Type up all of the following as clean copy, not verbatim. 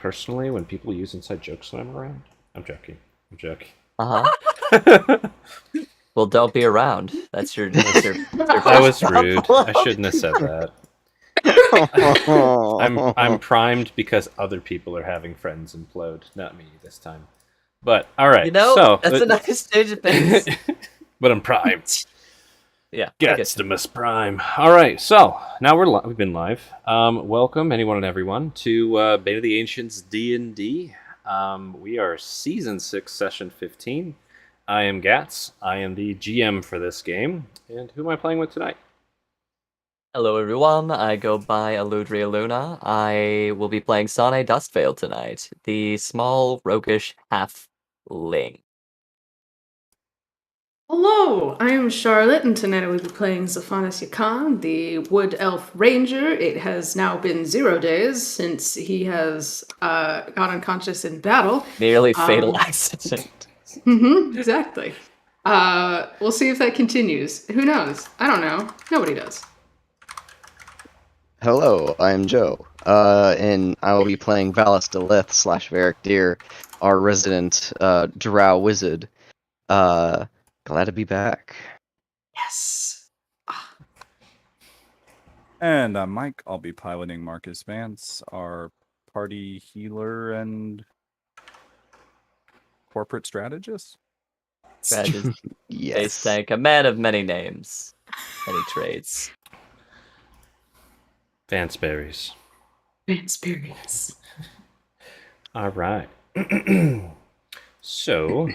personally when people use inside jokes when I'm around. I'm joking. I'm joking. Uh-huh. Well, don't be around. That's your That was rude. I shouldn't have said that. I'm primed because other people are having friends implode, not me this time. But all right, so that's a nice stage of things. but I'm primed. Yeah, Gets Prime. All right, so now we've been live. Welcome anyone and everyone to Beta of the Ancients D&D. We are Season 6, Session 15. I am Gats. I am the GM for this game. And who am I playing with tonight? Hello, everyone. I go by Aludriea Luna. I will be playing Sane Dustveil tonight, the small, roguish half-ling. Hello, I am Charlotte, and tonight I will be playing Zophanis Yakan, the Wood Elf Ranger. It has now been 0 days since he has got unconscious in battle. Nearly fatal accident. Exactly. We'll see if that continues. Who knows? I don't know. Nobody does. Hello, I'm Joe, and I will be playing Valis Delith / Varric Deer, our resident drow wizard. Glad to be back. Yes. And I'm Mike. I'll be piloting Marcus Vance, our party healer and corporate strategist. Strategist, Yes. base tank, a man of many names, many trades. Vanceberries. Experience. All right. So,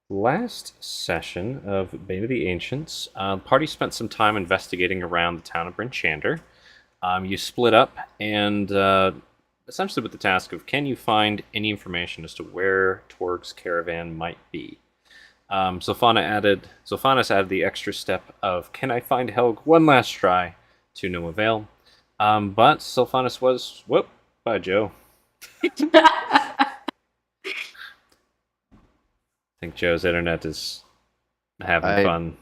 last session of Bane of the Ancients, party spent some time investigating around the town of Brinchander. You split up and essentially with the task of, can you find any information as to where Torg's caravan might be? Zophanis added the extra step of, can I find Helg one last try, to no avail. But Zophanis was, whoop, bye Joe. I think Joe's internet is having fun.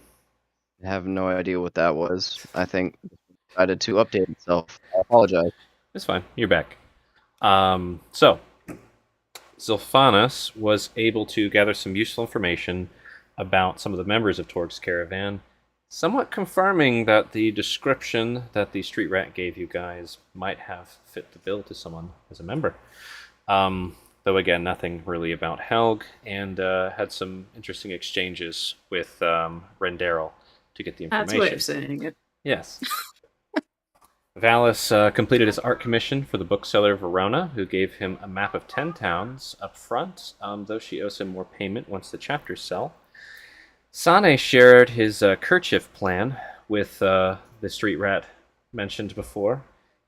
I have no idea what that was. I think it decided to update itself. I apologize. It's fine. You're back. So, Zophanis was able to gather some useful information about some of the members of Torg's caravan, somewhat confirming that the description that the street rat gave you guys might have fit the bill to someone as a member. Though again, nothing really about Helg, and had some interesting exchanges with Rendaryl to get the information. That's a way of saying it. Yes. Valis completed his art commission for the bookseller Verona, who gave him a map of 10 towns up front, though she owes him more payment once the chapters sell. Sane shared his kerchief plan with the street rat mentioned before,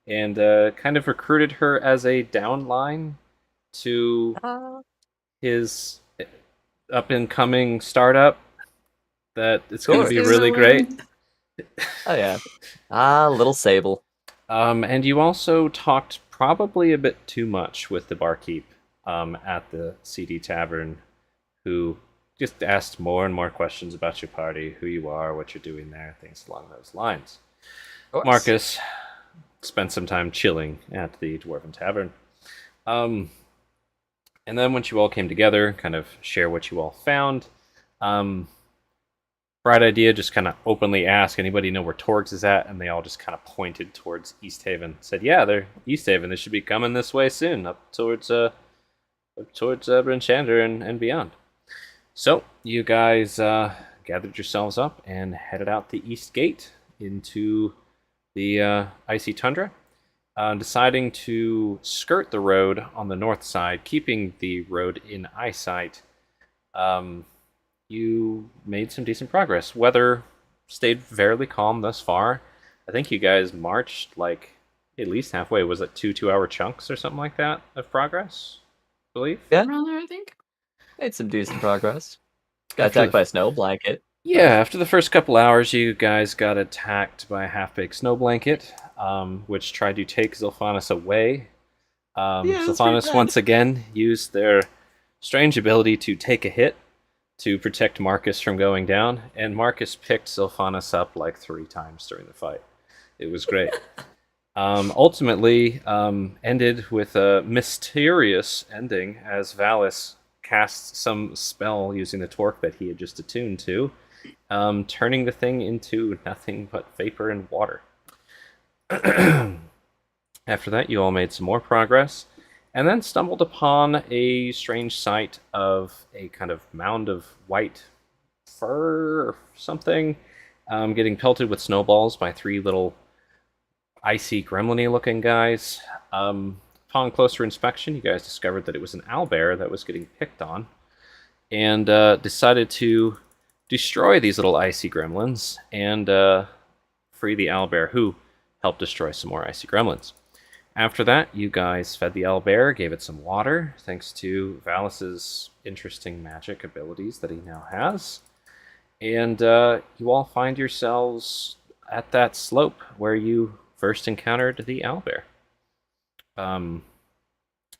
and kind of recruited her as a downline to his up-and-coming startup that it's going to be really great. Oh yeah. Little Sable. And you also talked probably a bit too much with the barkeep at the CD Tavern, who just asked more and more questions about your party, who you are, what you're doing there, things along those lines. Marcus spent some time chilling at the Dwarven Tavern. And then once you all came together, kind of share what you all found. Bright idea, just kind of openly ask, anybody know where Torgs is at? And they all just kind of pointed towards East Haven. Said, yeah, they're East Haven. They should be coming this way soon, up towards Brinchander and beyond. So, you guys gathered yourselves up and headed out the East Gate into the icy tundra, deciding to skirt the road on the north side, keeping the road in eyesight. You made some decent progress. Weather stayed fairly calm thus far. I think you guys marched like at least halfway. Was it 2-hour chunks or something like that of progress? I believe? Yeah. Around there, I think. Made some decent progress. Got attacked by a snow blanket. Yeah, after the first couple hours, you guys got attacked by a half-baked snow blanket, which tried to take Zophanis away. Zophanis once again used their strange ability to take a hit to protect Marcus from going down, and Marcus picked Zophanis up like 3 times during the fight. It was great. Ultimately ended with a mysterious ending as Valis casts some spell using the torque that he had just attuned to, turning the thing into nothing but vapor and water. After that, you all made some more progress, and then stumbled upon a strange sight of a kind of mound of white fur or something, getting pelted with snowballs by three little icy gremlin-y looking guys. Upon closer inspection, you guys discovered that it was an owlbear that was getting picked on, and decided to destroy these little icy gremlins and free the owlbear, who helped destroy some more icy gremlins. After that, you guys fed the owlbear, gave it some water, thanks to Valis's interesting magic abilities that he now has. And you all find yourselves at that slope where you first encountered the owlbear.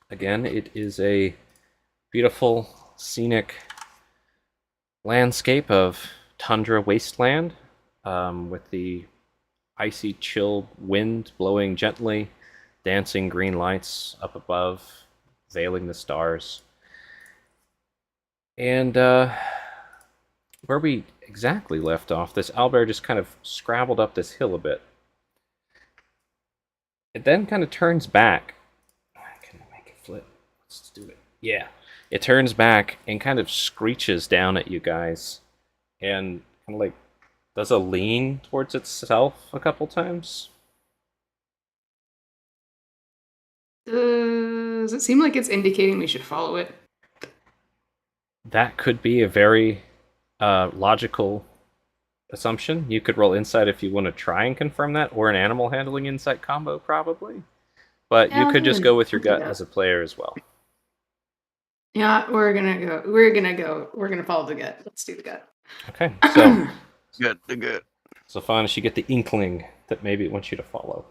Again, it is a beautiful, scenic landscape of tundra wasteland, with the icy, chill wind blowing gently, dancing green lights up above, veiling the stars. And where we exactly left off, this owlbear just kind of scrabbled up this hill a bit. It then kind of turns back. Can I make it flip? Let's do it. Yeah. It turns back and kind of screeches down at you guys, and kind of like does a lean towards itself a couple times. Does it seem like it's indicating we should follow it? That could be a very logical assumption. You could roll insight if you want to try and confirm that, or an animal handling insight combo, probably. But Yeah, you could just go with your I'll do gut that. as a player as well. Yeah, we're gonna follow the gut. Let's do the gut. Okay, so Good. so Faunish, you get the inkling that maybe it wants you to follow.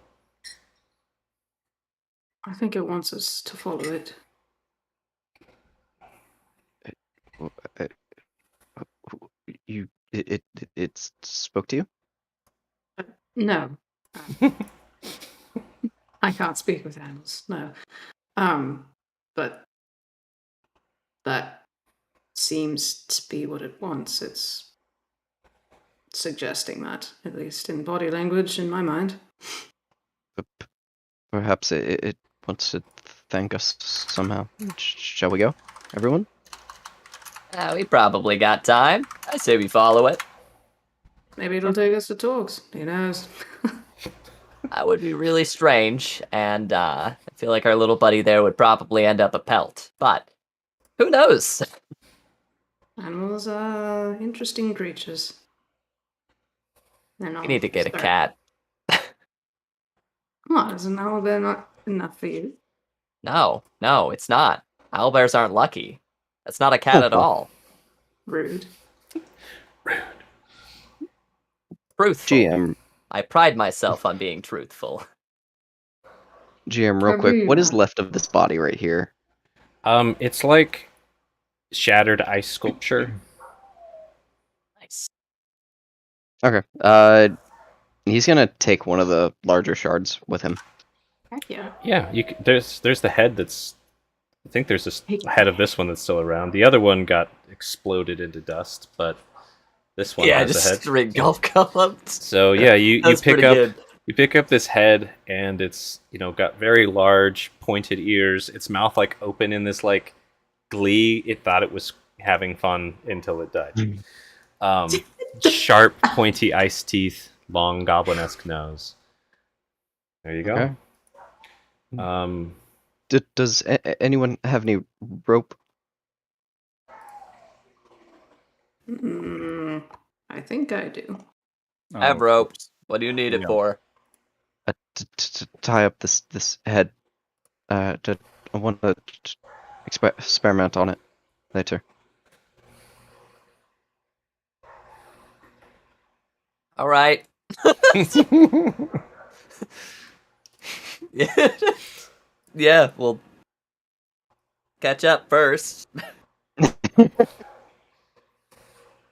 I think it wants us to follow it. It spoke to you? No. I can't speak with animals, no. But that seems to be what it wants. It's suggesting that, at least in body language, in my mind. Perhaps it wants to thank us somehow. Shall we go, everyone? We probably got time. I say we follow it. Maybe it'll take us to talks. Who knows? That would be really strange, and I feel like our little buddy there would probably end up a pelt. But who knows? Animals are interesting creatures. We need to get a cat. Come on, is an owlbear not enough for you? No, it's not. Owlbears aren't lucky. That's not a cat at all. Rude. Truthful. GM, I pride myself on being truthful. GM, real quick, what is left of this body right here? It's like shattered ice sculpture. Nice. Okay. He's gonna take one of the larger shards with him. Heck yeah. Yeah, there's the head that's. I think there's this head of this one that's still around. The other one got exploded into dust, but this one Yeah, has a just head. straight golf clubs. So yeah, you That's pick pretty up good. you pick up this head, and it's got very large pointed ears. Its mouth like open in this like glee. It thought it was having fun until it died. Sharp, pointy ice teeth, long goblin-esque nose. There you go. Okay. Does anyone have any rope? I think I do. I have rope. What do you need it Yeah. for? To tie up this head. I want to experiment on it later. All right. Yeah, we'll catch up first. You're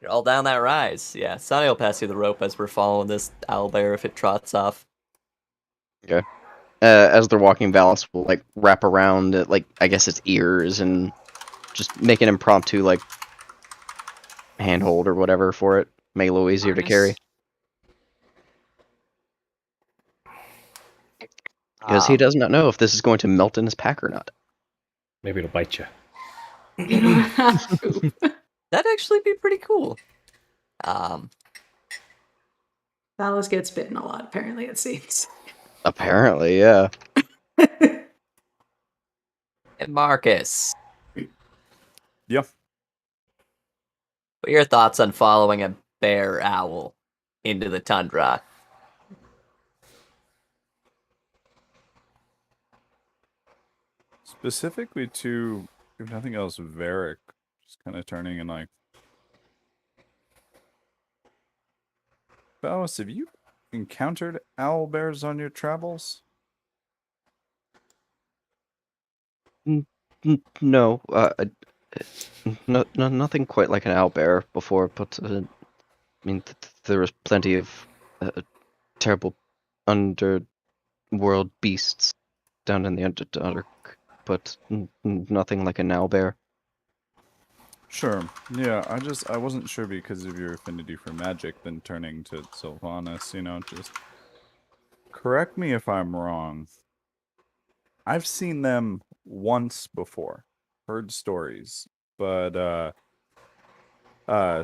all down that rise. Yeah, Sonny will pass you the rope as we're following this owlbear if it trots off. Okay. as they're walking, Valence will like wrap around like I guess its ears and just make an impromptu like handhold or whatever for it, make it a little easier to carry. Because he does not know if this is going to melt in his pack or not. Maybe it'll bite you. You don't have to. That'd actually be pretty cool. Valis gets bitten a lot, apparently, it seems. Apparently, yeah. And Marcus, Yeah. what are your thoughts on following a bear owl into the tundra? Specifically to, if nothing else, Varric, just kind of turning and like, Valis, have you encountered owl bears on your travels? No, nothing quite like an owlbear before, but I mean, there was plenty of terrible underworld beasts down in the Underdark, but nothing like an owlbear. Sure. Yeah, I wasn't sure because of your affinity for magic, then turning to Sylvanas, just correct me if I'm wrong. I've seen them once before, heard stories, but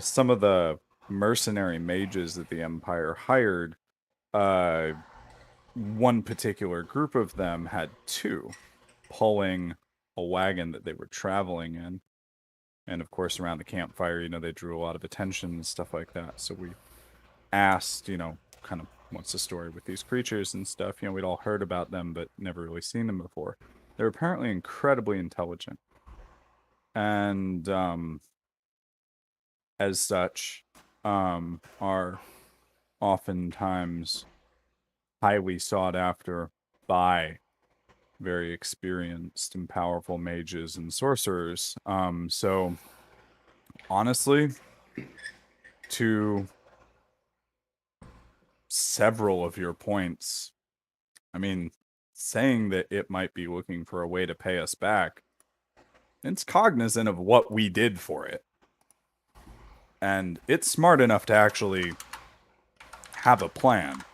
some of the mercenary mages that the Empire hired, one particular group of them had two pulling a wagon that they were traveling in. And of course, around the campfire, they drew a lot of attention and stuff like that. So we asked, kind of what's the story with these creatures and stuff. We'd all heard about them, but never really seen them before. They're apparently incredibly intelligent. And as such, are oftentimes highly sought after by very experienced and powerful mages and sorcerers. So honestly, to several of your points, I mean, saying that it might be looking for a way to pay us back, it's cognizant of what we did for it. And it's smart enough to actually have a plan.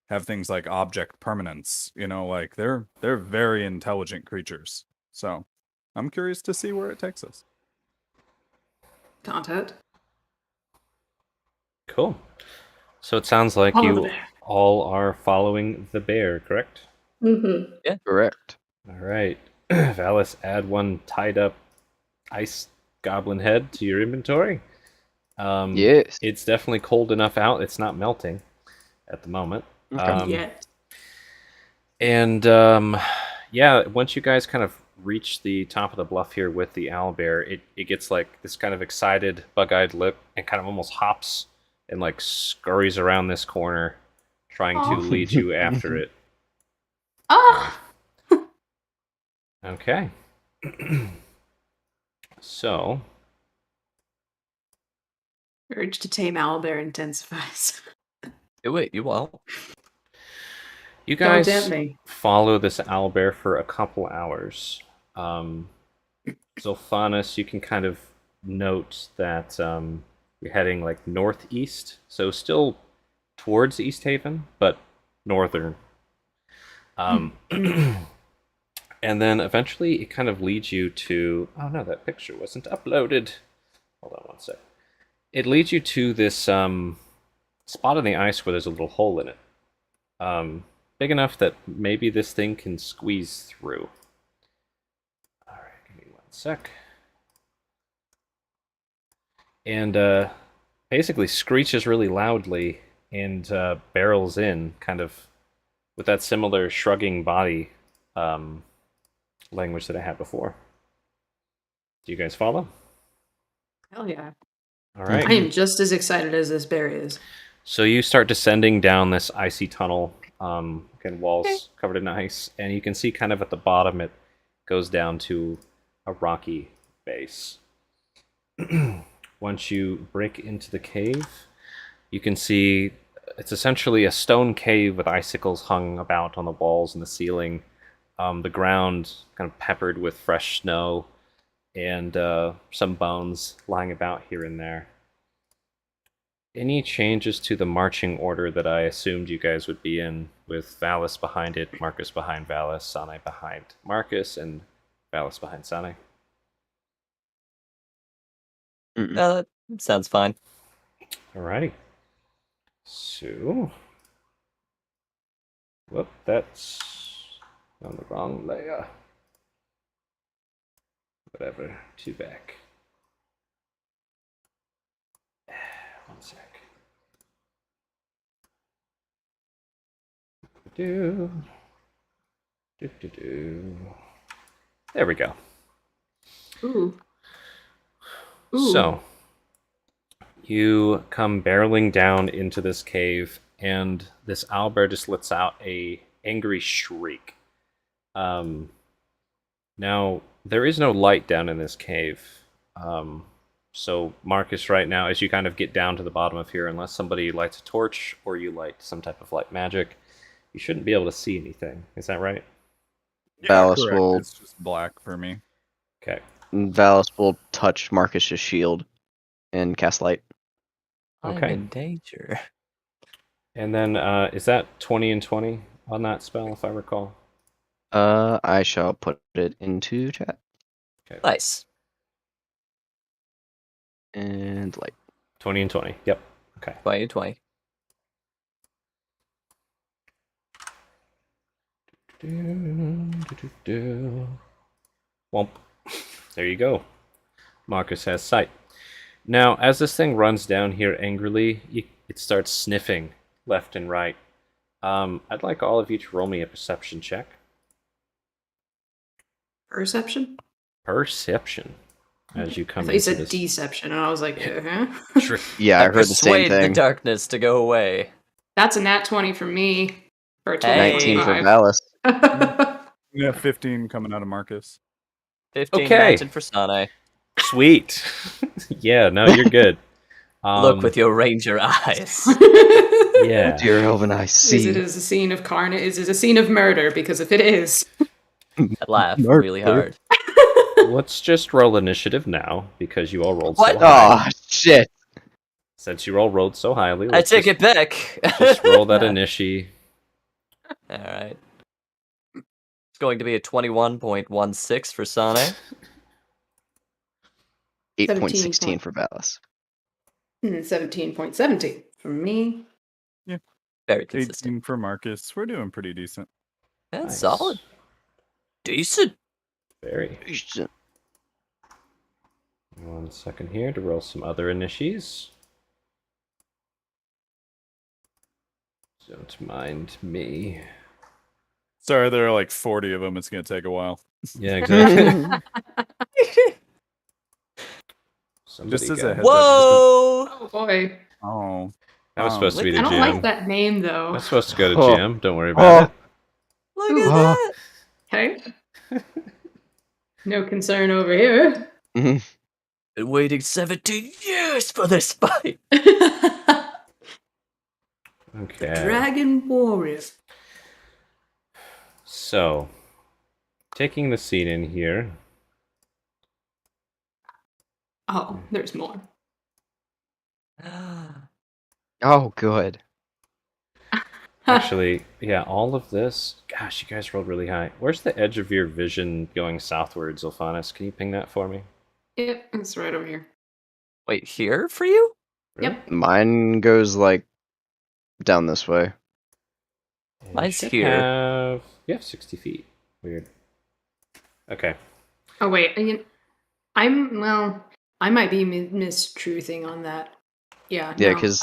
Have things like object permanence, like they're very intelligent creatures. So I'm curious to see where it takes us. Content. Cool. So it sounds like Follow the you bear. all are following the bear, correct? Mm-hmm. Correct. All right. Valis, add one tied up ice goblin head to your inventory. Yes. It's definitely cold enough out. It's not melting at the moment. Yet. And yeah, once you guys kind of reach the top of the bluff here with the owlbear, it gets like this kind of excited, bug-eyed look and kind of almost hops and like scurries around this corner, trying to lead you after it. Ah! Okay. So, Urge to tame owlbear intensifies. Wait, you won't. you Don't guys tempt me. follow this owlbear for a couple hours. Zolphanus, you can kind of note that you're heading like northeast, so still towards East Haven, but northern. And then eventually it kind of leads you to... Oh no, that picture wasn't uploaded. Hold on one sec. It leads you to this spot on the ice where there's a little hole in it. Big enough that maybe this thing can squeeze through. Alright, give me one sec. And basically screeches really loudly and barrels in, kind of with that similar shrugging body language that I had before. Do you guys follow? Hell yeah. All right. I am just as excited as this bear is. So you start descending down this icy tunnel, again, walls covered in ice, and you can see kind of at the bottom it goes down to a rocky base. Once you break into the cave, You can see it's essentially a stone cave with icicles hung about on the walls and the ceiling. The ground kind of peppered with fresh snow, and some bones lying about here and there. Any changes to the marching order that I assumed you guys would be in, with Valis behind it, Marcus behind Valis, Sane behind Marcus, and Valis behind Sane? Sounds fine. Alrighty. So... Whoop, that's on the wrong layer. Whatever, 2 back. One sec. Do. There we go. Ooh. Ooh. So, you come barreling down into this cave, and this owlbear just lets out a angry shriek. Now, there is no light down in this cave. So, Marcus, right now, as you kind of get down to the bottom of here, unless somebody lights a torch or you light some type of light magic, you shouldn't be able to see anything. Is that right? Valis Correct. will- It's just black for me. Okay. Valis will touch Marcus's shield and cast light. Okay. I'm in danger. And then, is that 20 and 20 on that spell, if I recall? I shall put it into chat Nice. and light. 20 and 20. Yep. Okay. 2020. Womp. There you go. Marcus has sight. Now, as this thing runs down here angrily, it starts sniffing left and right. I'd like all of you to roll me a perception check. Perception? Perception. As you I come thought you into said this deception, and I was like, trick. Yeah, I heard the same Persuade thing. the darkness to go away. That's a nat 20 for me. For a Hey. 19 for 25. Valis. Yeah, 15 coming out of Marcus. 15 Okay. 19 for Sane. Sweet. Yeah, no, you're good. Look with your ranger eyes. Yeah. Dear Elven, I Is it see. a scene of carnage? Is it a scene of murder? Because if it is, I laugh Murder. really hard. Let's just roll initiative now, because you all rolled What? so high. Oh, shit. Since you all rolled so highly, I let's take just, it back. just roll that initiative. Alright. It's going to be a 21.16 for Sane. 8.16 for Valis. 17.17 for me. Very consistent. 18 for Marcus. We're doing pretty decent. That's Nice. solid. Decent. Very. 1 second here to roll some other initiatives. Don't mind me. Sorry, there are like 40 of them. It's going to take a while. Yeah, exactly. Somebody Just as got a it. heads up, Whoa! Oh boy. Oh. That was supposed to be I the don't jam. like that name though. That's supposed to go to Oh. jam. Don't worry about it. Look Ooh. at that! Okay. No concern over here. Been waiting 17 years for this fight. Okay. Dragon Warrior. So, taking the scene in here. Oh, there's more. Oh, good. Actually, yeah, all of this. Gosh, you guys rolled really high. Where's the edge of your vision going southwards, Ilphanis? Can you ping that for me? Yep, it's right over here. Wait, here for you? Really? Yep. Mine goes like down this way. And you Mine's should here. You have 60 feet. Weird. Okay. Oh wait, I might be mistruthing on that. Yeah, Yeah, no, 'cause-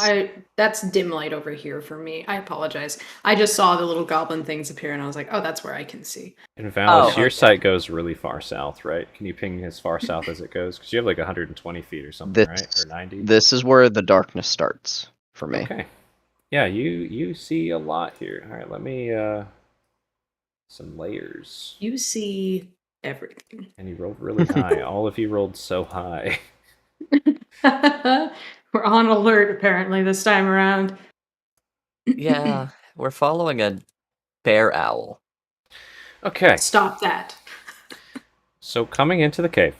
that's dim light over here for me. I apologize. I just saw the little goblin things appear, and I was like, oh, that's where I can see. And Valis, Oh, your okay. site goes really far south, right? Can you ping as far south as it goes? Because you have like 120 feet or something, right? This, Or 90? this is where the darkness starts for me. Okay. Yeah, you see a lot here. All right, let me some layers. You see everything. And you rolled really high. All of you rolled so high. We're on alert apparently this time around. Yeah, we're following a bear owl. Okay, Stop that. so coming into the cave,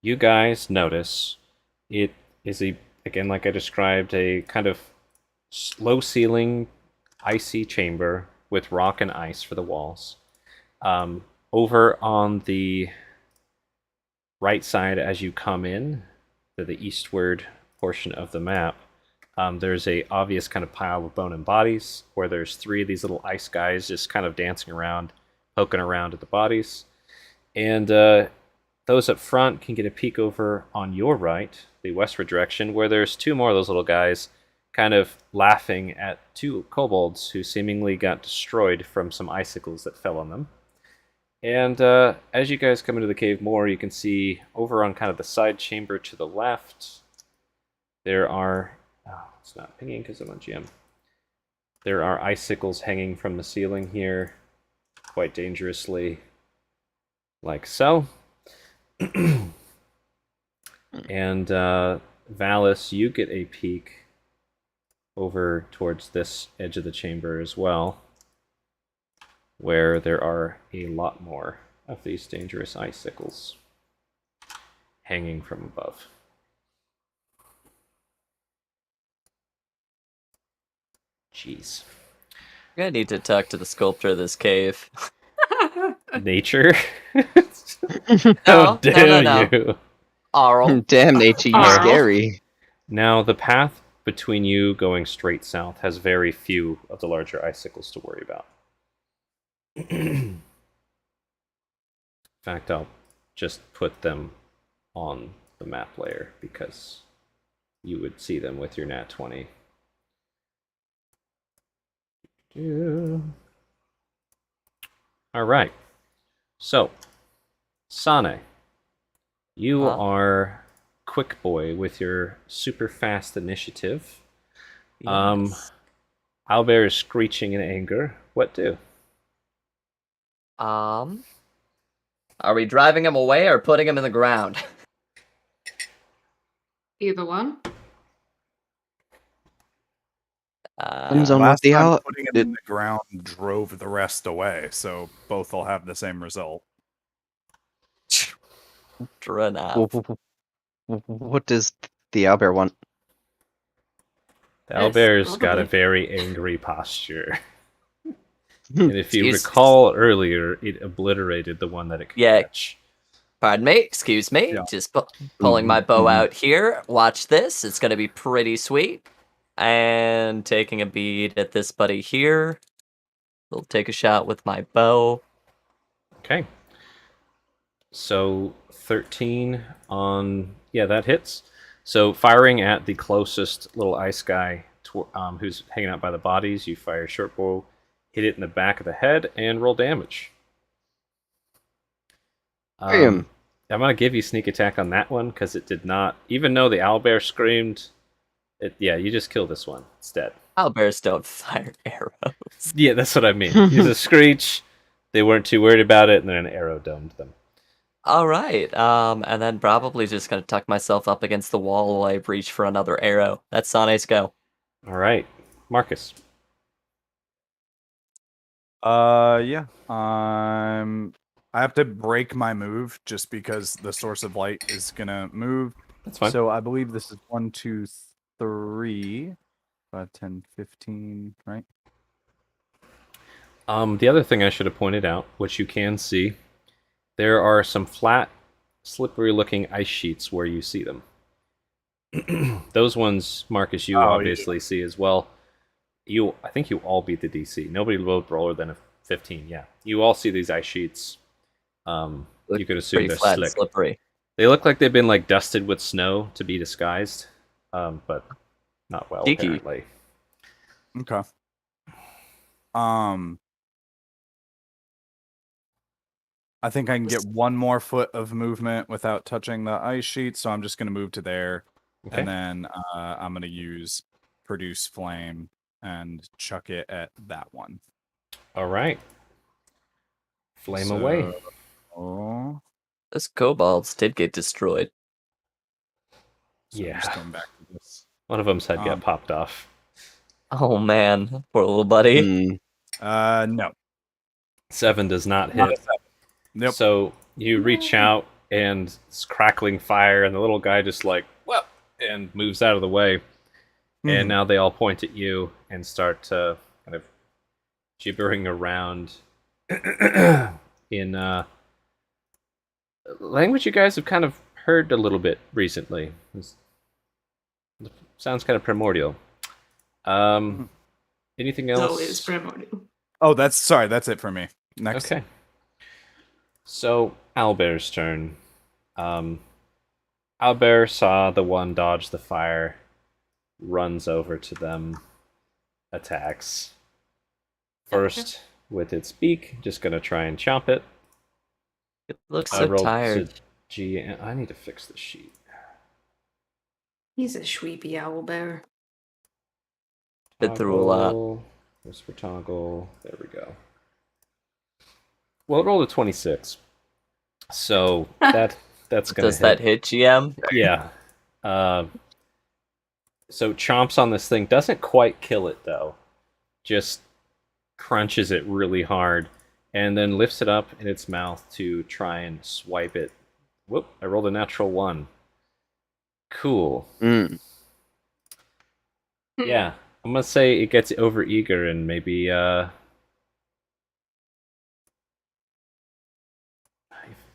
you guys notice it is again, like I described, a kind of low ceiling, icy chamber with rock and ice for the walls. Over on the right side as you come in, to the eastward portion of the map, there's a obvious kind of pile of bone and bodies where there's three of these little ice guys just kind of dancing around, poking around at the bodies. And those up front can get a peek over on your right, the westward direction, where there's two more of those little guys kind of laughing at two kobolds who seemingly got destroyed from some icicles that fell on them. And as you guys come into the cave more, you can see over on kind of the side chamber to the left, there are... Oh, it's not pinging because I'm on GM. There are icicles hanging from the ceiling here, quite dangerously, like so. And Valis, you get a peek over towards this edge of the chamber as well, where there are a lot more of these dangerous icicles hanging from above. Jeez. We're gonna need to talk to the sculptor of this cave. Nature? No, How dare no. you? Arl. Damn, nature, you Arl. scary. Now, the path between you going straight south has very few of the larger icicles to worry about. In fact, I'll just put them on the map layer because you would see them with your nat 20. All right. So, Sane, you Huh? are quick boy with your super fast initiative. Yes. Owlbear is screeching in anger. What do? Are we driving him away or putting him in the ground? Either one. Depends on what Last the time owl putting him did. in the ground drove the rest away, so both will have the same result. True enough. What does the owlbear want? The Yes, owlbear's got a probably. very angry posture. And if you Excuse- recall earlier, it obliterated the one that it could Yeah. catch. Pardon me, excuse me. Yeah. Just pulling my bow Mhm. out here. Watch this. It's gonna be pretty sweet. And taking a bead at this buddy here. We'll take a shot with my bow. Okay. So 13 on... Yeah, that hits. So firing at the closest little ice guy who's hanging out by the bodies, you fire short bow, hit it in the back of the head, and roll damage. Damn. I'm going to give you sneak attack on that one, because it did not... Even though the owlbear screamed... Yeah, you just kill this one. It's dead. Owlbears don't fire arrows. Yeah, that's what I mean. It's a screech. They weren't too worried about it, and then an arrow domed them. All right. And then probably just gonna tuck myself up against the wall while I reach for another arrow. That's Sane's go. All right. Marcus. Yeah. I have to break my move just because the source of light is gonna move. That's fine. So I believe this is 1, 2, 3, 5, 10, 15, right? The other thing I should have pointed out, which you can see, there are some flat, slippery-looking ice sheets where you see them. Those ones, Marcus, you Oh, yeah. obviously see as well. I think you all beat the DC. Nobody rolled lower than a 15. Yeah, you all see these ice sheets. You could assume Pretty they're flat and slick. slippery. They look like they've been like dusted with snow to be disguised, but not well Cheeky. apparently. Okay. I think I can get one more foot of movement without touching the ice sheet, so I'm just going to move to there. Okay. And then I'm going to use Produce Flame and chuck it at that one. All right. Flame away. Oh, Those kobolds did get destroyed. So I'm just Yeah. going back to this. One of them's head got Um, popped off. Oh man, poor little buddy. No. 7 does not Not hit. a 7. Nope. So you reach out and it's crackling fire, and the little guy just like, whoop, and moves out of the way. And Mhm. now they all point at you and start kind of gibbering around in language you guys have kind of heard a little bit recently. Sounds kind of primordial. Anything else? So is primordial. Oh, that's it for me. Next. Okay. So, Owlbear's turn. Owlbear saw the one dodge the fire, runs over to them, attacks. First with its beak, just gonna try and chomp it. It looks I so rolled tired. to G. I need to fix the sheet. He's a sweepy owl bear. Bit through a lot. Toggle, whisper toggle. There we go. Well, it rolled a 26. So that's gonna Does that hit GM? Yeah. So chomps on this thing, doesn't quite kill it though. Just crunches it really hard and then lifts it up in its mouth to try and swipe it. Whoop, I rolled a natural 1. Cool. Yeah. I'm gonna say it gets over eager and maybe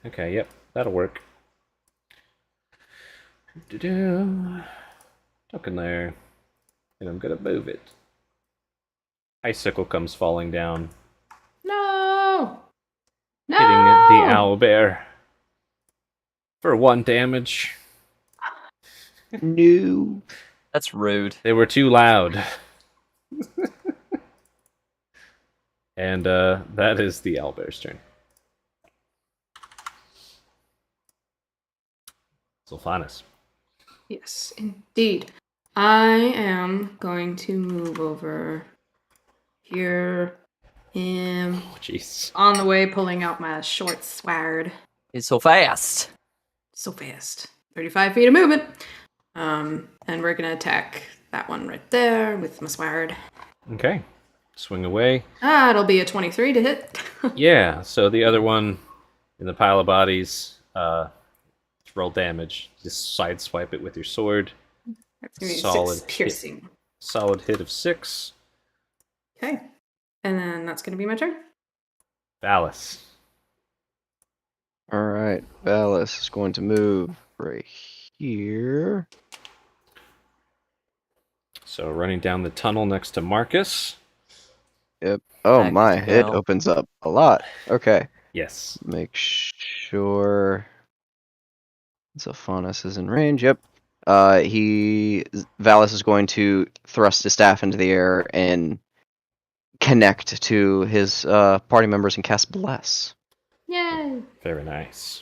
okay, yep, that'll work. Tuck in there. And I'm gonna move it. Icicle comes falling down, No! No! hitting the owlbear for 1 damage. No. That's rude. They were too loud. And that is the owlbear's turn. Sulfanis. Yes, indeed. I am going to move over here. Oh, jeez. On the way, pulling out my short sword. He's so fast. So fast. 35 feet of movement. And we're gonna attack that one right there with my sword. Okay. Swing away. It'll be a 23 to hit. Yeah, so the other one in the pile of bodies, roll damage. Just sideswipe it with your sword. That's gonna be Solid 6 piercing. Solid hit of 6. Okay. And then that's gonna be my turn. Valis. All right, Valis is going to move right here. So running down the tunnel next to Marcus. Yep. Oh Back my, to it go. opens up a lot. Okay. Yes. Make sure Zophanis is in range. Yep. Valis is going to thrust his staff into the air and connect to his party members and cast Bless. Yay! Very nice.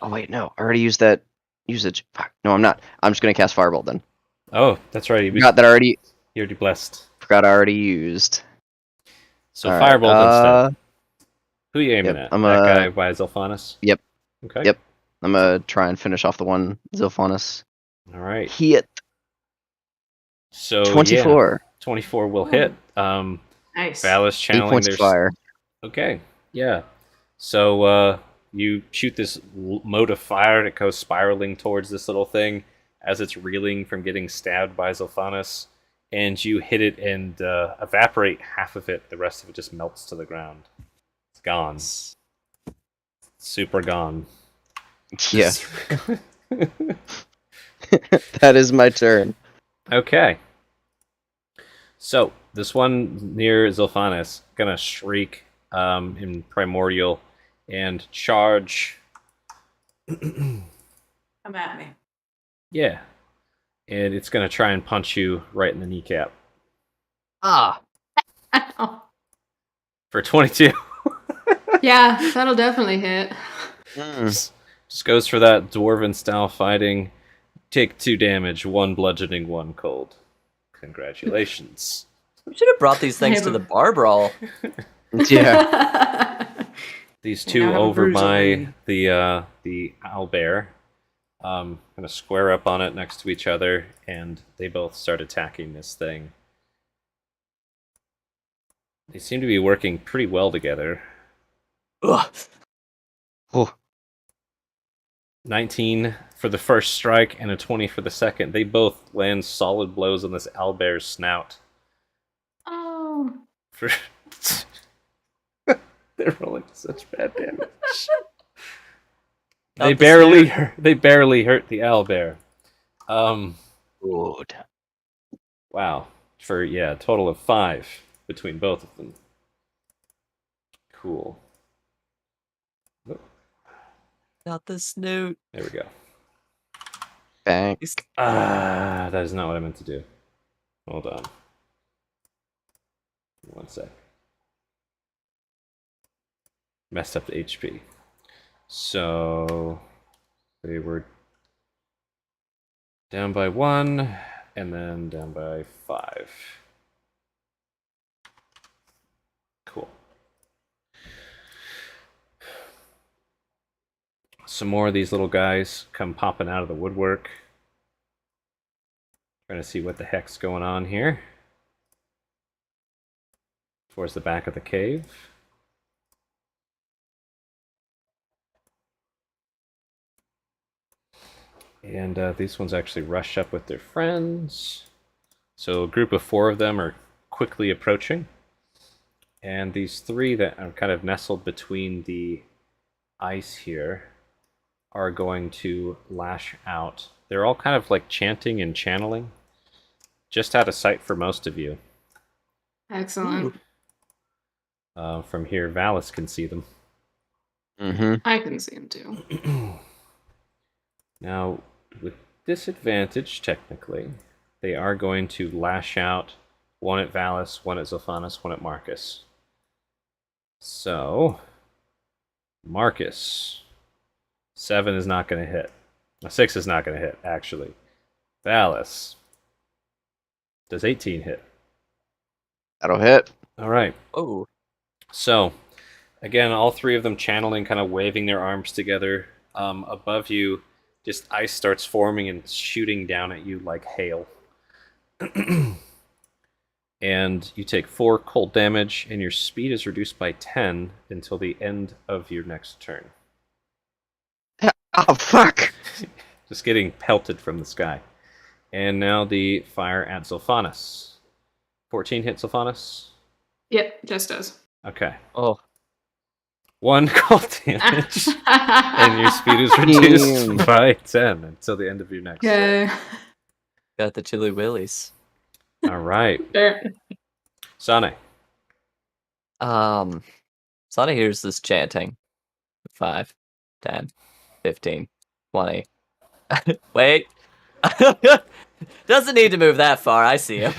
Oh wait, no, I already used that. Use it. Fuck. No, I'm not. I'm just gonna cast Firebolt then. Oh, that's right. You Forgot that already. already blessed. Forgot I already used. So All right, Firebolt instead. Who are you aiming yep, at? I'm, That guy by Zolfanis? Yep. Okay. Yep. I'm gonna try and finish off the one Zophanis. All right. Hit So 24. Yeah, 24 will hit. Nice. Valis 8 channeling points their of fire. Okay. Yeah. So you shoot this mote of fire and it goes spiraling towards this little thing as it's reeling from getting stabbed by Zolfanis. And you hit it and evaporate half of it. The rest of it just melts to the ground. It's gone. Super gone. Yeah. That is my turn. Okay. So this one near Zolfanis gonna shriek in Primordial and charge. Come at me. Yeah. And it's gonna try and punch you right in the kneecap. Ah, Ow. For 22. Yeah, that'll definitely hit. Just goes for that dwarven style fighting. Take 2 damage, 1 bludgeoning, 1 cold. Congratulations. we should have brought these things to the bar brawl. Yeah. These I 2 now have a over bruise by on me. the owlbear. kind of square up on it next to each other, and they both start attacking this thing. They seem to be working pretty well together. Ugh. Oh, 19 for the first strike and a 20 for the second. They both land solid blows on this owlbear's snout. Oh. For they're rolling such bad damage. They barely hurt the owlbear. good. Wow. For a total of 5 between both of them. Cool. Not the snoot. There we go. Bang. That is not what I meant to do. Hold on. 1 sec. Messed up the HP. So they were down by 1 and then down by 5. Cool. Some more of these little guys come popping out of the woodwork. Trying to see what the heck's going on here. Towards the back of the cave. And these ones actually rush up with their friends. So a group of 4 of them are quickly approaching. And these 3 that are kind of nestled between the ice here are going to lash out. They're all kind of like chanting and channeling. Just out of sight for most of you. Excellent. From here, Valis can see them. Mm-hmm. I can see him too. Now, with disadvantage, technically, they are going to lash out. 1 at Valis, 1 at Zophanis, 1 at Marcus. So, Marcus. 7 is not going to hit. 6 is not going to hit, actually. Valis. Does 18 hit? That'll hit. All right. Oh. So, again, all 3 of them channeling, kind of waving their arms together. Above you, just ice starts forming and shooting down at you like hail. And you take 4 cold damage, and your speed is reduced by 10 until the end of your next turn. Oh, fuck! Just getting pelted from the sky. And now the fire at Zophanis. 14 hit Zophanis? Yep, just does. Okay. Oh. 1 cold damage. And your speed is reduced Damn. by 10 until the end of your next turn. Okay. Got the chili willies. All right. Sure. Sane. Sonny hears this chanting. 5, 10, 15, 20. Wait. Doesn't need to move that far. I see him.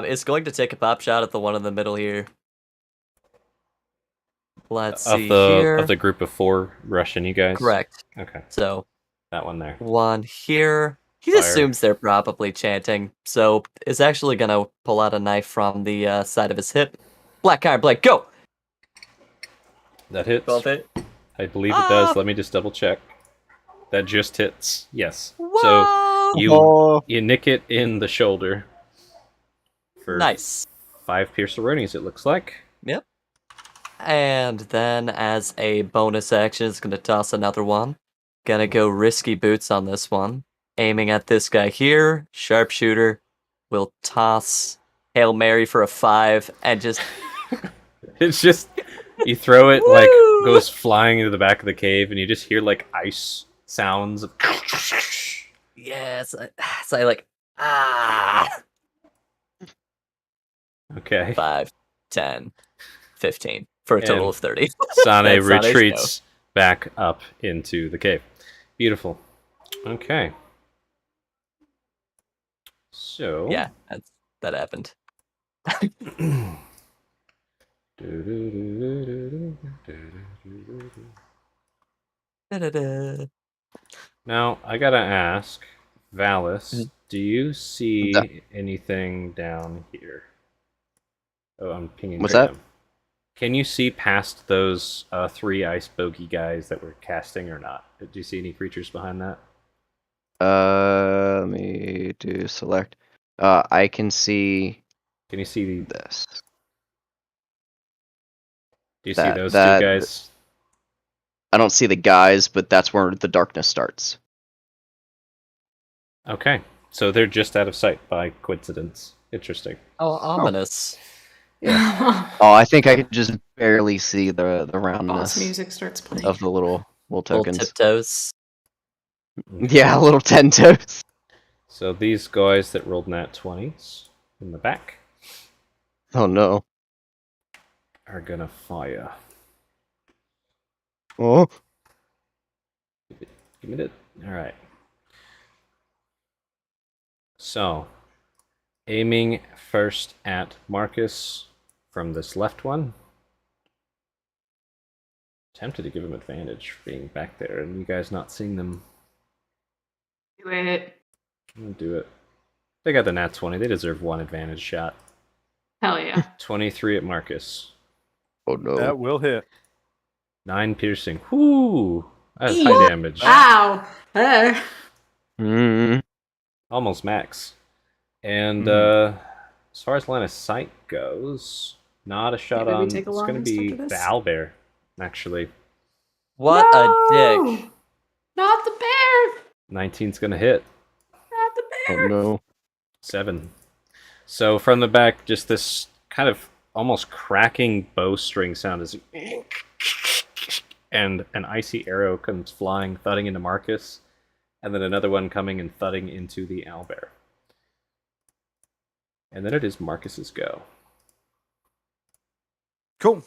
Is going to take a pop shot at the one in the middle here. Let's see here. Of the group of 4 rushing you guys? Correct. Okay. So, That one there. 1 here. He Fire. assumes they're probably chanting, so is actually gonna pull out a knife from the side of his hip. Black Iron Blade, go! That hits. 12 hit. I believe it does. Let me just double check. That just hits. Yes. Whoa! So you Oh. nick it in the shoulder. For Nice. 5 pierceronies, it looks like. Yep. And then, as a bonus action, it's gonna toss another one. Gonna go risky boots on this one. Aiming at this guy here. Sharpshooter. Will toss Hail Mary for a 5 and just... It's just you throw it like Woo! goes flying into the back of the cave, and you just hear like ice sounds. Of Yes, it's like, ah! Okay. 5, 10, 15, for a total And of 30. Sane That's Sane's retreats back up into the cave. Beautiful. Okay. So Yeah, that happened. Da-da-da. Now I gotta ask, Valis, Mhm. do you see What's anything down here? Oh, I'm pinging. What's that? Graham. Can you see past those 3 ice bogey guys that were casting or not? Do you see any creatures behind that? Let me do select. I can see Can you see? this. Do you see That those 2 that guys? I don't see the guys, but that's where the darkness starts. Okay, so they're just out of sight by coincidence. Interesting. Oh, ominous. Yeah. Oh, I think I can just barely see the Boss roundness music starts playing. of the little Little tokens. tiptoes. Yeah, little 10 toes. So these guys that rolled nat 20s in the back Oh no. are gonna fire. Oh. Give me it. All right. So, aiming first at Marcus from this left one. Tempted to give him advantage for being back there and you guys not seeing them. Do it. I'm gonna do it. They got the nat 20. They deserve 1 advantage shot. Hell yeah. 23 at Marcus. Oh no. That will hit. 9 piercing. Whoo! That's Eee. high damage. Ow! Mm. Almost max. And Mhm. as far as line of sight goes, not a shot Maybe we on. take a It's long going to rest be after the this? owlbear, actually. What a dick. Not the bear! 19's going to hit. Not the Oh bear! no. 7. So from the back, just this kind of almost cracking bowstring sound is, and an icy arrow comes flying, thudding into Marcus, and then another one coming and thudding into the owlbear. And then it is Marcus's go. Cool.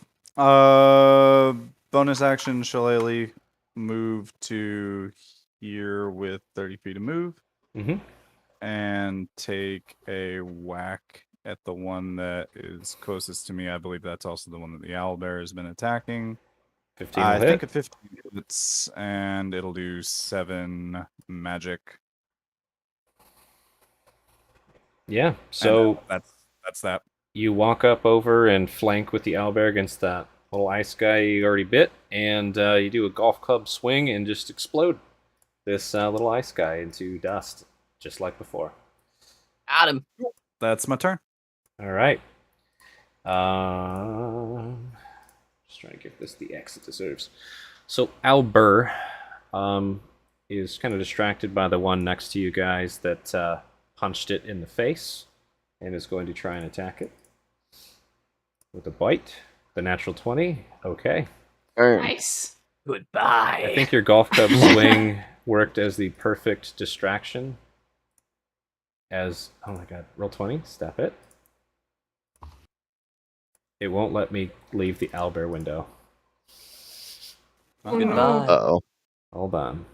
Bonus action, Shillelagh move to here with 30 feet of move Mm-hmm. and take a whack at the one that is closest to me. I believe that's also the one that the owlbear has been attacking. 15 will I hit. think a 15 hits, and it'll do 7 magic. Yeah, And, so that's that. you walk up over and flank with the owlbear against that little ice guy you already bit, and you do a golf club swing and just explode this little ice guy into dust, just like before. Got him. That's my turn. All right. Just trying to give this the X it deserves. So Albur is kind of distracted by the one next to you guys that punched it in the face and is going to try and attack it with a bite. The natural 20. Okay. Nice. Goodbye. I think your golf club swing worked as the perfect distraction. As, oh my god, roll 20, step it. It won't let me leave the owlbear window. Oh, Goodbye. no. Uh-oh. Hold on.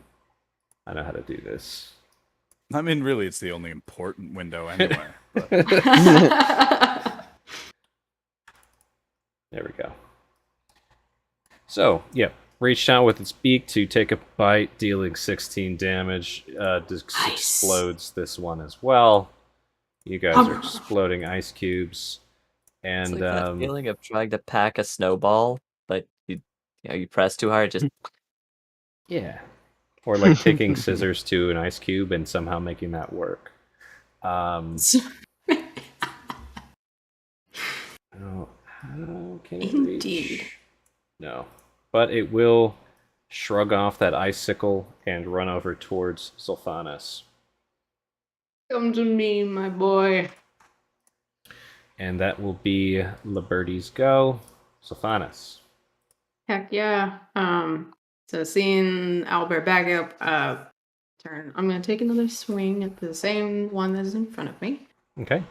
I know how to do this. I mean, really, it's the only important window anyway. But There we go. So, yeah, reached out with its beak to take a bite, dealing 16 damage. Nice. Explodes this one as well. You guys are exploding ice cubes. It's And like that feeling of trying to pack a snowball, but you press too hard, just yeah. Or like taking scissors to an ice cube and somehow making that work. Oh, how can it Indeed. reach? No. But it will shrug off that icicle and run over towards Sulfanas. Come to me, my boy. And that will be Liberty's go. Sulfanas. Heck yeah. So seeing Albert back up, turn. I'm gonna take another swing at the same one that's in front of me. Okay.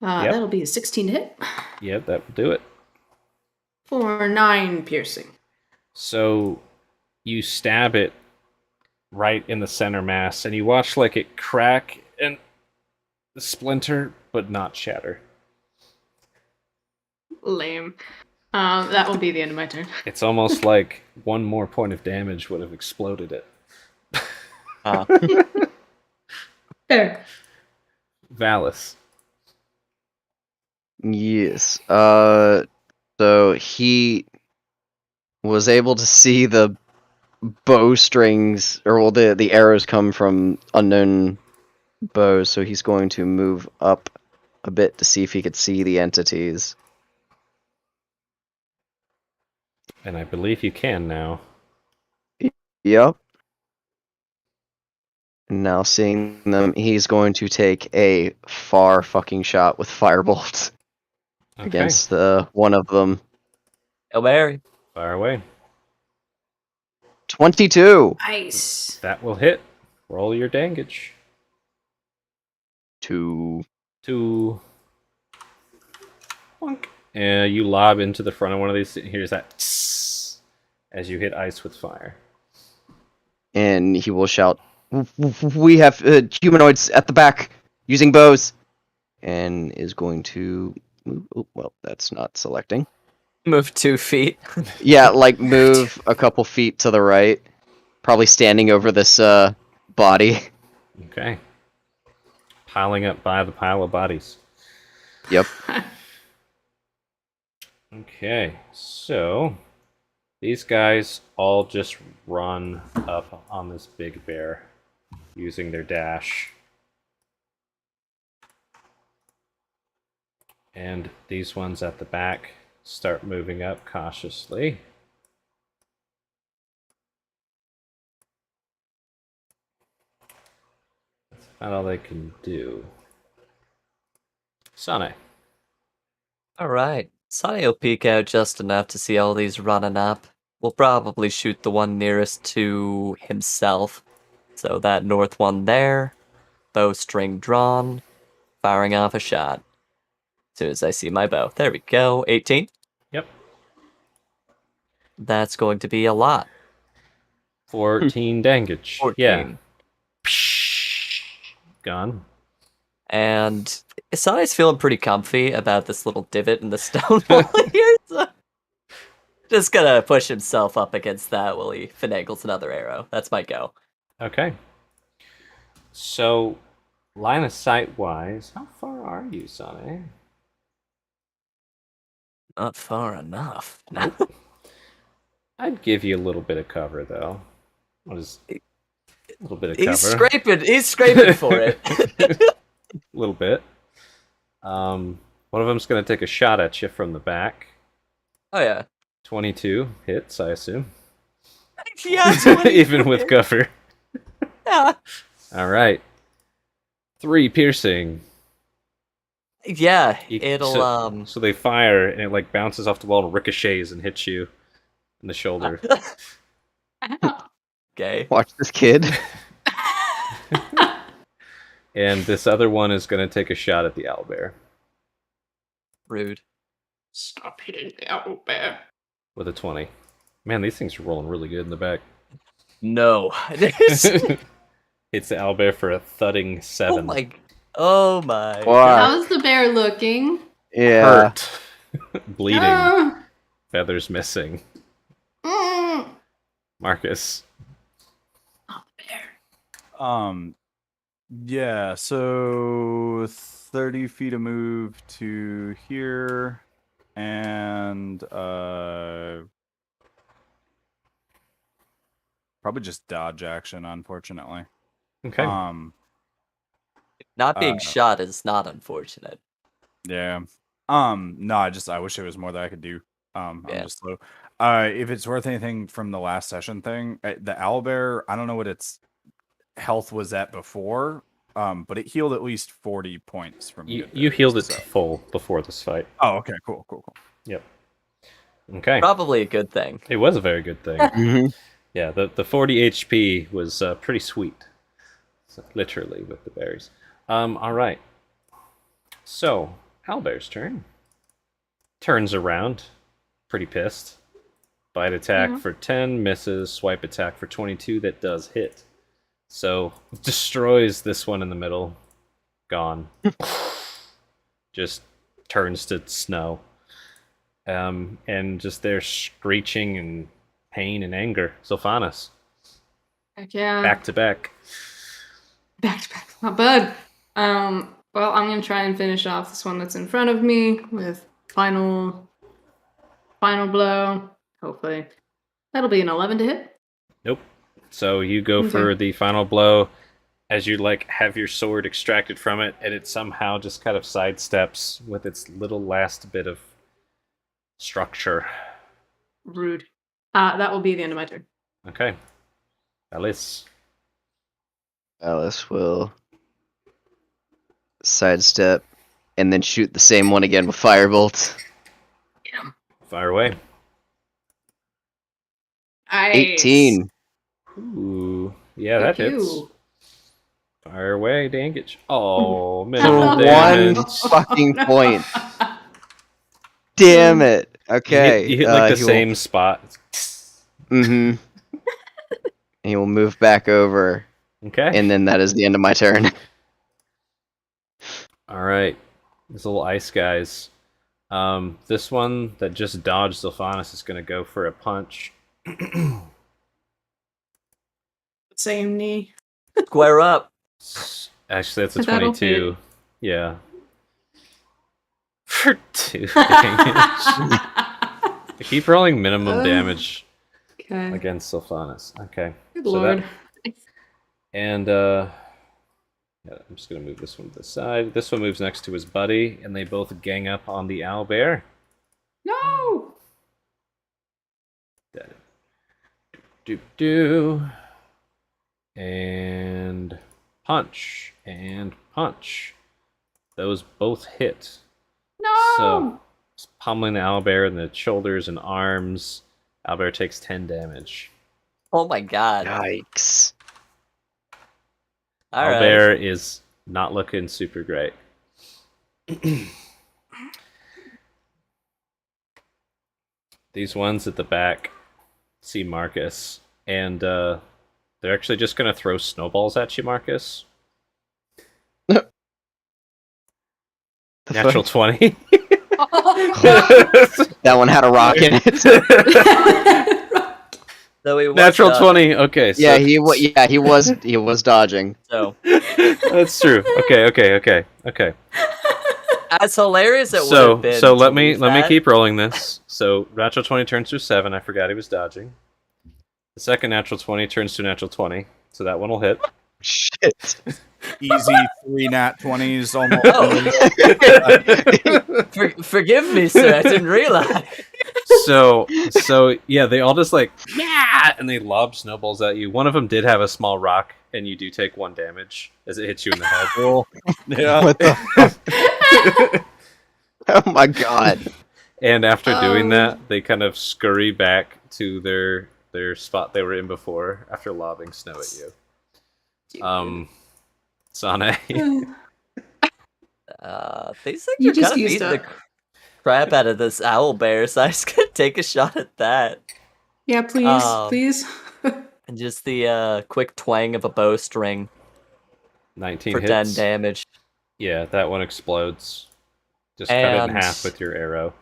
Yep. That'll be a 16 to hit Yep, that will do it. for 9 piercing. So you stab it right in the center mass, and you watch like it crack and splinter, but not shatter. Lame. That will be the end of my turn. It's almost like one more point of damage would have exploded it. There. Valis. Yes. So he was able to see the bowstrings, or well, the arrows come from unknown bows, so he's going to move up a bit to see if he could see the entities. And I believe you can now. Yep. Now seeing them, he's going to take a far fucking shot with Firebolt Okay. against one of them. Hail Mary. Fire away. 22! Nice. That will hit. Roll your damage. 2. 2. Bonk. And you lob into the front of one of these. Here's that tss as you hit ice with fire. And he will shout, "We have humanoids at the back using bows!" And is going to move. Oh, well, that's not selecting. Move 2 feet. Yeah, like move a couple feet to the right. Probably standing over this body. Okay. Piling up by the pile of bodies. Yep. Okay, so these guys all just run up on this big bear using their dash. And these ones at the back start moving up cautiously. That's about all they can do. Sane. Alright. Sonny will peek out just enough to see all these running up. We'll probably shoot the one nearest to himself. So that north one there. Bowstring drawn. Firing off a shot. As soon as I see my bow. There we go. 18. Yep. That's going to be a lot. 14 damage. 14. Yeah. Gone. And Sonny's feeling pretty comfy about this little divot in the stone wall here. So just gonna push himself up against that while he finagles another arrow. That's my go. Okay. So, line of sight wise, how far are you, Sonny? Not far enough. I'd give you a little bit of cover, though. What is a little bit of He's cover? scraping for it. A little bit. One of them's going to take a shot at you from the back. Oh yeah. 22 hits, I assume. Yeah, Even with cover. Yeah. All right. 3 piercing. Yeah, You- it'll So they fire, and it like bounces off the wall and ricochets and hits you in the shoulder. Ow. Okay. Watch this kid. And this other one is going to take a shot at the owlbear Rude. Stop hitting the owl bear. with a 20. Man, these things are rolling really good in the back. No. Hits the owlbear for a thudding 7. Oh my. Wow. How's the bear looking? Yeah. Hurt. Bleeding. Ah, Feathers missing. mm. Marcus. Oh, bear. Yeah, so 30 feet of move to here, and probably just dodge action, unfortunately. Okay. Not being shot is not unfortunate. Yeah. No, I wish there was more that I could do. I'm Yeah. just slow. If it's worth anything from the last session thing, the owlbear, I don't know what its health was at before, but it healed at least 40 points from You healed it to full before this fight. Oh, okay, cool. Yep. Okay. Probably a good thing. It was a very good thing. Mhm. Yeah, the 40 HP was pretty sweet. So, literally, with the berries. All right. So, Owlbear's turn. Turns around. Pretty pissed. Bite attack for 10, misses. Swipe attack for 22, that does hit. So, destroys this one in the middle. Gone. Just turns to snow. And just there screeching and pain and anger. Sylphanis. Heck yeah. Back to back. Back to back. Not bad. Well, I'm gonna try and finish off this one that's in front of me with final final blow. Hopefully. That'll be an 11 to hit. Nope. So you go Okay. for the final blow as you like have your sword extracted from it, and it somehow just kind of sidesteps with its little last bit of structure. Rude. That will be the end of my turn. Okay. Alice. Alice will sidestep and then shoot the same one again with firebolt. Fire away. 18. Ooh. Yeah, that Thank hits. you. Fire away, Dangage. Oh, For minimal one damage. fucking point. Damn it. Okay. You hit like the he same spot. Mm-hmm. He will move back over, Okay. and then that is the end of my turn. All right. These little ice guys. This one that just dodged Sylphanus is going to go for a punch. Same knee. Square up. Actually, that's a That'll 22. Yeah. For 2 damage. I keep rolling minimum damage Okay. against Sylphanus. Okay. Good So lord. And yeah, I'm just gonna move this one to the side. This one moves next to his buddy, and they both gang up on the owlbear. No! Do. And punch. And punch. Those both hit. No! So, it's pummeling the owlbear in the shoulders and arms. Owlbear takes 10 damage. Oh my god. Yikes. All right. Owlbear is not looking super great. These ones at the back see Marcus, and they're actually just going to throw snowballs at you, Marcus. Natural 20. That one had a rock in it. So he was Natural dodging, 20. Okay, so Yeah, he was dodging. So that's true. Okay. as hilarious it would So have been. so to let me leave let me that, keep rolling this. So natural 20 turns to 7. I forgot he was dodging. The second natural 20 turns to natural 20. So that one will hit. Shit. Easy 3 nat 20s almost. Forgive me, sir. I didn't realize. So yeah, they all just like and they lob snowballs at you. One of them did have a small rock, and you do take 1 damage as it hits you in the head. Yeah. What the fuck? Oh my god. And after doing that, they kind of scurry back to their spot they were in before after lobbing snow at you. Sane. These things You are just kind of used beating up. the crap out of this owl bear, so I just gonna take a shot at that. Yeah, please, Um, please. And just the quick twang of a bowstring 19 for hits. 10 damage. Yeah, that one explodes. Just cut it in And- half with your arrow.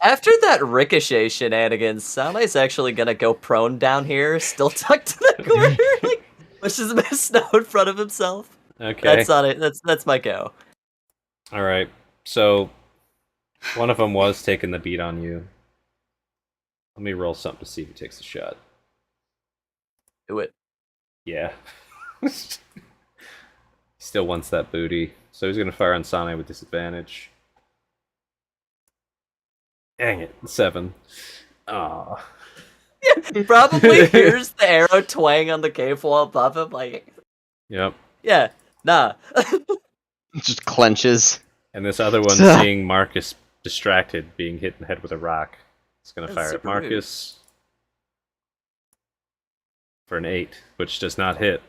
After that ricochet shenanigans, Same's actually gonna go prone down here, still tucked to the corner, like pushes a bit of snow in front of himself. Okay. That's on it. That's my go. All right. So one of them was taking the beat on you. Let me roll something to see if he takes the shot. Do it. Yeah. Still wants that booty. So he's going to fire on Sane with disadvantage. Dang it. 7. Aw. Probably hears the arrow twang on the cave wall above him, like, Yep. yeah, nah. Just clenches. And this other one, seeing Marcus distracted, being hit in the head with a rock, is going to That's fire at super rude. Marcus for an 8, which does not hit.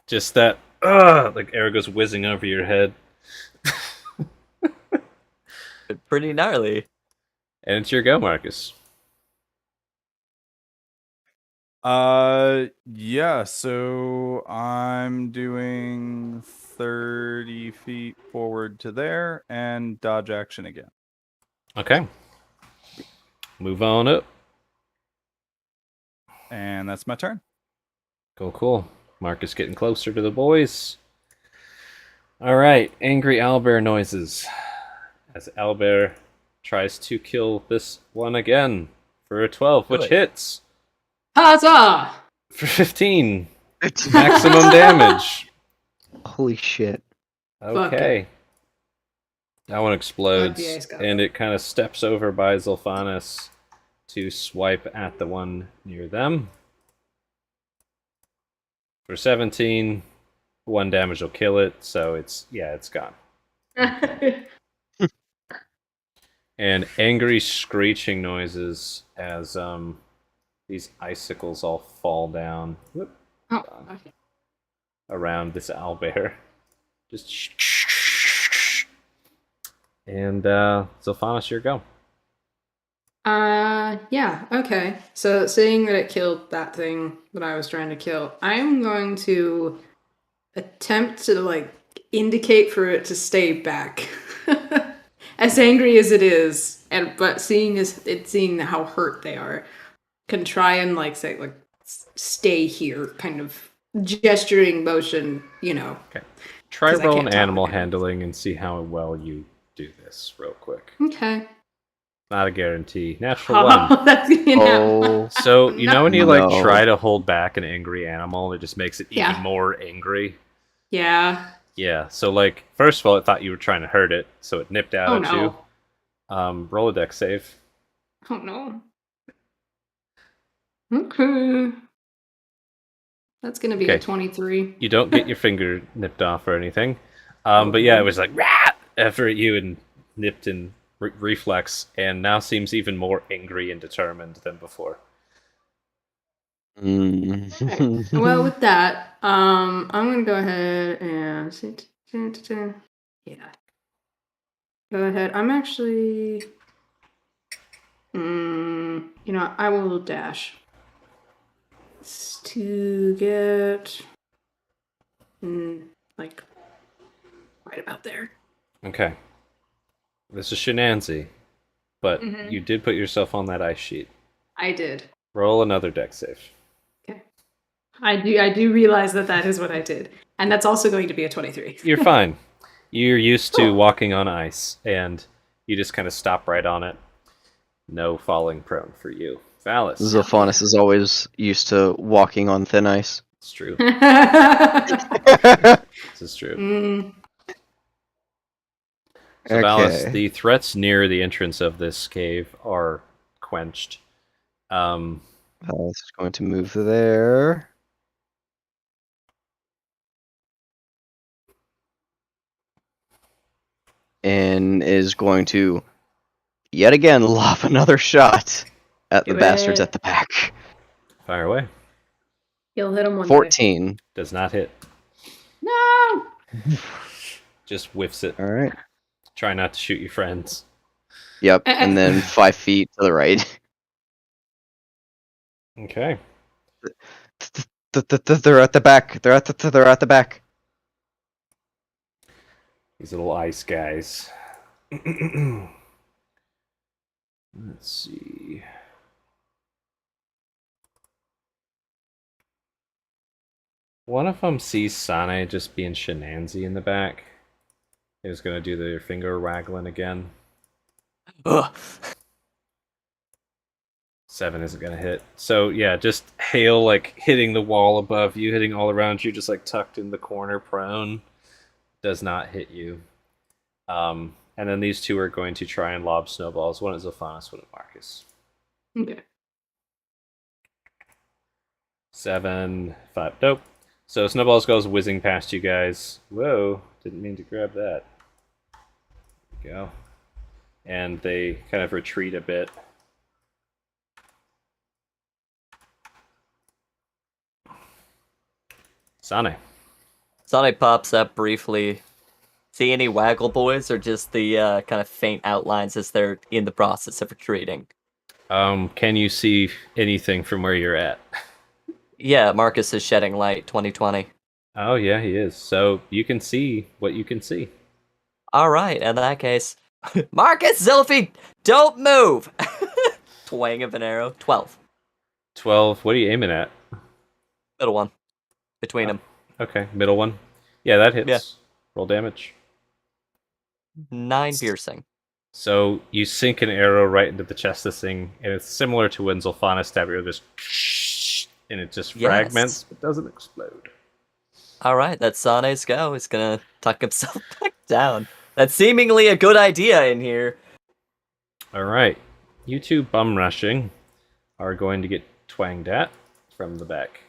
Just that, like arrow goes whizzing over your head. Pretty gnarly. And it's your go, Marcus. Yeah, so I'm doing 30 feet forward to there and dodge action again. Okay. Move on up. And that's my turn. Cool. Marcus getting closer to the boys. All right, angry owlbear noises. As owlbear tries to kill this one again for a 12, which Good. hits Huzzah! for 15. Maximum damage. Holy shit. Fuck Okay. That one Fuck the explodes, ice guy. and it kind of steps over by Zolphanis to swipe at the one near them. For 17, 1 damage will kill it, so it's gone. And angry screeching noises as these icicles all fall down. Whoop. Oh, okay. Around this owlbear. Just and Zolphanis, your go. Yeah, okay. So seeing that it killed that thing that I was trying to kill, I'm going to attempt to like indicate for it to stay back. As angry as it is, but seeing how hurt they are, can try and like say like stay here, kind of gesturing motion, Okay. Try 'Cause I roll can't an talk animal again. handling and see how well you do this real quick. Okay. Not a guarantee. Natural 1. Oh, that's Oh. So, you know when you like No. try to hold back an angry animal, it just makes it even Yeah. more angry? Yeah. Yeah, so like, first of all, it thought you were trying to hurt it, so it nipped out Oh at no. you. Roll a dex save. Oh no. Okay. That's gonna be a Okay. 23. You don't get your finger nipped off or anything. But yeah, it was like, rah! After at you and nipped in reflex, and now seems even more angry and determined than before. Mm. Well, with that, I'm gonna go ahead and yeah. Go ahead. I'm actually, I will dash to get, like, right about there. Okay. This is Shenanzy, but Mhm. you did put yourself on that ice sheet. I did. Roll another dex save. Okay. I do realize that is what I did, and that's also going to be a 23. You're fine. You're used to Cool. walking on ice, and you just kind of stop right on it. No falling prone for you. Valis. Zophanis is always used to walking on thin ice. It's true. Okay. This is true. So, Okay. Valis, the threats near the entrance of this cave are quenched. Valis is going to move there. And is going to yet again lob another shot at the Do bastards it. at the back. Fire away. You'll hit him one day. 14. Does not hit. No! Just whiffs it. Alright. Try not to shoot your friends. Yep. And then 5 feet to the right. Okay. They're at the back. They're at the back. These little ice guys. Let's see. One of them sees Sane just being shenanzy in the back. Is going to do their finger waggling again. Ugh. 7 isn't going to hit. So, yeah, just hail, like, hitting the wall above you, hitting all around you, just, like, tucked in the corner prone. Does not hit you. And then these two are going to try and lob snowballs. One at Zophanis, one at Marcus. Okay. 7, 5. Nope. So snowballs goes whizzing past you guys. Whoa, didn't mean to grab that. There we go. And they kind of retreat a bit. Sane. Sonic pops up briefly. See any waggle boys, or just the kind of faint outlines as they're in the process of retreating? Can you see anything from where you're at? Yeah, Marcus is shedding light. 2020. Oh yeah, he is. So you can see what you can see. All right, in that case, Marcus, Zilphy, don't move. Twang of an arrow. 12. 12. What are you aiming at? Middle one. Between them. Okay, middle one. Yeah, that hits. Yeah. Roll damage. 9 piercing. So you sink an arrow right into the chest of this thing, and it's similar to when Zolfana stabbed you, just and it just Yes. fragments, but doesn't explode. All right, that's Sane's go. He's gonna tuck himself back down. That's seemingly a good idea in here. All right, you two bum rushing are going to get twanged at from the back.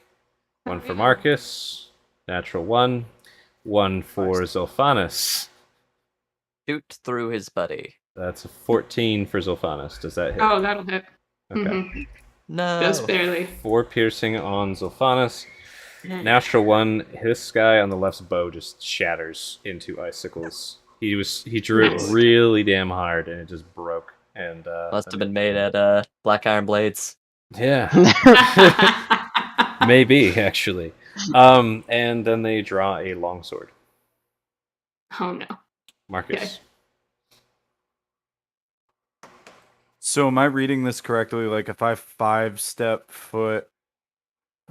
One for Marcus, natural 1. 1 for Zolfanus. Shoot through his buddy. That's a 14 for Zolfanus. Does that hit? Oh, that'll hit. Okay. Mhm. No. Just barely. 4 piercing on Zolfanus. Natural 1. This guy on the left's bow just shatters into icicles. He drew Nice. it really damn hard, and it just broke. And Must have been made at Black Iron Blades. yeah, maybe actually. And then they draw a longsword. Oh no. Marcus. Okay. So am I reading this correctly? Like, if I 5-step foot,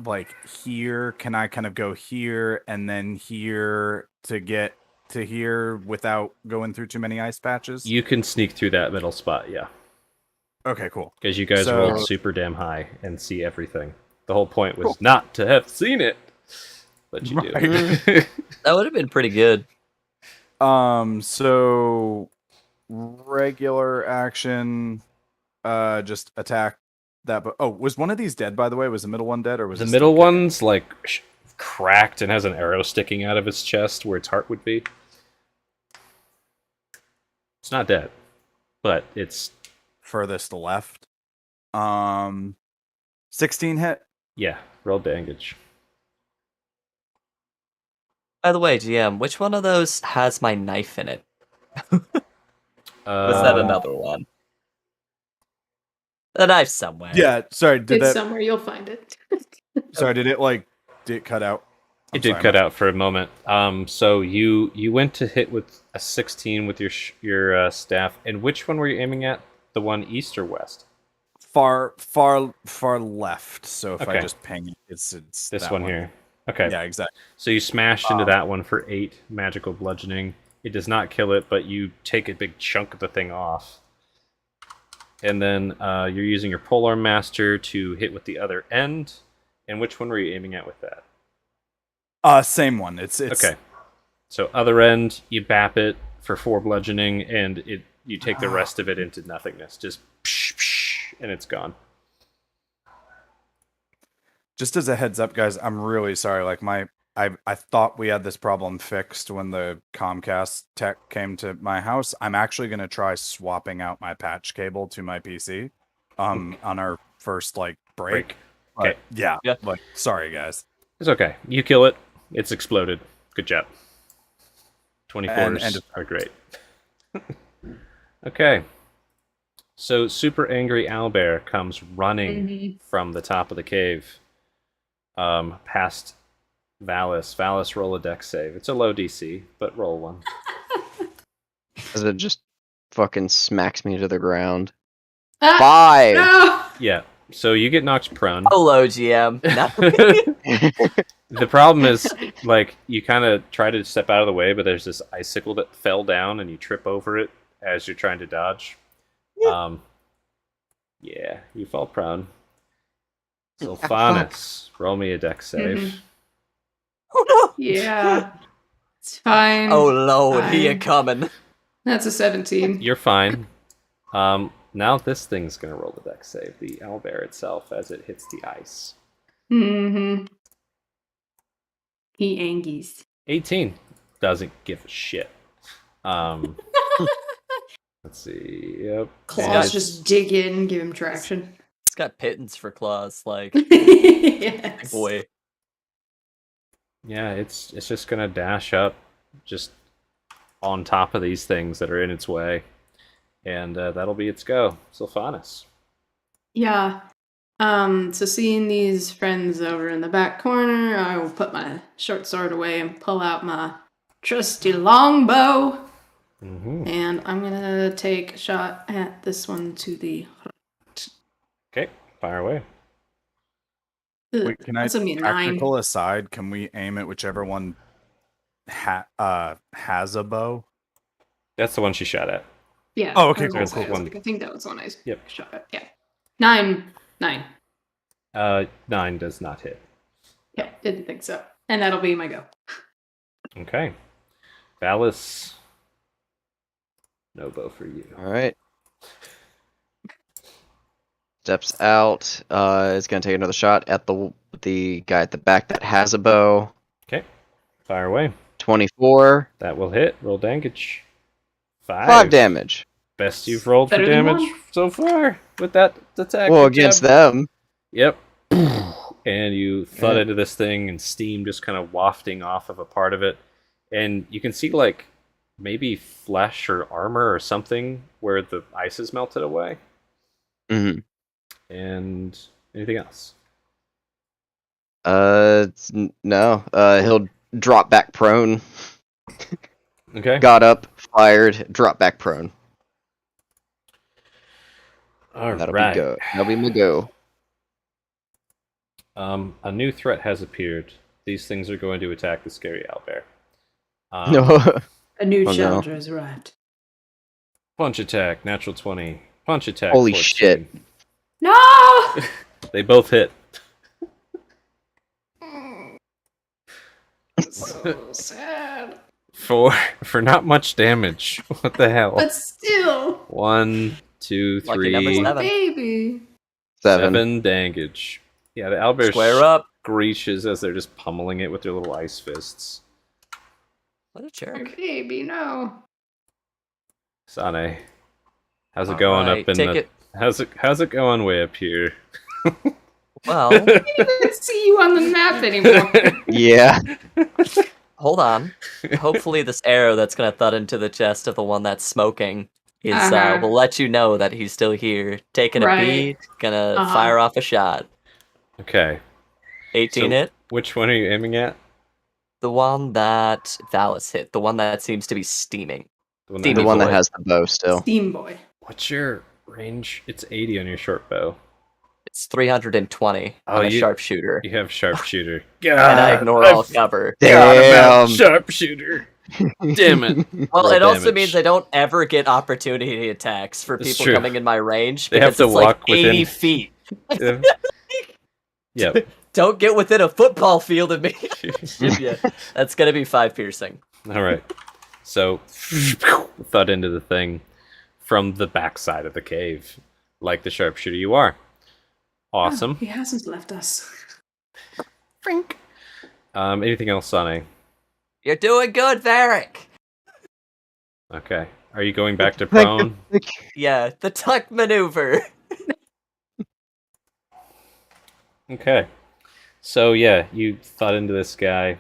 like here, can I kind of go here and then here to get to here without going through too many ice patches? You can sneak through that middle spot, yeah. Okay, cool. Because you guys So- rolled super damn high and see everything. The whole point was not to have seen it, but you do. Right. That would have been pretty good. So regular action, just attack that. Oh, was one of these dead, by the way? Was the middle one dead, or was The it middle still kicking? one's like cracked and has an arrow sticking out of its chest where its heart would be. It's not dead, but it's Furthest left? 16 hit. yeah. Roll bandage. By the way, GM, which one of those has my knife in it? Was that another one? The knife's somewhere. Yeah, sorry. Did It's that? somewhere you'll find it. Sorry, did it cut out? It did cut out for a moment. So you went to hit with a 16 with your staff, and which one were you aiming at? The one east or west? Far left. So if I Okay. just ping it, it's This that one here. Okay. Yeah, exactly. So you smashed into that one for 8 magical bludgeoning. It does not kill it, but you take a big chunk of the thing off. And then you're using your polearm master to hit with the other end. And which one were you aiming at with that? Same one. It's Okay. So other end, you bap it for 4 bludgeoning, and you take the rest of it into nothingness. Just psh, psh, and it's gone. Just as a heads up, guys, I'm really sorry. Like I thought we had this problem fixed when the Comcast tech came to my house. I'm actually gonna try swapping out my patch cable to my PC, on our first break. But, Okay. yeah. Yeah. Like, sorry, guys. It's okay. You kill it. It's exploded. Good job. 24s And- are great. Okay. So super angry owlbear comes running from the top of the cave, past Valis. Valis, roll a dex save. It's a low DC, but roll one. As it just fucking smacks me to the ground. Ah, 5! no! Yeah. So you get knocked prone. Hello, GM. No. The problem is, you kind of try to step out of the way, but there's this icicle that fell down, and you trip over it as you're trying to dodge. Yeah, you fall prone. Sylphanus, roll me a dex save. Oh no! Yeah. It's fine. Oh Lord, he a Fine. coming. That's a 17. You're fine. Now this thing's gonna roll the dex save, the owlbear itself, as it hits the ice. Mm-hmm. He angies. 18. Doesn't give a shit. Let's see. Yep. Claws just dig in, give him traction. It's got pittance for claws, like Yes. boy. Yeah, it's just gonna dash up, just on top of these things that are in its way, and that'll be its go. Sylphanus. Yeah. So seeing these friends over in the back corner, I will put my short sword away and pull out my trusty longbow. Mm-hmm. And I'm gonna take a shot at this one to the Okay, fire away. Ugh, Wait, can I that's gonna be a 9. technical aside? Can we aim at whichever one has a bow? That's the one she shot at. Yeah. Oh, okay, I was gonna cool, say, cool, I was cool. like, I think that was the one I Yep. shot at. Yeah. 9. 9. 9 does not hit. Yeah, didn't think so. And that'll be my go. Okay. Valis. No bow for you. All right. Steps out. Is gonna take another shot at the guy at the back that has a bow. Okay. Fire away. 24. That will hit. Roll damage. 5 damage. Best you've rolled for Better than damage one. so far with that attack. Well, Good against job. them. Yep. And you thud Yeah. into this thing, and steam just kind of wafting off of a part of it. And you can see, like, maybe flesh or armor or something where the ice has melted away. hmm And anything else? No. He'll drop back prone. Okay. Got up, fired, drop back prone. All That'll right. be go. That'll be my go. A new threat has appeared. These things are going to attack the scary owlbear. Um, No. A new Oh, no. challenger has arrived. Punch attack, natural 20. Punch attack, Holy 14. shit. No! They both hit. So sad. For not much damage. What the hell? But still. 1, 2, Lucky number 3, seven. Baby. 7. damage. Yeah, the owlbear Square up. screeches as they're just pummeling it with their little ice fists. What a My jerk. baby, no. Sane, how's it going Alright, up in take the? it. How's it going way up here? Well, I can't even see you on the map anymore. Yeah. hold on. Hopefully this arrow that's gonna thud into the chest of the one that's smoking is Uh-huh. will let you know that he's still here. Taking a Right. bead, gonna Uh-huh. fire off a shot. Okay, 18 So- hit. which one are you aiming at? The one that Valis hit. The one that seems to be steaming. The one Steamy The one that boy. has the bow still. Steam boy. What's your range? It's 80 on your short bow. It's 320 Oh, on a you- sharpshooter. You have sharpshooter. And I ignore all cover. Forgot about Damn. sharpshooter. Damn it. Well, Roll it also damage. means I don't ever get opportunity attacks for It's people true. coming in my range. They have because to it's like walk within- 80 feet. Yeah. Yep. Don't get within a football field of me. Yeah, that's gonna be 5 piercing. All right. So, thud into the thing from the backside of the cave, like the sharpshooter you are. Awesome. Oh, he hasn't left us. Frink. Anything else, Sane? You're doing good, Varric. Okay. Are you going back to prone? Yeah, the tuck maneuver. Okay. So yeah, you thud into this guy.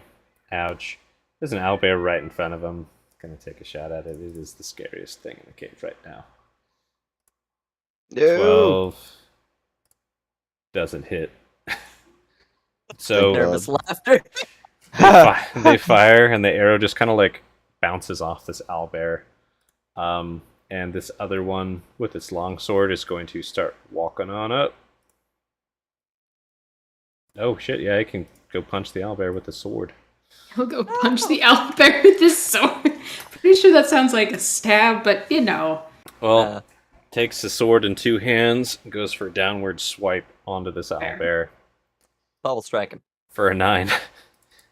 Ouch. There's an owlbear right in front of him. Gonna take a shot at it. It is the scariest thing in the cave right now. No. 12 doesn't hit. So Nervous laughter. they fire, and the arrow just kind of like bounces off this owlbear. And this other one with its long sword is going to start walking on up. Oh shit! Yeah, I can go punch the owlbear with the sword. He'll go punch the owlbear with his sword. Pretty sure that sounds like a stab, but you know. Well, takes the sword in two hands, and goes for a downward swipe onto this owlbear Bubble strike him. for a 9.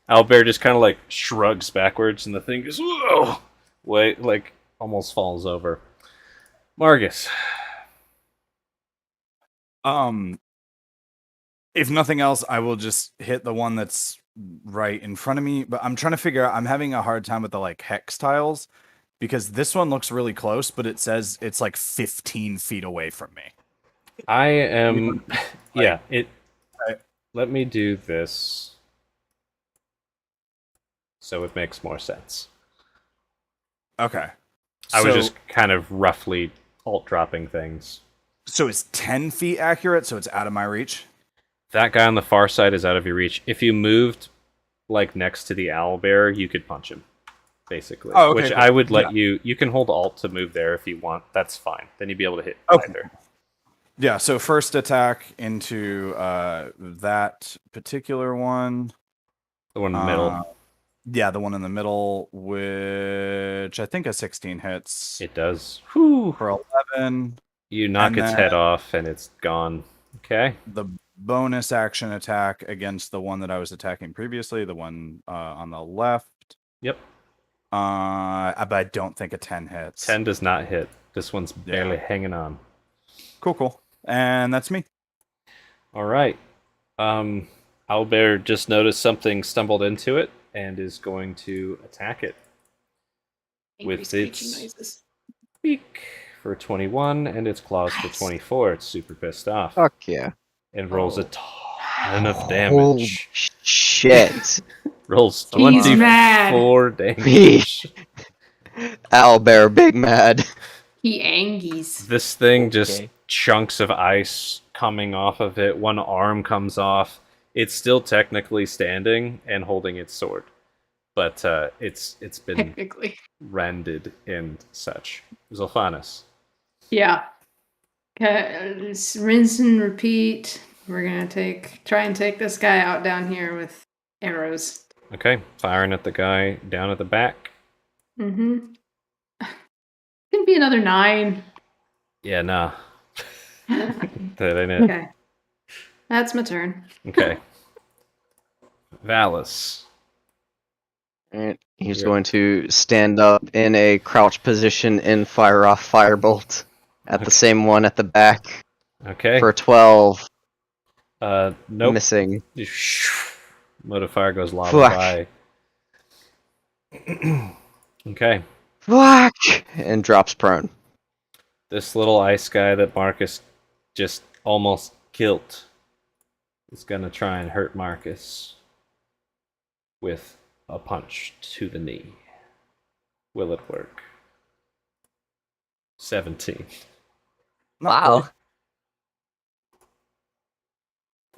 Owlbear just kind of like shrugs backwards, and the thing goes whoa, wait, like almost falls over. Margus. If nothing else, I will just hit the one that's right in front of me. But I'm trying to figure out. I'm having a hard time with the like hex tiles because this one looks really close, but it says it's like 15 feet away from me. I am. Yeah. Right. Let me do this, so it makes more sense. Okay. I was So- just kind of roughly alt dropping things. So it's 10 feet accurate, so it's out of my reach. That guy on the far side is out of your reach. If you moved like next to the owlbear, you could punch him, basically. Oh, okay, Which cool. I would let Yeah. you can hold alt to move there if you want. That's fine. Then you'd be able to hit Okay. either. Yeah, so first attack into that particular one. The one in the middle. Yeah, the one in the middle, which I think a 16 hits It does. Whew. for 11. You knock And its then head off, and it's gone. Okay. the bonus action attack against the one that I was attacking previously, the one on the left. Yep. But I don't think a 10 hits. 10 does not hit. This one's barely hanging on. Cool. And that's me. All right. Owlbear just noticed something stumbled into it and is going to attack it Angry with screeching its noises. beak for 21 and its claws for 24. It's super pissed off Fuck yeah. and rolls a ton of Holy damage. shit. Rolls He's mad. 24 damage. Owlbear, big mad. He angies. This thing just Okay. chunks of ice coming off of it. One arm comes off. It's still technically standing and holding its sword, but it's been Technically. rended and such. Zolfanus. Yeah. Okay, rinse and repeat. We're gonna try and take this guy out down here with arrows. Okay, firing at the guy down at the back. Mm-hmm. Can be another 9. Yeah, nah. That ain't it. Okay. That's my turn. Okay. Valis. And he's Yeah. going to stand up in a crouch position and fire off Firebolt at the same one at the back Okay. for 12. Nope. Missing. Modifier goes lava Fuck. by. Okay. Fuck! And drops prone. This little ice guy that Marcus just almost killed is gonna try and hurt Marcus with a punch to the knee. Will it work? 17. Wow.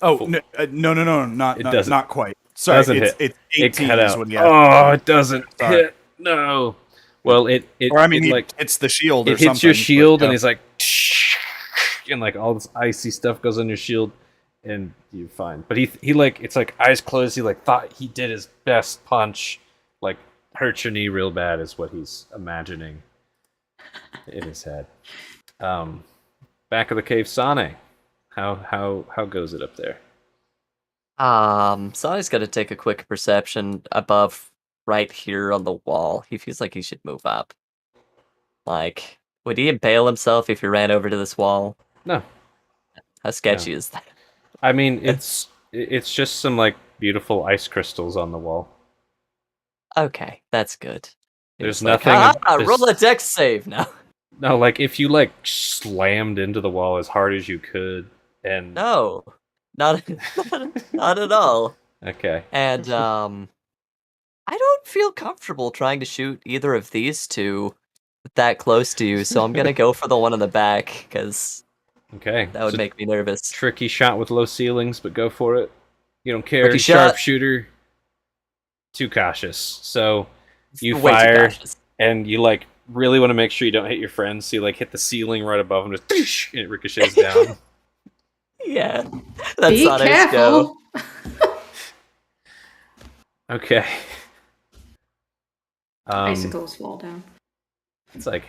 Oh, no, It doesn't. not quite. Sorry, Doesn't it's hit. 18 It cut is out. what he has. Oh, it doesn't Sorry. hit. No. Well, it Or I mean, it, like it's the shield or it hits something. your shield, but, and he's like, and like all this icy stuff goes on your shield, and you're fine. But he like it's like eyes closed. He like thought he did his best punch, like hurt your knee real bad is what he's imagining in his head. Back of the cave, Sane. How goes it up there? Sonny's got to take a quick perception above right here on the wall. He feels like he should move up. Like, would he impale himself if he ran over to this wall? No. How sketchy is that? I mean, it's just some like beautiful ice crystals on the wall. Okay, that's good. There's It's like, nothing. roll a dex save now. No, like if you like slammed into the wall as hard as you could, and No, not not at all. okay, And I don't feel comfortable trying to shoot either of these two that close to you, so I'm gonna go for the one in the back because okay, that would So make me nervous. tricky shot with low ceilings, but go for it. You don't care. Tricky shot. Sharpshooter. Too cautious. So you Way too fire, cautious. and you like really want to make sure you don't hit your friends. So you like hit the ceiling right above them, just and it ricochets down. Yeah, that's Be not his go. careful. Okay. Icicles fall down. It's like,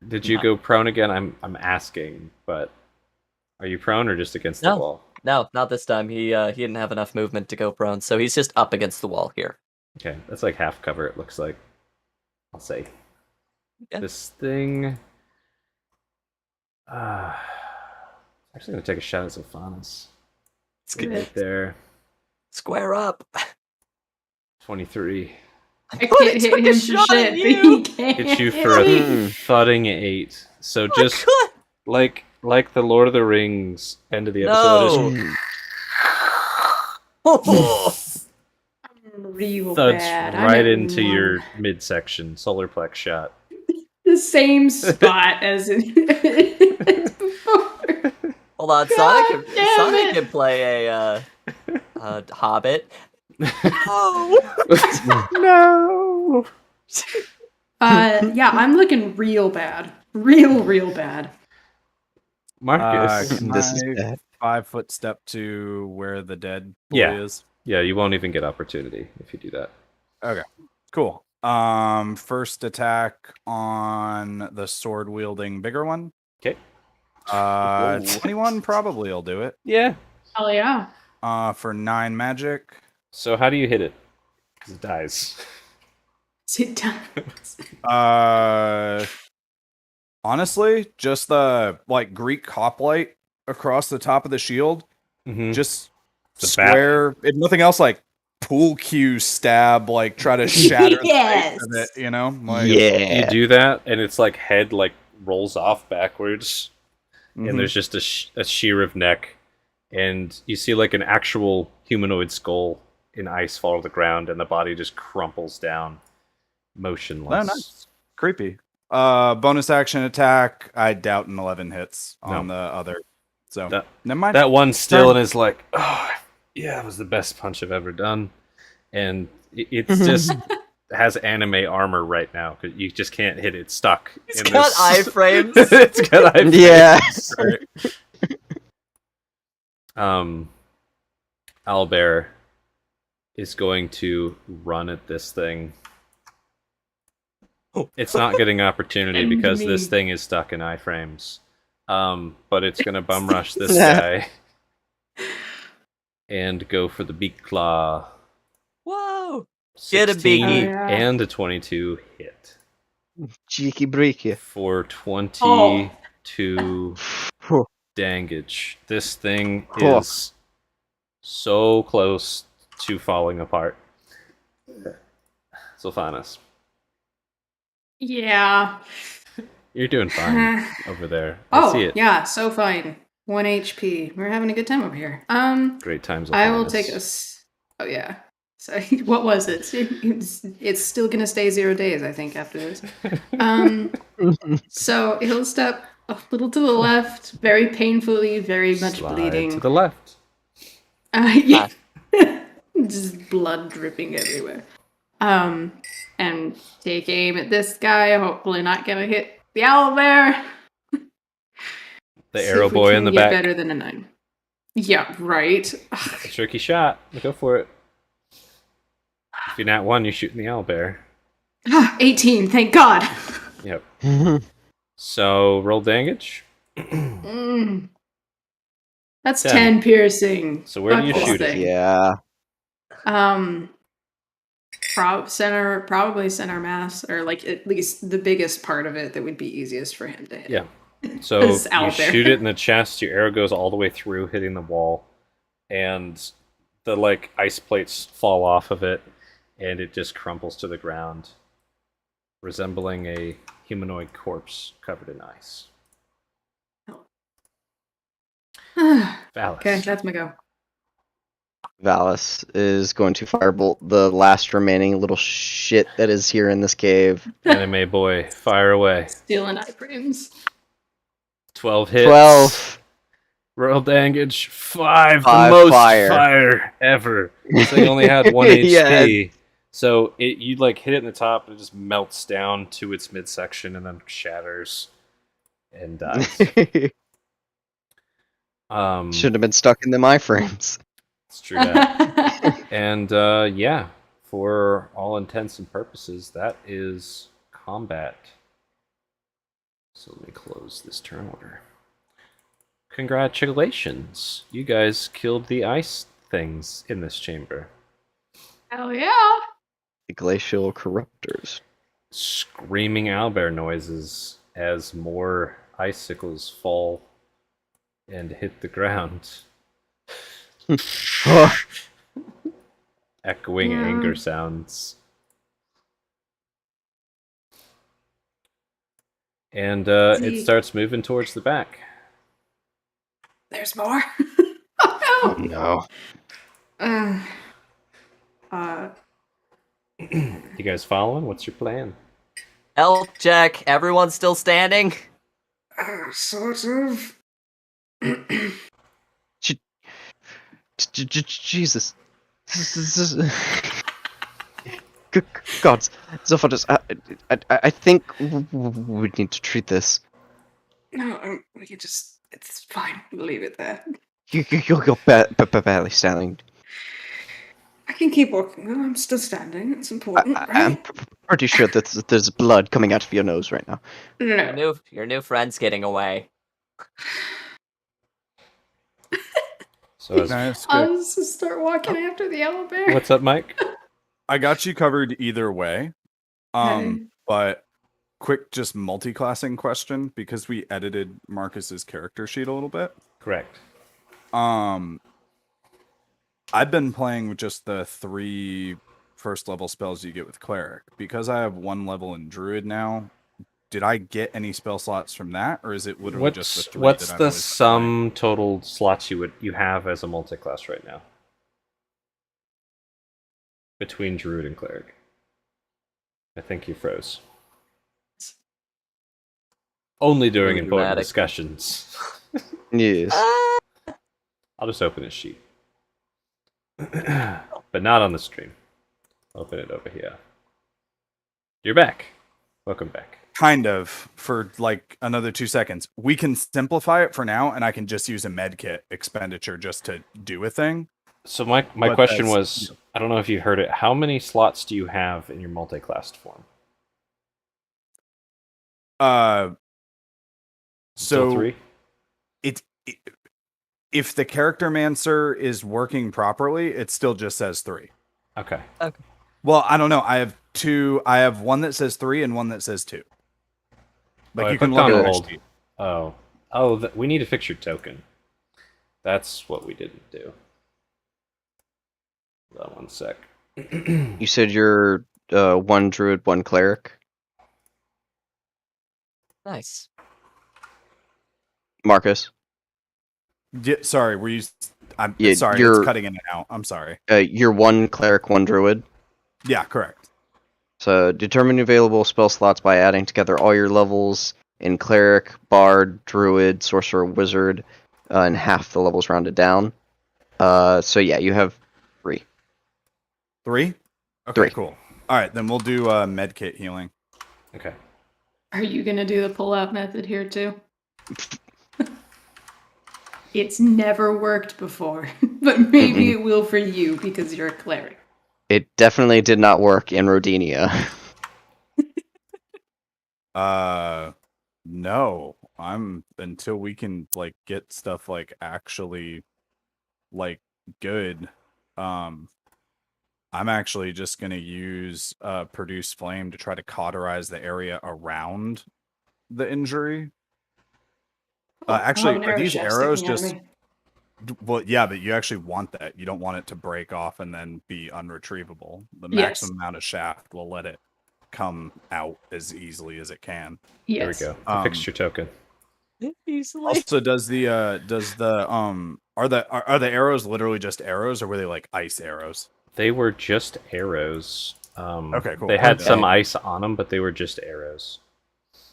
did you go prone again? I'm asking, but are you prone or just against the No. wall? No, not this time. He didn't have enough movement to go prone, so he's just up against the wall here. Okay, that's like half cover. It looks like. I'll say. Yeah. This thing. Actually, gonna take a shot at Zophanis. It's good. Right there, Square up. 23. I Oh, can't it hit took a him for shot shit, at but you. he can't Hits you hit for a me. thudding 8. So Oh, just good. like the Lord of the Rings end of the episode, No. just I'm real thuds bad. I'm right at into your 1. midsection, solar plex shot. The same spot as it before. Hold on, God damn Sonic it. can play a Hobbit. Oh. No. Yeah, I'm looking real bad. Real bad. Marcus. Can This is I bad. 5-foot step to where the dead boy Yeah. is? Yeah, you won't even get opportunity if you do that. Okay, cool. First attack on the sword wielding bigger one. Okay. 21 probably will do it. Yeah. Hell yeah. For 9 magic. So how do you hit it? Because it dies. Sit down. Honestly, just the Greek hoplite across the top of the shield. Mm-hmm. Just The square, if nothing else, pool cue stab, try to shatter Yes. the face of it, you know? You do that, and it's like head rolls off backwards, Mhm. and there's just a sheer of neck, and you see like an actual humanoid skull in ice fall to the ground, and the body just crumples down, motionless. Oh, nice. Creepy. Bonus action attack. I doubt an 11 hits on the other. So never mind. That one's still and is like, oh yeah, it was the best punch I've ever done, and it's just has anime armor right now because you just can't hit it. It's stuck. It's got iframes. It's got iframes. Yeah. Owlbear is going to run at this thing. It's not getting opportunity because this thing is stuck in iframes. But it's going to bum rush this guy and go for the beak claw. Whoa! Get a 16 beaky. and a 22 hit Cheeky breaky. for 22 damage. This thing Oh. is so close to falling apart. Sylphanis, Yeah. you're doing fine over there. I see Oh, it. yeah, so fine. 1 HP. We're having a good time over here. Great times. I will take oh yeah. So what was it? It's still gonna stay 0 days, I think, after this. So he'll step a little to the left, very painfully, very much Slide bleeding. to the left. Yeah. Just blood dripping everywhere. And take aim at this guy. Hopefully not gonna hit the owlbear. The See arrow if we boy can in the get back. better than a 9. Yeah, right. A tricky shot. Go for it. If you're not one, you're shooting the owlbear. 18, thank God. Yep. So roll damage. That's 10. 10 piercing. So where do you Fuck this shoot it? thing. Yeah. Probably center mass, or like at least the biggest part of it that would be easiest for him to hit. Yeah. So It's you out there. shoot it in the chest. Your arrow goes all the way through, hitting the wall, and the ice plates fall off of it, and it just crumples to the ground, resembling a humanoid corpse covered in ice. Valus. Okay, that's my go. Valus is going to firebolt the last remaining little shit that is here in this cave. Anime boy, fire away. Stealing iframes. 12 hits. 12. Royal damage 5. The 5 most fire. fire ever. This thing only had 1 HP. Yeah. So you hit it in the top and it just melts down to its midsection and then shatters and dies. Should have been stuck in them iframes. It's true that. And yeah, for all intents and purposes, that is combat. So let me close this turn order. Congratulations. You guys killed the ice things in this chamber. Hell yeah. The glacial corruptors. Screaming owlbear noises as more icicles fall and hit the ground. Echoing Yeah. anger sounds. And it starts moving towards the back. There's more. Oh Oh, no. no. You guys following? What's your plan? Health check. Everyone still standing? Sort of. Jesus. Good God. Zophatus, I think we need to treat this. No, we can just. It's fine. We'll leave it there. You're barely standing. I can keep walking. I'm still standing. It's important, I'm right? pretty sure that there's blood coming out of your nose right now. No. Your new friend's getting away. So as, Nice. Good. I'll just start walking after the yellow bear. what's up, Mike? I got you covered either way. Okay. But quick, just multi-classing question because we edited Marcus's character sheet a little bit. Correct. I've been playing with just the 3 first level spells you get with cleric because I have 1 level in druid now. Did I get any spell slots from that, or is it literally just the 3 What's that I've the always been playing? sum total slots you have as a multi-class right now between druid and cleric? I think you froze. Only during Really important dramatic. discussions. Yes. I'll just open his sheet, but not on the stream. Open it over here. You're back. Welcome back. Kind of, for like another 2 seconds. We can simplify it for now, and I can just use a med kit expenditure just to do a thing. So my But question that's- was, I don't know if you heard it. How many slots do you have in your multi-classed form? Still So 3? if the character mancer is working properly, it still just says 3. Okay. Well, I don't know. I have 2. I have one that says 3 and one that says 2. Like I you can clicked look on at hold. the sheet. We need to fix your token. That's what we didn't do. Hold on one sec. You said you're 1 druid, 1 cleric. Nice. Marcus. Yeah, sorry, were you? I'm Yeah, sorry, you're- it's cutting in and out. I'm sorry. You're 1 cleric, 1 druid. Yeah, correct. So determine available spell slots by adding together all your levels in cleric, bard, druid, sorcerer, wizard, and half the levels rounded down. So yeah, you have 3. 3? Okay, 3. cool. All right, then we'll do med kit healing. Okay. Are you gonna do the pull-out method here too? It's never worked before, but maybe it will for you because you're a cleric. It definitely did not work in Rodinia. No. I'm until we can like get stuff like actually like good. I'm actually just gonna use produce flame to try to cauterize the area around the injury. Actually, Oh, an are arrow these shaft arrows sticking out of just me. well, yeah, but you actually want that. You don't want it to break off and then be unretrievable. The Yes. maximum amount of shaft will let it come out as easily as it can. Yes. There we go. I fixed your token. Easily. Also, does the are the arrows literally just arrows, or were they like ice arrows? They were just arrows. Okay, cool. They had Okay. some ice on them, but they were just arrows.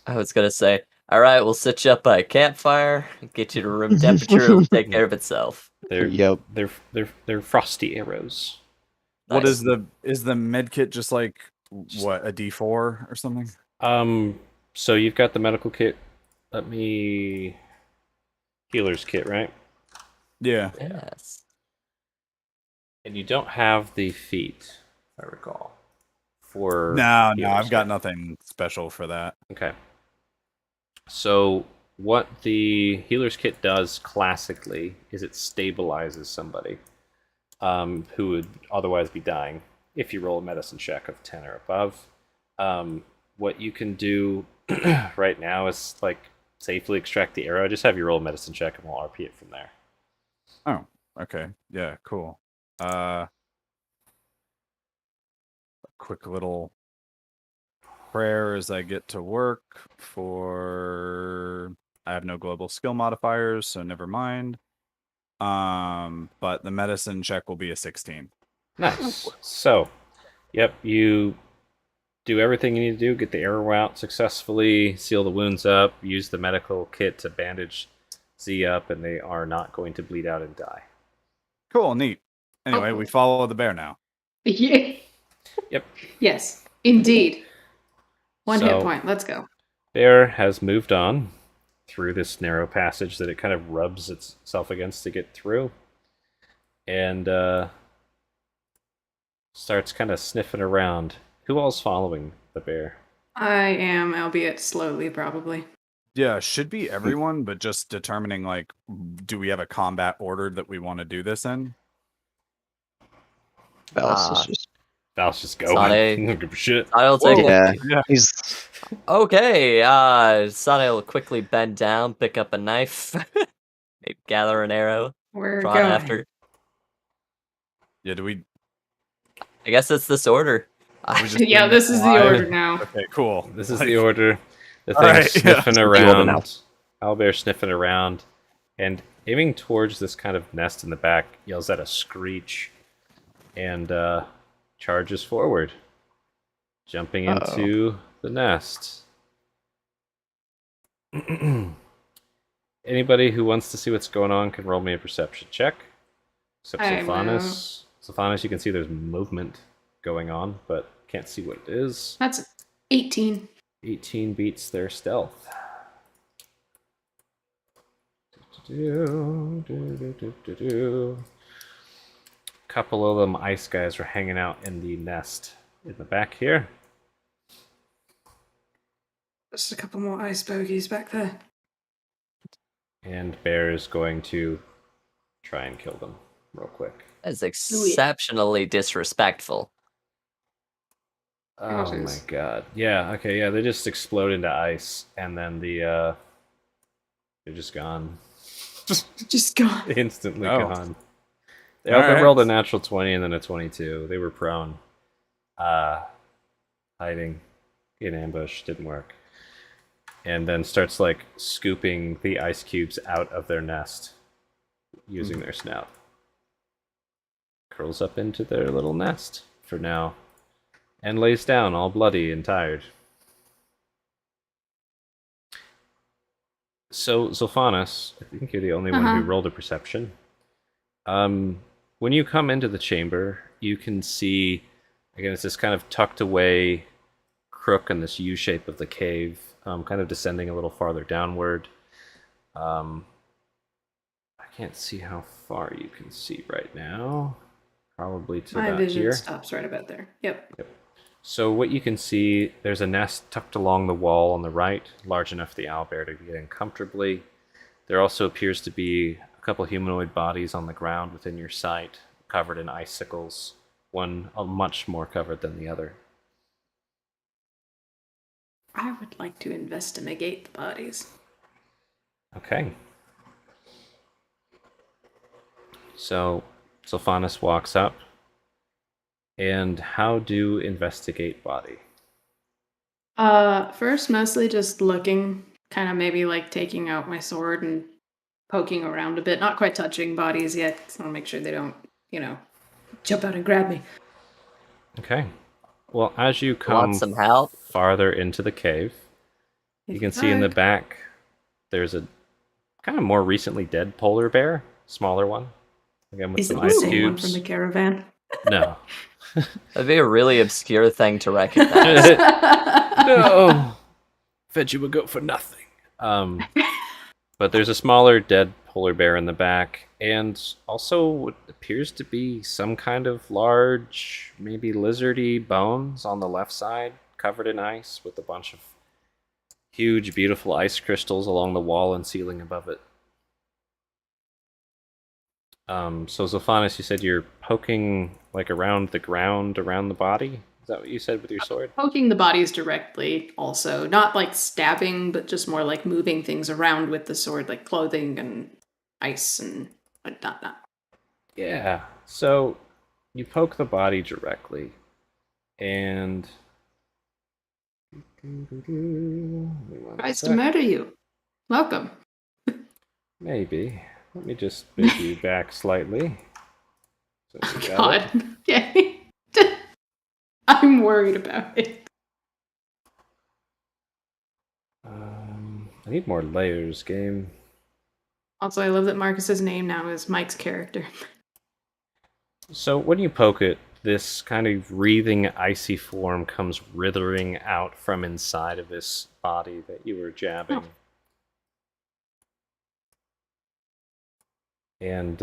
I was gonna say, all right, we'll sit you up by a campfire, get you to room temperature, it'll take care of itself. They're Yep. they're frosty arrows. What Nice. is the med kit just like what, a D4 or something? So you've got the medical kit. Let me healer's kit, right? Yeah. Yes. And you don't have the feat, if I recall. For No, healer's I've got kit. nothing special for that. Okay. So what the healer's kit does classically is it stabilizes somebody who would otherwise be dying if you roll a medicine check of 10 or above. What you can do right now is like safely extract the arrow. Just have you roll a medicine check and we'll RP it from there. Oh, okay. Yeah, cool. A quick little prayer as I get to work for I have no global skill modifiers, so never mind. But the medicine check will be a 16. Nice. So, yep, you do everything you need to do, get the arrow out successfully, seal the wounds up, use the medical kit to bandage Z up, and they are not going to bleed out and die. Cool, neat. Anyway, Oh. we follow the bear now. Yeah. Yep. Yes, indeed. One hit So- point. Let's go. Bear has moved on through this narrow passage that it kind of rubs itself against to get through. And starts kind of sniffing around. Who all's following the bear? I am, albeit slowly, probably. Yeah, should be everyone, but just determining, like, do we have a combat order that we want to do this in? Val's is just Val's just Sane. going. Don't give a shit. I'll take it. yeah. Yeah. He's Okay, Sane will quickly bend down, pick up a knife, maybe gather an arrow, We're draw going. it after. Yeah, do we... I guess it's this order. we just Yeah, doing this is the live? order now. Okay, cool. This is Like, the order. The All thing's right, yeah. sniffing The order now. around. Owlbear sniffing around and aiming towards this kind of nest in the back, yells at a screech and charges forward, jumping into the nest. Anybody who wants to see what's going on can roll me a perception check. Except I Sylphanis. Sylphanis, you can see there's movement going on, but can't see what it is. That's 18. 18 beats their stealth. Couple of them ice guys are hanging out in the nest in the back here. Just a couple more ice bogeys back there. And Bear is going to try and kill them real quick. That's exceptionally disrespectful. Oh my god. Yeah, okay, yeah, they just explode into ice and then they're just gone. Just gone. Instantly Oh. gone. They All also right. rolled a natural 20 and then a 22. They were prone. Hiding in ambush. Didn't work. And then starts like scooping the ice cubes out of their nest using their snout. Curls up into their little nest for now. And lays down all bloody and tired. So, Zolphanis, I think you're the only one who rolled a perception. When you come into the chamber, you can see, again, it's this kind of tucked away crook in this U shape of the cave, kind of descending a little farther downward. I can't see how far you can see right now. Probably to My about vision here. stops right about there. Yep. So what you can see, there's a nest tucked along the wall on the right, large enough for the owlbear to get in comfortably. There also appears to be a couple humanoid bodies on the ground within your sight, covered in icicles, one much more covered than the other. I would like to investigate the bodies. Okay. So Sylphanis walks up. And how do investigate body? First, mostly just looking, kind of maybe like taking out my sword and poking around a bit. Not quite touching bodies yet. Just want to make sure they don't, jump out and grab me. Okay. Well, as you come Want some help? farther into the cave, you can see in the back there's a kind of more recently dead polar bear, smaller one. Again with Is it some the ice same one cubes. from the caravan? No. That'd be a really obscure thing to recognize. No. Fed you a goat for nothing. But there's a smaller dead polar bear in the back, and also what appears to be some kind of large, maybe lizardy bones on the left side, covered in ice, with a bunch of huge, beautiful ice crystals along the wall and ceiling above it. So Zolphanis, you said you're poking like around the ground, around the body? Is that what you said with your sword? Poking the bodies directly also. Not like stabbing, but just more like moving things around with the sword, like clothing and ice and whatnot. Yeah. So you poke the body directly, and Tries to murder you. Welcome. Maybe. Let me just move you back slightly. So we got it. God. Okay. I'm worried about it. I need more layers, game. Also, I love that Marcus's name now is Mike's character. So when you poke it, this kind of wreathing icy form comes writhing out from inside of this body that you were jabbing. Oh. And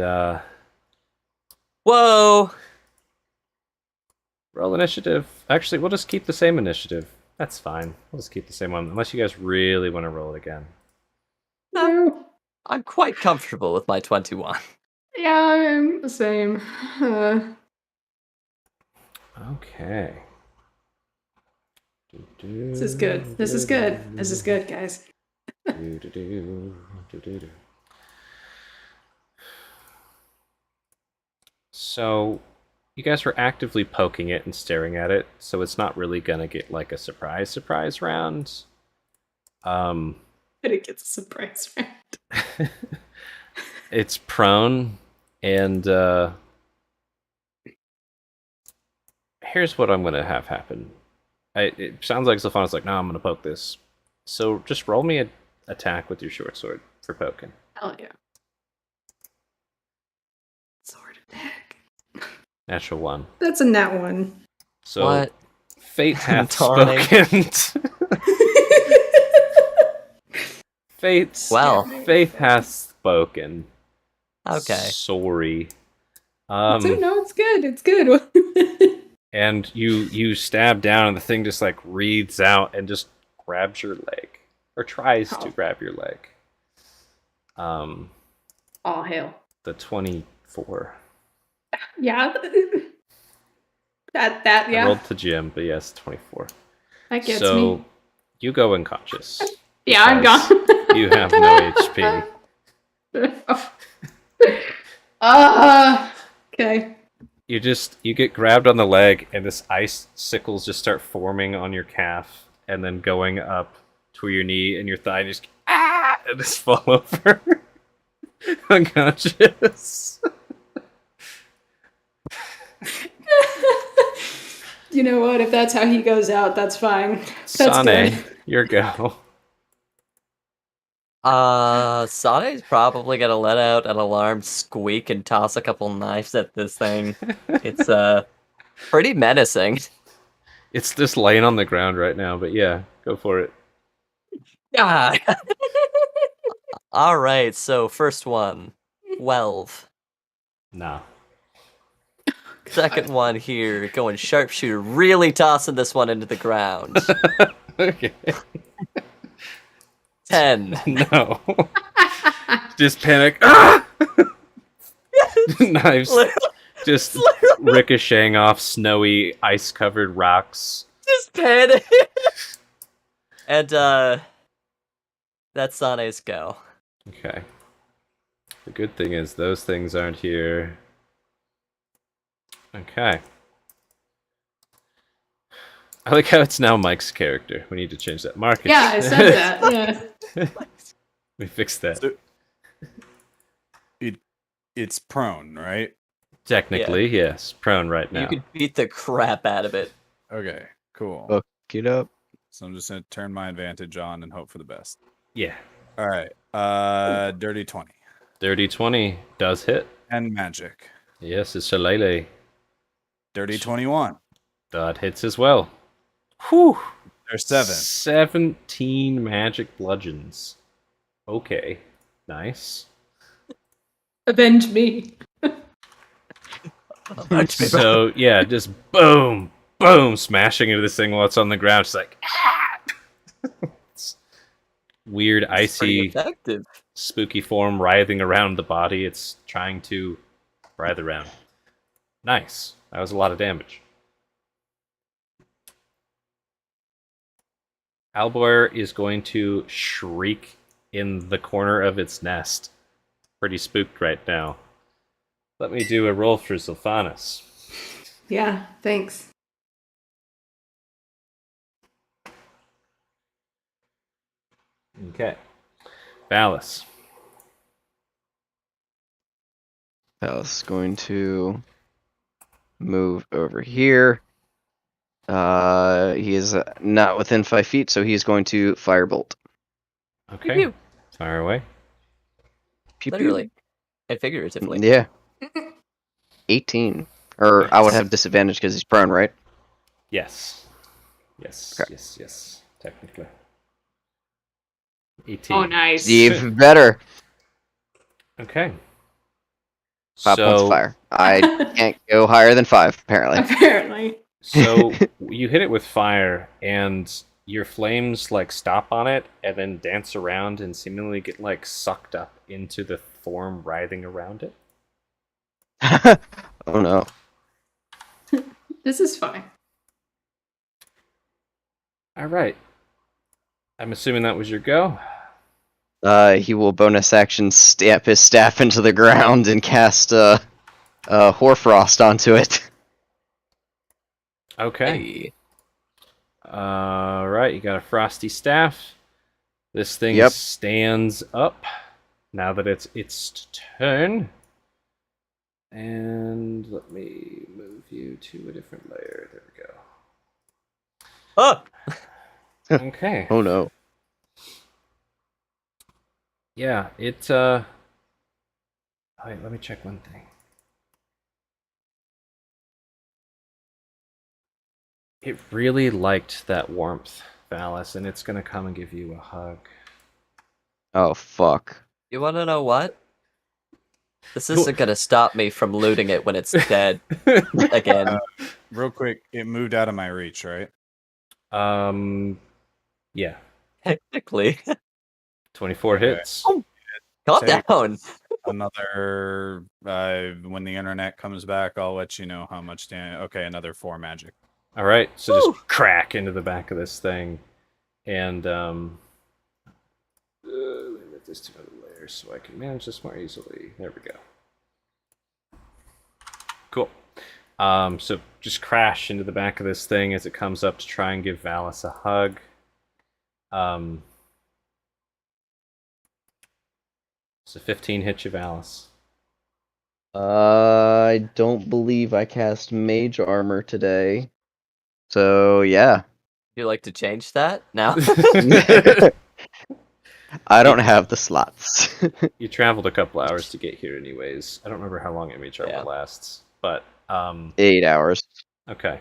Whoa! Roll initiative. Actually, we'll just keep the same initiative. That's fine. We'll just keep the same one, unless you guys really want to roll it again. No. I'm quite comfortable with my 21. Yeah, I'm the same. Okay. This is good. This is good. This is good, guys. So, you guys were actively poking it and staring at it, so it's not really gonna get like a surprise round. But it gets a surprise round. It's prone, and here's what I'm gonna have happen. It sounds like Sylvanas like, no, I'm gonna poke this. So just roll me an attack with your short sword for poking. Hell yeah. Sword attack. Natural 1. That's a nat 1. So What? fate hath Darling. spoken. Well. Faith hath spoken. Okay. Sorry. No, it's good. It's good. And you stab down, and the thing just like wreathes out and just grabs your leg, or tries to grab your leg. All hail. The 24. Yeah. That I yeah. rolled to Jim, but yes, 24. That gets So me. you go unconscious. Yeah, I'm because gone. You have no HP. Okay. You get grabbed on the leg, and this icicles just start forming on your calf, and then going up to your knee and your thigh, and just and just fall over unconscious. You know what? If that's how he goes out, that's fine. That's Sane, good. your go. Sane's probably gonna let out an alarmed squeak and toss a couple knives at this thing. It's pretty menacing. It's just laying on the ground right now, but yeah, go for it. Ah. All right, so first one, 12. Nah. Second one here, going sharpshooter, really tossing this one into the ground. Okay. 10. No. Just panic. Ah! Knives just ricocheting off snowy, ice-covered rocks. Just panic. And that's Sane's go. Okay. The good thing is those things aren't here. Okay. I like how it's now Mike's character. We need to change that. Marcus. Yeah, I said that. Yeah. We fixed that. So, it's prone, right? Technically, yes. Prone right now. You could beat the crap out of it. Okay, cool. Fuck it up. So I'm just gonna turn my advantage on and hope for the best. Yeah. All right. Dirty 20 Dirty 20 does hit. and magic. Yes, it's Shillelagh. Dirty 21. That hits as well. Whew. There's 7. 17 magic bludgeons. Okay. Nice. Avenge me. So, yeah, just boom, boom, smashing into this thing while it's on the ground. It's like, ah! It's weird, Pretty icy, effective. spooky form writhing around the body. It's trying to writhe around. Nice. That was a lot of damage. Alboir is going to shriek in the corner of its nest. Pretty spooked right now. Let me do a roll for Sylvanas. Yeah, thanks. Okay. Valis. Alice is going to move over here. He is not within 5 feet, so he's going to firebolt. Okay. Pew, Fire away. Pew, pew. literally. And figuratively. Yeah. 18. Or I would have disadvantage because he's prone, right? Yes. Yes. Okay. Yes. Technically. 18. Oh, nice. Even better. Okay. 5 points of fire. I can't go higher than 5, apparently. Apparently. So you hit it with fire, and your flames like stop on it, and then dance around and seemingly get like sucked up into the form writhing around it. Oh no. This is fine. All right. I'm assuming that was your go. He will bonus action stamp his staff into the ground and cast Hoarfrost onto it. Okay. Hey. All right. You got a frosty staff. This thing Yep. stands up now that it's its turn. And let me move you to a different layer. There we go. Oh! Okay. Oh no. Yeah, it wait, let me check one thing. It really liked that warmth, Valis, and it's gonna come and give you a hug. Oh fuck. You wanna know what? This isn't gonna stop me from looting it when it's dead again. Real quick, it moved out of my reach, right? Yeah. Technically. 24 Okay. hits. Calm Take- down. Another. When the internet comes back, I'll let you know how much damage. Okay, another 4 magic. Alright, so Woo! just crack into the back of this thing. And let me move this to another layer so I can manage this more easily. There we go. Cool. So just crash into the back of this thing as it comes up to try and give Valis a hug. So 15 hit you, Valis. I don't believe I cast Mage Armor today. So yeah. You like to change that now? I don't have the slots. You traveled a couple hours to get here anyways. I don't remember how long Image Armor Yeah. lasts, but 8 hours. okay.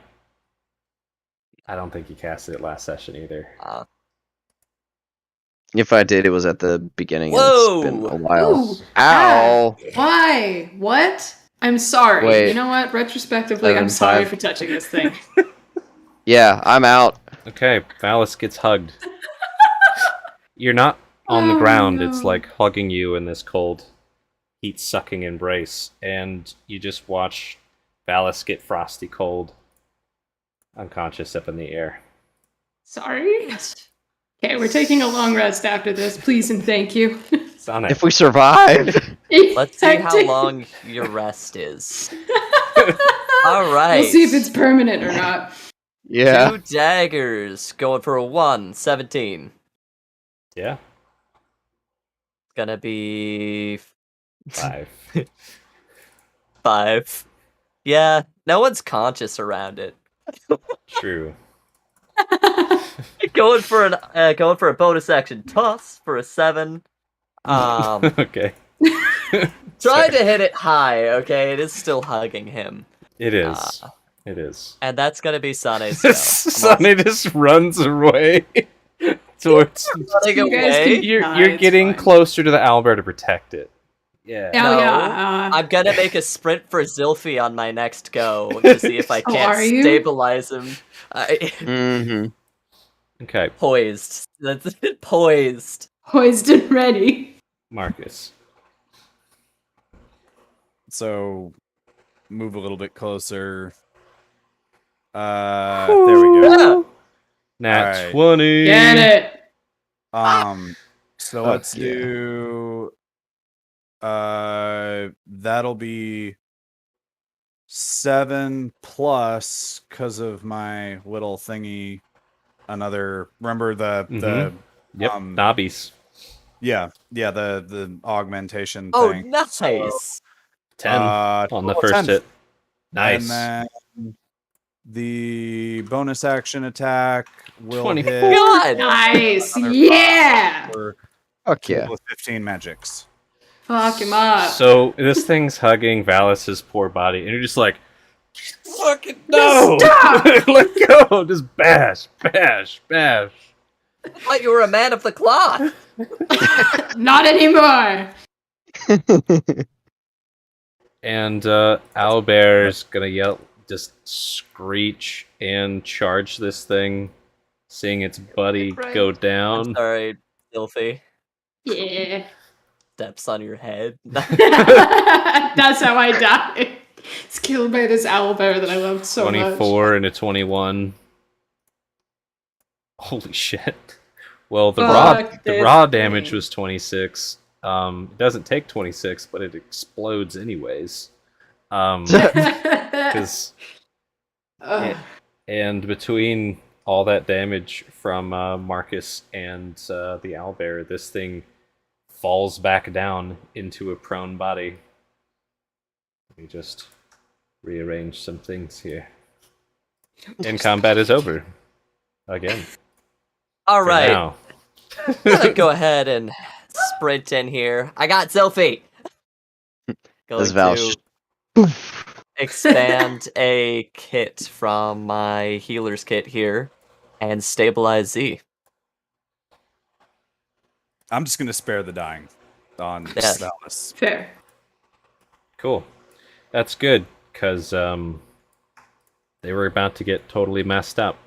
I don't think you casted it last session either. If I did, it was at the beginning. Whoa! And it's been a while. Ooh, Ow! Why? What? I'm sorry. Wait. You know what? Retrospectively, I'm 7, sorry 5. for touching this thing. Yeah, I'm out. Okay, Valis gets hugged. You're not on the Oh, ground, it's no. like hugging you in this cold, heat-sucking embrace, and you just watch Valis get frosty cold, unconscious up in the air. Sorry. Okay, we're taking a long rest after this. Please and thank you. Sonic. If we survive. Let's see how long your rest is. Alright. We'll see if it's permanent or not. Yeah. 2 daggers. Going for a 1. 17. Yeah, Gonna be 5. 5. Yeah, no one's conscious around it. True. Going for a bonus action toss for a 7. Okay. Trying to hit it high, okay? It is still hugging him. It is. It is. And that's gonna be Sane's go. Sonny just runs away towards. Running You guys away? can- You're Nah, you're it's getting fine. closer to the owlbear to protect it. Yeah. Oh, No, yeah. I'm gonna make a sprint for Zilphi on my next go to see if I Oh, can't are you? stabilize him. Mm-hmm. Okay, Poised. That's it. Poised. Poised and ready. Marcus. So, move a little bit closer. There we go. Yeah. Nat Alright. 20. Get it. So Fuck let's yeah. do. That'll be 7 plus because of my little thingy. Another. Remember the Yep. Nobbies. the augmentation Oh, thing. nice. 10 on the first 10. hit. Nice. And then the bonus action attack will 24. hit God. Nice. Another Yeah. for Fuck total yeah. of 15 magics. Fuck him up. So this thing's hugging Valis's poor body, and you're just like, fucking no! Stop! Let go! Just bash, bash, bash. I thought you were a man of the cloth. Not anymore. And Owlbear's gonna yell just screech and charge this thing, seeing its buddy Right. go I'm down. sorry, Filthy. Yeah. Steps on your head. That's how I die. It's killed by this owlbear that I loved so 24 and a 21. Holy shit. Well, the Fuck the this raw damage thing. was 26. It doesn't take 26, but it explodes anyways. much. Because Ugh. and between all that damage from Marcus and the owlbear, this thing falls back down into a prone body. Let me just rearrange some things here. And combat is over. Again. All For right, now. I'm gonna go ahead and sprint in here. I got Selfie. Going As Val to expand a kit from my healer's kit here and stabilize Z. I'm just gonna spare the dying on Yes. Valis. Fair. Cool. That's good, because they were about to get totally messed up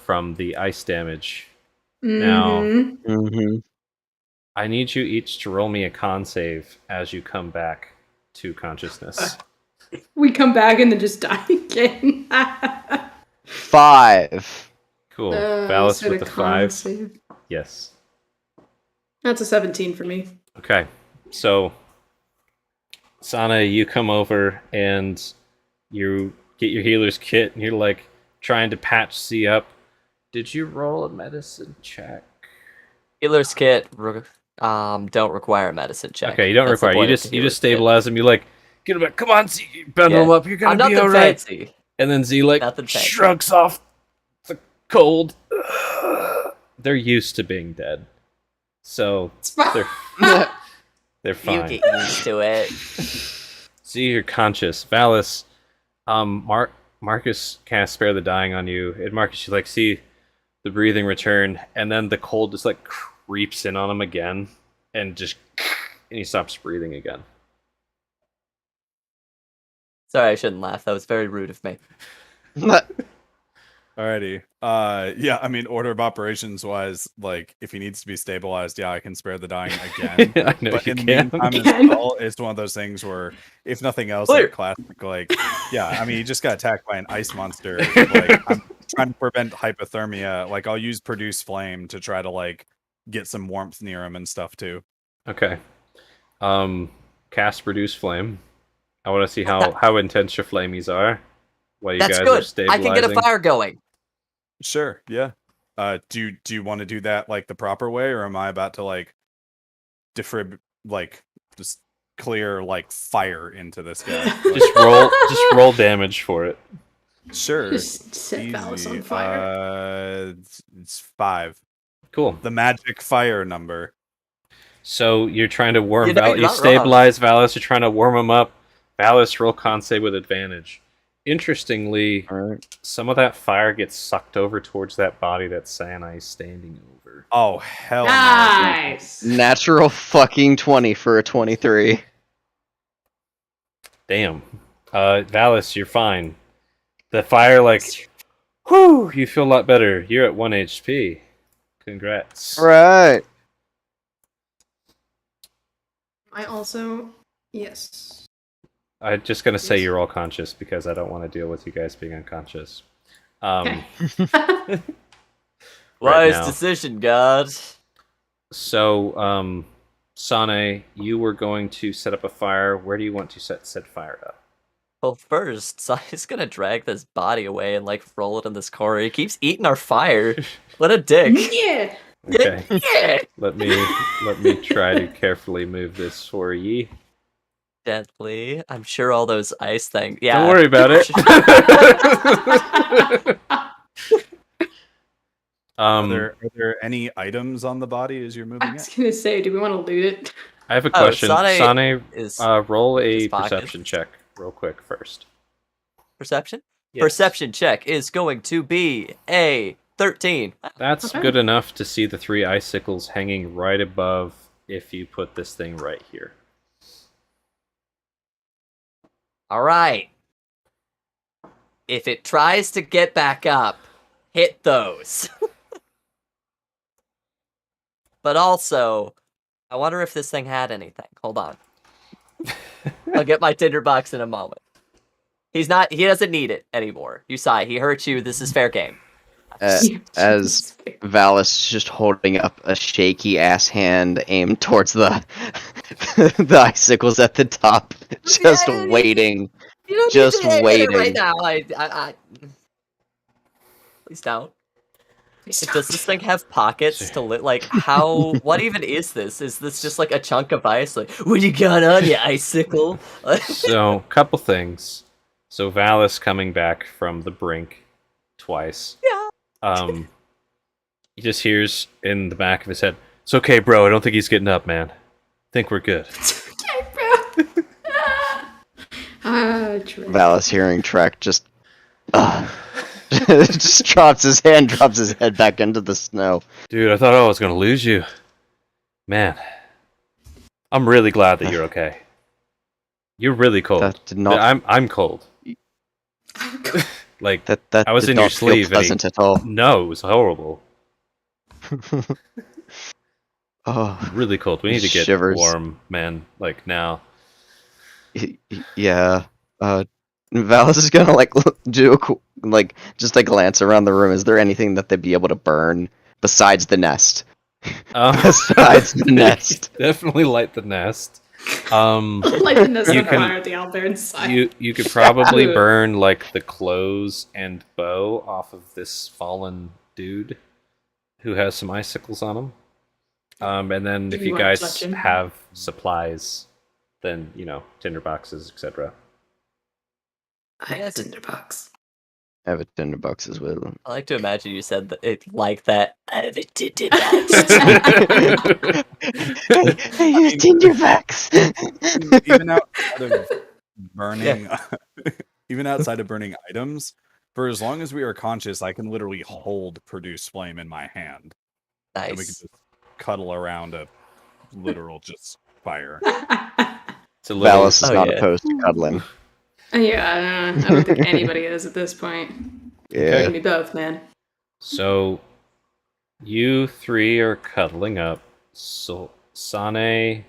from the ice damage. Now, Mhm. Mm-hmm. I need you each to roll me a con save as you come back to consciousness. We come back and then just die again. 5. Cool. You Valis said with a the con 5. save. Yes. That's a 17 for me. Okay. So, Sana, you come over and you get your healer's kit, and you're like trying to patch C up. Did you roll a medicine check? Healer's kit don't require a medicine check. Okay, you don't That's the require. You point of just the you healer's just kit. stabilize him. You like get him back. Come on, Z, bend Yeah. him up. You're I'm gonna be nothing all right. fancy. And then Z like Nothing fancy. shrugs off the cold. They're used to being dead, so It's fine. they're You fine. get used to it. Z, you're conscious. Valis, Marcus can't spare the dying on you. And Marcus, you like see the breathing return, and then the cold just like creeps in on him again, and he stops breathing again. Sorry, I shouldn't laugh. That was very rude of me. Alrighty. Yeah, I mean, order of operations wise, like, if he needs to be stabilized, yeah, I can spare the dying again. I know But you in the can. meantime as Again. well, it's one of those things where, if nothing else, Clear. like classic, like, yeah, I mean, he just got attacked by an ice monster. Like, I'm trying to prevent hypothermia. Like, I'll use produce flame to try to like get some warmth near him and stuff too. Okay. Cast Reduce Flame. I want to see how intense your flamies are while you That's guys are good. I stabilizing. can get a fire going. Sure, yeah. Do you want to do that like the proper way, or am I about to like just clear like fire into this guy? Like, Just roll damage for it. sure. Just set Valis on fire. It's 5. Cool. The magic fire number. So you're trying to warm You know, you're You not wrong. stabilize Valis, you're trying to warm him up. Valis, roll con save with advantage. Interestingly, Alright. some of that fire gets sucked over towards that body that Sanai is standing over. Oh hell no. Nice. Natural fucking 20 for a 23. Damn. Valis, you're fine. The fire, like, whew, you feel a lot better. You're at 1 HP. Congrats. Right. I also, yes. I'm just gonna say Yes. you're all conscious because I don't want to deal with you guys being unconscious. Okay. Right Wise now. decision, God. So, Sane, you were going to set up a fire. Where do you want to set fire up? Well, first, Sai's gonna drag this body away and like roll it in this corner. He keeps eating our fire. What a dick. Yeah. Okay. Yeah. Let me try to carefully move this for ye. Gently. I'm sure all those ice things. Yeah. Don't worry about it. Are there any items on the body as you're I moving was it? gonna say, do we want to loot it? I have a Oh, question. Sane Sane, is roll a his pocket. perception check real quick first. perception. Yes. Perception check is going to be a 13. That's Okay. good enough to see the 3 icicles hanging right above if you put this thing right here. All right. if it tries to get back up, hit those. But also, I wonder if this thing had anything. Hold on. I'll get my tinderbox in a moment. He doesn't need it anymore. Yusai, he hurt you. This is fair game. As Valis is just holding up a shaky ass hand aimed towards the the icicles at the top, just waiting. You don't Just need to hit it waiting. right now. Please don't. Does this thing have pockets to lit? Like, how? What even is this? Is this just like a chunk of ice? Like, what you got on you, icicle? So, couple things. So, Valis coming back from the brink twice. Yeah. He just hears in the back of his head, "It's okay, bro. I don't think he's getting up, man. think we're good." Okay, bro. Trek. Valis hearing Trek just just drops his head back into the snow. Dude, I thought I was gonna lose you. Man, I'm really glad that you're okay. You're really cold. That did not. I'm cold. Like That I was did in your not feel sleeve. And pleasant at all. no, it was horrible. Oh, Really cold. We need to get Shivers. warm, man. Like now. yeah. Valis is gonna do just a glance around the room. Is there anything that they'd be able to burn besides the nest? Besides the nest. Definitely light the nest. Like the nest You on can- fire at the Albert's side. You could probably burn like the clothes and bow off of this fallen dude who has some icicles on him. And then Do if you you wanna guys touch him? have supplies, then tinderboxes, etc. I have a tinderbox. I have a tinderbox as well. I like to imagine you said that it like that. I have a I use tinderbox. Even outside of burning, even outside of burning items, for as long as we are conscious, I can literally hold produce flame in my hand, and we can Nice. just cuddle around a literal just fire. It's a little, Valis is Oh, not yeah. opposed to cuddling. Yeah, I don't think anybody is at this point. Yeah. Me both, man. So you three are cuddling up. So Sane,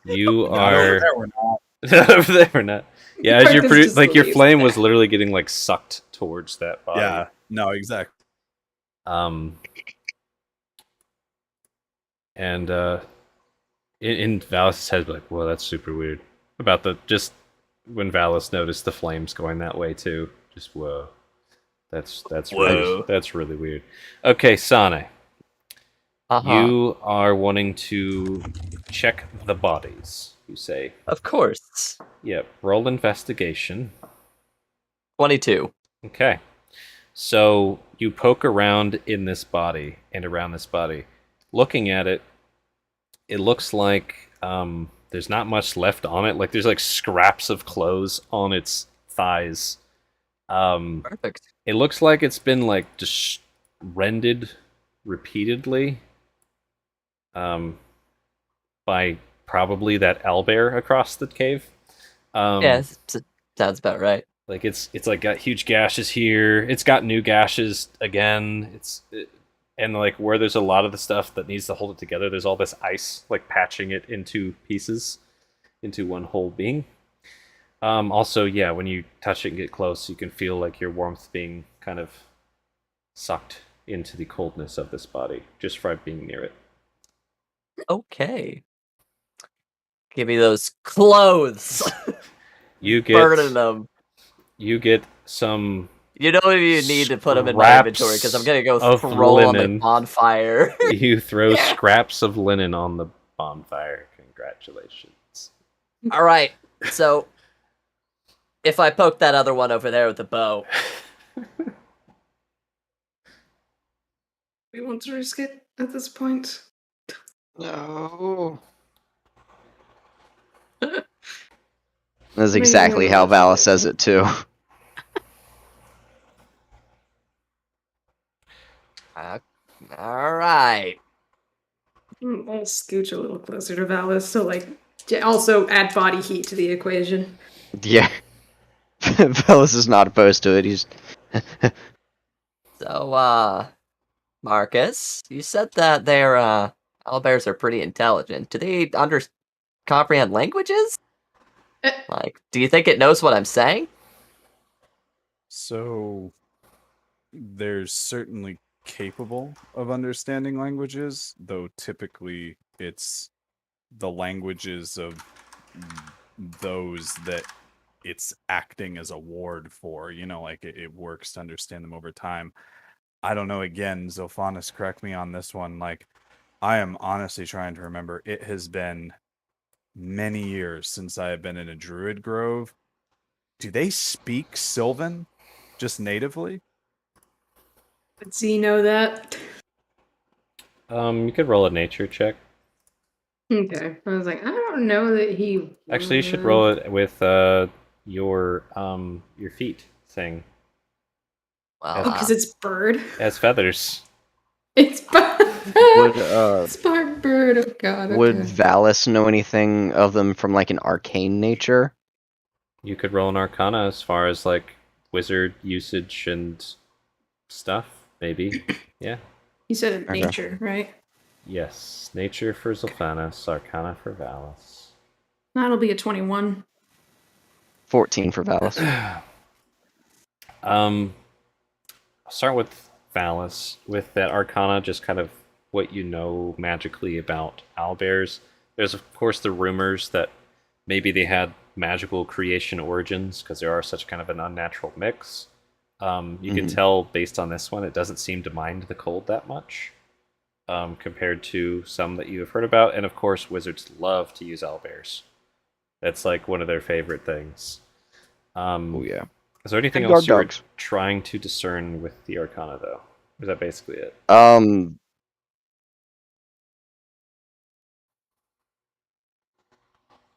you are We're not. over there or not. Yeah, as you're Marcus just your leaves. flame was literally getting like sucked towards that body. Yeah, no, exactly. And in Valis' head, like, whoa, that's super weird. About just when Valis noticed the flames going that way too, just whoa, that's really weird. Okay, Sane, you are wanting to check the bodies. You say, Of course. yep. Roll investigation. 22. Okay. So you poke around in this body and around this body. Looking at it, it looks like there's not much left on it. Like there's like scraps of clothes on its thighs. Perfect. It looks like it's been like just rended repeatedly by probably that owlbear across the cave. Sounds about right. Like it's like got huge gashes here. It's got new gashes again. And like where there's a lot of the stuff that needs to hold it together, there's all this ice like patching it into pieces, into one whole being. Also, yeah, when you touch it and get close, you can feel like your warmth being kind of sucked into the coldness of this body just by being near it. Okay. Give me those clothes. You get Burning them. You get some. You know if you need to put them in my Scraps inventory because I'm gonna go of throw on the linen. bonfire. You throw scraps of linen on the bonfire. Congratulations. All right. So if I poke that other one over there with the bow, We want to risk it at this point. No. That's exactly how Valis says it too. all right. I'll scooch a little closer to Valis, so also add body heat to the equation. Yeah. Velas is not opposed to it. He's So, Marcus, you said that their owlbears are pretty intelligent. Do they comprehend languages? Eh. Like, do you think it knows what I'm saying? So they're certainly capable of understanding languages, though typically it's the languages of those that it's acting as a ward for, like it works to understand them over time. I don't know, again, Zophanis, correct me on this one. Like, I am honestly trying to remember. It has been many years since I have been in a druid grove. Do they speak Sylvan just natively? Does he know that? You could roll a nature check. Okay. I was like, I don't know that he. Actually, you should would. roll it with your feet thing. Well, Oh, because it's bird. It has feathers. It's bird. would It's bird. Oh god. would Okay. Valis know anything of them from like an arcane nature? You could roll an Arcana as far as like wizard usage and stuff. Maybe. Yeah. You said Okay. nature, right? Yes. Nature for Zolfanus, Arcana for Valis. That'll be a 21. 14 for Valis. I'll start with Valis. With that Arcana, just kind of what you know magically about owlbears. There's, of course, the rumors that maybe they had magical creation origins because there are such kind of an unnatural mix. You can tell based on this one, it doesn't seem to mind the cold that much compared to some that you have heard about. And of course, wizards love to use owlbears. That's like one of their favorite things. Oh yeah. Is there anything And else guard you were dogs. trying to discern with the Arcana, though? Or is that basically it?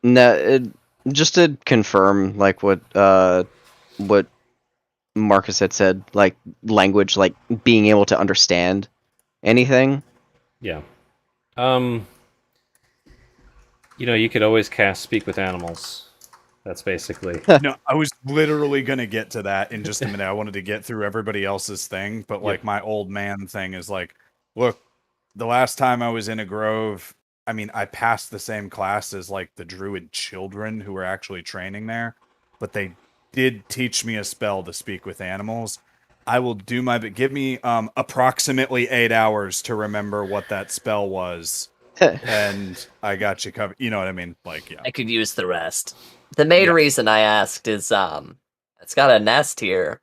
No, just to confirm, like what Marcus had said, like language, like being able to understand anything. Yeah. You could always cast Speak with Animals. That's basically... No, I was literally going to get to that in just a minute. I wanted to get through everybody else's thing, but like my old man thing is like, look, the last time I was in a grove, I mean, I passed the same class as like the druid children who were actually training there, but they did teach me a spell to speak with animals. I will do my bit. Give me approximately 8 hours to remember what that spell was, and I got you covered. You know what I mean? Like, yeah. I could use the rest. The main reason I asked is, it's got a nest here.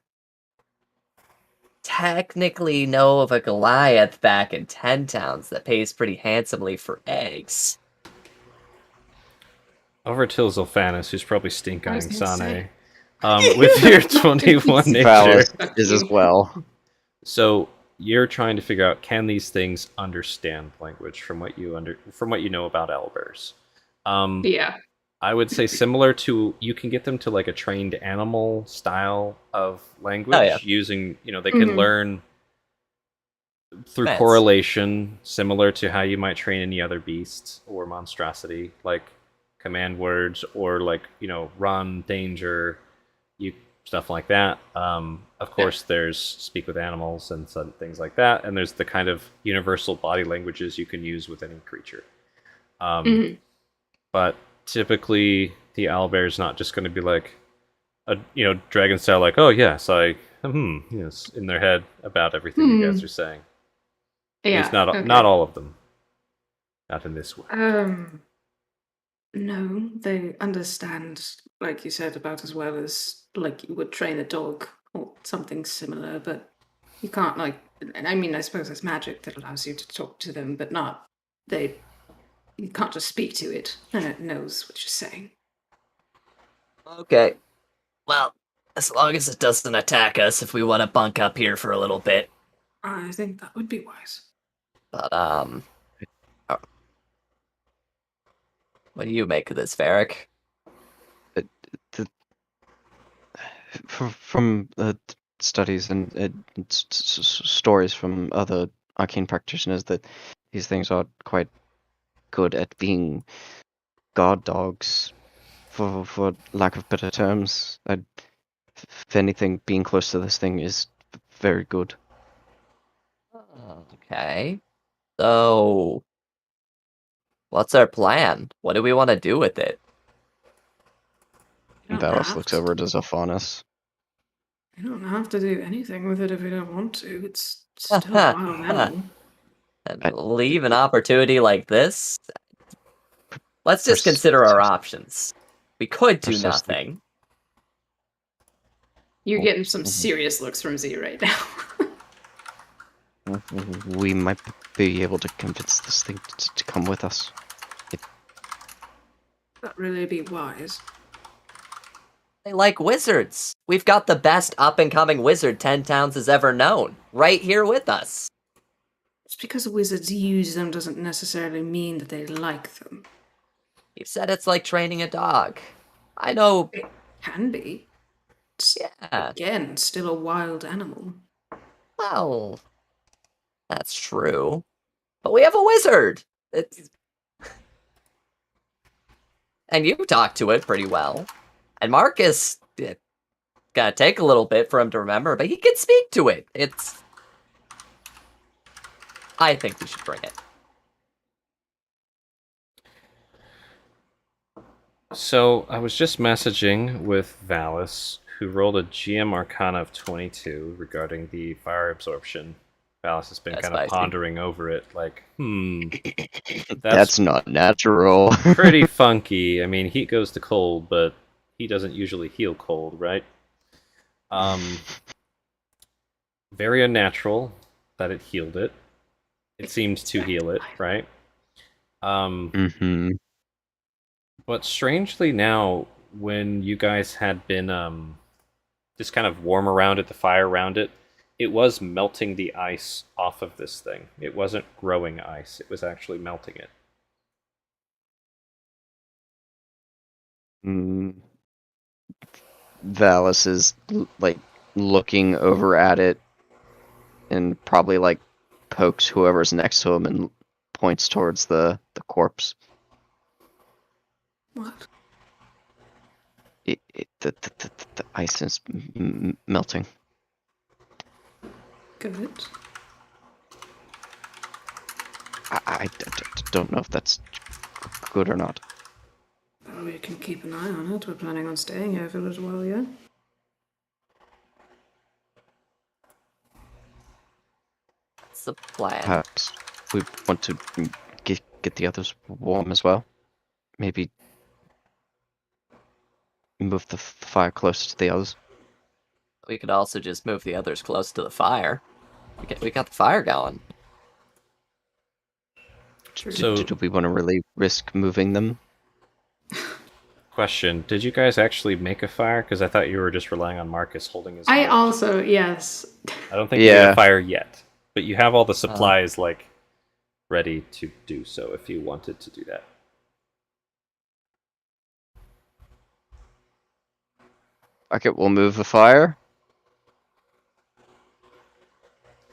Technically know of a Goliath back in 10 Towns that pays pretty handsomely for eggs. Over to Zolfanus, who's probably stink-eyeing I was gonna Sane. say. With your 21 nature. Valis is as well. So you're trying to figure out, can these things understand language from what you know about owlbears? Yeah. I would say similar to, you can get them to like a trained animal style of language using, they can learn through correlation, similar to how you might train any other beast or monstrosity, like command words or like, run, danger, stuff like that. Of course, there's Speak with Animals and some things like that, and there's the kind of universal body languages you can use with any creature. But typically, the owlbear's not just going to be like a dragon style, like, oh yes, yes, in their head about everything you guys are saying. Yeah. At least not all of them. Not in this way. No, they understand, like you said, about as well as like you would train a dog or something similar, but you can't I mean, I suppose there's magic that allows you to talk to them, but you can't just speak to it and it knows what you're saying. Okay. Well, as long as it doesn't attack us if we want to bunk up here for a little bit. I think that would be wise. But, what do you make of this, Varric? From studies and stories from other arcane practitioners, that these things are quite good at being guard dogs, for lack of better terms. If anything, being close to this thing is very good. Okay. So, what's our plan? What do we want to do with it? You don't Valis have looks to. over to Zophanis. You don't have to do anything with it if you don't want to. It's still a wild animal. And leave an opportunity like this? Let's just consider our options. We could do Precisely. nothing. You're getting some serious looks from Z right now. We might be able to convince this thing to come with us. That really be wise. They like wizards. We've got the best up-and-coming wizard 10 Towns has ever known. Right here with us. Just because wizards use them doesn't necessarily mean that they like them. You said it's like training a dog. I know. It can be. It's, Yeah. again, still a wild animal. Well, that's true. But we have a wizard. And you talk to it pretty well. And Marcus, gonna take a little bit for him to remember, but he can speak to it. I think we should bring it. So I was just messaging with Valis, who rolled a GM Arcana of 22 regarding the fire absorption. Valis has been That's kind of spicy. pondering over it, like, That's not natural. pretty funky. I mean, heat goes to cold, but he doesn't usually heal cold, right? Very unnatural that it healed it. It seemed to heal it, right? Mm-hmm. But strangely now, when you guys had been just kind of warm around it, the fire around it, it was melting the ice off of this thing. It wasn't growing ice, it was actually melting it. Valis is like looking over at it and probably like pokes whoever's next to him and points towards the corpse. What? The ice is melting. Good. I don't know if that's good or not. Well, we can keep an eye on it. We're planning on staying here for a little while yet. What's the plan? Perhaps we want to get the others warm as well. Maybe move the fire closer to the others. We could also just move the others close to the fire. We got the fire going. So- Do we want to really risk moving them? Question, did you guys actually make a fire? Because I thought you were just relying on Marcus holding his I note. also, yes. I don't think you made Yeah. a fire yet. But you have all the supplies, like, ready to do so if you wanted to do that. Okay, we'll move the fire.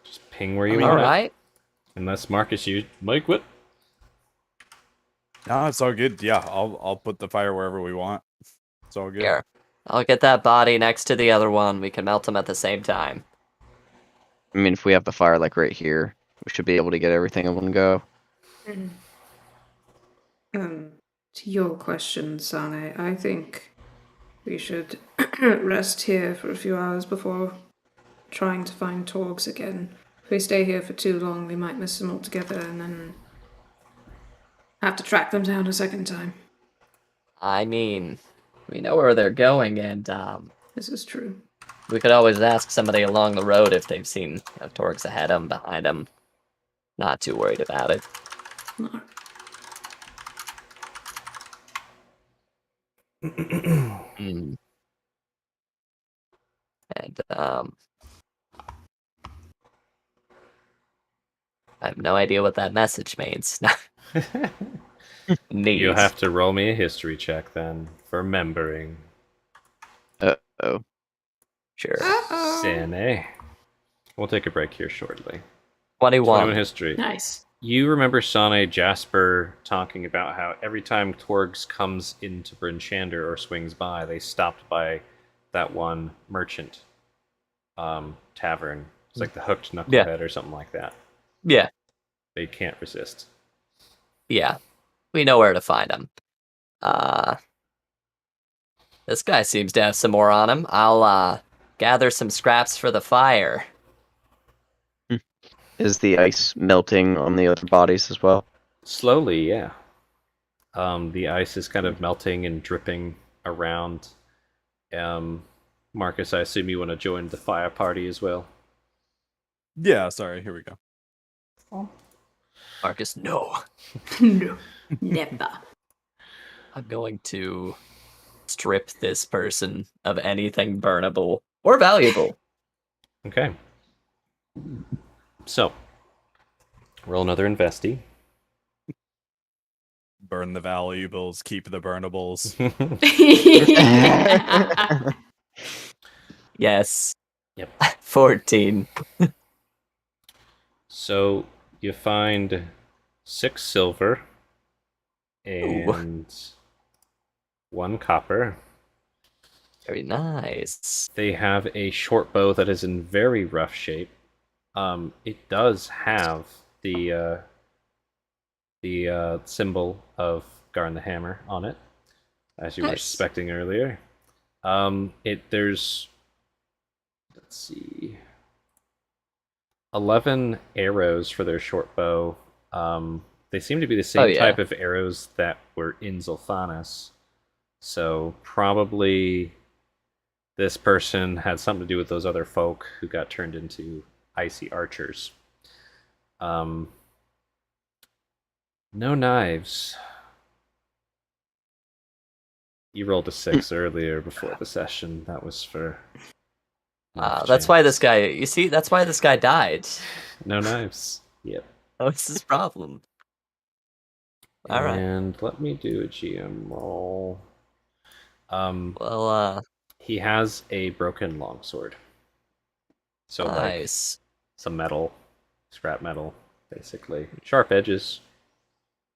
Just ping where you All want it. right. Unless Marcus, you... Mike, what? No, it's all good. Yeah, I'll put the fire wherever we want. It's all good. Here. I'll get that body next to the other one. We can melt them at the same time. I mean, if we have the fire like right here, we should be able to get everything in one go. To your question, Sane, I think we should rest here for a few hours before trying to find Torgs again. If we stay here for too long, we might miss them altogether and then have to track them down a second time. I mean, we know where they're going, and This is true. we could always ask somebody along the road if they've seen Torgs ahead of them, behind them. Not too worried about it. No. Mm. And I have no idea what that message means. Neat. You'll have to roll me a history check then for remembering. Uh-oh. Sure. Sane. We'll take a break here shortly. 21. 21 history. Nice. You remember Sane Jasper talking about how every time Torgs comes into Bryn Shander or swings by, they stopped by that one merchant tavern. It's like the Hooked Knucklehead or something like that. Yeah. They can't resist. Yeah. We know where to find him. This guy seems to have some more on him. I'll gather some scraps for the fire. Is the ice melting on the other bodies as well? Slowly, yeah. The ice is kind of melting and dripping around. Marcus, I assume you want to join the fire party as well? Yeah, sorry, here we go. Marcus, no. No, never. I'm going to strip this person of anything burnable or valuable. Okay. So, roll another investy. Burn the valuables, keep the burnables. Yes. Yep. 14. So, you find 6 silver and 1 copper. Very nice. They have a short bow that is in very rough shape. It does have the symbol of Garn the Hammer on it, as you were Nice. suspecting earlier. There's, let's see, 11 arrows for their short bow. They seem to be the same type of arrows that were in Zulfanis. So probably this person had something to do with those other folk who got turned into icy archers. No knives. You rolled a 6 earlier before the session. That was for... That's why this guy... You see, that's why this guy died. No knives. Yep. What's his problem? All right. And let me do a GM roll. Well, He has a broken longsword. So nice. like some metal, scrap metal, basically. Sharp edges.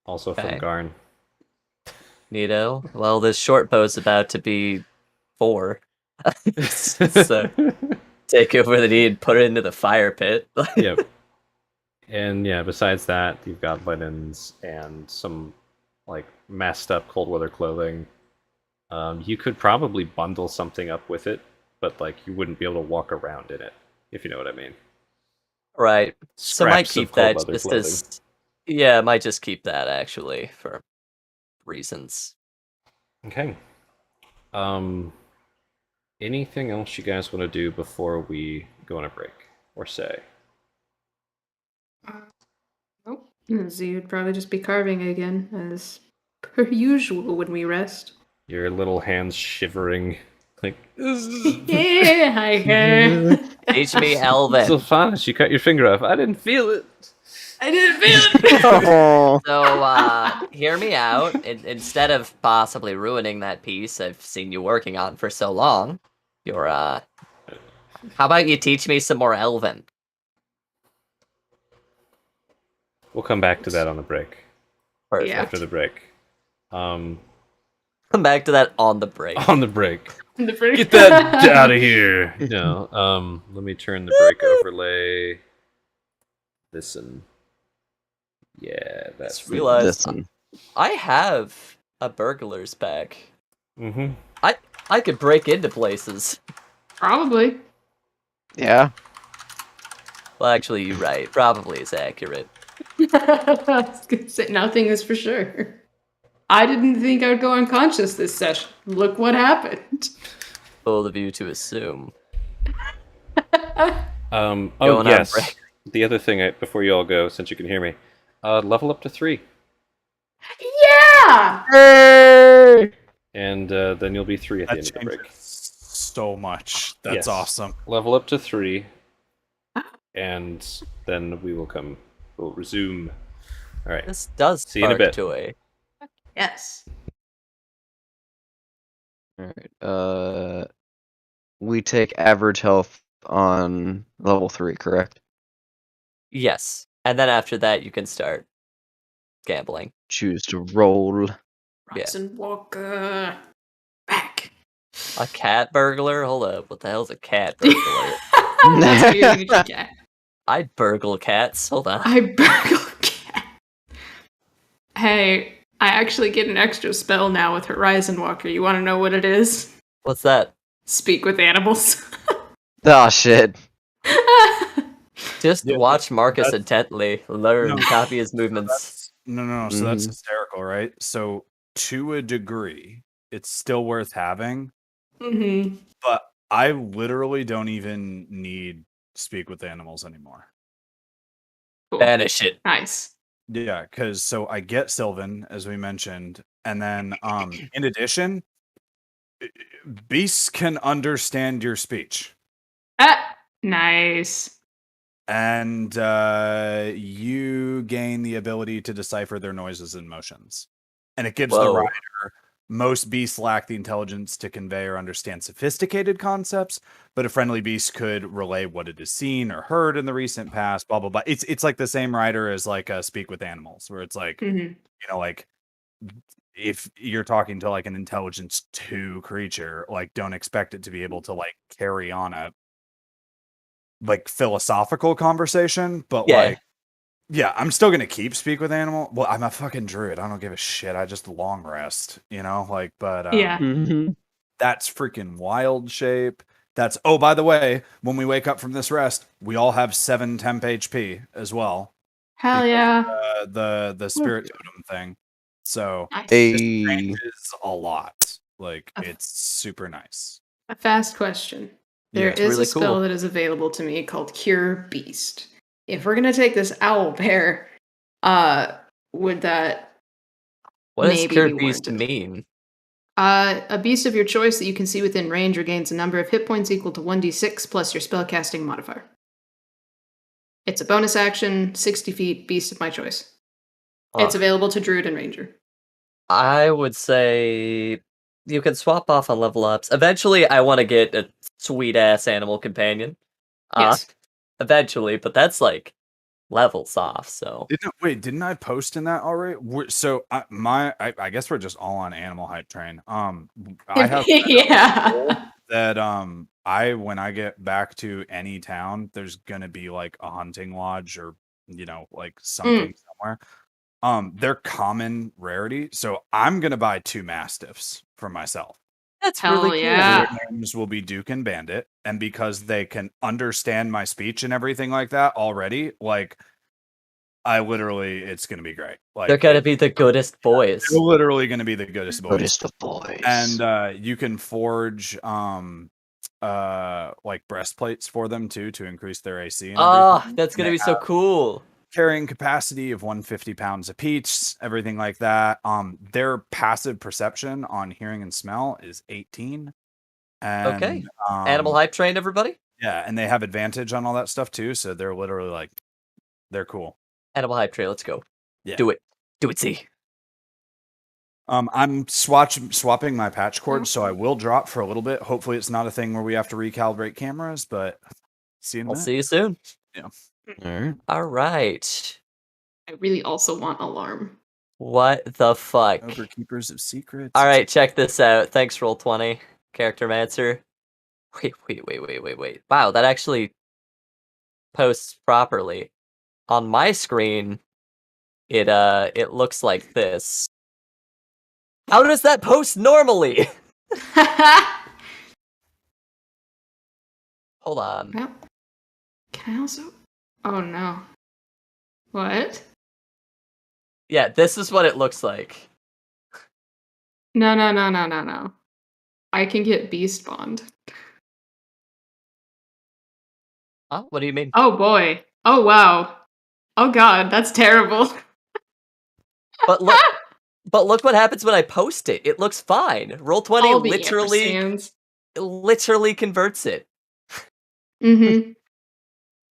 Also from Garn. Neato. Well, this short bow's about to be 4. So take over the need, put it into the fire pit. Yep. And yeah, besides that, you've got linens and some like messed up cold weather clothing. You could probably bundle something up with it, but like you wouldn't be able to walk around in it, if you know what I mean. Right. So might Scraps of keep cold that leather just clothing. as... Yeah, might just keep that actually for reasons. Okay. Anything else you guys want to do before we go on a break or say? Nope. So you'd probably just be carving again, as per usual when we rest. Your little hands shivering, like. Yeah, I can. Teach me Elven. Zulfanis, you cut your finger off. I didn't feel it. I didn't feel it. Oh. So, hear me out. Instead of possibly ruining that piece I've seen you working on for so long, you're, how about you teach me some more Elven? We'll come back to that on the break. Perfect. Yeah. After the break. Come back to that on the break. On the break. The break. Get that out of here. No. Let me turn the break overlay. Listen. Yeah, that's Just realized Listen. I have a burglar's pack. Mm-hmm. I could break into places. Probably. Yeah. Well, actually, you're right. Probably is accurate. I was gonna say, nothing is for sure. I didn't think I would go unconscious this session. Look what happened. Bold of you to assume. Oh, Going on yes. break. The other thing, before you all go, since you can hear me, level up to 3. Yeah! Hey! And then you'll be 3 at the That end of the break. changes so much. That's Yes. awesome. Level up to 3. And then we'll resume. Alright. This does See you in a spark bit. joy. Yes. Alright. We take average health on level 3, correct? Yes. And then after that, you can start gambling. Choose to roll. Yeah. Rise and walk back. A cat burglar? Hold up. What the hell's a cat burglar? That's weird. You can get. I'd burgle cats. Hold on. I burgle cat. Hey, I actually get an extra spell now with Horizon Walker. You want to know what it is? What's that? Speak with animals. Oh shit. Just Yeah, watch Marcus that's- intently. Learn, No. copy his movements. No. So that's Mhm. hysterical, right? So to a degree, it's still worth having, Mm-hmm. but I literally don't even need speak with animals anymore. Cool. Banish it. Nice. Yeah, because so I get Sylvan, as we mentioned, and then in addition, beasts can understand your speech. Nice. And you gain the ability to decipher their noises and motions. And it gives the Whoa. rider. Most beasts lack the intelligence to convey or understand sophisticated concepts, but a friendly beast could relay what it has seen or heard in the recent past, blah blah blah. It's like the same rider as like Speak with Animals, where it's like, Mm-hmm. you know, like if you're talking to like an intelligence 2 creature, like don't expect it to be able to like carry on a like philosophical conversation, but Yeah. like, yeah, I'm still gonna keep speak with animal. Well, I'm a fucking druid. I don't give a shit. I just long rest, you know, like, but Yeah. Mhm. that's freaking wild shape. That's oh, by the way, when we wake up from this rest, we all have 7 temp HP as well. Hell because, yeah. The spirit totem thing. So Nice. this Hey. changes a lot. Like Okay. it's super nice. A fast question. There Yes. is really a spell cool. that is available to me called Cure Beast. If we're gonna take this owl bear, would that What does maybe Cure be Beast warranted? mean? A beast of your choice that you can see within range regains a number of hit points equal to 1d6 plus your spellcasting modifier. It's a bonus action, 60 feet, beast of my choice. It's Ugh. available to druid and ranger. I would say you can swap off on level ups. Eventually, I want to get a sweet ass animal companion. Yes. Eventually, but that's like levels off. So Didn't I post in that already? So I guess we're just all on animal hype train. I have Yeah. that I when I get back to any town, there's gonna be like a hunting lodge or like something somewhere. They're common rarity, so I'm gonna buy 2 mastiffs for myself. that's Hell really cool. yeah. Their names will be Duke and Bandit, and because they can understand my speech and everything like that already, like I literally, it's gonna be great. Like They're gonna be the goodest boys. they're literally gonna be the goodest What boys. is the boys? And you can forge like breastplates for them too to increase their AC and Oh, everything. that's gonna They be so have cool. carrying capacity of 150 pounds apiece, everything like that. Their passive perception on hearing and smell is 18. And Okay. Animal hype train, everybody. yeah, and they have advantage on all that stuff too, so they're literally like they're cool. Animal hype train. Let's go. Yeah. Do it. Do it, Z. I'm swapping my patch cord, so I will drop for a little bit. Hopefully, it's not a thing where we have to recalibrate cameras, but see you in a I'll minute. see you soon. Alright. All right. I really also want alarm. What the fuck? Overkeepers of secrets. All right, check this out. Thanks, Roll20. Character Mancer. Wait. Wow, that actually posts properly. On my screen, it looks like this. How does that post normally? Hold on. Well, can I also? Oh no. What? Yeah, this is what it looks like. No. I can get beast bond. Huh? What do you mean? Oh boy. Oh wow. Oh god, that's terrible. But look what happens when I post it. It looks fine. All Roll20 the literally converts it. Mm-hmm.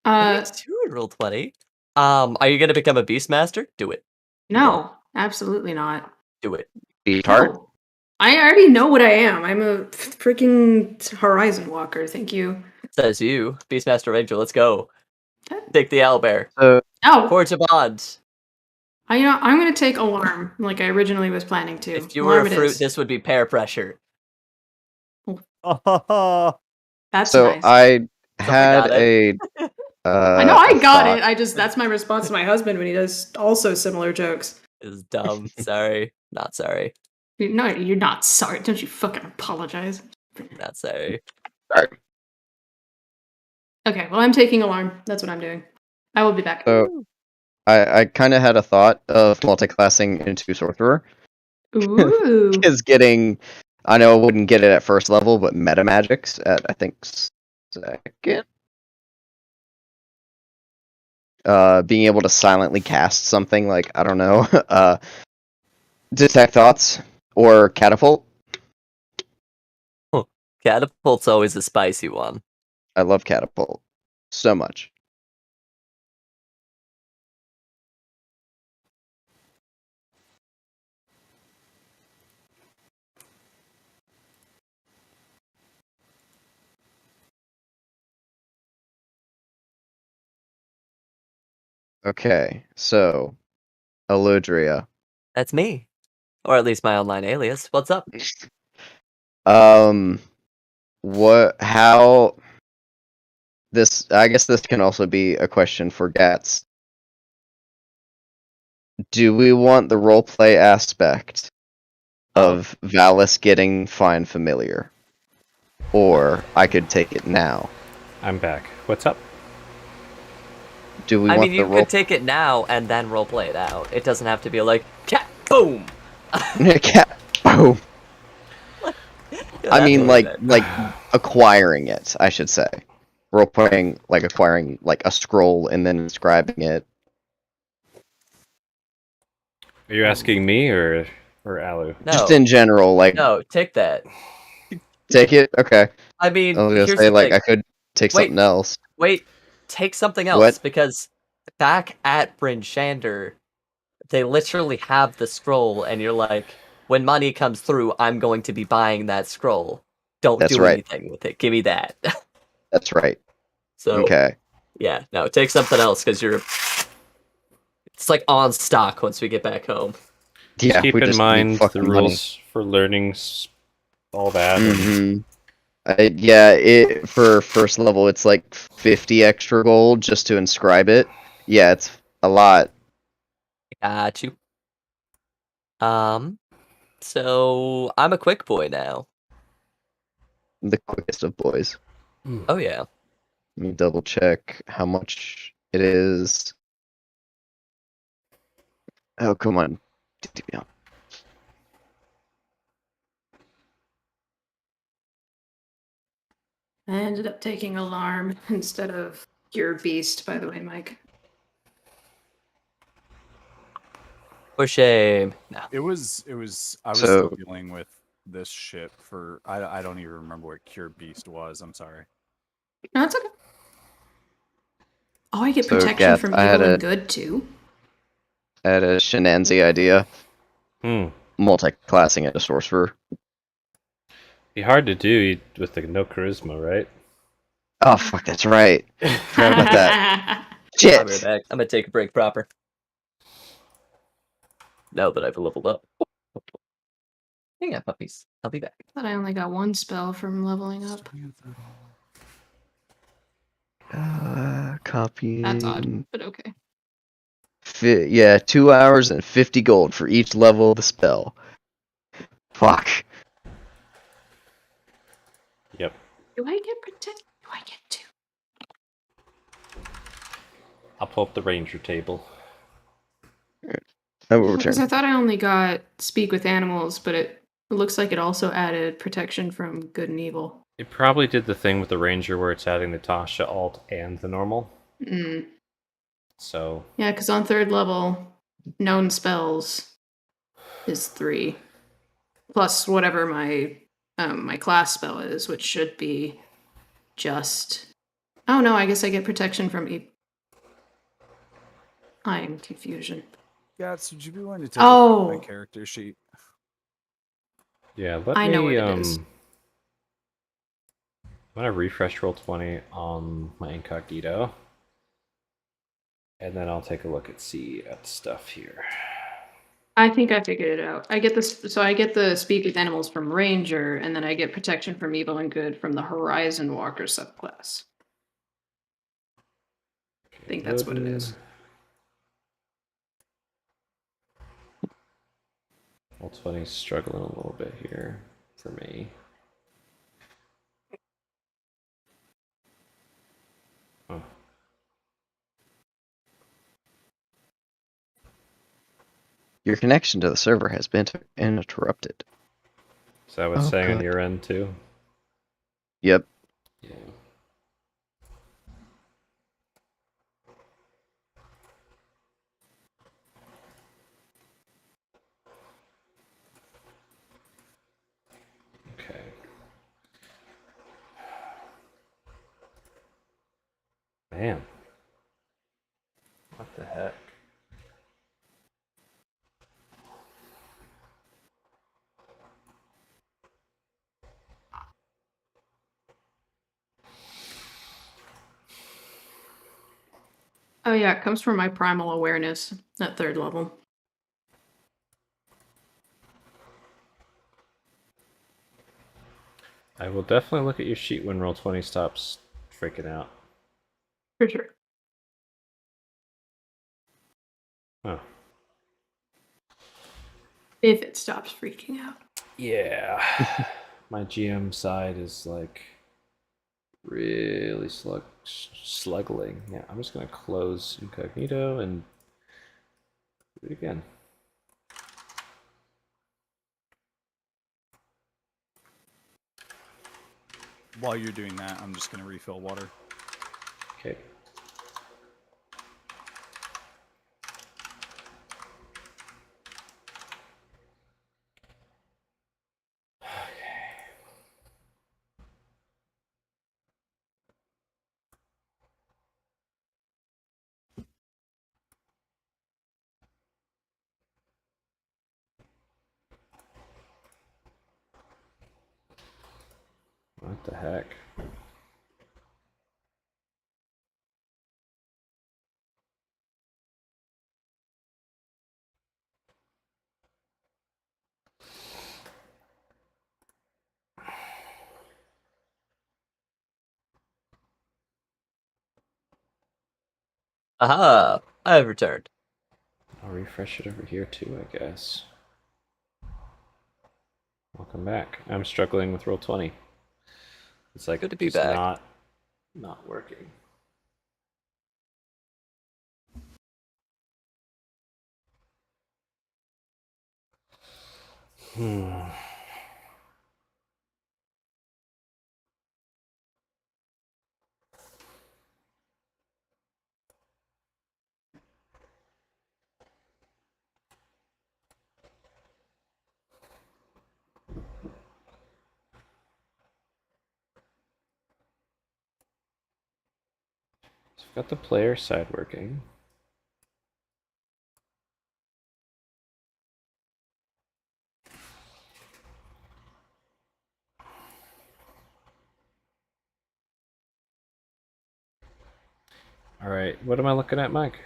Me too, Roll20. Are you gonna become a Beastmaster? Do it. No, absolutely not. Do it. Beast heart? No. I already know what I am. I'm a freaking Horizon Walker, thank you. Says you, Beastmaster Ranger. Let's go. Take the owlbear. Oh, Forge a bond. I'm gonna take alarm, like I originally was planning to. If you were a Alarm it fruit, is. this would be pear pressure. Oh, That's So nice. I got had it. I know a I got thought. it. That's my response to my husband when he does also similar jokes. Is dumb. Sorry. Not sorry. No, you're not sorry. Don't you fucking apologize. Not sorry. Sorry. Okay, well, I'm taking alarm. That's what I'm doing. I will be back. So I kind of had a thought of multiclassing into sorcerer. Ooh. Is getting, I know I wouldn't get it at first level, but meta magics at I think second. Being able to silently cast something like, I don't know, detect thoughts or catapult. Catapult's always a spicy one. I love catapult so much. Okay, so Aludriea. That's me. Or at least my online alias. What's up? How this? I guess this can also be a question for Gats. Do we want the roleplay aspect of Valis getting fine familiar, or I could take it now? I'm back. What's up? Do we I want mean, the you role? could take it now and then roleplay it out. It doesn't have to be like, cat, boom! Cat. Boom. I That's mean, what I like meant. acquiring it. I should say, role playing, like acquiring like a scroll and then inscribing it. Are you asking me or Alu? Just No, in general, like no, take that. take it. Okay, I I mean, was gonna here's say the like thing. I could take Wait, something else. wait, take something What? else, because back at Bryn Shander, they literally have the scroll, and you're like, when money comes through, I'm going to be buying that scroll. Don't That's do right. anything with it. Give me that. That's right. So, Okay. yeah, no, take something else, because it's like on stock once we get back home. Just Yeah, keep we in just need mind the fucking money. rules for learning all that. And Mm-hmm. Yeah, it for first level it's like 50 extra gold just to inscribe it. Yeah, it's a lot. Got you. So I'm a quick boy now. The quickest of boys. Oh yeah. Let me double check how much it is. Oh, come on. I ended up taking alarm instead of Cure Beast, by the way, Mike. For shame. No. it was. I was So- dealing with this shit for. I don't even remember what Cure Beast was. I'm sorry. No, it's okay. Oh, I get So, protection Gats, from I had evil a- and good too. I had a shenanzy idea. Hmm. Multi-classing it a sorcerer. Be hard to do with the no charisma, right? Oh, fuck, that's right. Forgot about that. I'll be right Shit. back. I'm gonna take a break proper. Now that I've leveled up. Hang on, puppies. I'll be back. Thought I only got one spell from leveling up. Copy. That's odd, but okay. Yeah, 2 hours and 50 gold for each level of the spell. Fuck. Yep. Do I get protect? Do I get two? I'll pull up the ranger table. I will Because return. I thought I only got speak with animals, but it looks like it also added protection from good and evil. It probably did the thing with the ranger where it's adding the Tasha alt and the normal. Mm. So Yeah, because on third level, known spells is 3, plus whatever my my class spell is, which should be just. Oh no, I guess I get protection from. I'm confusion. Gats, would you be willing to take Oh. my character sheet? yeah, let I me know what it is. I'm gonna refresh roll20 on my incognito. And then I'll take a look at stuff here. I think I figured it out. I get this, so I get the speak with animals from Ranger, and then I get protection from evil and good from the Horizon Walker subclass. I think that's what it is. Roll 20's struggling a little bit here for me. Oh. Your connection to the server has been interrupted. Is that what's Oh, saying on good. your end too? Yep. Yeah. Okay. Man. What the heck? Oh yeah, it comes from my Primal Awareness at 3rd level. I will definitely look at your sheet when roll 20 stops freaking out. For sure. Oh. If it stops freaking out. Yeah. My GM side is like really sluggling. Yeah, I'm just gonna close incognito and do it again. While you're doing that, I'm just gonna refill water. Okay. What the heck? Aha! I have returned. I'll refresh it over here too, I guess. Welcome back. I'm struggling with roll 20. It's like Good to be just back. not working. Hmm. So I've got the player side working. All right, what am I looking at, Mike?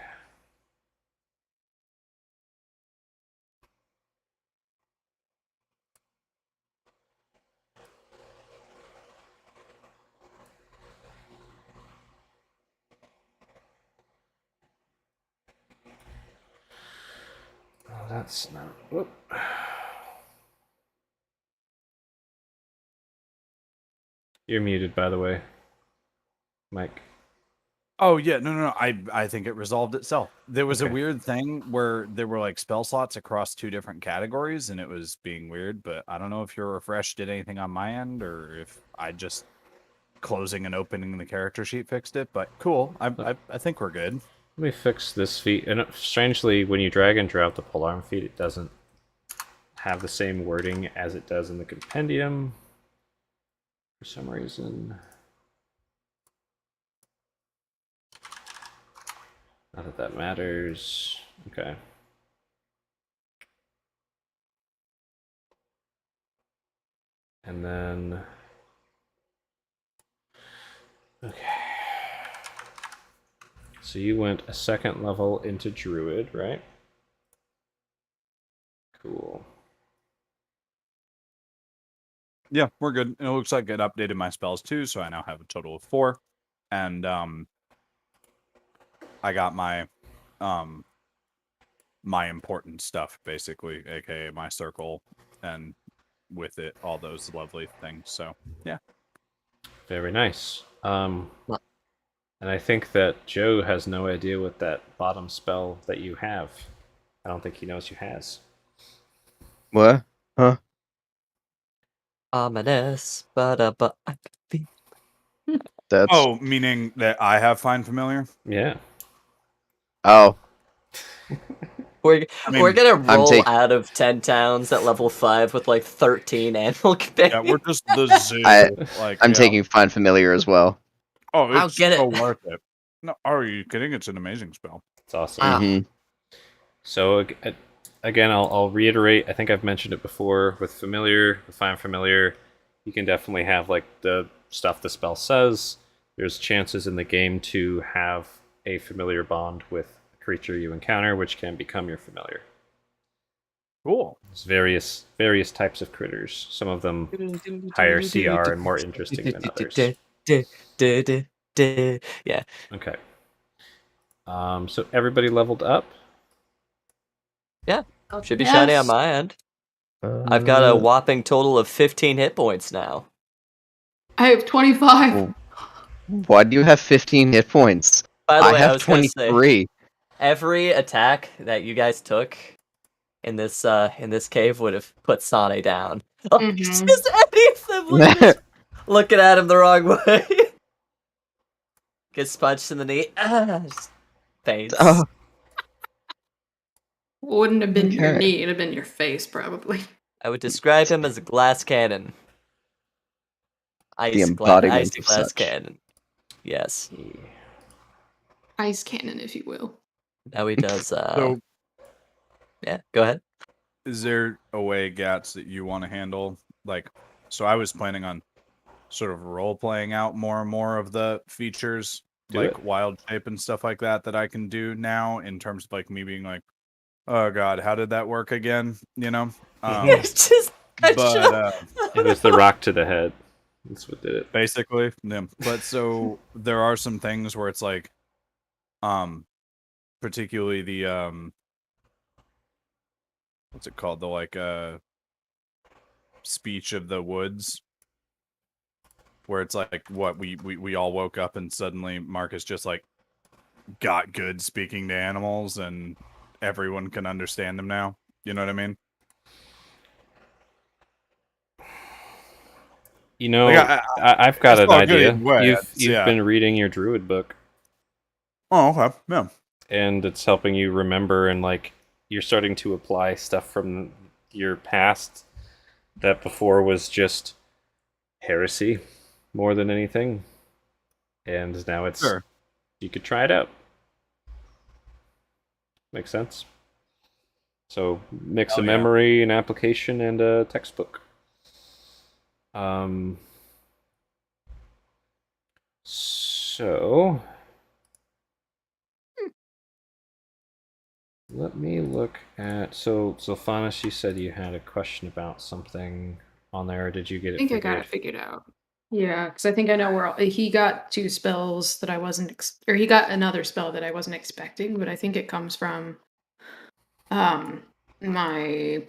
Oh, that's not. Whoop. You're muted, by the way, Mike. Oh yeah, no. I think it resolved itself. There was a Okay. weird thing where there were like spell slots across 2 different categories, and it was being weird. But I don't know if your refresh did anything on my end, or if I just closing and opening the character sheet fixed it. But cool. I think we're good. Let me fix this feat. And strangely, when you drag and drop the polearm feat, it doesn't have the same wording as it does in the compendium for some reason. Not that that matters. Okay. And then... Okay. So you went a 2nd level into Druid, right? Cool. Yeah, we're good. It looks like it updated my spells too, so I now have a total of 4. And I got my my important stuff, basically, aka my circle, and with it all those lovely things. So yeah. Very nice. Well- And I think that Joe has no idea what that bottom spell that you have. I don't think he knows you has. What? Huh? Ominous, but I could be. That's Oh, meaning that I have Find Familiar? Yeah. oh. We're I mean, we're gonna I'm roll take- out of 10 towns at level 5 with like 13 animal Yeah, companions. we're just the zoo. I'm yeah. taking Find Familiar as well. Oh, I'll it's get it. so worth it. No, are you kidding? It's an amazing spell. It's awesome. Ah. Hmm. So again, I'll reiterate. I think I've mentioned it before. With familiar, with find familiar, you can definitely have like the stuff the spell says. There's chances in the game to have a familiar bond with a creature you encounter, which can become your familiar. Cool. There's various types of critters. Some of them higher CR and more interesting than others. Yeah. Okay. So everybody leveled up. Should be shiny on Yes. my end. I've got a whopping total of 15 hit points now. I have 25. Oh. Why do you have 15 hit points? By the I way, I have was gonna say 23. every attack that you guys took in this cave would have put Sane down. Oh, it's Mhm. just any of them looking at him the wrong way. Gets punched in the knee. Just faints. Oh, Wouldn't have been your Okay. knee, it'd have been your face, probably. I would describe him as a glass cannon. Icy embodiment of glass such. cannon. Yes. Ice cannon, if you will. Now he does. So, Yeah. Go ahead. is there a way, Gats, that you want to handle? Like, so I was planning on sort of role playing out more and more of the features, Do like it. wild shape and stuff like that I can do now, in terms of like me being like, oh god, how did that work again? You know? It's just. But It was the rock to the head. That's what did it. basically, yeah. But so there are some things where it's like, particularly the what's it called? The like speech of the woods, where it's like what we all woke up and suddenly Marcus just like got good speaking to animals and everyone can understand him now. You know what I mean? You know, Like, I've got it's an all good idea. either way, You've yeah. been reading your druid book, Oh, okay. Yeah. and it's helping you remember, and like you're starting to apply stuff from your past that before was just heresy more than anything, and now it's Sure. you could try it out. Makes sense. So mix Hell a yeah. memory, an application, and a textbook. So let me look at so Fanis, you said you had a question about something on there. Or did you get I it think I figured? got it figured out. Yeah, because I think I know where he got 2 spells that I wasn't, or he got another spell that I wasn't expecting, but I think it comes from my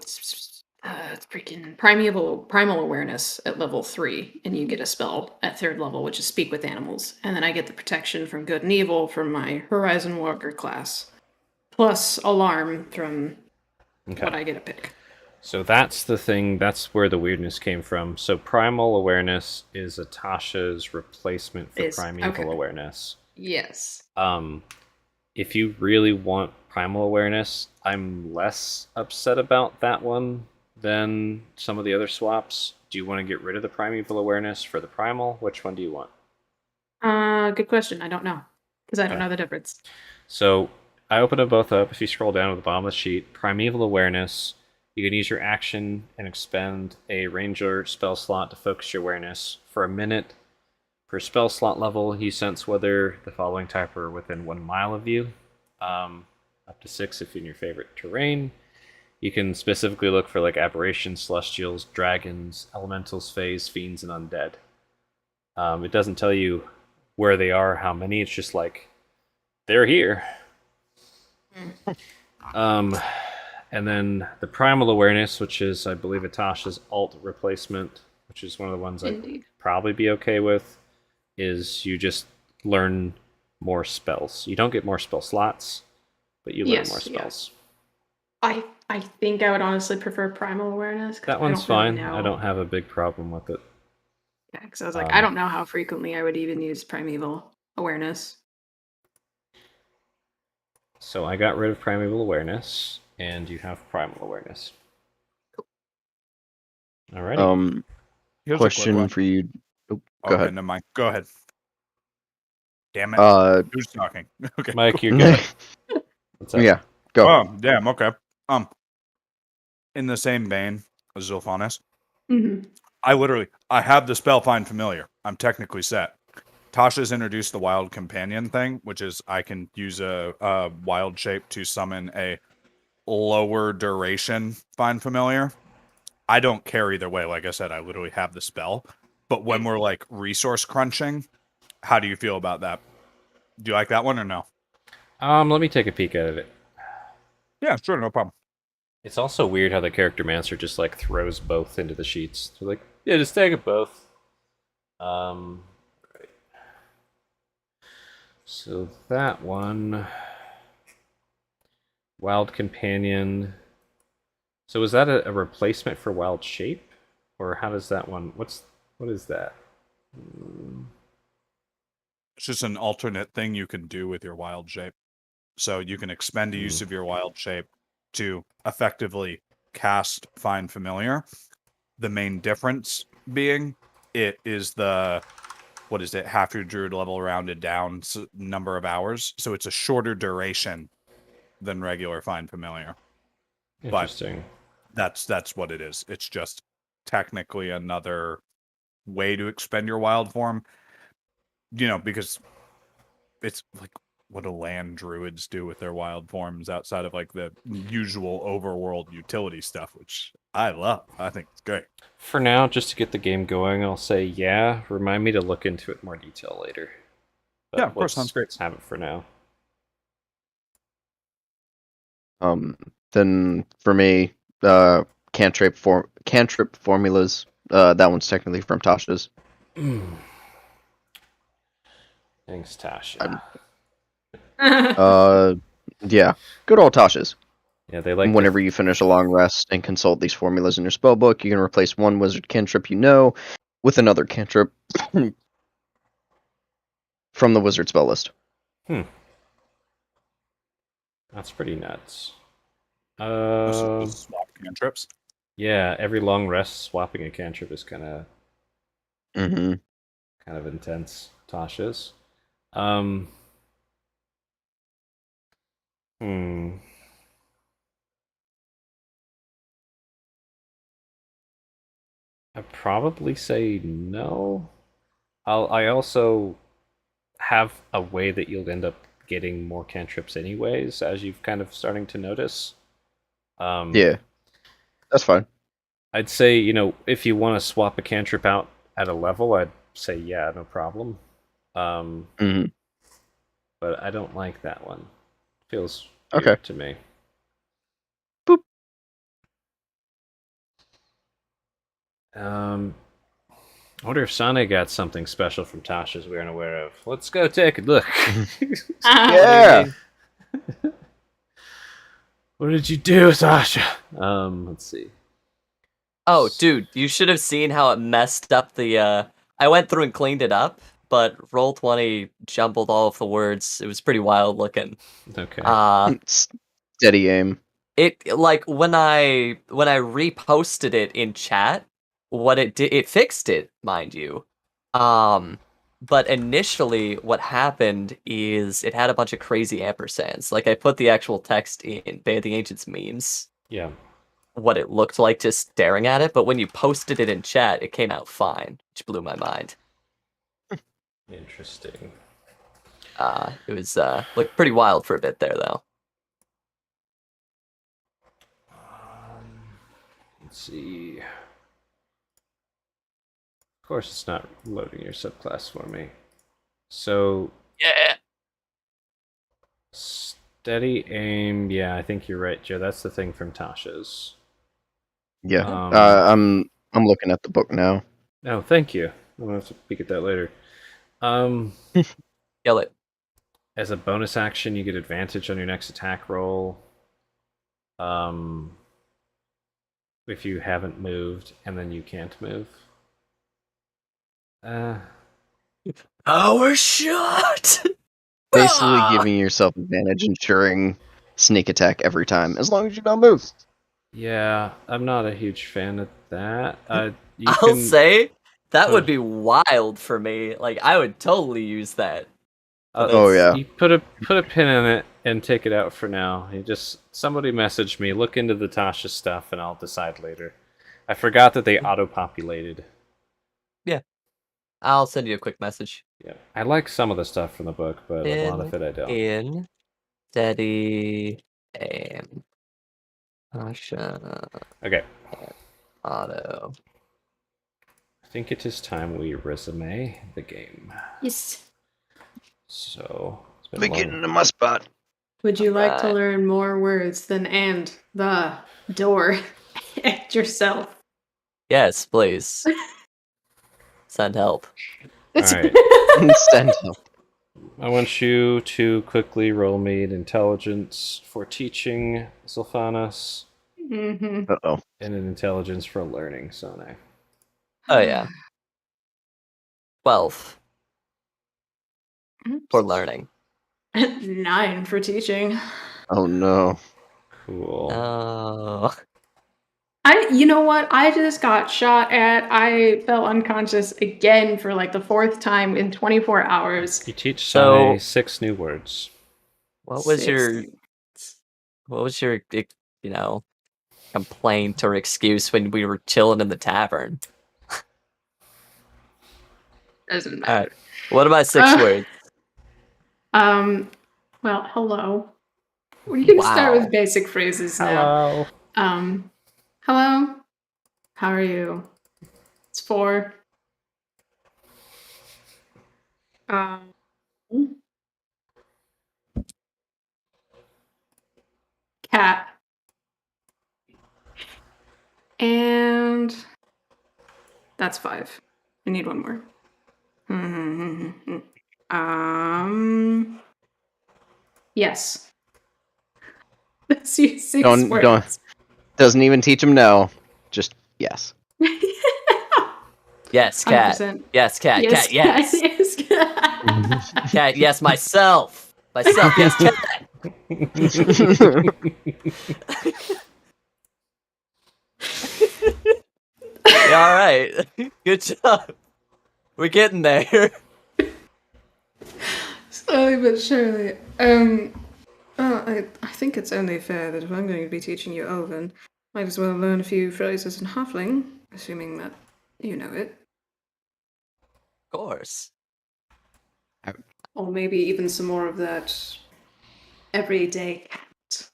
freaking primal awareness at level 3, and you get a spell at 3rd level, which is speak with animals, and then I get the protection from good and evil from my Horizon Walker class, plus alarm from Okay. what I get to pick. So that's the thing. That's where the weirdness came from. So primal awareness is Atasha's replacement for primeval okay. awareness. Yes. If you really want primal awareness, I'm less upset about that one than some of the other swaps. Do you want to get rid of the primeval awareness for the primal? Which one do you want? Good question. I don't know, because I don't Okay. know the difference. So I opened them both up. If you scroll down at the bottom of the sheet, primeval awareness, you can use your action and expend a ranger spell slot to focus your awareness for a minute. Per spell slot level, you sense whether the following type are within 1 mile of you, up to 6 if in your favorite terrain. You can specifically look for like aberrations, celestials, dragons, elementals, fays, fiends, and undead. It doesn't tell you where they are, how many. It's just like they're here. And then the Primal Awareness, which is, I believe, Atasha's alt replacement, which is one of the ones I'd Indeed. probably be okay with, is you just learn more spells. You don't get more spell slots, but you learn Yes, more yeah. spells. I think I would honestly prefer Primal Awareness. 'Cause That I one's don't really fine. I know. don't have a big problem with it. Yeah, because I was like, I Um, don't know how frequently I would even use Primeval Awareness. So I got rid of Primeval Awareness, and you have Primal Awareness. Alrighty. Here's a quick Question one. for you. Oh, Okay, go ahead. never mind. Go ahead. Damn it. Who's talking? Okay. Mike, cool. you're good. What's up? Yeah, go. Oh, damn. Okay. In the same vein as Zilphanis, Mm-hmm. I have the spell Find Familiar. I'm technically set. Tasha's introduced the Wild Companion thing, which is I can use a wild shape to summon a lower duration Find Familiar. I don't care either way. Like I said, I literally have the spell. But when we're like resource crunching, how do you feel about that? Do you like that one or no? Let me take a peek at it. Yeah, sure, no problem. It's also weird how the character master just like throws both into the sheets. They're like, yeah, just take it both. Right. So that one, Wild Companion. So is that a replacement for Wild Shape, or how does that one? What is that? It's just an alternate thing you can do with your wild shape. So you can expend a use of your wild shape to effectively cast Find Familiar. The main difference being it is the what is it, half your druid level rounded down number of hours. So it's a shorter duration than regular Find Familiar. Interesting. That's what it is. It's just technically another way to expend your wild form. Because it's like what do land druids do with their wild forms outside of like the usual overworld utility stuff, which I love. I think it's great. For now, just to get the game going, I'll say yeah. Remind me to look into it in more detail later. But Yeah, of course, sounds great. Let's have it for now. Then for me, cantrip formulas. That one's technically from Tasha's. Thanks, Tasha. Yeah, good old Tasha's. Yeah, they like. Whenever you finish a long rest and consult these formulas in your spellbook, you can replace one wizard cantrip you know with another cantrip from the wizard spell list. That's pretty nuts. Swap cantrips. Yeah, every long rest swapping a cantrip is kind Mm-hmm. of intense. Tasha's. I'd probably say no. I also have a way that you'll end up getting more cantrips anyways, as you've kind of starting to notice. Yeah, that's fine. I'd say, if you want to swap a cantrip out at a level, I'd say yeah, no problem. Mm-hmm. But I don't like that one. Feels Okay. weird to me. Boop. I wonder if Sane got something special from Tasha's we aren't aware of. Let's go take a look. Yeah. What did you do, Tasha? Let's see. Oh, dude, you should have seen how it messed up the, I went through and cleaned it up, but Roll20 jumbled all of the words. It was pretty wild looking. Okay. Steady aim. It, like, when I reposted it in chat, what it did, it fixed it, mind you. But initially, what happened is it had a bunch of crazy ampersands. Like, I put the actual text in Bay of the Ancients memes. Yeah. What it looked like just staring at it, but when you posted it in chat, it came out fine, which blew my mind. Interesting. It was, looked pretty wild for a bit there, though. Let's see. Of course, it's not loading your subclass for me. So, Yeah. steady aim. Yeah, I think you're right, Joe. That's the thing from Tasha's. Yeah. I'm looking at the book now. Oh, thank you. I'm gonna have to peek at that later. Kill it. As a bonus action, you get advantage on your next attack roll. If you haven't moved, and then you can't move. Power shot. Basically giving yourself advantage, ensuring sneak attack every time, as long as you don't move. Yeah, I'm not a huge fan of that. I'll say that would be wild for me. Like I would totally use that. Oh yeah. You put a pin in it and take it out for now. Somebody message me, look into the Tasha stuff, and I'll decide later. I forgot that they auto-populated. Yeah, I'll send you a quick message. Yeah, I like some of the stuff from the book, but a lot of it I don't. In steady aim. Tasha. Okay. Auto. I think it is time we resume the game. Yes. So it's been We a get long... into my spot. Would you like to Alright. learn more words than and, the, door, and yourself? Yes, please. Send help. Alright. Send help. I want you to quickly roll me an intelligence for teaching Sylphanos Mm-hmm. Uh-oh. and an intelligence for learning Sone. Oh yeah. 12 for learning. 9 for teaching. Oh no. Cool. Oh. You know what? I just got shot at. I fell unconscious again for like the 4th time in 24 hours. You teach So- Sone 6 new words. What was 6. your complaint or excuse when we were chilling in the tavern? Doesn't All right. matter. What about 6 words? Well, hello. We can start Wow. with basic phrases now. Hello. Hello. How are you? It's 4. Cat. And that's 5. I need one more. Yes. That's your 6 Don't- words. Doesn't even teach him no. Just yes. Yes, cat. 100%. Yes, cat. Yes, Cat. Yes. yes, cat. Cat. Yes, myself. Myself. Yes, cat. Yeah, all right. Good job. We're getting there. Slowly but surely. I think it's only fair that if I'm going to be teaching you Elven, might as well learn a few phrases in Halfling, assuming that you know it. Of course. Or maybe even some more of that everyday cat.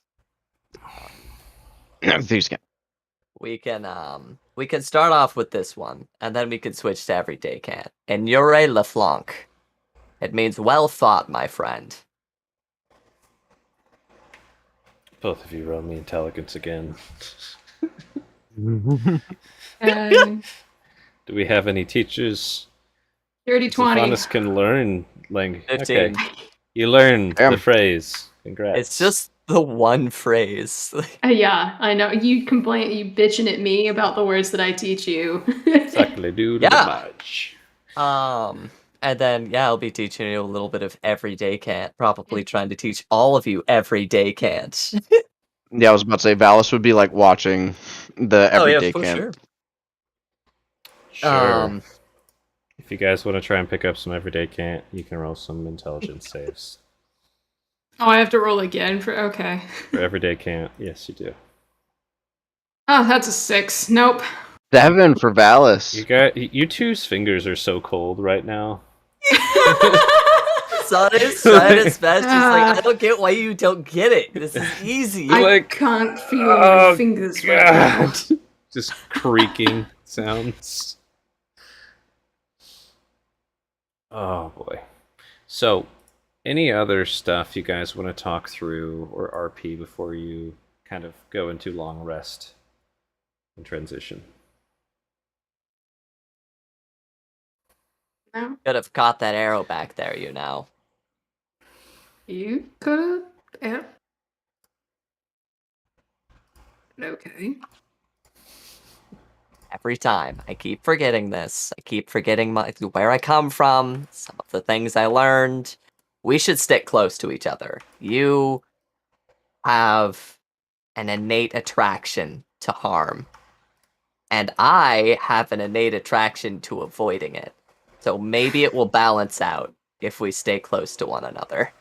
These guys. We can start off with this one, and then we can switch to everyday cat. And Yure LeFlanc. It means well fought, my friend. Both of you roll me intelligence again. Do we have any teachers? Dirty 20. Sylphanos can learn language. 15. Okay. You learned Damn. the phrase. Congrats. It's just the one phrase. Yeah, I know. You bitching at me about the words that I teach you. Exactly, dude. Yeah. Much. And then, I'll be teaching you a little bit of everyday cat. Probably trying to teach all of you everyday cat. Yeah, I was about to say Valis would be like watching the everyday for camp. sure. Sure. If you guys want to try and pick up some everyday cant, you can roll some intelligence saves. Oh, I have to roll again for okay. For everyday cant, yes, you do. Oh, that's a 6. Nope. 7 for Valis. You two's fingers are so cold right now. Son is trying his best. He's like, I don't get why you don't get it. This is easy. I Like, can't feel oh, my fingers right now. God. Just creaking sounds. Oh boy. So, any other stuff you guys want to talk through or RP before you kind of go into long rest and transition? No, Could have caught that arrow back there, you know. you could have. Yeah. Okay. Every time. I keep forgetting this. I keep forgetting where I come from, some of the things I learned. We should stick close to each other. You have an innate attraction to harm, and I have an innate attraction to avoiding it. So maybe it will balance out if we stay close to one another.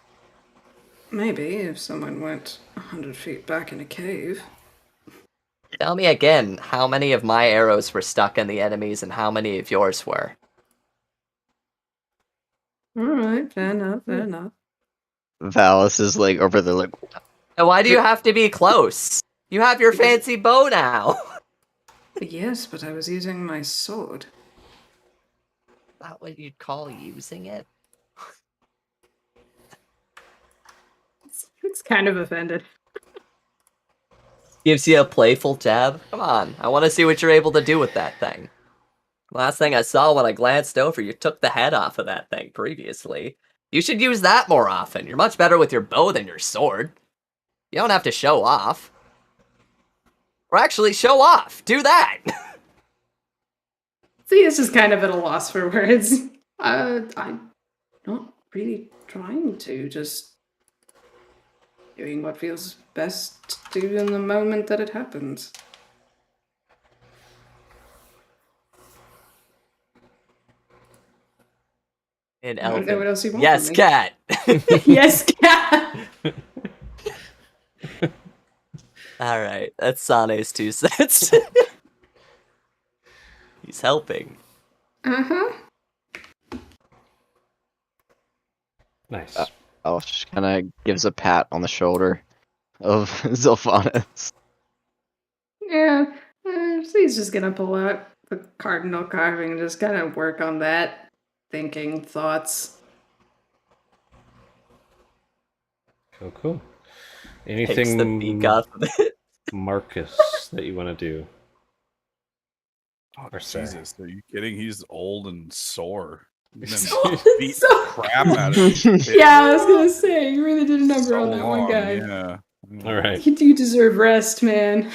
Maybe if someone went 100 feet back in a cave. Tell me again how many of my arrows were stuck in the enemies and how many of yours were. Alright, fair enough, fair enough. Valis is like over there, like, And why do you have to be close? You have your fancy bow now. Yes, but I was using my sword. Not what you'd call using it. It's kind of offended. Gives you a playful jab. Come on, I want to see what you're able to do with that thing. Last thing I saw when I glanced over, you took the head off of that thing previously. You should use that more often. You're much better with your bow than your sword. You don't have to show off. Or actually, show off. Do that. See, it's just kind of at a loss for words. I'm not really trying to, just doing what feels best to do in the moment that it happens. In I don't know what Elven. else you want Yes, from me. cat. Yes, cat! All right, that's Sane's 2 cents. He's helping. Uh-huh. Nice. Alice kind of gives a pat on the shoulder of Zilphanis. Yeah, so he's just gonna pull out the cardinal carving and just kind of work on that. Thinking, thoughts. Cool. Takes the beak Anything, off of it. Marcus, that you want to do? Oh, Or say. Jesus, are you kidding? He's old and sore. He's been So- beat so- the crap out of him. Yeah, I was gonna say, you really did a number So on that one long, guy. Yeah. All right. You deserve rest, man.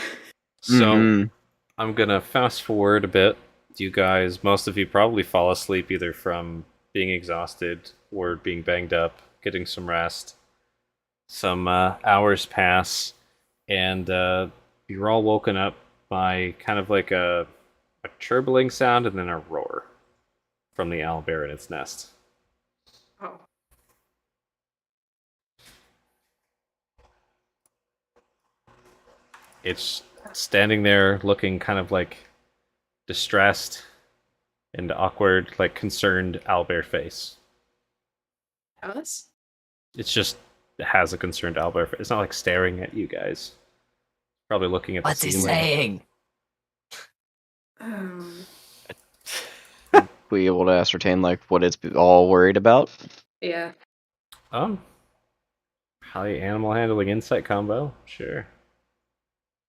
So Mhm. I'm gonna fast forward a bit. You guys, most of you probably fall asleep either from being exhausted or being banged up, getting some rest. Some hours pass, and you're all woken up by kind of like a chirping sound and then a roar from the owlbear in its nest. Oh. It's standing there looking kind of like distressed and awkward, like concerned owlbear face. Alice? It's just it has a concerned owlbear face. It's not like staring at you guys. Probably looking at What's the he ceiling. saying? We able to ascertain like what it's all worried about? Yeah. Probably animal handling insight combo, sure.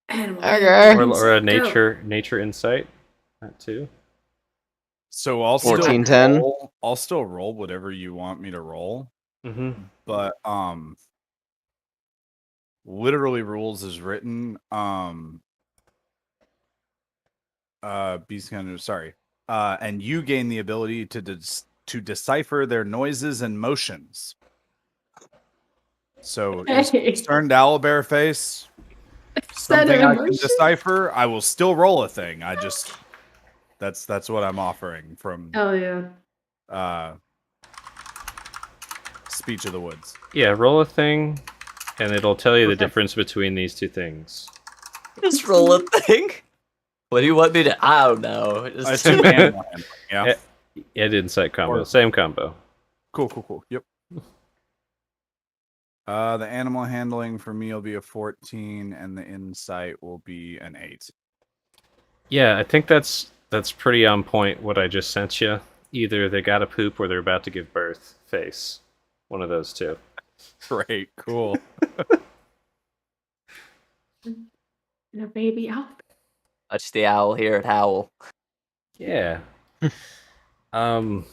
Animal Okay. handling Or a insect, go. nature insight, that too. So I'll still 14-10? roll. I'll still roll whatever you want me to roll. Mm-hmm. But literally rules is written. Beast kind of sorry. And you gain the ability to decipher their noises and motions. So is Hey. concerned owlbear face that something an I can emotion? decipher? I will still roll a thing. I just that's what I'm offering from Hell yeah. Speech of the Woods. Yeah, roll a thing, and it'll tell you the Okay. difference between these two things. Just roll a thing? What do you want me to? I don't know. I Just assume animal handling, yeah. Ed insight combo, Or- same combo. Cool. Yep. The animal handling for me will be a 14, and the insight will be an 8. Yeah, I think that's pretty on point. What I just sent you. Either they got to poop or they're about to give birth. Face. One of those two. Great, cool. And a baby owl. Touch the owl here at Howl. Yeah. um,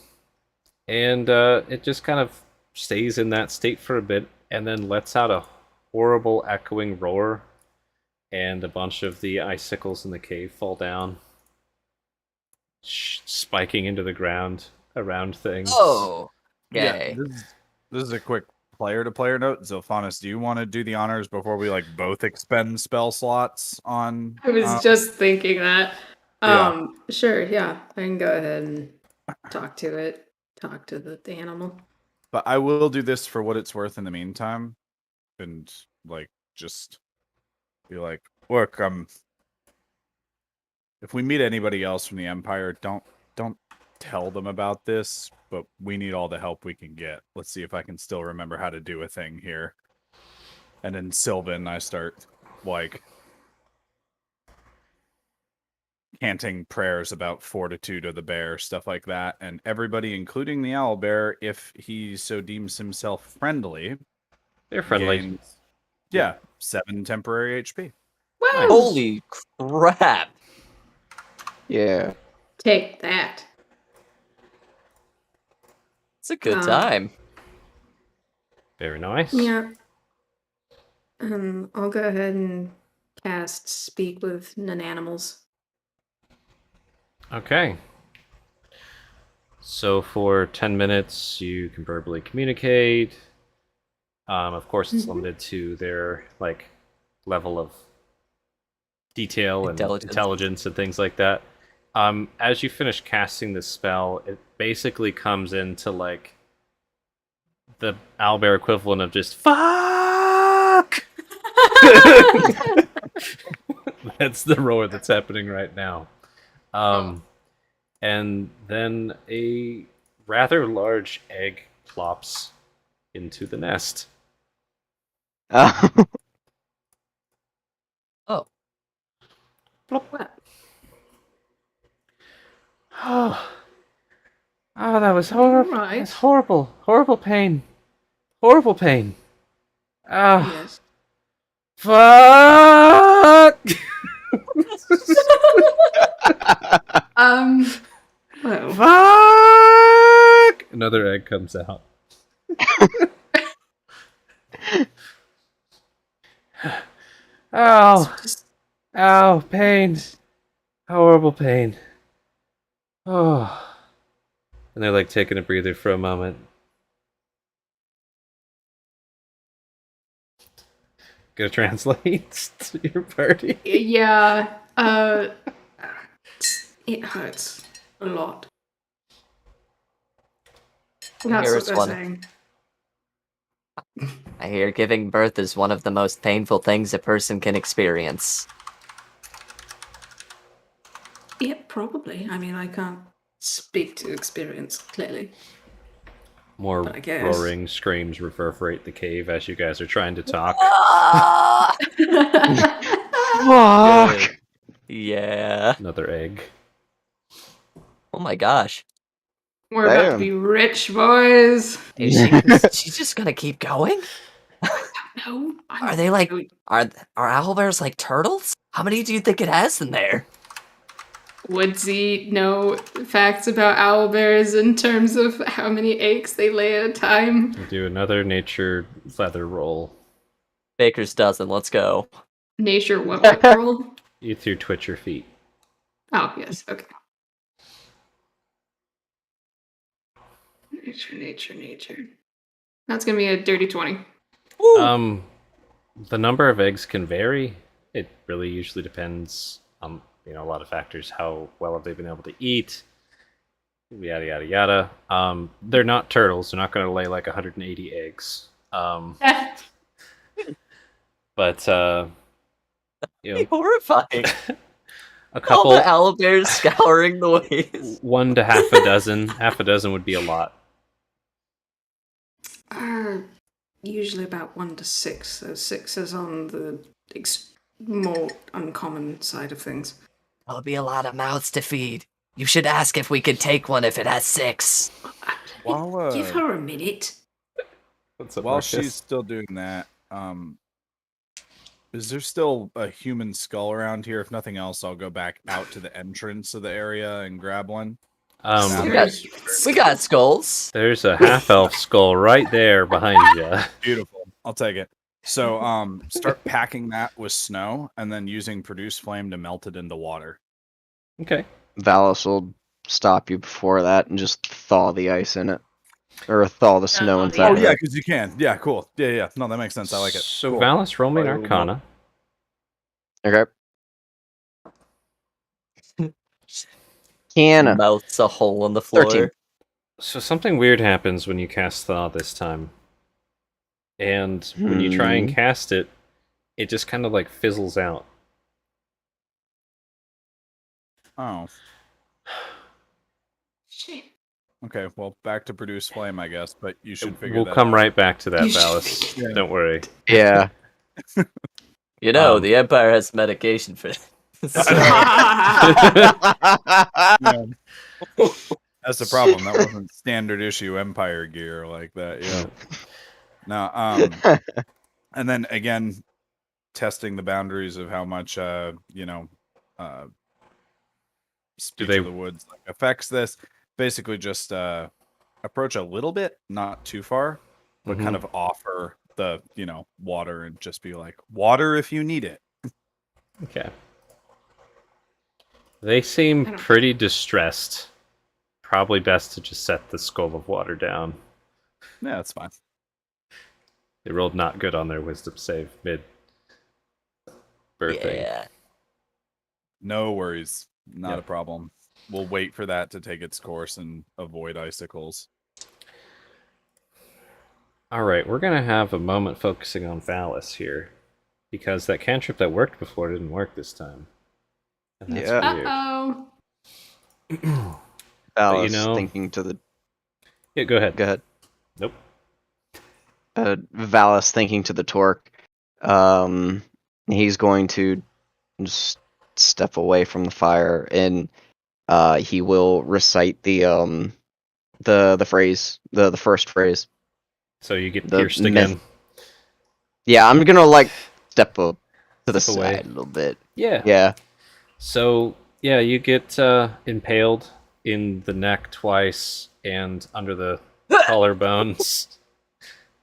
and it just kind of stays in that state for a bit, and then lets out a horrible echoing roar, and a bunch of the icicles in the cave fall down, spiking into the ground around things. Oh, Yeah, okay. this is a quick player-to-player note. Zilphanis, do you want to do the honors before we both expend spell slots on? I was just thinking that. Yeah. Sure, yeah. I can go ahead and talk to it. Talk to the animal. But I will do this for what it's worth in the meantime, and just be like, look, if we meet anybody else from the Empire, don't tell them about this, but we need all the help we can get. Let's see if I can still remember how to do a thing here. And then Sylvan, I start chanting prayers about fortitude of the bear, stuff like that, and everybody, including the owl bear, if he so deems himself friendly, They're friendly. gains 7 temporary HP. Woo! Nice. Holy crap! Yeah. Take that. It's a good time. Very nice. Yeah. I'll go ahead and cast Speak with Non-Animals. Okay. So for 10 minutes, you can verbally communicate. Of course, it's limited to their level of detail and intelligence and things like that. As you finish casting this spell, it basically comes into the owlbear equivalent of just fuck. That's the roar that's happening right now. And then a rather large egg plops into the nest. Oh, What? Oh, that was horrible. Right. That's horrible. Horrible pain. Horrible pain. Ah, Yes. fuck! Well, Fuck! Another egg comes out. Oh, ow, pain. Horrible pain. Oh. And they're taking a breather for a moment. Gonna translate to your party. yeah. It hurts a lot. That's Here what is they're one. saying. I hear giving birth is one of the most painful things a person can experience. Yeah, probably. I mean, I can't speak to experience, clearly. More But I guess. roaring screams reverberate the cave as you guys are trying to talk. Ah! Fuck! Good. Yeah. Another egg. Oh my gosh. We're about to Damn. be rich, boys. Is she's just gonna keep going? No. Are they are owlbears like turtles? How many do you think it has in there? Woodsy know facts about owlbears in terms of how many eggs they lay at a time? We'll do another nature feather roll. Baker's dozen, let's go. Nature what roll? You threw Twitch your feet. Oh, yes, okay. Nature. That's gonna be a dirty 20. Woo! The number of eggs can vary. It really usually depends on a lot of factors. How well have they been able to eat? Yada yada yada. They're not turtles. They're not going to lay 180 eggs. But Horrifying. a couple. All the owlbears scouring the ways. 1 to half a dozen. Half a dozen would be a lot. Usually about 1 to 6. So 6 is on the more uncommon side of things. That'll be a lot of mouths to feed. You should ask if we could take one if it has 6. While Give her a minute. What's up, while Marcus? she's still doing that, is there still a human skull around here? If nothing else, I'll go back out to the entrance of the area and grab one. We got skulls. There's a half-elf skull right there behind you. Beautiful. I'll take it. So, start packing that with snow and then using produce flame to melt it into water. Okay. Valis will stop you before that and just thaw the ice in it. Or thaw the snow inside Oh, of yeah, it. because you can. Yeah, cool. Yeah. No, that makes sense. I like it. So, Cool. Valis, roll me an Fire will Arcana. Okay. Canna. Melts a hole in the floor. 13. So something weird happens when you cast Thaw this time. And when you try and cast it, it just kind of like fizzles out. Oh. Shit. Okay, well, back to produce flame, I guess, but you should figure We'll that come out. right back to that, You should Valis. figure- Don't worry. Yeah. You know, Um, the Empire has medication for this. Yeah. That's the problem. That wasn't standard issue Empire gear like that. Yeah. No. And then again, testing the boundaries of how much, speech they- of the woods affects this. Basically, just approach a little bit, not too far, but kind of offer the water and just be like, water if you need it. Okay. They seem pretty distressed. Probably best to just set the skull of water down. Yeah, that's fine. They rolled not good on their wisdom save mid birthing. Yeah. No worries. Not Yep. a problem. We'll wait for that to take its course and avoid icicles. Alright, we're gonna have a moment focusing on Valis here. Because that cantrip that worked before didn't work this time. And that's Yeah. weird. Uh-oh. Valis you know- thinking to the... Yeah, go ahead. Go ahead. Nope. Valis thinking to the Torque. He's going to just step away from the fire and he will recite the phrase, the first phrase. So you get The pierced myth. again. Yeah, I'm gonna like step up to the Step away. side a little bit. Yeah. Yeah. So, yeah, you get impaled in the neck twice and under the collarbones.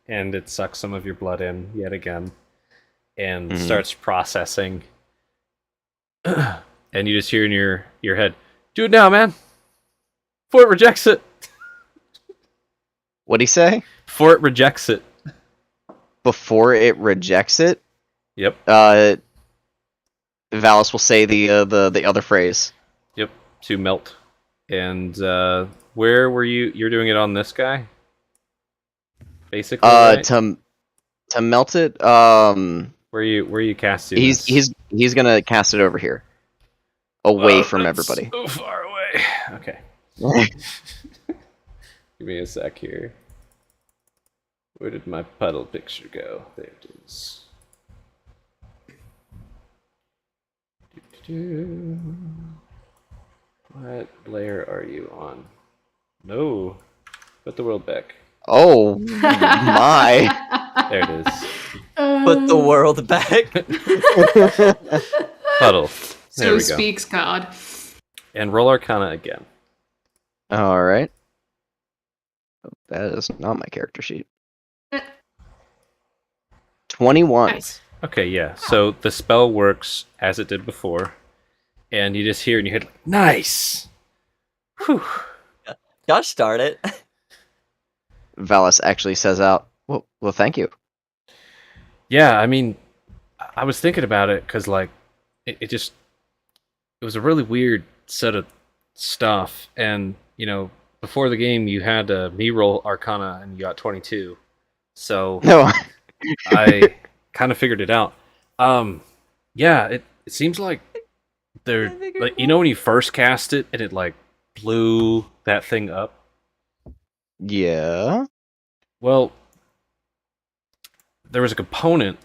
And it sucks some of your blood in yet again. And starts processing. And you just hear in your head, do it now, man! Before it rejects it! What'd he say? Before it rejects it. Before it rejects it, Yep. Valis will say the other phrase. Yep. To melt. And where were you? You're doing it on this guy? Basically, right? To melt it. Where you casting He's this? he's gonna cast it over here, away from That's everybody. so far away. Okay. Give me a sec here. Where did my puddle picture go? There it is. Doo-doo-doo. What layer are you on? No. Put the world back. Oh my! There it is. Put the world back. Puddle. There So we go. speaks God. And roll Arcana again. All right. That is not my character sheet. 21. Nice. Okay, yeah. So the spell works as it did before. And you just hear in your head, like, nice! Whew. Gosh darn it. Valis actually says out, well, thank you. Yeah, I mean, I was thinking about it because, like, it was a really weird set of stuff. And, before the game, you had me roll Arcana and you got 22. So No. I kind of figured it out. Yeah, it seems like they're, like, when you first cast it and it, like, blew that thing up? Yeah. Well, there was a component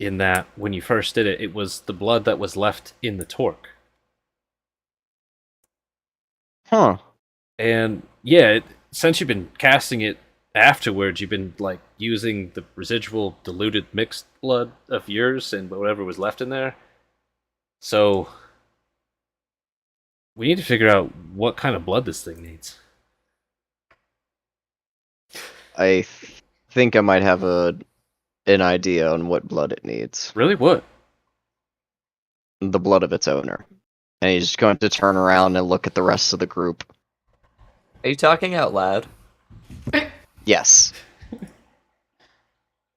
in that when you first did it. It was the blood that was left in the torque. Huh. And yeah, since you've been casting it afterwards, you've been like using the residual diluted mixed blood of yours and whatever was left in there. So we need to figure out what kind of blood this thing needs. I think I might have an idea on what blood it needs. Really, what? The blood of its owner. And he's going to turn around and look at the rest of the group. Are you talking out loud? Yes.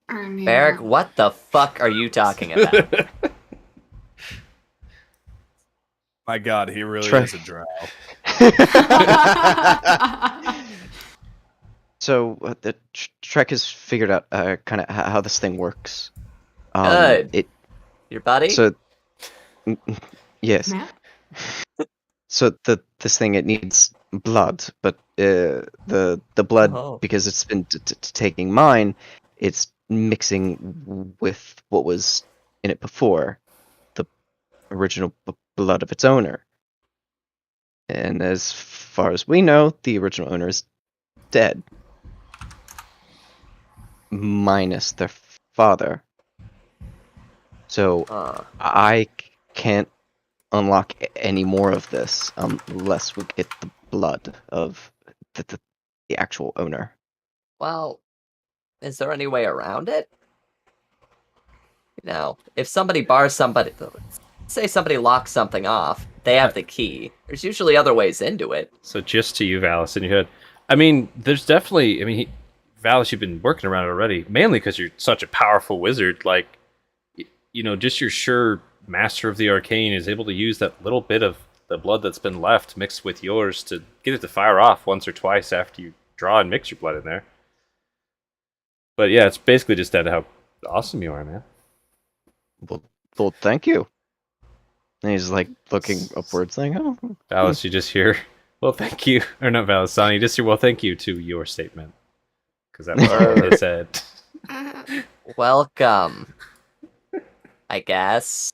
I mean, Barrick, what the fuck are you talking about? My God, he really Try- is a drow. So the Trek has figured out kind of how this thing works. Good. Your buddy? So yes. Matt? So this thing, it needs blood, but the blood, Oh. because it's been taking mine, it's mixing with what was in it before, the original blood of its owner. And as far as we know, the original owner is dead, minus their father. So I can't unlock any more of this unless we get the blood of the actual owner. Well, is there any way around it? You know, if somebody bars somebody, say somebody locks something off, they have the key. There's usually other ways into it. So just to you, Valis, in your head. I mean, there's definitely. I mean, Valis, you've been working around it already, mainly because you're such a powerful wizard. Like, you know, just your sure master of the arcane is able to use that little bit of the blood that's been left mixed with yours to get it to fire off once or twice after you draw and mix your blood in there. But yeah, it's basically just that how awesome you are, man. Well, thank you. And he's like looking upwards, saying, "Oh, Valis, you just hear, well, thank you. Or not Valis, Sonny, you just hear, well, thank you to your statement. Because that was what they said. Welcome. I guess.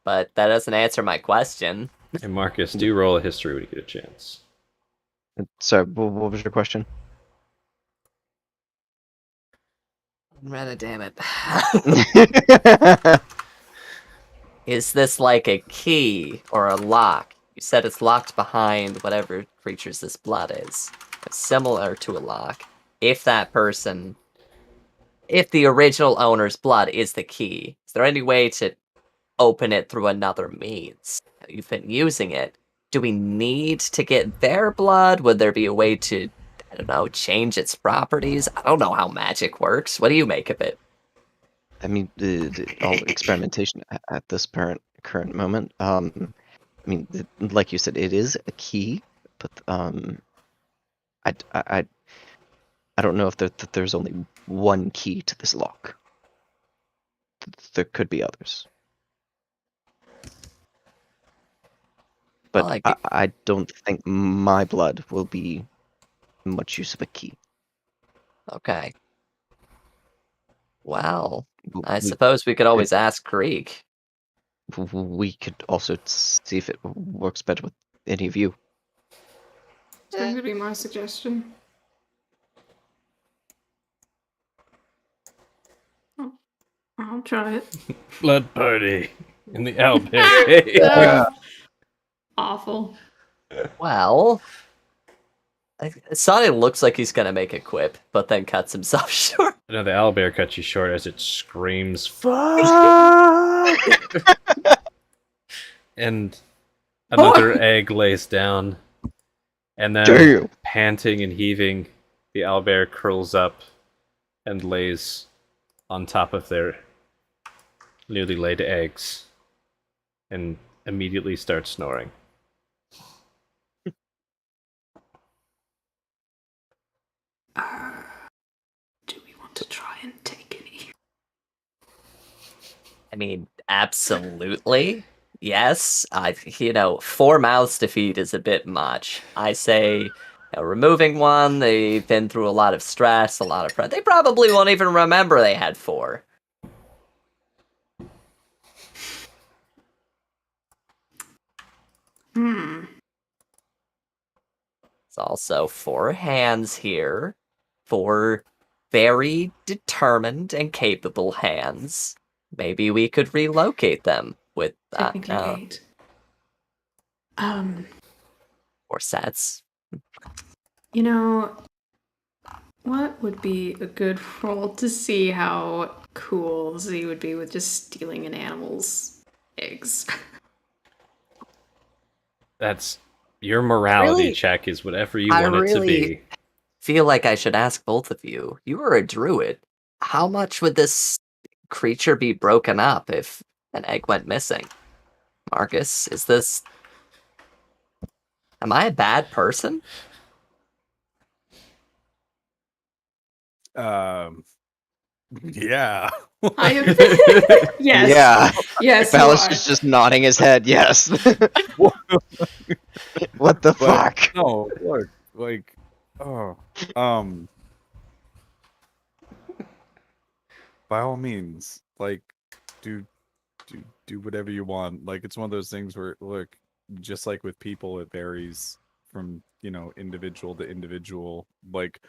But that doesn't answer my question. And Marcus, do roll a history when you get a chance. sorry, what was your question?" Rather damn it. Is this like a key or a lock? You said it's locked behind whatever creatures this blood is. It's similar to a lock. If that person, if the original owner's blood is the key, is there any way to open it through another means? You've been using it. Do we need to get their blood? Would there be a way to, I don't know, change its properties? I don't know how magic works. What do you make of it? I mean, all experimentation at this current moment. I mean, like you said, it is a key, but I don't know if there's only one key to this lock. There could be others, but Well, I don't think my blood will be much use of a key. Okay. Well, I We- suppose we could always ask Creek. We could also see if it works better with any of you. It's going to be my suggestion. Oh, I'll try it. Blood party in the Owlbear. Awful. Well, Sonny looks like he's gonna make a quip, but then cuts himself short. No, the owlbear cuts you short as it screams, fuck! And another egg lays down. And then, Damn. panting and heaving, the owlbear curls up and lays on top of their newly laid eggs and immediately starts snoring. Do we want to try and take any? I mean, absolutely. Yes. You know, 4 mouths to feed is a bit much. I say, you know, removing one, they've been through a lot of stress, a lot of they probably won't even remember they had 4. It's also 4 hands here. 4 very determined and capable hands. Maybe we could relocate them with that. Technically 8. 4 sets. You know, what would be a good roll to see how cool Z would be with just stealing an animal's eggs? That's your morality Really? check is whatever you I want it to really- be. Feel like I should ask both of you. You are a druid. How much would this creature be broken up if an egg went missing? Marcus, is this... Am I a bad person? Yeah. I am. Yes. Yeah. Yes. you Phallus are. is just nodding his head. Yes. What the fuck? No, look, like, by all means, like, do whatever you want. Like, it's one of those things where, look, just like with people, it varies from, individual to individual. Like,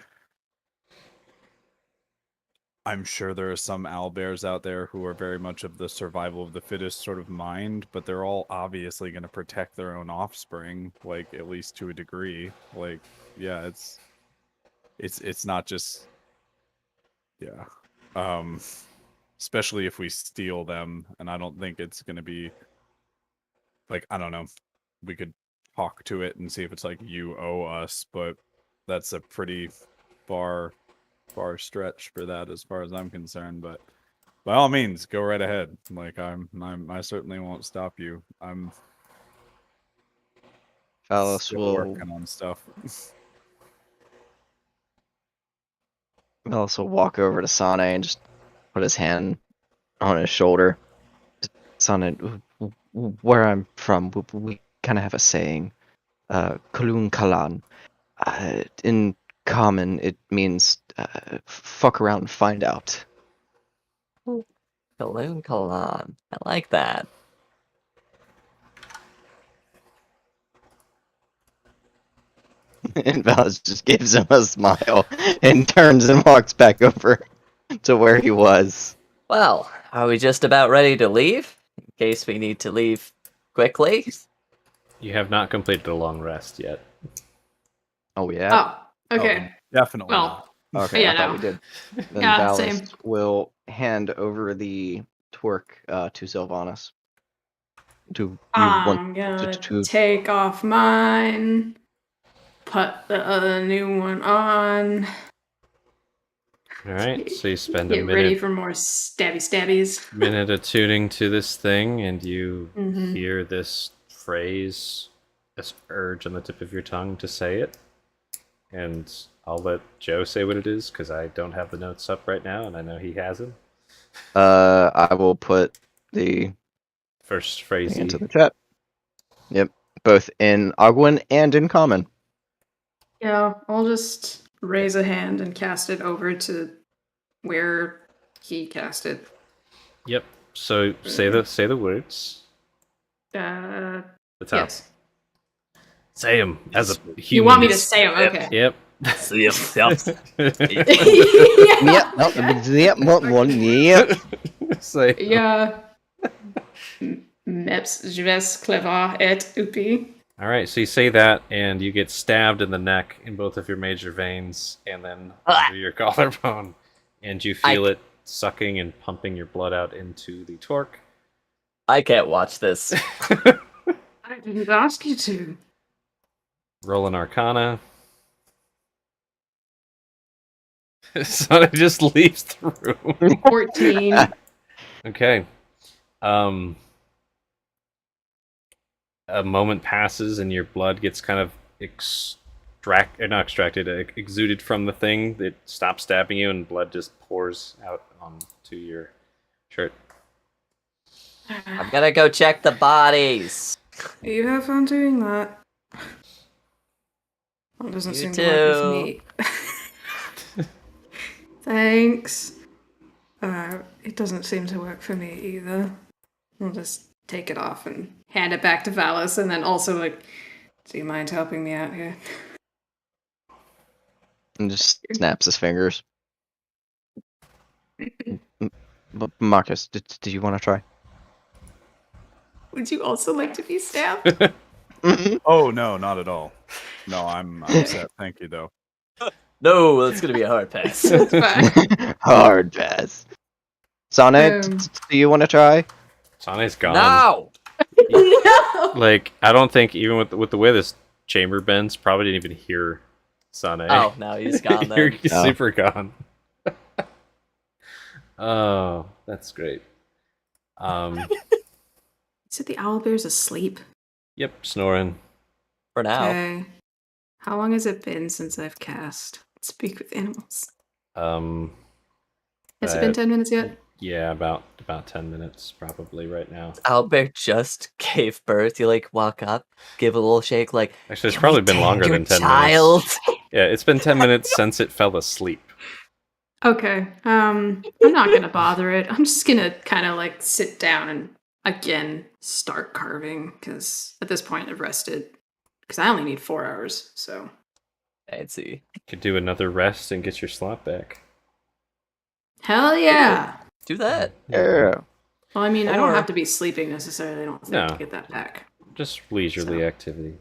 I'm sure there are some owlbears out there who are very much of the survival of the fittest sort of mind, but they're all obviously going to protect their own offspring, like, at least to a degree. Like, yeah, it's not just, yeah. Especially if we steal them, and I don't think it's going to be, like, I don't know. We could talk to it and see if it's like, you owe us, but that's a pretty far stretch for that as far as I'm concerned. But by all means, go right ahead. Like, I certainly won't stop you. I'm Phallus still will working on stuff. also walk over to Sane and just put his hand on his shoulder. Sane, where I'm from, we kind of have a saying, Kulun Kalan. In common, it means fuck around and find out. Kaloon Kalan. I like that. And Phallus just gives him a smile and turns and walks back over to where he was. Well, are we just about ready to leave? In case we need to leave quickly? You have not completed a long rest yet. Oh, yeah? Oh, okay. Definitely Well, not. Okay, yeah, I thought no. we did. Then Yeah, Phallus same. will hand over the twerk to Sylvanas. Do you want I'm gonna to take off mine, put the other new one on, All right, so you spend a get ready minute, for more stabbies. minute attuning to this thing, and you Mhm. hear this phrase, this urge on the tip of your tongue to say it. And I'll let Joe say what it is because I don't have the notes up right now, and I know he has them. I will put the First phrase. thing into the chat. Yep, both in Ogwin and in common. Yeah, I'll just raise a hand and cast it over to where he cast it. Yep. So say the words. Uh, The top. yes. Say them as a human. You want me to say them? Okay. Yep. Yep, yep, one, yep. Say. Yeah. Meps, je vais clever et upi. All right, so you say that, and you get stabbed in the neck in both of your major veins, and then under your collarbone, and you feel it sucking and pumping your blood out into the torque. I can't watch this. I didn't ask you to. Roll an Arcana. Sonny just leaves the room. 14. Okay. A moment passes, and your blood gets kind of exuded from the thing. It stops stabbing you, and blood just pours out onto your shirt. I'm gonna go check the bodies. You have fun doing that. Well, it doesn't You seem to work with me. Thanks. It doesn't seem to work for me either. I'll just take it off and hand it back to Valis, and then also, like, do you mind helping me out here? And just snaps his fingers. Marcus, do you want to try? Would you also like to be stabbed? Oh no, not at all. No, I'm set. Thank you though. No, that's gonna be a hard pass. It's fine. Hard pass. Sonnet, Um, do you want to try? Sane's gone. No! No! Like, I don't think even with the way this chamber bends, probably didn't even hear Sane. Oh, no, he's gone You're then. Oh. super gone. Oh, that's great. You said the owlbear's asleep. Yep, snoring. For now. Okay. How long has it been since I've cast Speak with Animals? Has it been 10 minutes yet? Yeah, about 10 minutes probably right now. Albert just gave birth. You like walk up, give a little shake, like Actually, it's "Can probably we been longer tend than your 10 child?" minutes. Yeah, it's been 10 minutes since it fell asleep. Okay. I'm not gonna bother it. I'm just gonna kind of like sit down and again start carving because at this point I've rested because I only need 4 hours. So I'd see. Could do another rest and get your slot back. hell yeah. Do that. Yeah. Well, I mean, I don't Or- have to be sleeping necessarily. I don't think No. to get that back. Just leisurely So- activity.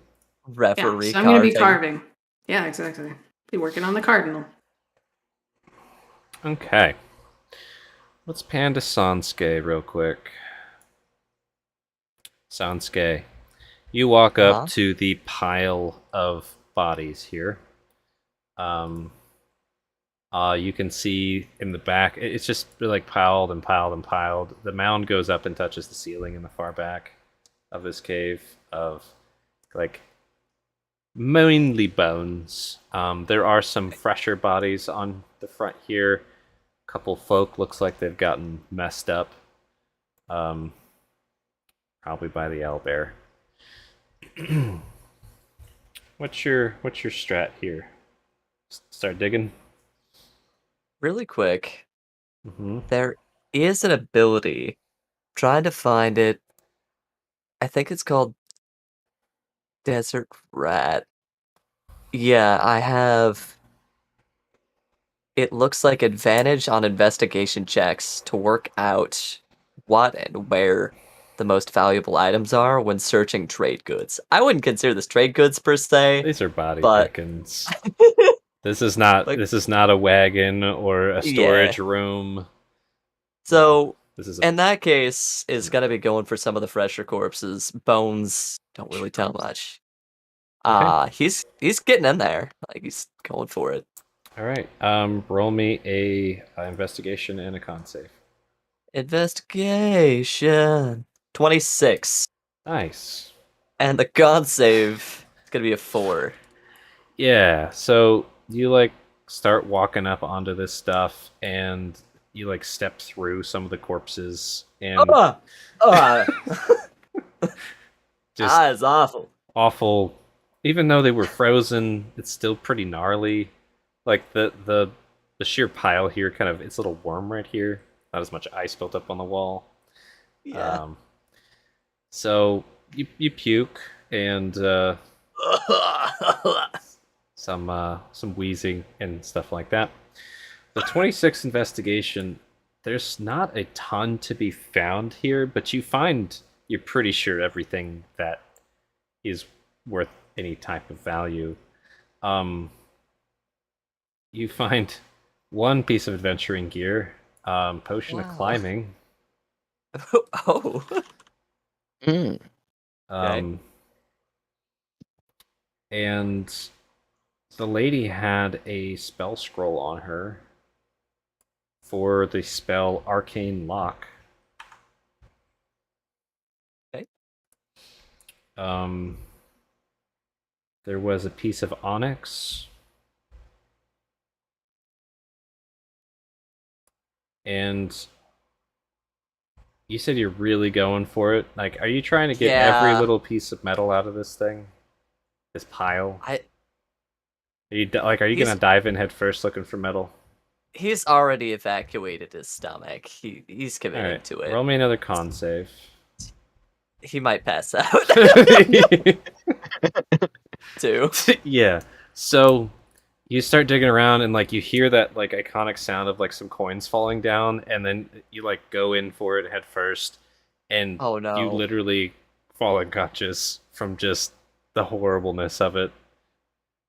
Yeah, Referee so I'm gonna be carving. carving. Yeah, exactly. Be working on the cardinal. Okay. Let's pan to Sansuke real quick. Sansuke, you walk up Uh-huh. to the pile of bodies here. You can see in the back, it's just like piled and piled and piled. The mound goes up and touches the ceiling in the far back of this cave of like mainly bones. There are some fresher bodies on the front here. A couple folk looks like they've gotten messed up. Probably by the owlbear. What's your strat here? Start digging. Really quick, Mm-hmm. there is an ability. Trying to find it. I think it's called Desert Rat. Yeah, I have. It looks like advantage on investigation checks to work out what and where the most valuable items are when searching trade goods. I wouldn't consider this trade goods per se. These are body But- pickings. This is not Like- this is not a wagon or a storage room. So This is a, in that case, is gonna be going for some of the fresher corpses. Bones don't really tell much. He's getting in there. Like he's going for it. all right. Roll me a investigation and a con save. Investigation 26, Nice. and the con save is gonna be a 4. Yeah. So you like start walking up onto this stuff, and you like step through some of the corpses, and just It's awful. awful. Even though they were frozen, it's still pretty gnarly. Like the sheer pile here, kind of it's a little warm right here. Not as much ice built up on the wall. Yeah. So you puke and some wheezing and stuff like that. The 26th investigation, there's not a ton to be found here, but you're pretty sure everything that is worth any type of value. You find one piece of adventuring gear, potion of Wow. climbing. Oh. Mm. And the lady had a spell scroll on her for the spell Arcane Lock. Okay. There was a piece of onyx. And you said you're really going for it. Like, are you trying to get every Yeah. little piece of metal out of this thing? This pile? Are you He's- gonna dive in head first looking for metal? He's already evacuated his stomach. He's committed Alright, to it. roll me another con save. He might pass out too. Yeah. So You start digging around and like you hear that like iconic sound of like some coins falling down, and then you like go in for it head first, and Oh you no. literally fall unconscious from just the horribleness of it.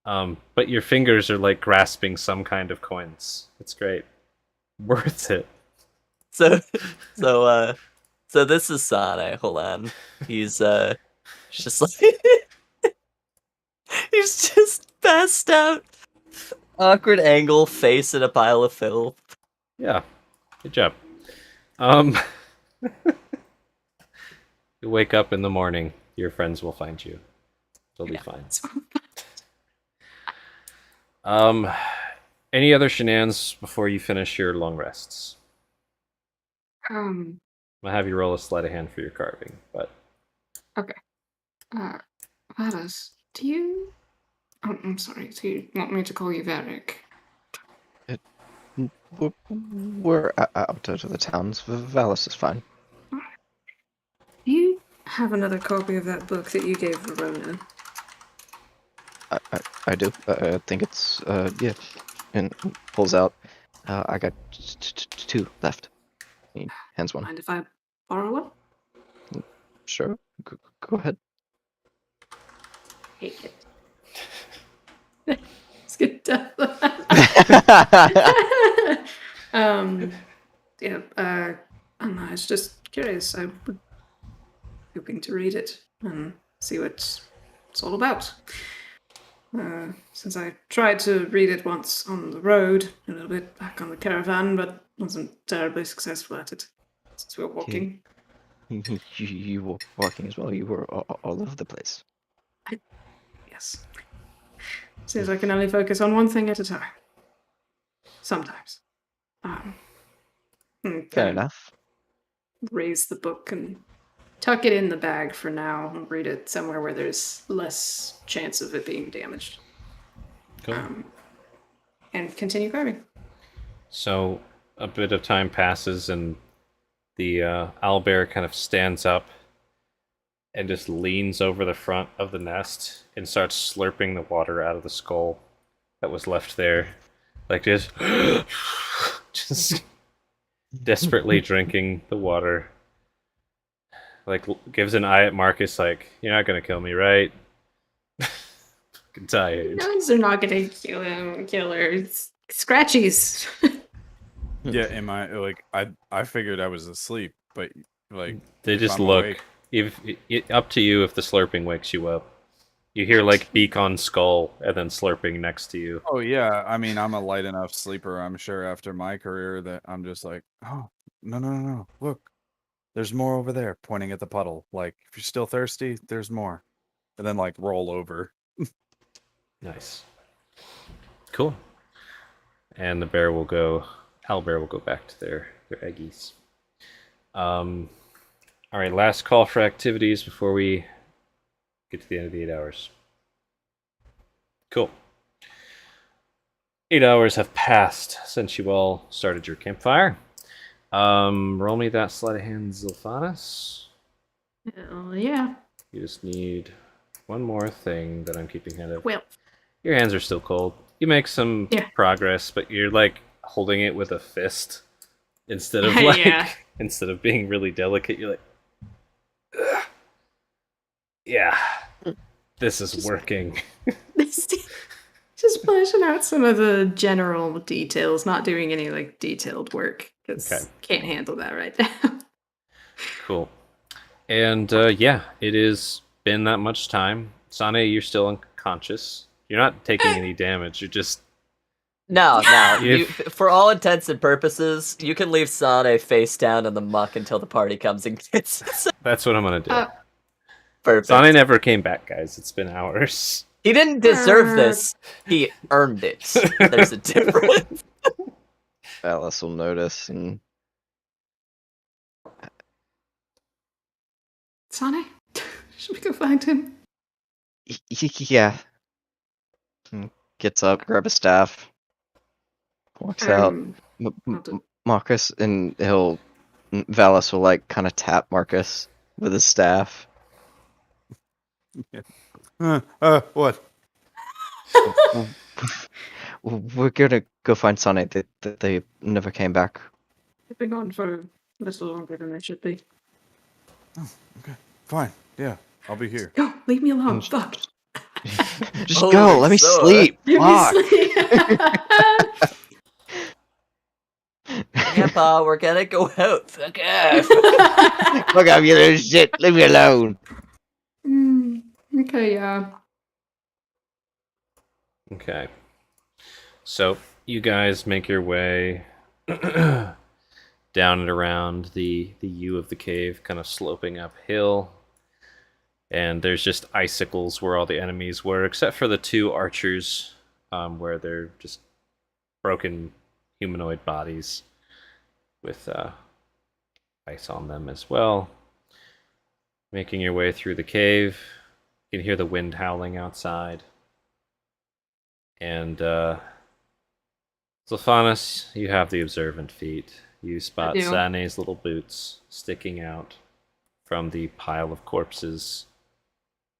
But your fingers are like grasping some kind of coins. It's great, worth it. So so so this is Sane, hold on. He's just like he's just passed out. Awkward angle, face in a pile of filth. Yeah, good job. Um, you wake up in the morning. Your friends will find you. They'll be Yeah. fine. Um, any other shenanigans before you finish your long rests? Um, I'll have you roll a sleight of hand for your carving, but Valis, do you... Oh, I'm sorry, do you want me to call you Varric? We're out of the towns. Valis is fine. Do you have another copy of that book that you gave Verona? I do. I think it's yeah. And pulls out. I got two left. He hands one. Mind if I borrow one? Sure. Go ahead. Hate it. It's good stuff. Yeah, I was just curious. I was hoping to read it and see what it's all about. Since I tried to read it once on the road, a little bit back on the caravan, but wasn't terribly successful at it since we were walking. You were walking as well. You were all over the place. Yes. Seems I can only focus on one thing at a time. Sometimes. Fair enough. Raise the book and tuck it in the bag for now and read it somewhere where there's less chance of it being damaged. cool. And continue carving. So a bit of time passes, and the owlbear kind of stands up and just leans over the front of the nest and starts slurping the water out of the skull that was left there, like just desperately drinking the water. Like gives an eye at Marcus, like, "You're not gonna kill me, right?" Fucking tired. Nuns are not gonna kill him. Killers. Scratchies. Yeah, am I like I figured I was asleep, but like They if just I'm look. awake- If up to you if the slurping wakes you up. You hear like beak on skull and then slurping next to you. Oh yeah, I mean I'm a light enough sleeper, I'm sure after my career that I'm just like, oh no, look, there's more over there, pointing at the puddle. Like if you're still thirsty, there's more, and then like roll over. Nice. Cool. And the owlbear will go back to their eggies. All right, last call for activities before we get to the end of the 8 hours. Cool. 8 hours have passed since you all started your campfire. Roll me that sleight of hand, Zilphanis. Hell yeah. You just need one more thing that I'm keeping hand of. Well, Your hands are still cold. You make some Yeah. progress, but you're like holding it with a fist instead of like Yeah. instead of being really delicate. You're like, "Ugh. Yeah, this is working." just fleshing out some of the general details, not doing any like detailed work because Okay. can't handle that right now. Cool. And yeah, it has been that much time. Sane, you're still unconscious. You're not taking any damage. You're just No. If- For all intents and purposes, you can leave Sane face down in the muck until the party comes and gets us. that's what I'm gonna do. Perfect. Sane never came back, guys. It's been hours. He didn't deserve this. He earned it. There's a difference. Alice will notice and Sane, should we go find him? yeah. Gets up, grab a staff, walks out. I'll do- Marcus, and Valis will like kind of tap Marcus with his staff. What? we're gonna go find Sonny. They never came back. They've been gone for a little longer than they should be. Fine. Yeah, I'll be here. Go, leave me alone. And sh- Fuck. Just Holy go. Let me sword. sleep. Leave me Fuck. sleep. Grandpa, we're gonna go out. Fuck off. Fuck off, you little shit. Leave me alone. Okay, yeah. Okay. So you guys make your way down and around the U of the cave, kind of sloping uphill. And there's just icicles where all the enemies were, except for the two archers, where they're just broken humanoid bodies with ice on them as well. Making your way through the cave, you can hear the wind howling outside. And Zilphanis, you have the observant feet. You spot do. Sane's little boots sticking out from the pile of corpses,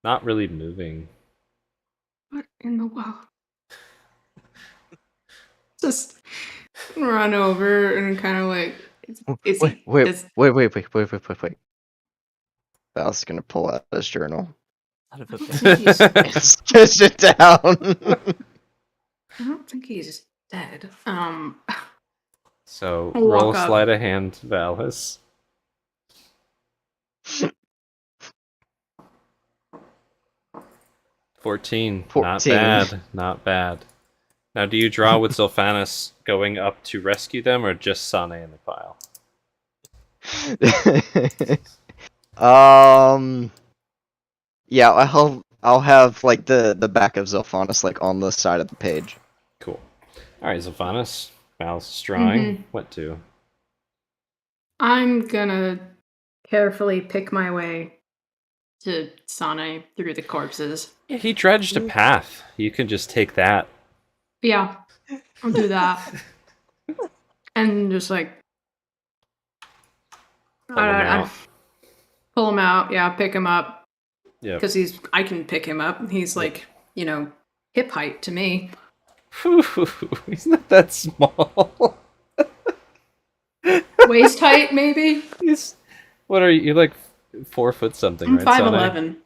not really moving. What in the world? Just run over and kind of like, is he? Wait. Is, Val's gonna pull out his journal. Son of a I bitch. don't think he's- And sketch it down. I don't think he's dead. So I'll roll walk up. sleight of hand, Valis. 14. Not 14. bad. Not bad. Now, do you draw with Zilphanis going up to rescue them, or just Sane in the pile? Yeah, I'll have like the back of Zilphanis like on the side of the page. Cool. All right, Zilphanis. Valis is drawing. Mhm. What to? I'm gonna carefully pick my way to Sane through the corpses. Yeah, he dredged a path. You can just take that. Yeah, I'll do that. And just like Pull him out. pull him out. Yeah, pick him up Yeah. because I can pick him up. He's like, hip height to me. He's not that small. Waist height, maybe. What are you? You're like 4 foot something, I'm right? Sane?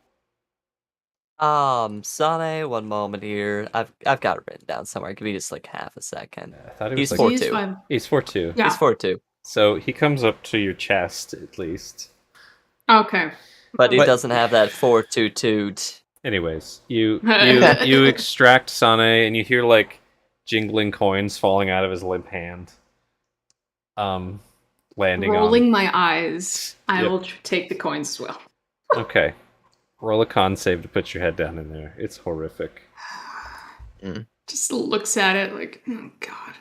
5'11". Sane, one moment here. I've got it written down somewhere. Give me just like half a second. I thought he He's was four- like 4'2". He's 5. he's 4'2". Yeah. He's 4'2", So he comes up to your chest at least. Okay. but he But- doesn't have that 4'2" Anyways, you extract Sane and you hear like jingling coins falling out of his limp hand. Landing Rolling my eyes, I Yep. will take the coins as well. on. Okay. Roll a con save to put your head down in there. It's horrific. Just looks at it like, oh god.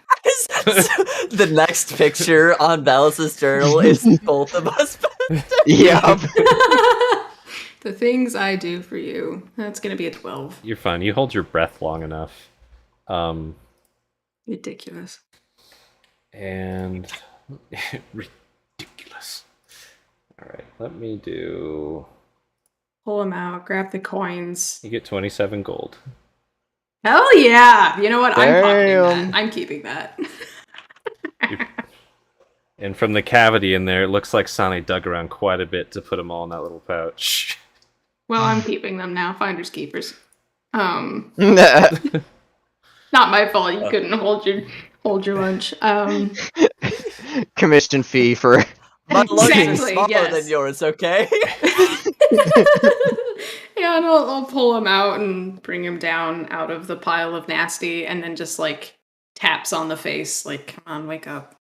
The next picture on Valis' journal is both of us. Yeah. The things I do for you. That's gonna be a 12. You're fine. You hold your breath long enough. Ridiculous. And ridiculous. All right, let me do. Pull them out, grab the coins. You get 27 gold. Hell yeah! You know what? I'm pocketing Damn. that. I'm keeping that. And from the cavity in there, it looks like Sane dug around quite a bit to put them all in that little pouch. Well, I'm keeping them now. Finders keepers. Not Commission my fault. You couldn't hold your lunch. fee for My lunch is Exactly, smaller yes. than yours, okay? Yeah, and I'll pull him out and bring him down out of the pile of nasty, and then just like taps on the face, like, "Come on, wake up."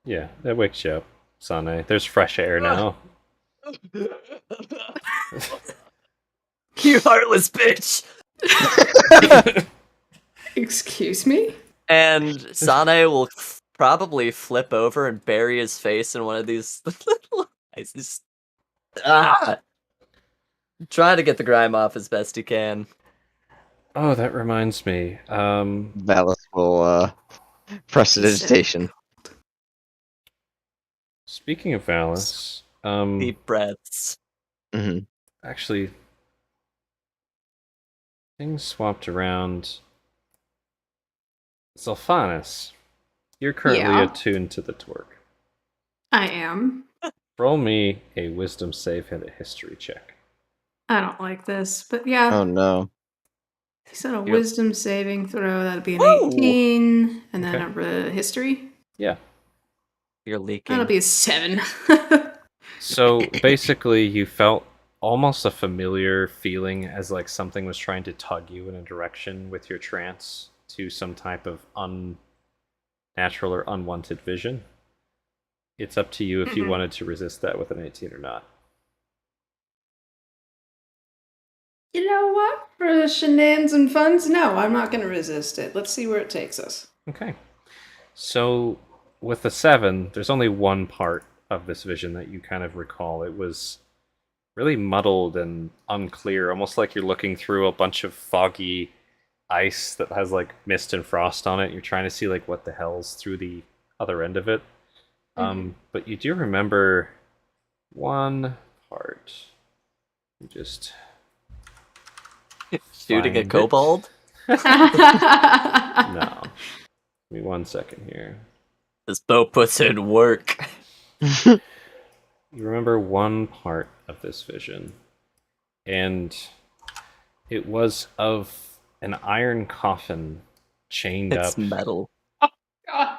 Yeah, that wakes you up, Sane. There's fresh air now. You heartless bitch. Excuse me? And Sane will probably flip over and bury his face in one of these little ices. Trying to get the grime off as best he can. Oh, that reminds me. Valis will prestidigitation. Speaking of Valis, Deep breaths. Hmm actually, things swapped around. Sulfanis, you're currently Yeah. attuned to the torque. I am. Roll me a wisdom save and a history check. I don't like this, but yeah. Oh no. He said a Yep. wisdom saving throw. That'd be an Woo! 18, and then Okay. a history. Yeah. You're leaking. That'll be a 7. So basically, you felt almost a familiar feeling as like something was trying to tug you in a direction with your trance to some type of unnatural or unwanted vision. It's up to you if you wanted to resist that with an 18 or not. You know what? For the shenanigans and funs, no, I'm not going to resist it. Let's see where it takes us. Okay. So with the 7, there's only one part of this vision that you kind of recall. It was really muddled and unclear, almost like you're looking through a bunch of foggy ice that has like mist and frost on it. You're trying to see like what the hell's through the other end of it. But you do remember one part. You just Shooting a find it. kobold? No. Give me 1 second here. This boat puts in work. You remember one part of this vision, and it was of an iron coffin chained It's up metal. God.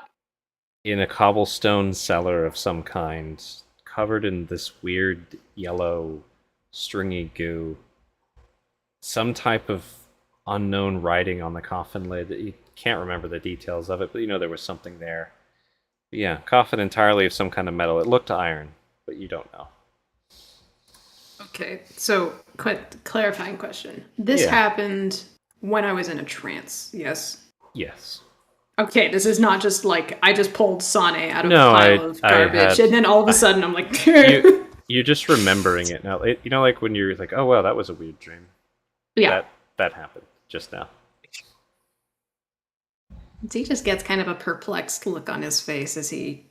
in a cobblestone cellar of some kind, covered in this weird yellow stringy goo. Some type of unknown writing on the coffin lid. You can't remember the details of it, but you know there was something there. But yeah, coffin entirely of some kind of metal. It looked iron, but you don't know. Okay, so clarifying question. This Yeah. happened when I was in a trance, yes? Yes. Okay, this is not just like I just pulled Sane out of No, a pile I of garbage, had- and then all of a sudden I'm like, You're just remembering it now. You know, like when you're like, oh, wow, that was a weird dream. yeah. That happened just now. He just gets kind of a perplexed look on his face as he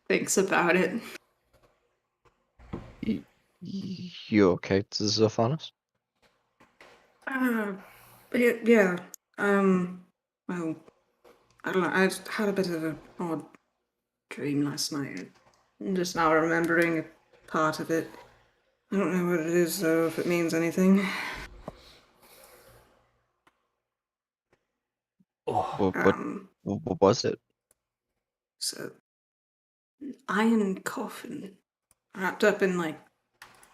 thinks about it. You okay, Zophanis? Yeah. Well, I don't know. I just had a bit of an odd dream last night. I'm just now remembering a part of it. I don't know what it is, though, if it means anything. Oh, What was it? So, an iron coffin wrapped up in like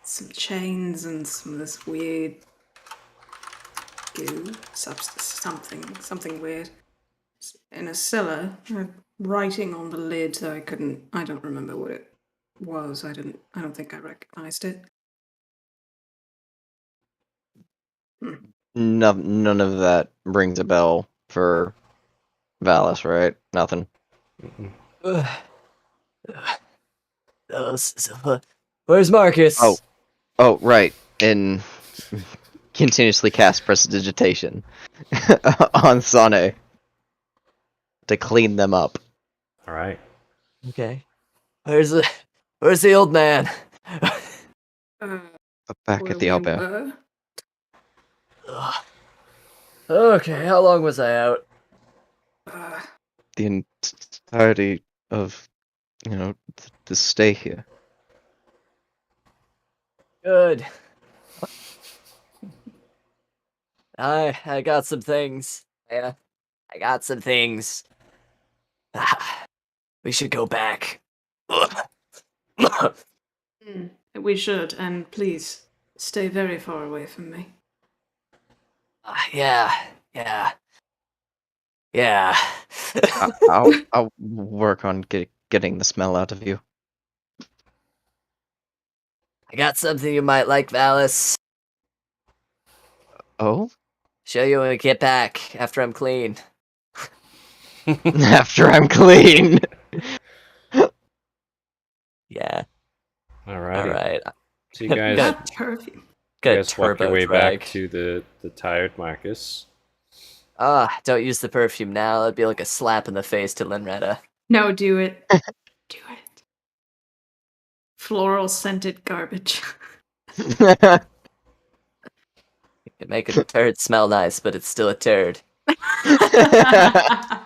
some chains and some of this weird goo substance, something weird. It's in a cellar, writing on the lid. So I don't remember what it was. I don't think I recognized it. None of that rings a bell for Valis, right? Nothing. Where's Marcus? Oh, right. And continuously cast prestidigitation on Sane to clean them up. all right. Okay. Where's the old man? Back Where at the we outbound. were. Ugh. Okay, how long was I out? The entirety of, the stay here. Good. I got some things. Yeah, I got some things. We should go back. We should, and please stay very far away from me. Yeah. I'll work on getting the smell out of you. I got something you might like, Valis. Oh? Show you when we get back after I'm clean. After I'm clean. Yeah. All right. All right. So you guys, That perfume. you Got a guys walk your turbo way drag. back to the tired Marcus. Don't use the perfume now. That'd be like a slap in the face to Linretta. No, do it. Do it. Floral scented garbage. You can make a turd smell nice, but it's still a turd.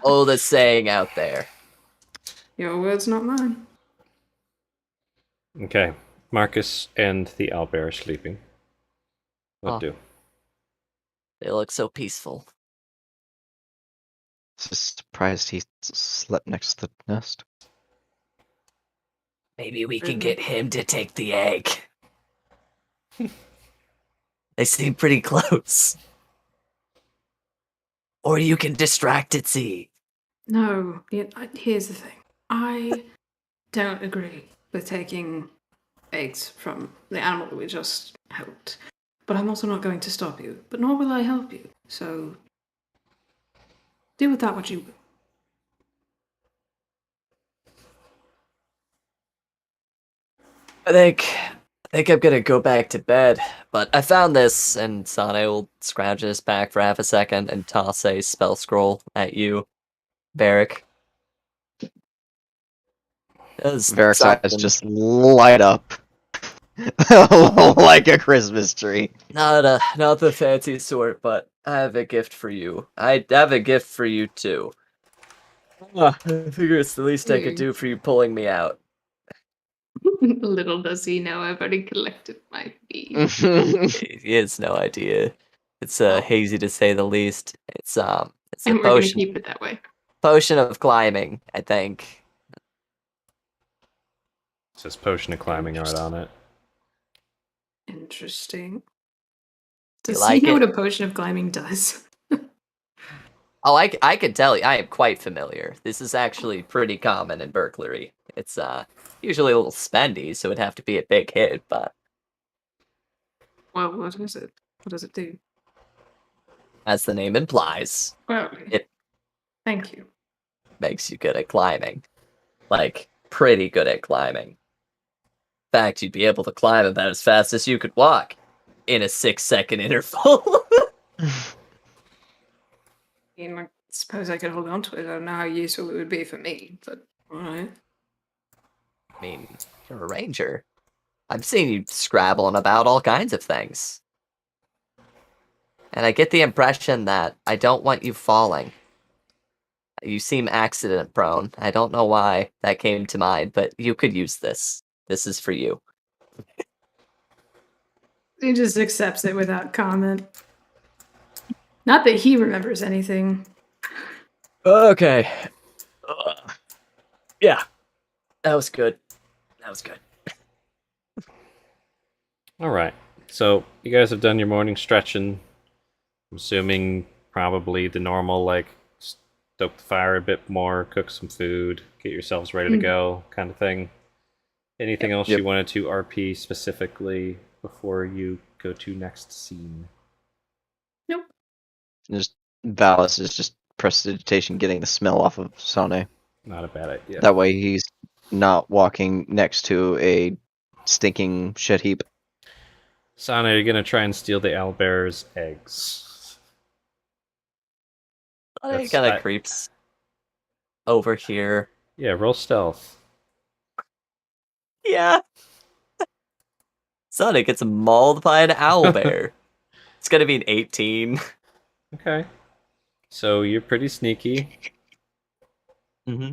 Oldest saying out there. Your words, not mine. Okay. Marcus and the owlbear are sleeping. What Oh. do? They look so peaceful. Just surprised he slept next to the nest. Maybe we can get him to take the egg. They seem pretty close. Or you can distract it, see. No, here's the thing. I don't agree with taking eggs from the animal that we just helped. But I'm also not going to stop you. But nor will I help you. So do with that what you will. I think I'm gonna go back to bed. But I found this, and Sane will scrounge his back for half a second and toss a spell scroll at you, Varric. Varric's eyes just light up like a Christmas tree. Not the fancy sort, but I have a gift for you. I have a gift for you too. I figure it's the least I could do for you pulling me out. Little does he know I've already collected my fee. He has no idea. It's hazy to say the least. It's a And we're going to potion. keep it that way. Potion of climbing, I think. It says potion of climbing art on it. Interesting. You Does like he know it? what a potion of climbing does? Oh, I can tell you, I am quite familiar. This is actually pretty common in burglary. It's usually a little spendy, so it'd have to be a big hit, but Well, what is it? What does it do? as the name implies, Well, It- thank you. makes you good at climbing. Like, pretty good at climbing. In fact, you'd be able to climb about as fast as you could walk in a 6-second interval. I mean, I suppose I could hold on to it. I don't know how useful it would be for me, but alright. I mean, you're a ranger. I've seen you scrabbling about all kinds of things. And I get the impression that I don't want you falling. You seem accident prone. I don't know why that came to mind, but you could use this. This is for you. He just accepts it without comment. Not that he remembers anything. Okay. Yeah. That was good. That was good. All right. So you guys have done your morning stretching. I'm assuming probably the normal, like, stoke the fire a bit more, cook some food, get yourselves ready to go kind of thing. Anything else Yep. you wanted to RP specifically before you go to next scene? Nope. Just Valis is just prestidigitation, getting the smell off of Sane. Not a bad idea. That way he's not walking next to a stinking shit heap. Sana, you're gonna try and steal the owlbear's eggs. It That's- kind I- of creeps over here. Yeah, roll stealth. Yeah. Sonic gets mauled by an owlbear. It's gonna be an 18. Okay. So you're pretty sneaky. Mm-hmm.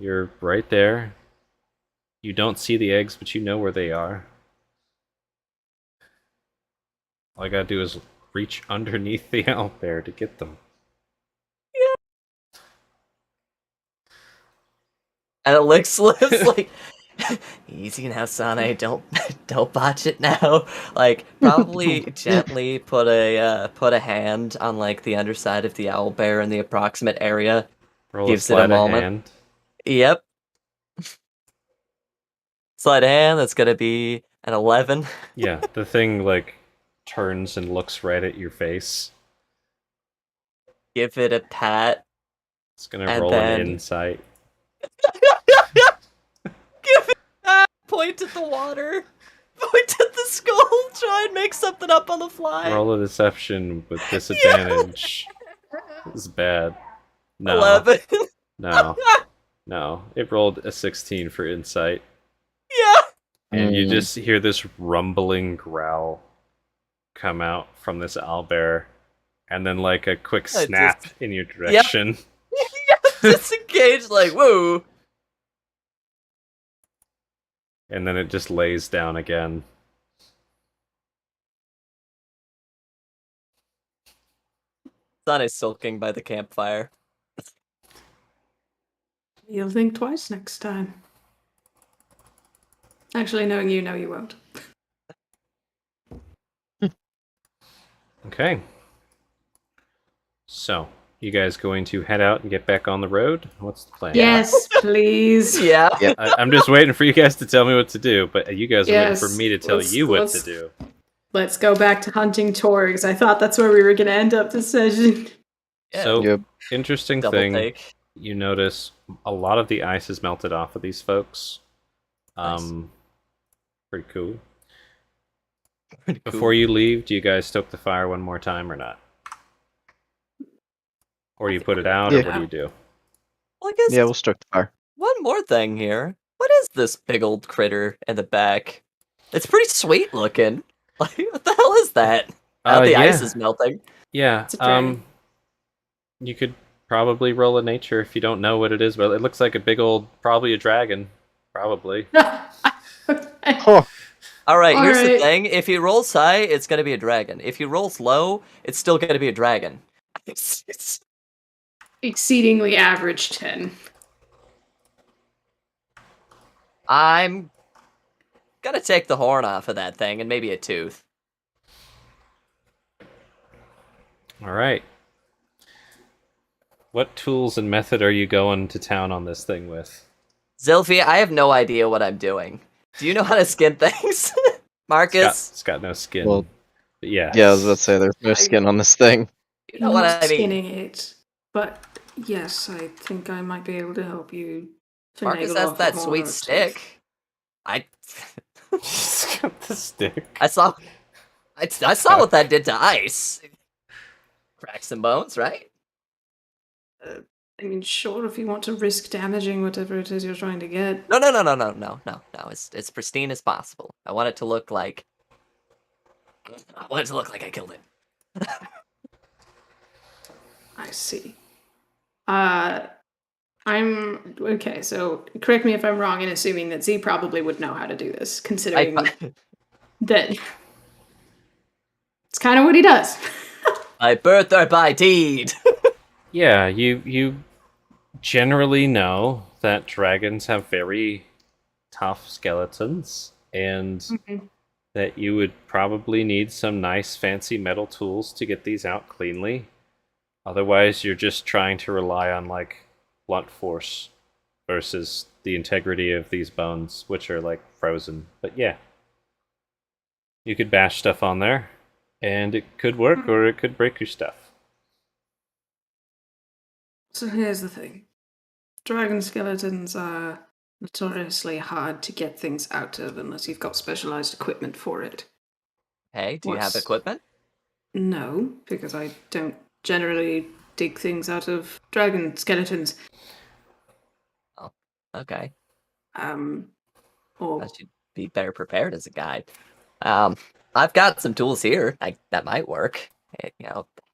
You're right there. You don't see the eggs, but you know where they are. All I gotta do is reach underneath the owlbear to get them. And it licks lips like, easy now, Sane. Don't botch it now. Like, probably gently put a hand on like the underside of the owlbear in the approximate area. Roll Gives a it a sleight of moment. hand. Yep. Sleight of hand. That's gonna be an 11. Yeah, the thing like turns and looks right at your face. Give it a pat. It's gonna And roll then- an insight. Give it that. Point at the water. Point at the skull. Try and make something up on the fly. Roll a deception with disadvantage. This is bad. No. 11. No. It rolled a 16 for insight. Yeah. And you just hear this rumbling growl come out from this owlbear. and then like a quick I snap just- in your direction. Disengage, like, whoa. And then it just lays down again. Sun is sulking by the campfire. You'll think twice next time. Actually, knowing you, no, you won't. Okay. So, you guys going to head out and get back on the road? What's the plan? Yes, please. Yeah. I'm just waiting for you guys to tell me what to do, but you guys are waiting Yes, for me to tell let's- you what to let's- do. Let's go back to hunting torgs. I thought that's where we were going to end up this session. Yeah. So, Yep. interesting Double thing, take. you notice a lot of the ice is melted off of these folks. Nice. Pretty cool. Pretty cool. Before you leave, do you guys stoke the fire one more time or not? Or do you put it out, or Yeah. what do you do? Well, I guess Yeah, we'll stoke the fire. one more thing here. What is this big old critter in the back? It's pretty sweet looking. Like, what the hell is that? The ice is melting. Yeah, It's a dragon. you could probably roll a nature if you don't know what it is, but it looks like a big old, probably a dragon. Probably. Huh. All right, here's the Alright. thing. If he rolls high, it's going to be a dragon. If he rolls low, it's still going to be a dragon. It's- Exceedingly average 10. I'm going to take the horn off of that thing and maybe a tooth. All right. What tools and method are you going to town on this thing with? Zilphi, I have no idea what I'm doing. Do you know how to skin things? Marcus? It's got no skin. Well, But yeah. Yeah, I was about to say, there's no skin on this thing. You know what Not I mean? skinning it, but yes, I think I might be able to help you. Marcus finagle has off that more sweet teeth. stick. I He's got the stick. I saw what that did to ice. Crack some bones, right? I mean, sure, if you want to risk damaging whatever it is you're trying to get. No. It's pristine as possible. I want it to look like I killed it. I see. I'm okay. So correct me if I'm wrong in assuming that Z probably would know how to do this, considering that it's kind of what he does. By birth or by deed. Yeah, you generally know that dragons have very tough skeletons, and that you would probably need some nice fancy metal tools to get these out cleanly. Otherwise, you're just trying to rely on like blunt force versus the integrity of these bones, which are like frozen. But yeah, you could bash stuff on there, and it could work, or it could break your stuff. So here's the thing. Dragon skeletons are notoriously hard to get things out of unless you've got specialized equipment for it. Hey, do you have What's- equipment? No, because I don't generally dig things out of dragon skeletons. Okay. Or I should be better prepared as a guide. I've got some tools here. That might work.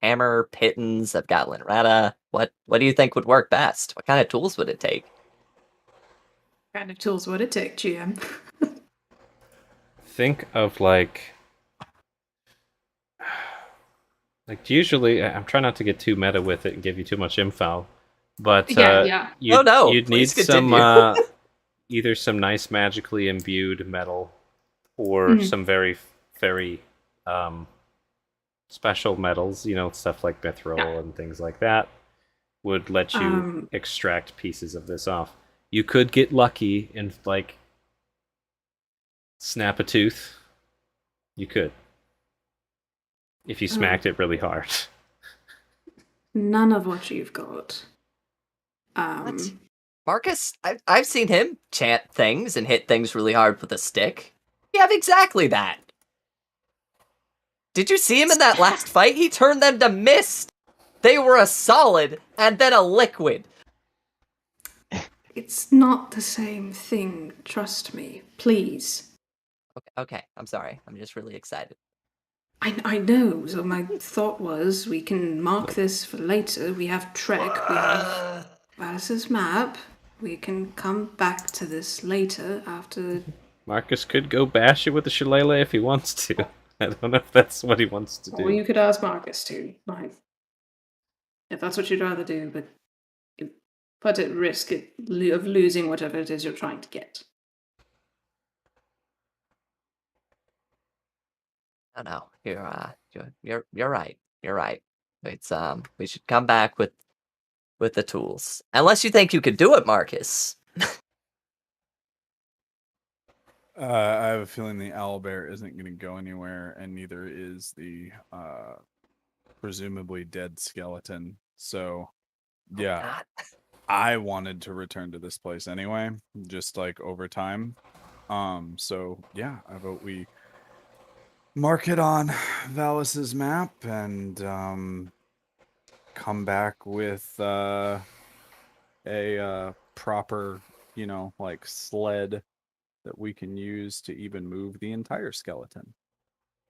Hammer, pittons. I've got Linrata. What do you think would work best? What kind of tools would it take? what kind of tools would it take, GM? Think of like usually I'm trying not to get too meta with it and give you too much info, but Yeah. you'd need please some continue. either some nice magically imbued metal or some very special metals, stuff like mithril and things like that would let you extract pieces of this off. You could get lucky and like snap a tooth. You could. If you smacked it really hard. None of what you've got. What? Marcus, I've seen him chant things and hit things really hard with a stick. You have exactly that. Did you see him in that last fight? He turned them to mist. They were a solid and then a liquid. It's not the same thing, trust me. Please. Okay, I'm sorry. I'm just really excited. I know. So my thought was we can mark this for later. We have Trek. We have Alice's map. We can come back to this later after. Marcus could go bash it with the shillelagh if he wants to. I don't know if that's what he wants to do. Or you could ask Marcus to. Fine. If that's what you'd rather do, but put at risk of losing whatever it is you're trying to get. No, you're right. You're right. It's we should come back with the tools. Unless you think you could do it, Marcus. I have a feeling the owlbear isn't going to go anywhere, and neither is the presumably dead skeleton. So, yeah, God. I wanted to return to this place anyway, just like over time. So yeah, I vote we mark it on Valis's map and come back with a proper, like sled that we can use to even move the entire skeleton.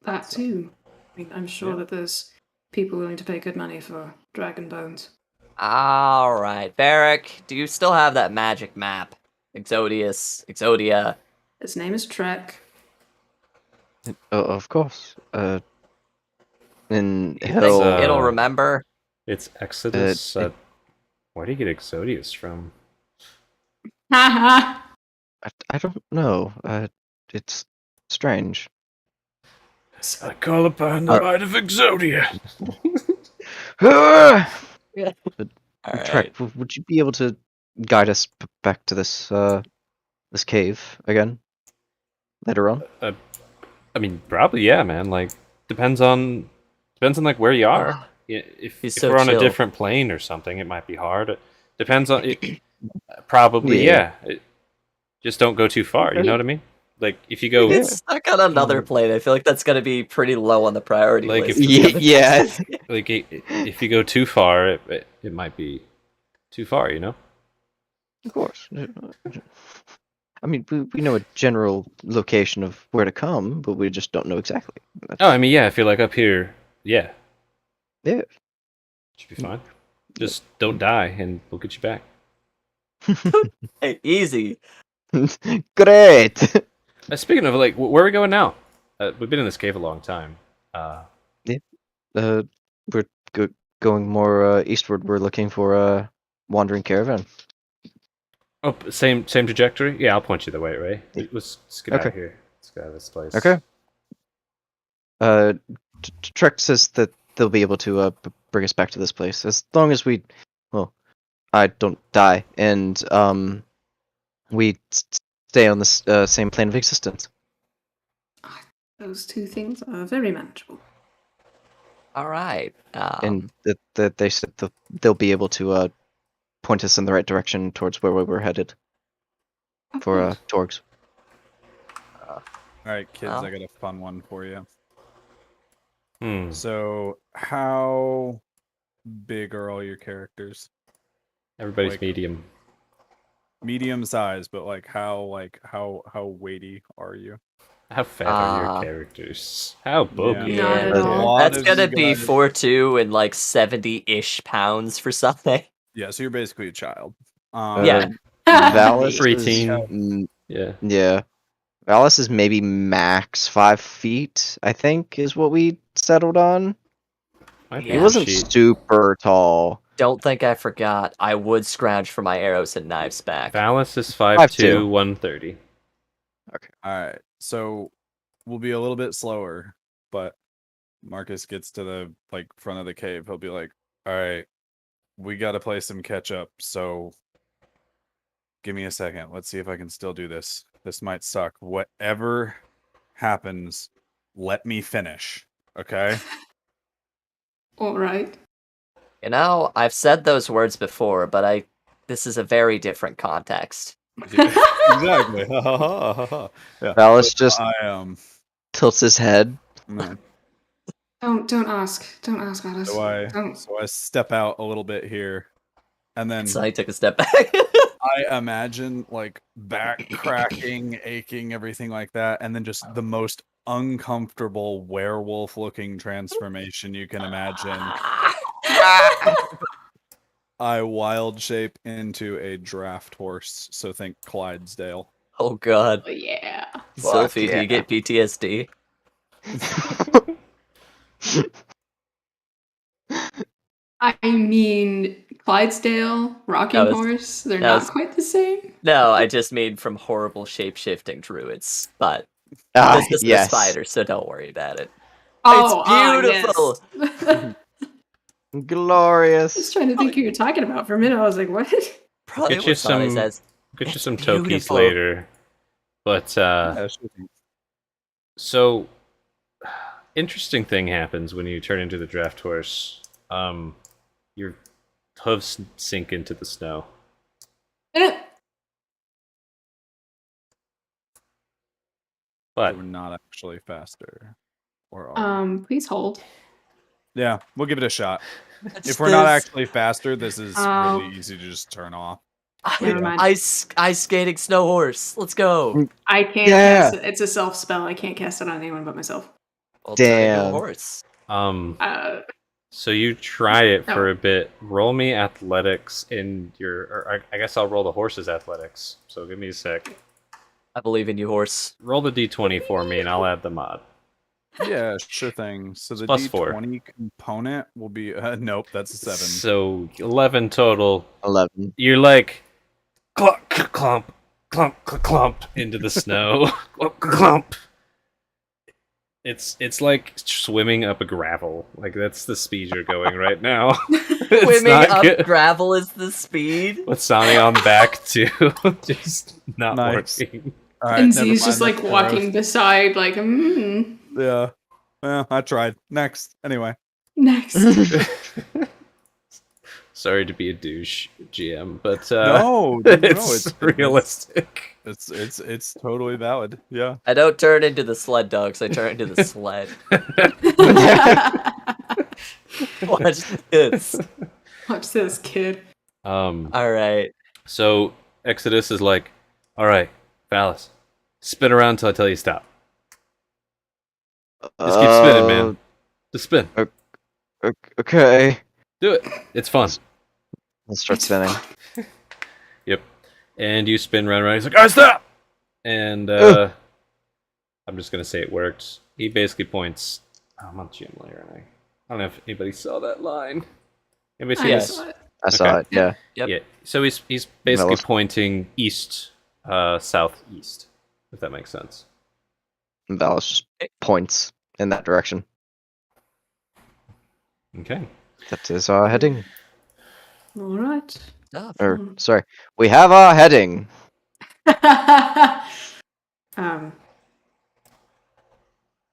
That too. I mean, I'm sure Yeah. that there's people willing to pay good money for dragon bones. All right, Varric, do you still have that magic map? Exodia. His name is Trek. Of course. And Do you he'll. think it'll remember? It's Exodus. Where do you get Exodius from? Haha! I don't know. It's strange. I call upon the might of Exodia. All right. Trek, would you be able to guide us back to this this cave again later on? I mean, probably yeah, man. Like, depends on like where you are. If He's if so we're on chill. a different plane or something, it might be hard. It depends on it. Probably Yeah. just don't go too far. You know what I mean? Like if you go, It's stuck on another plane. I feel like that's gonna be pretty low on the priority Like, list. if- Yeah. like if you go too far, it might be too far. You know? Of course. I mean, we know a general location of where to come, but we just don't know exactly. Oh, I mean, yeah. I feel like up here, yeah, Yeah. should be fine. Just don't die, and we'll get you back. Hey, easy. Great. Speaking of, like, where are we going now? We've been in this cave a long time. We're going more eastward. We're looking for a wandering caravan. Oh, same trajectory. Yeah, I'll point you the way, Ray. Let's get out of Okay. here. Let's get out of this place. Okay. Trek says that they'll be able to bring us back to this place as long as I don't die and we stay on this same plane of existence. Those two things are very manageable. All right. And that they said they'll be able to point us in the right direction towards where we were headed for Torgs. All right, kids, Well. I got a fun one for you. Hmm. So, how big are all your characters? Everybody's Like- medium. Medium size, but how weighty are you? How fat are your characters? How bulky Not are at they? all. That's of gonna you be guys- 4'2" and like 70-ish pounds for something. Yeah, so you're basically a child. Yeah. Valis Preteen. is, Yeah. yeah. Valis is maybe max 5 feet, I think, is what we settled on. Might be Yeah. He on wasn't sheet. super tall. Don't think I forgot. I would scrounge for my arrows and knives back. Valis is 5'2". 5'2", 130. All right, so we'll be a little bit slower, but Marcus gets to the front of the cave. He'll be like, "All right, we got to play some catch up. So give me a second. Let's see if I can still do this. This might suck. Whatever happens, let me finish. Okay." All right. You know, I've said those words before, but this is a very different context. Exactly. Yeah. Valis just I tilts his head. no. Don't ask. Don't ask, Alice. Don't. So I step out a little bit here, and then So I took a step back. I imagine back cracking, aching, everything like that, and then just the most uncomfortable werewolf-looking transformation you can imagine, I wild shape into a draft horse. So think Clydesdale. Oh god. Oh, yeah. Sophie, do yeah. you get PTSD? I mean, Clydesdale, Rocking That was- Horse, they're that not was- quite the same. No, I just mean from horrible shape-shifting druids. But Ah, this is yes. a spider, so don't worry about it. Oh, beautiful. yes. I was Glorious. trying to think who you're talking about for a minute. I was like, what? Probably Get you what's not some- as Get you It's some Tokis beautiful. later. But, Yeah, sure thing. so, interesting thing happens when you turn into the draft horse. Your hooves sink into the snow. But We're not actually faster. Or are we? Please hold. Yeah, we'll give it a shot. It's If we're not this- actually faster, this is Oh. really easy to just turn off. Never mind. Ice skating snow horse. Let's go. I can't Yeah. cast it. It's a self spell. I can't cast it on anyone but myself. I'll turn into a Damn. horse. So you try it for Oh. a bit. Roll me athletics in your... Or I guess I'll roll the horse's athletics. So give me a sec. I believe in you, horse. Roll the d20 for me, and I'll add the mod. Yeah, sure thing. So the Plus 4. D20 component will be nope, that's a 7. So 11 total. 11. You're like... Clump, clump, clump, clump into the snow. Clump, clump. It's like swimming up a gravel. Like, that's the speed you're going right now. It's Swimming not up good. gravel is the speed. With Sani on the back, too. Just not Nice. working. All right, And never Z's mind, just like that's walking beside, like, Yeah. Well, I tried. Next. Anyway. next. Sorry to be a douche, GM, but No, dude, it's realistic. It's totally valid. Yeah. I don't turn into the sled dogs. I turn into the sled. Watch this. Watch this, kid. All right. So Exodus is like, all right, Phallus, spin around till I tell you stop. Just keep spinning, man. Just spin. Okay. Do it. It's fun. Let's start spinning. Yep. And you spin round and round. He's like, all right, stop! And I'm just going to say it worked. He basically points... Oh, I'm on GM layer, aren't I? I don't know if anybody saw that line. Anybody see Yes. this? saw it. I saw Okay. it, yeah. Yep. Yeah. So he's basically was- pointing east, southeast, if that makes sense. And Valis just points in that direction. Okay. That is our heading. All right. Stuff. Or, sorry. We have our heading.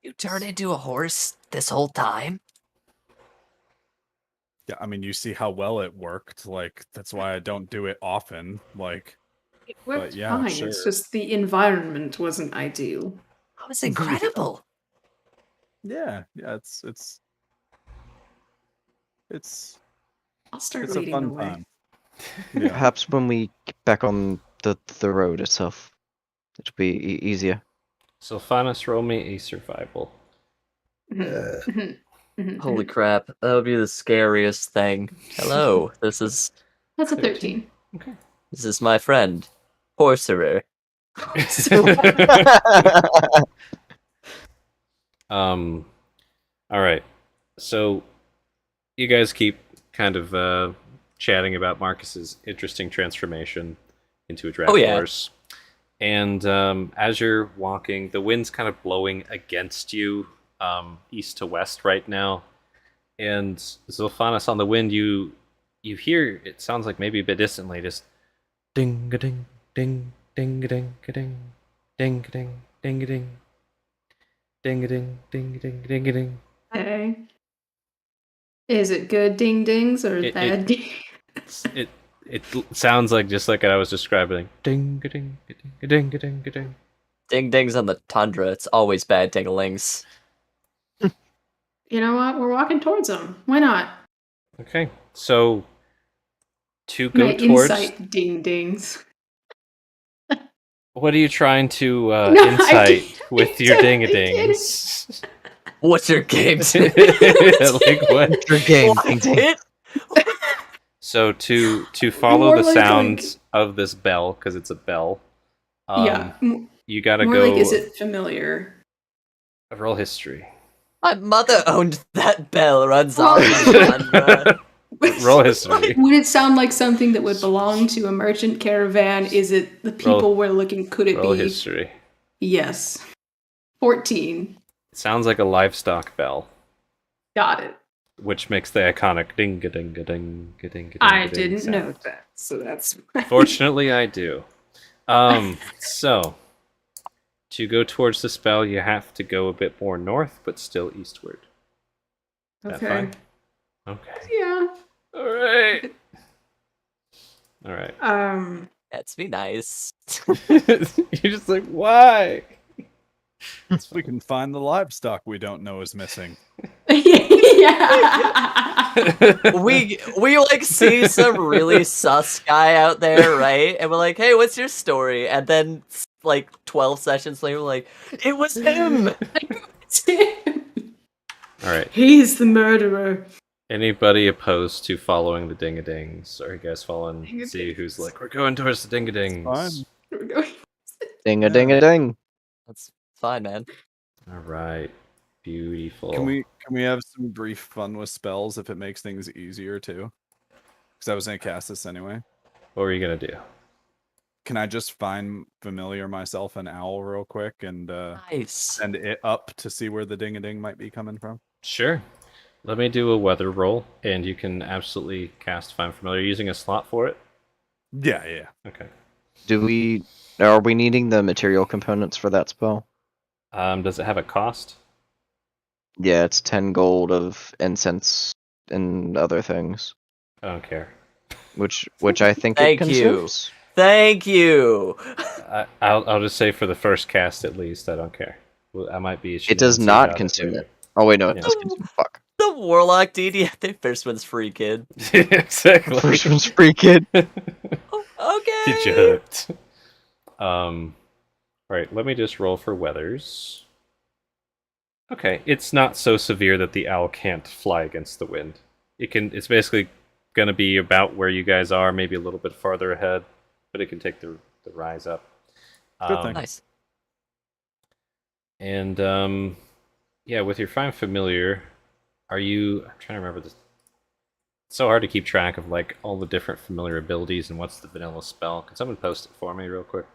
You turn into a horse this whole time? Yeah, I mean, you see how well it worked. Like, that's why I don't do it often. Like, It worked But yeah, fine. sure. It's just the environment wasn't ideal. That was incredible. yeah, it's I'll start it's a leading the fun way. time. Yeah. Perhaps when we get back on the road itself, it'll be easier. Sylphanus, roll me a survival. Holy crap. That would be the scariest thing. Hello. This is That's a 13. my friend. Horserer. All right. So you guys keep kind of chatting about Marcus's interesting transformation into a draft Oh, yeah. horse. And as you're walking, the wind's kind of blowing against you, east to west right now. And Zilphanus, on the wind, you hear, it sounds like maybe a bit distantly, just ding a ding ding ding a ding a ding ding a ding ding a ding ding a ding ding a ding ding a ding. Okay. Is it good ding dings or It- bad ding? It sounds like just like I was describing. Ding a ding a ding a ding a ding a ding. Ding dings on the tundra. It's always bad dinglings. You know what? We're walking towards them. Why not? Okay, so to go My towards. insight ding dings. What are you trying to No, I incite can't- with I your totally ding-a-dings? What's your game? Like what? Your game, ding ding. It- So to follow More the like, sounds of this bell, because it's a bell, Yeah. you gotta More go like, is it familiar? roll history. My mother owned that bell. Runs Well- on the Roll history. Would it sound like something that would belong to a merchant caravan? Is it the people Roll- we're looking? Could it Roll be? history. Yes. 14. It sounds like a livestock bell, Got it. which makes the iconic ding-a-ding-a-ding-a-ding-a-ding. I didn't sound. know that, so that's. Fortunately, I do. So to go towards the spell, you have to go a bit more north, but still eastward. Is that Okay. fine? Okay. Yeah. All right. All right. That's be nice. You're just like, why? We can find the livestock we don't know is missing. Yeah. we like see some really sus guy out there, right? And we're like, hey, what's your story? And then like 12 sessions later, we're like, it was him. All right. He's the murderer. Anybody opposed to following the ding-a-dings? Or you guys following? Ding-a-dings. See who's like, we're going towards the ding-a-dings. Fine. Ding a ding a ding. That's fine, man. All right. Beautiful. Can we have some brief fun with spells if it makes things easier too? Because I was gonna cast this anyway. What were you gonna do? Can I just find familiar myself an owl real quick and Nice. send it up to see where the ding a ding might be coming from? Sure. Let me do a weather roll, and you can absolutely cast Find Familiar using a slot for it. Yeah. Okay. Are we needing the material components for that spell? Does it have a cost? Yeah, it's 10 gold of incense and other things, I don't care. which I think Thank it you. consumes. Thank you. I'll just say for the first cast at least, I don't care. Well, I might be. It does not consume it. Oh wait, no, it Yeah. does consume. Fuck. The Warlock DD, their first one's free, kid. Exactly. First one's free, kid. Okay. Get you hooked. Right. Let me just roll for weathers. Okay, it's not so severe that the owl can't fly against the wind. It's basically going to be about where you guys are, maybe a little bit farther ahead, but it can take the rise up. Good thing. Nice. And yeah, with your Find Familiar, I'm trying to remember this. It's so hard to keep track of like all the different familiar abilities and what's the vanilla spell. Can someone post it for me real quick?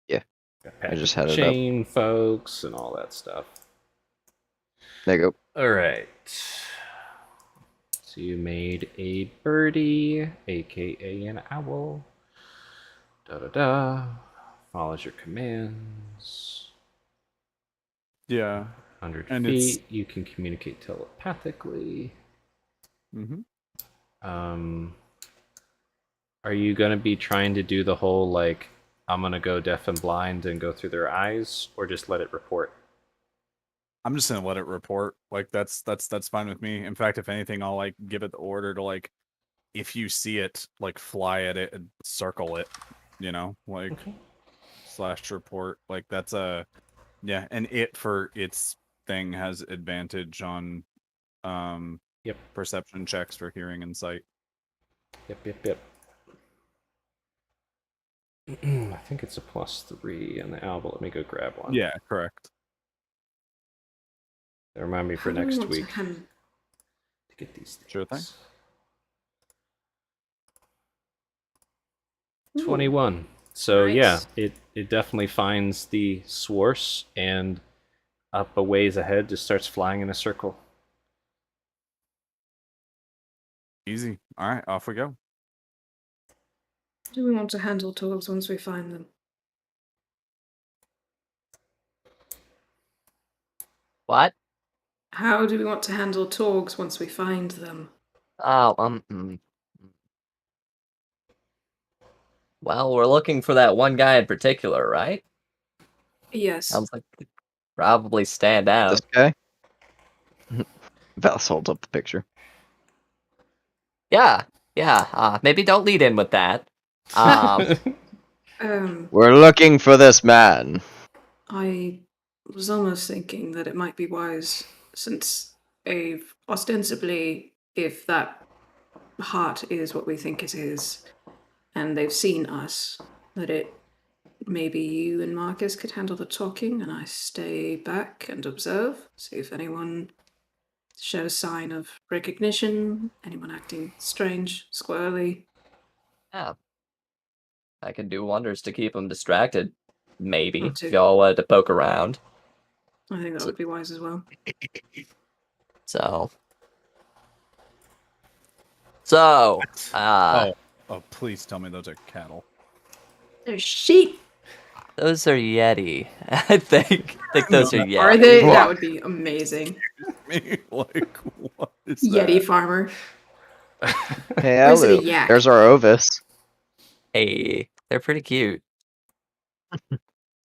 Yeah. Got I just had it up. chain, folks, and all that stuff. There you go. All right. So you made a birdie, aka an owl. Da da da. Follows your commands. Yeah. 100 And feet. it's- You can communicate telepathically. Mm-hmm. Are you gonna be trying to do the whole like I'm gonna go deaf and blind and go through their eyes, or just let it report? I'm just gonna let it report. Like that's fine with me. In fact, if anything, I'll like give it the order to like, if you see it, like fly at it and circle it. You know, like / report. Like that's yeah, and it for its thing has advantage on Yep. perception checks for hearing and sight. Yep. I think it's a +3 on the owl, but let me go grab one. Yeah, correct. Remind me for How do we next want to week hand- to get these things. Sure thing. Ooh. 21. So yeah, Nice. it definitely finds the source and up a ways ahead just starts flying in a circle. Easy. All right, off we go. Do we want to handle togs once we find them? What? How do we want to handle togs once we find them? Oh, Well, we're looking for that one guy in particular, right? Yes. Sounds like they'd probably stand out. This guy. Valis holds up the picture. Yeah. Maybe don't lead in with that. We're looking for this man. I was almost thinking that it might be wise, since ostensibly, if that heart is what we think it is, and they've seen us, that maybe you and Marcus could handle the talking, and I stay back and observe, see if anyone shows sign of recognition, anyone acting strange, squirrely. Yeah. I can do wonders to keep them distracted. Maybe. Or If two. y'all wanted to poke around. I think that would be wise as well. So, Oh, please tell me those are cattle. They're sheep. those are Yeti. I think those are Yeti. Are they? What? That would be amazing. Me, like, what is Yeti that? farmer. Hey, Or is it a Alu, yak? there's our Ovis. Hey, they're pretty cute.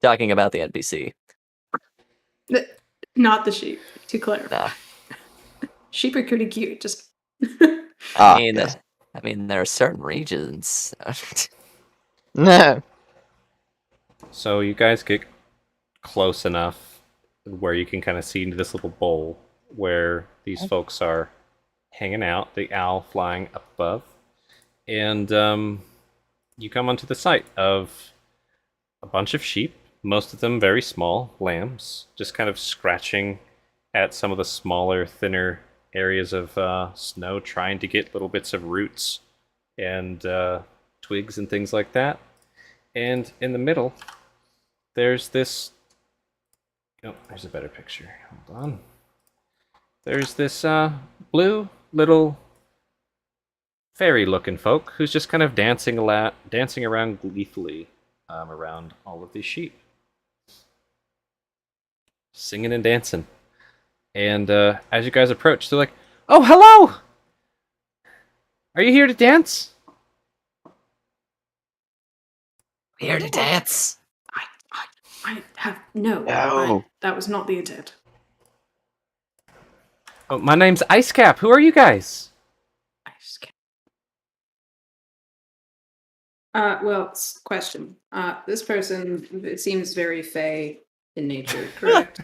Talking about the NPC. Not the sheep, to clarify. Nah. Sheep are pretty cute, just Yes. I mean, there are certain regions. No. So you guys get close enough where you can kind of see into this little bowl where these folks are hanging out, the owl flying up above. And you come onto the site of a bunch of sheep, most of them very small, lambs, just kind of scratching at some of the smaller, thinner areas of snow, trying to get little bits of roots and twigs and things like that. And in the middle, there's this... Oh, there's a better picture. Hold on. There's this blue little fairy-looking folk who's just kind of dancing around gleefully around all of these sheep, singing and dancing. And as you guys approach, they're like, "Oh, hello! Are you here to dance?" Here to dance. I have no. No. That was not the intent. Oh, my name's Icecap. Who are you guys? I just can't. Well, question. This person, it seems very fey in nature, correct?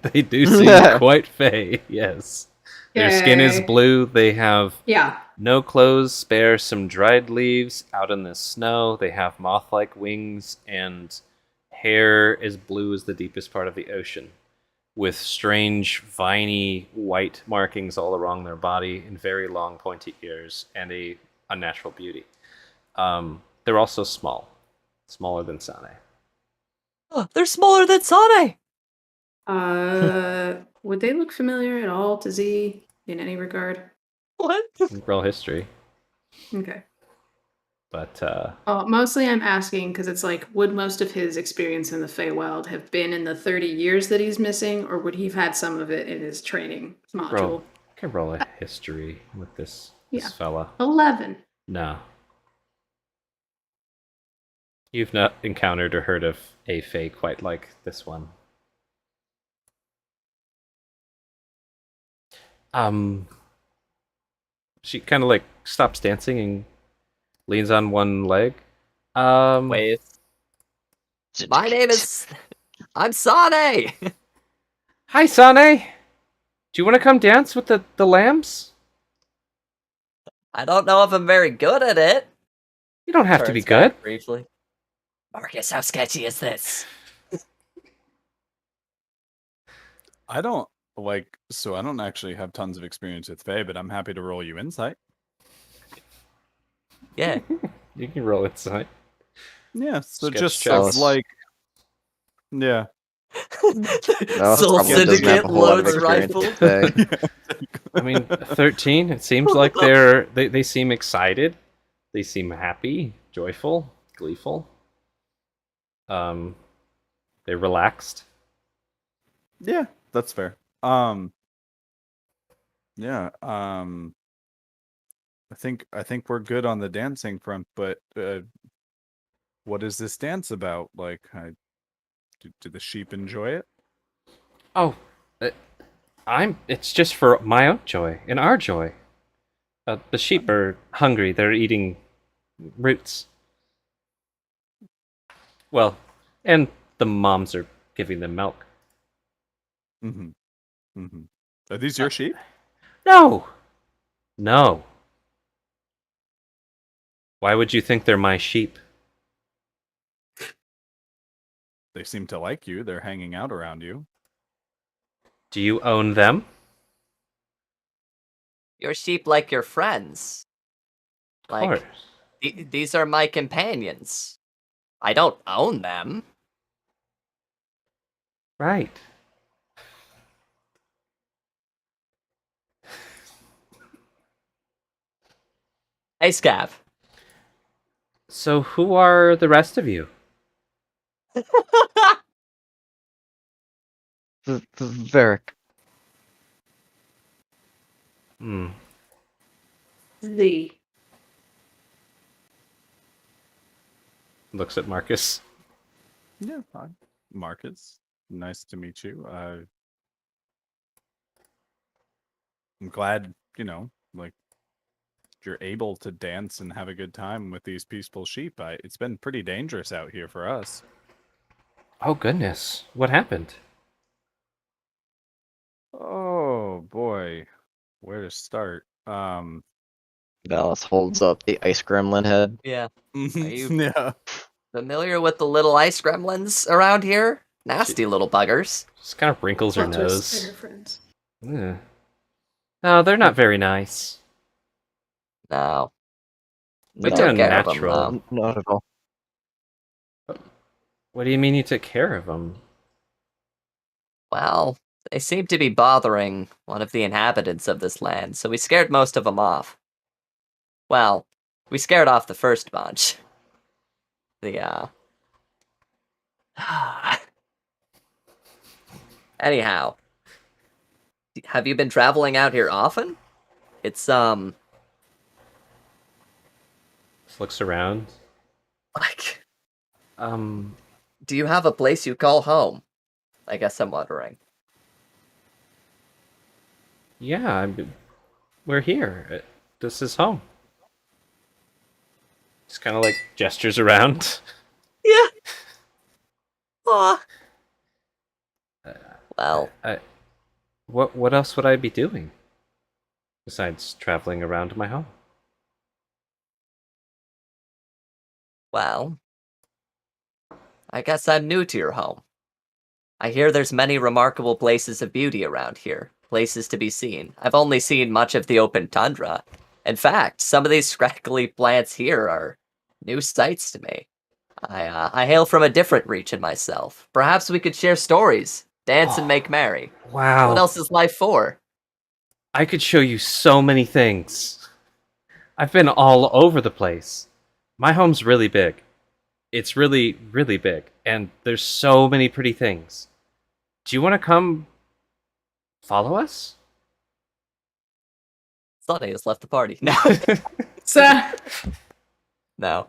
They do seem quite fey, yes. Their skin is Yay. blue. They have Yeah. no clothes, spare some dried leaves out in the snow. They have moth-like wings and hair as blue as the deepest part of the ocean, with strange, viney, white markings all along their body and very long, pointy ears and a unnatural beauty. They're also small, smaller than Sane. Oh, they're smaller than Sane. Would they look familiar at all to Z in any regard? What? Real history, Okay. but Mostly I'm asking because it's like, would most of his experience in the Feywild have been in the 30 years that he's missing, or would he have had some of it in his training module? roll, can roll a history with this Yeah. fella. 11. No. You've not encountered or heard of a Fae quite like this one. She kind of like stops dancing and leans on one leg. Wait. My name is... I'm Sane! Hi, Sane! Do you want to come dance with the lambs? I don't know if I'm very good at it. You don't have to Turns be back good. Briefly. Marcus, how sketchy is this? I don't actually have tons of experience with Fae, but I'm happy to roll you insight. Yeah. You can roll inside. Yeah, so Sketch just checks. sounds like... Yeah. No, Soul probably doesn't have Syndicate a whole lot of loads experience rifle. with Fae. I mean, 13. It seems like they seem excited. They seem happy, joyful, gleeful. They're relaxed. Yeah, that's fair. Yeah, I think we're good on the dancing front, but what is this dance about? Like, do the sheep enjoy it? Oh, it's just for my own joy and our joy. The sheep are hungry. They're eating roots. Well, and the moms are giving them milk. Mm-hmm. Mm-hmm. Are these your sheep? No! No. Why would you think they're my sheep? They seem to like you. They're hanging out around you. Do you own them? Your sheep like your friends. Of course. These are my companions. I don't own them. Right. Hey, Scav. So who are the rest of you? Varric. Hmm. The Looks at Marcus. Yeah, hi. Marcus. Nice to meet you. I'm glad, like you're able to dance and have a good time with these peaceful sheep. It's been pretty dangerous out here for us. Oh goodness. What happened? Oh boy, where to start? Dallas holds up the ice gremlin head. Yeah. Are you Yeah. familiar with the little ice gremlins around here? Nasty little buggers. Just kind of wrinkles her plot twist, nose. they're your friends. Ugh. No, they're not very nice. No. We Like No, a took care of them, natural. though. Not at all. What do you mean you took care of them? Well, they seem to be bothering one of the inhabitants of this land, so we scared most of them off. Well, we scared off the first bunch. Anyhow, have you been traveling out here often? It's, Just looks around. like, Um, do you have a place you call home? I guess I'm wondering. yeah, we're here. This is home. Just kind of like gestures around. Yeah. Aw. Well, What else would I be doing besides traveling around my home? well, I guess I'm new to your home. I hear there's many remarkable places of beauty around here, places to be seen. I've only seen much of the open tundra. In fact, some of these scraggly plants here are new sights to me. I hail from a different region myself. Perhaps we could share stories, dance and make merry. Wow. What else is life for? I could show you so many things. I've been all over the place. My home's really big. It's really, really big. And there's so many pretty things. Do you want to come follow us? Sunny has left the party. No, So, no.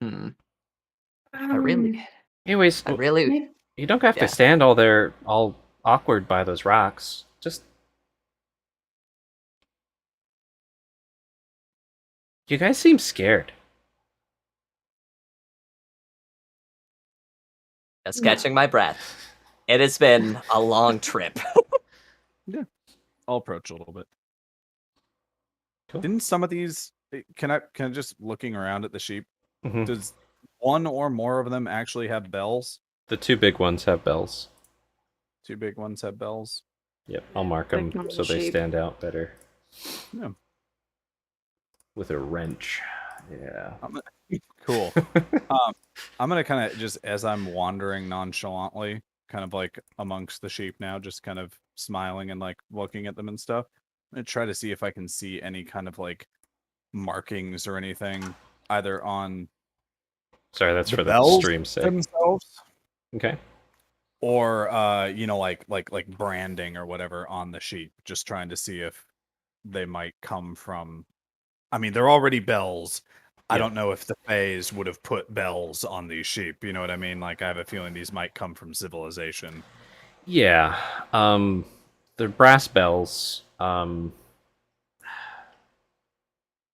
I really, Anyways, maybe- you don't have Yeah. to stand all there all awkward by those rocks. Just you guys seem scared. just catching my breath. It has been a long trip. I'll approach a little bit. Cool. Didn't some of these can I just looking around at the sheep, Mhm. does one or more of them actually have bells? The two big ones have bells. Two big ones have bells. Yep, I'll mark Like them normal so they sheep. stand out better. Yeah. With a wrench. Yeah. Cool. I'm gonna kind of just as I'm wandering nonchalantly, kind of like amongst the sheep now, just kind of smiling and like looking at them and stuff. I'm gonna try to see if I can see any kind of like markings or anything, either on Sorry, that's the for the bells stream's sake. themselves, Okay. or like branding or whatever on the sheep. Just trying to see if they might come from. I mean, they're already bells. I Yeah. don't know if the Fays would have put bells on these sheep. You know what I mean? Like, I have a feeling these might come from civilization. Yeah. They're brass bells.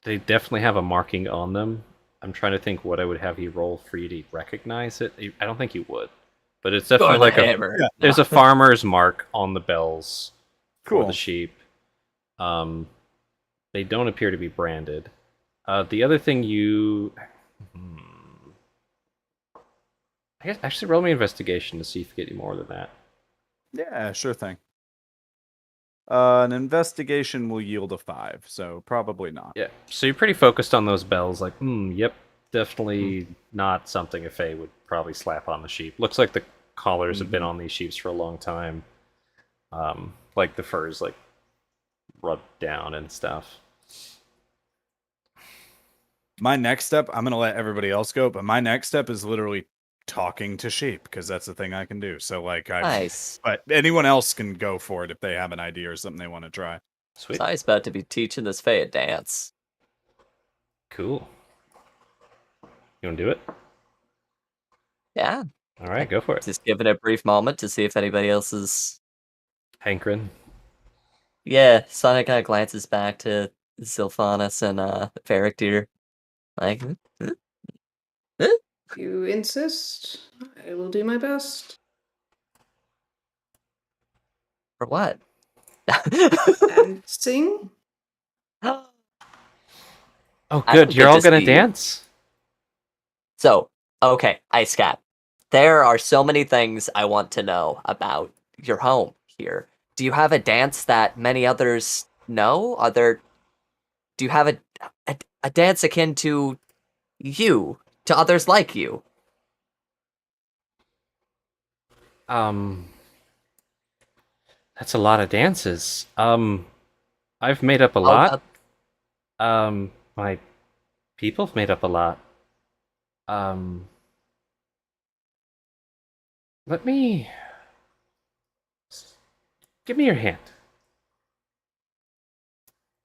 They definitely have a marking on them. I'm trying to think what I would have you roll for you to recognize it. I don't think you would, but it's definitely like hammer. Yeah. there's a farmer's mark on the bells for Cool. the sheep. They don't appear to be branded. The other thing you, I guess actually roll me investigation to see if you get any more than that. Yeah, sure thing. An investigation will yield a 5, so probably not. Yeah, so you're pretty focused on those bells. Like, yep, definitely not something a fae would probably slap on the sheep. Looks like the collars have been on these sheeps for a long time. Like the fur's like rubbed down and stuff. My next step, I'm going to let everybody else go, but my next step is literally talking to sheep, because that's the thing I can do. So, like, Nice. but anyone else can go for it if they have an idea or something they want to try. Sweet, So I was about to be teaching this Fae a dance. cool. You want to do it? Yeah. All right, go for it. Just giving it a brief moment to see if anybody else is. Hankrin. Yeah, Sonic kind of glances back to Sylphanas and Varric Deer. Like, If you insist, I will do my best. for what? And sing? Oh, I good. don't You're get all to gonna see- dance. So, okay, Ice Cap. There are so many things I want to know about your home here. Do you have a dance that many others know? Do you have a dance akin to you, to others like you? That's a lot of dances. I've made up a lot. My people have made up a lot. Let me... Give me your hand.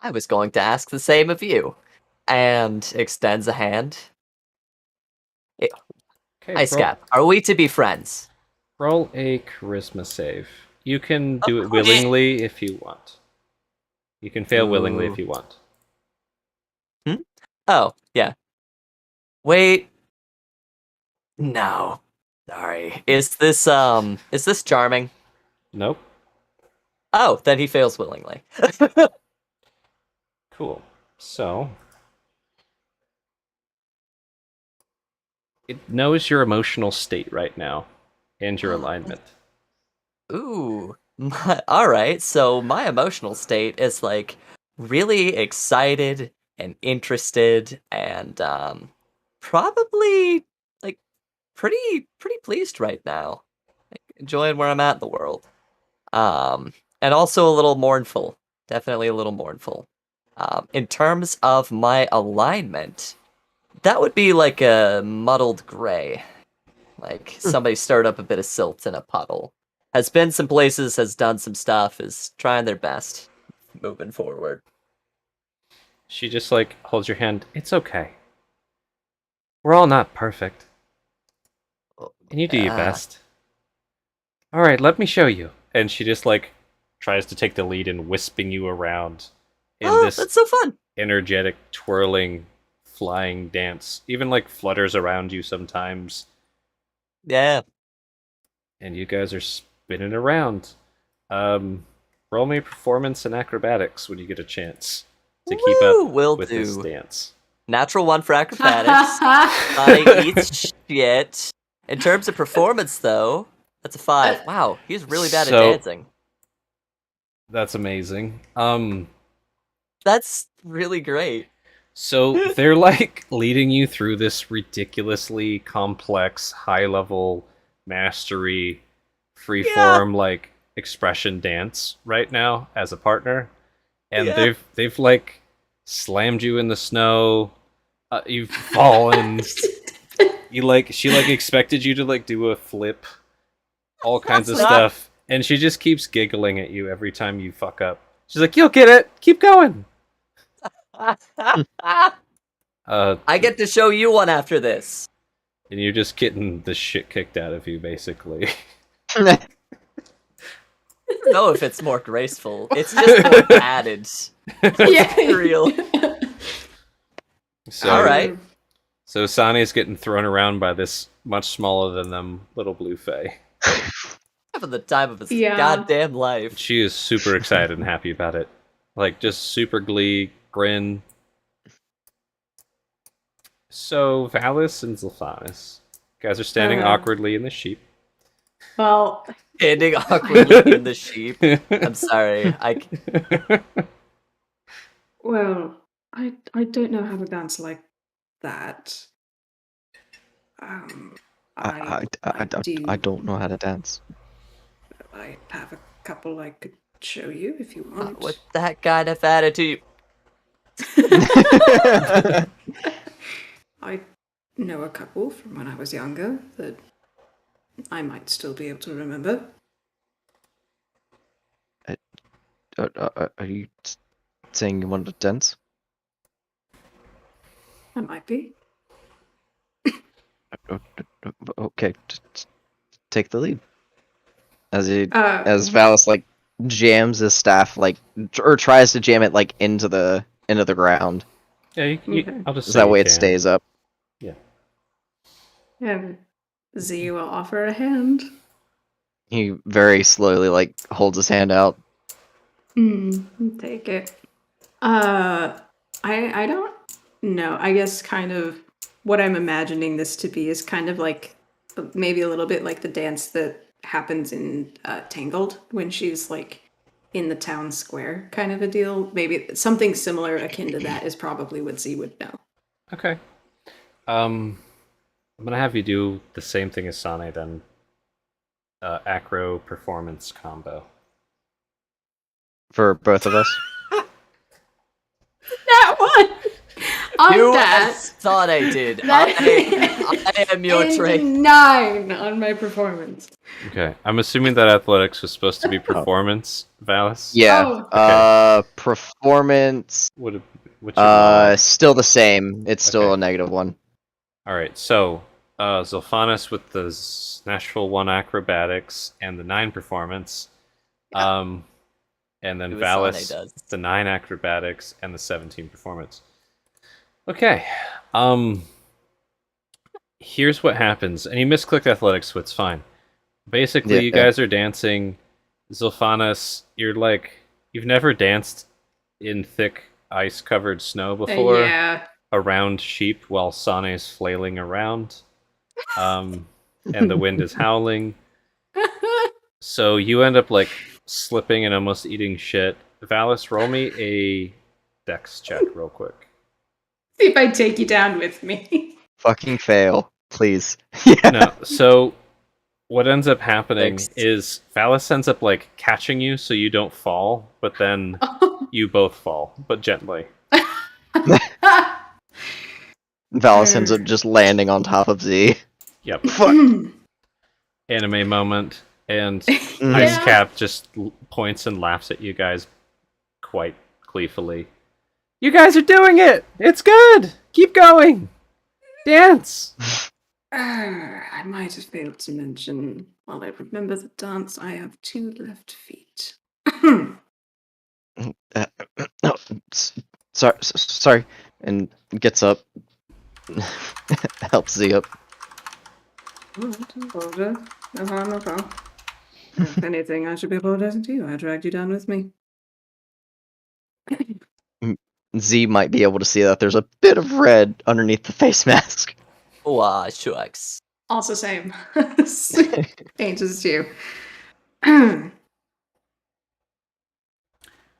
I was going to ask the same of you. And extends a hand. Okay, Ice Cap, are we to be friends? roll a charisma save. You can do it Of course. willingly if you want. You can fail willingly Ooh. if you want. Oh, yeah. Wait. No. Sorry. Is this charming? Nope. Oh, then he fails willingly. Cool. So... It knows your emotional state right now. And your alignment. Ooh. Alright, so my emotional state is like really excited and interested and probably like pretty pleased right now. Like, enjoying where I'm at in the world. And also a little mournful. Definitely a little mournful. In terms of my alignment, that would be like a muddled gray. Like somebody stirred up a bit of silt in a puddle. Has been some places, has done some stuff, is trying their best moving forward. She just like holds your hand. It's okay. We're all not perfect. And you do your Ah. best. Alright, let me show you. And she just like tries to take the lead in wisping you around in Oh, this that's so fun! energetic, twirling, flying dance. Even like flutters around you sometimes. Yeah. And you guys are spinning around. Roll me performance and acrobatics when you get a chance to keep Woo, up will with this do. dance. Natural 1 for acrobatics. I eat shit. In terms of performance, though, that's a 5. Wow, he's really bad at So- dancing. That's amazing. That's really great. So they're like leading you through this ridiculously complex, high-level mastery, freeform like expression dance right now as a partner, and Yeah. they've like slammed you in the snow. You've fallen. She like expected you to like do a flip, all kinds of That's stuff, and she just keeps giggling at you every time you fuck up. She's like, "You'll get it. Keep going." I get to show you one after this. And you're just getting the shit kicked out of you, basically. I don't know if it's more graceful. It's just more added. Yeah. Real. So, All right. So Sane's getting thrown around by this much smaller than them little blue fae. Having the time of his Yeah. goddamn life. She is super excited and happy about it. Like, just super glee, grin. So, Valis and Zilphanis. You guys are standing awkwardly in the sheep. Well, Standing awkwardly in the sheep. I'm sorry. well, I don't know how to dance like that. I do. don't know how to dance. I have a couple I could show you if you want. With that kind of attitude. I know a couple from when I was younger that I might still be able to remember. Are you saying you want to dance? I might be. Okay, take the lead. As Valis like jams his staff or tries to jam it into the ground. Yeah, Okay. I'll just So say that you way it can. stays up. Yeah. And Z will offer a hand. He very slowly holds his hand out. Take it. I don't know. I guess kind of what I'm imagining this to be is kind of like maybe a little bit like the dance that happens in Tangled when she's like in the town square kind of a deal. Maybe something similar akin to that is probably what Z would know. Okay. I'm gonna have you do the same thing as Sane then. Acro performance combo. For both of us. That one! On You that, as Sane did. that I am your and trainer. 9 on my performance. Okay. I'm assuming that athletics was supposed to be performance, Valis? Yeah. Oh. Performance. What's your mod? Still the same. It's still Okay. a -1. Alright, so Zilphanis with the natural 1 acrobatics and the 9 performance. And then Do what Sane Valis, does. the 9 acrobatics and the 17 performance. Okay. Here's what happens. And you misclicked athletics, so it's fine. Basically, you Yeah. guys are dancing. Zilphanis, you've never danced in thick ice-covered snow before Yeah. around sheep while Sane's flailing around. And the wind is howling. So you end up slipping and almost eating shit. Valis, roll me a dex check real quick. See if I take you down with me. Fucking fail, please. Yeah. No, so what ends up happening Thanks. is Valis ends up catching you so you don't fall, but then you both fall, but gently. Valis ends up just landing on top of Z. Yep. Fuck. Anime moment, and Mhm. Ice Yeah. Cap just points and laughs at you guys quite gleefully. You guys are doing it! It's good! Keep going! Dance! I might have failed to mention, while I remember the dance, I have 2 left feet. No, sorry. And gets up. Helps Z up. Apologize. No harm, no foul. If anything, I should be apologizing to you. I dragged you down with me. Z might be able to see that there's a bit of red underneath the face mask. Wow, shucks. Also same. Paint as you.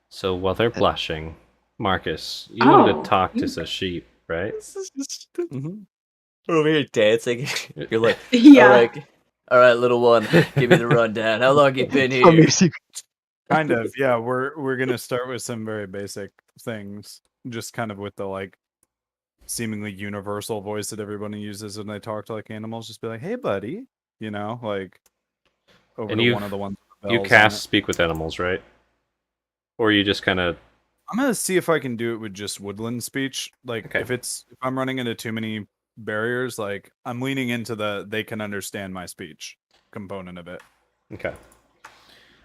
So while they're blushing, Marcus, you wanted Oh. to talk to the sheep, right? Mm-hmm. Over here dancing. You're like, Yeah. all right, little one, give me the rundown. How long you been here? Kind of, yeah. We're gonna start with some very basic things, just kind of with the seemingly universal voice that everybody uses when they talk to animals. Just be like, "Hey, buddy," over And to one of the ones. With You bells on cast it. Speak with Animals, right? Or you just kind of... I'm gonna see if I can do it with just woodland speech. Okay. If I'm running into too many barriers, I'm leaning into they can understand my speech component of it. Okay.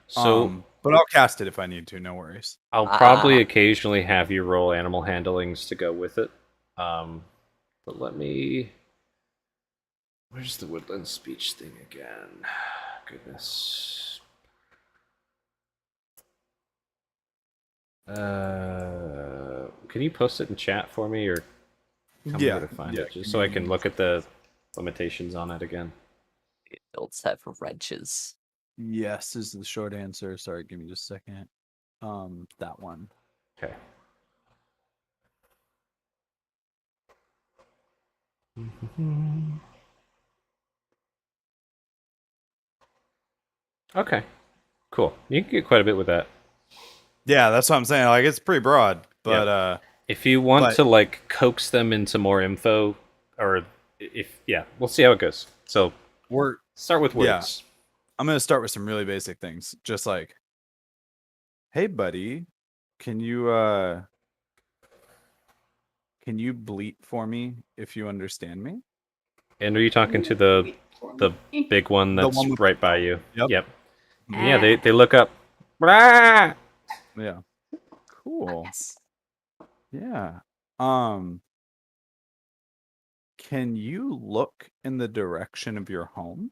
So But I'll cast it if I need to. No worries. I'll probably occasionally have you roll animal handlings to go with it. But let me... Where's the woodland speech thing again? Goodness. Can you post it in chat for me, or tell me where to find it, just so I can look at the limitations on it again? Builds have wrenches. Yes is the short answer. Sorry, give me just a second. That one. Okay. Okay. Cool. You can get quite a bit with that. Yeah, that's what I'm saying. Like, it's pretty broad, but If you want But- to like coax them into more info, or if we'll see how it goes. So we're start with Yeah. words. I'm gonna start with some really basic things, just like, hey, buddy, can you bleat for me if you understand me? And are you talking to the big one The that's one with- right by you? Yep. Yeah, they look up. Rah! Yeah. Cool. Yes. Yeah. Can you look in the direction of your home?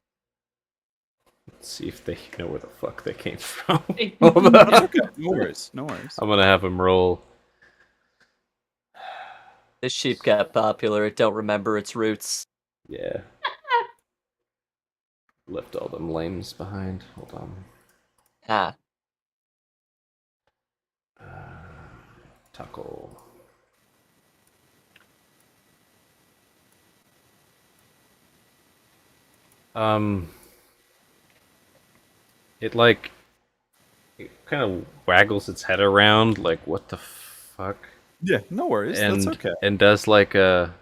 Let's see if they know where the fuck they came from. Hold on. Okay. No worries. No worries. I'm gonna have them roll. This sheep got popular. It don't remember its roots. Yeah. Left all them lames behind. Hold on. Ah, Tuckle. It like it kind of waggles its head around, like what the fuck, Yeah. No worries. and That's okay. and does like an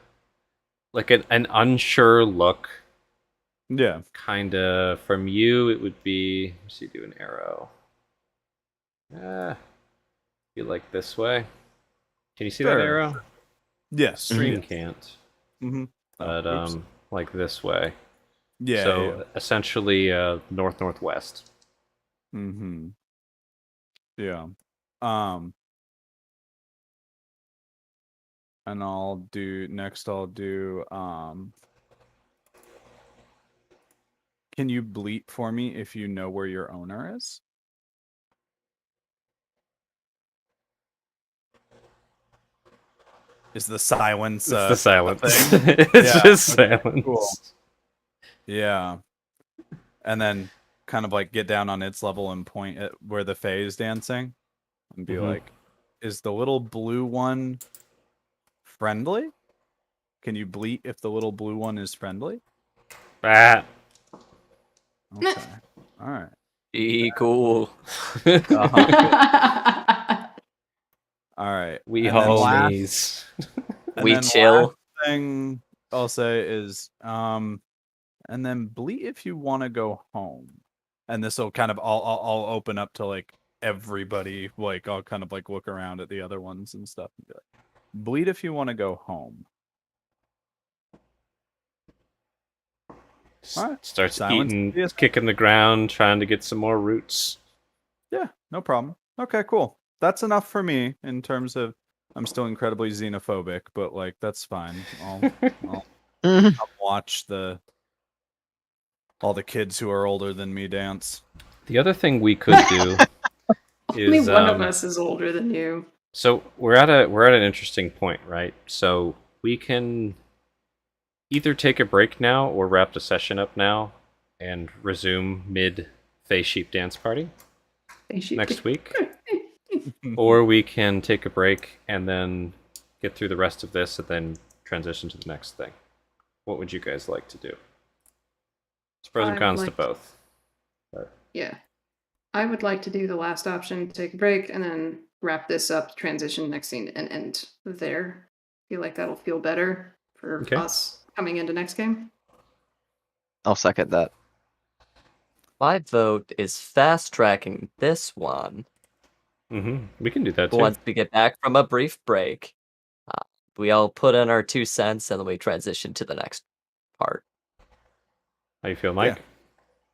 unsure look. Yeah. Kind of from you, it would be. Let's see, do an arrow. Be like this way. Can you see that Sure. arrow? Yes. Stream can't. Mm-hmm. But oops. like this way. Yeah. So essentially, northwest. Mm-hmm. Yeah. And I'll do can you bleat for me if you know where your owner is? Is the silence It's the silence. thing? It's Yeah, just okay, silence. cool. Yeah. And then kind of like get down on its level and point at where the Fae is dancing and be Mhm. like, is the little blue one friendly? Can you bleat if the little blue one is friendly? Ah. Okay. All right. be cool. All right. We And then last- homies. and We then chill. last thing I'll say is and then bleat if you want to go home. And this will kind of I'll open up to like everybody, like I'll kind of like look around at the other ones and stuff and be like, bleat if you want to go home. Alright. Starts Silence. eating, Yes. kicking the ground, trying to get some more roots. Yeah, no problem. Okay, cool. That's enough for me in terms of I'm still incredibly xenophobic, but like that's fine. I'll watch all the kids who are older than me dance. The other thing we could do Only is one of us is older than you. so we're at an interesting point, right? So we can either take a break now or wrap the session up now and resume mid Fey Sheep Dance Party next week. Or we can take a break and then get through the rest of this and then transition to the next thing. What would you guys like to do? There's pros and I cons would to like both. Yeah. I would like to do the last option, take a break, and then wrap this up, transition next scene, and end there. Feel like that'll feel better for Okay. us coming into next game. I'll second that. My vote is fast tracking this one. We can do that too. Once we get back from a brief break, we all put in our 2 cents and then we transition to the next part. How you feel, Mike?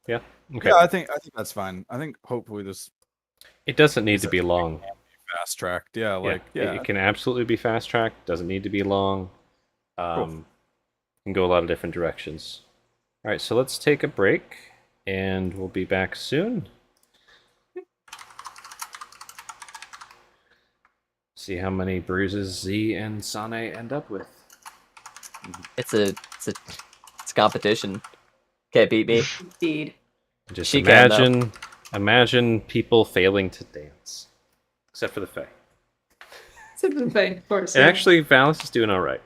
Yeah. Okay. Yeah, I think that's fine. I think hopefully this It doesn't need to be long. fast tracked. Yeah, It can absolutely be fast tracked. Doesn't need to be long. Can go a lot of different directions. All right, so let's take a break, and we'll be back soon. See how many bruises Z and Sane end up with. It's a competition. Can't beat me. Indeed. Just She can, though. imagine people failing to dance, except for the Fae. Except for the thing, of course. And yeah. actually, Valence is doing all right.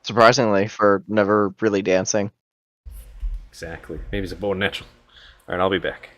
Surprisingly, for never really dancing. Exactly. Maybe it's a born natural. All right, I'll be back.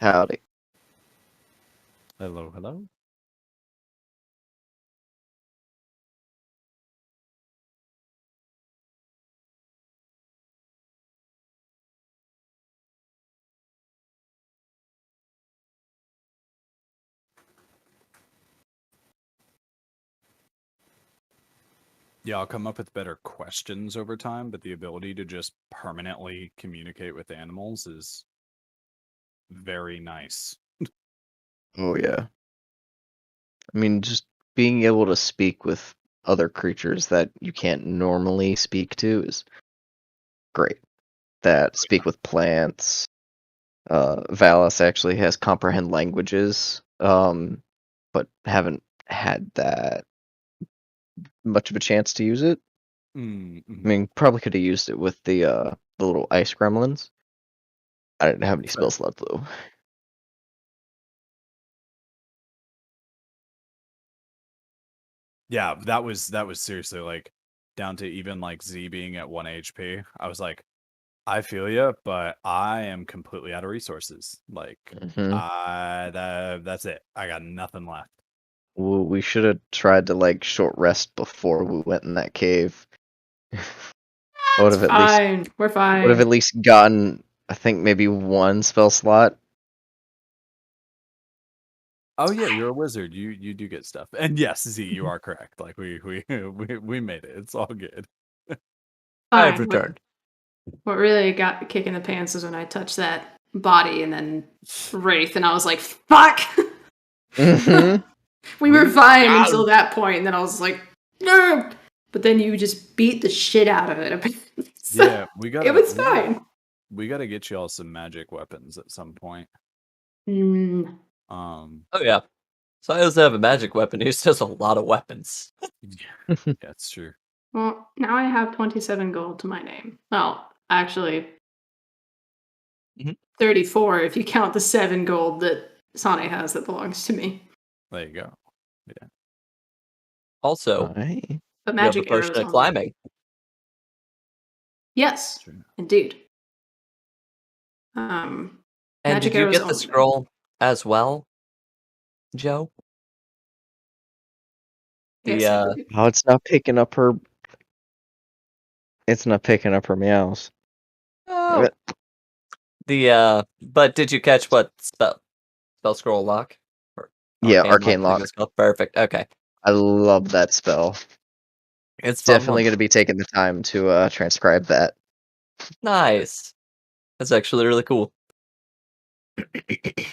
Howdy. Hello, hello. Yeah, I'll come up with better questions over time, but the ability to just permanently communicate with animals is very nice. Oh yeah. I mean, just being able to speak with other creatures that you can't normally speak to is great. That speak with plants. Valis actually has comprehend languages, but haven't had that much of a chance to use it. Mm-hmm. I mean, probably could have used it with the little ice gremlins. I didn't have any spell slots though. Yeah, that was seriously like down to even like Z being at 1 HP. I was like, I feel you, but I am completely out of resources. Like, Hmm. that's it. I got nothing left. We should have tried to like short rest before we went in that cave. I would It's have at least fine. We're would have fine. at least gotten, I think, maybe one spell slot. Oh yeah, you're a wizard. You do get stuff. And yes, Z, you are correct. Like we made it. It's all good. I've Fine. returned. What really got the kick in the pants is when I touched that body and then Wraith, and I was like, fuck! Hmm. We were fine got until that point, and then I was like, no! But then you just beat the shit out of it, apparently. So Yeah, it was fine. We gotta get y'all some magic weapons at some point. Mm. Um, Oh yeah. So I also have a magic weapon. He just has a lot of weapons. yeah, that's true. Well, now I have 27 gold to my name. Well, actually, Mhm. 34 if you count the 7 gold that Sane has that belongs to me. There you go. Also, Alright. But you have a magic potion arrows of only. climbing. Yes, True. indeed. And Magic did you arrows get the only, though. scroll as well, Joe? Yes, I believe. Oh, it's not picking up her. It's not picking up her meows. Oh. But did you catch what spell scroll lock? Or Yeah, I arcane think lock. it's called. Perfect. Okay. I love that spell. It's fun Definitely one. going to be taking the time to transcribe that. Nice. That's actually really cool.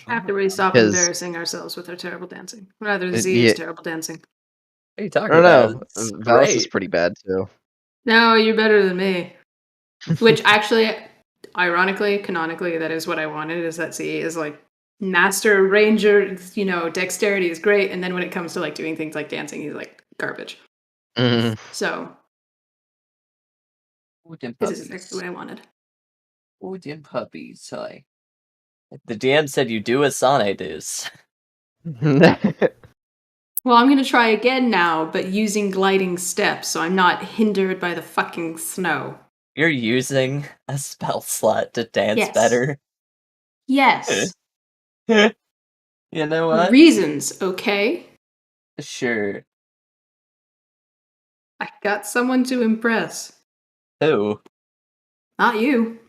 After we stop 'Cause- embarrassing ourselves with our terrible dancing. Rather, Yeah. Z's terrible dancing. What are you I talking don't about? know. It's Valis is great. pretty bad too. No, you're better than me. Which actually, ironically, canonically, that is what I wanted, is that Z is like master ranger, dexterity is great, and then when it comes to like doing things like dancing, he's like garbage. Mm. So Ooh, them this is puppies. exactly what I wanted. Ooh, them puppies. Hi. The DM said you do as Sane does. Well, I'm gonna try again now, but using gliding steps, so I'm not hindered by the fucking snow. You're using a spell slot to dance Yes. better. Yes. You know what? Reasons, okay? Sure. I got someone to impress. Who? Not you.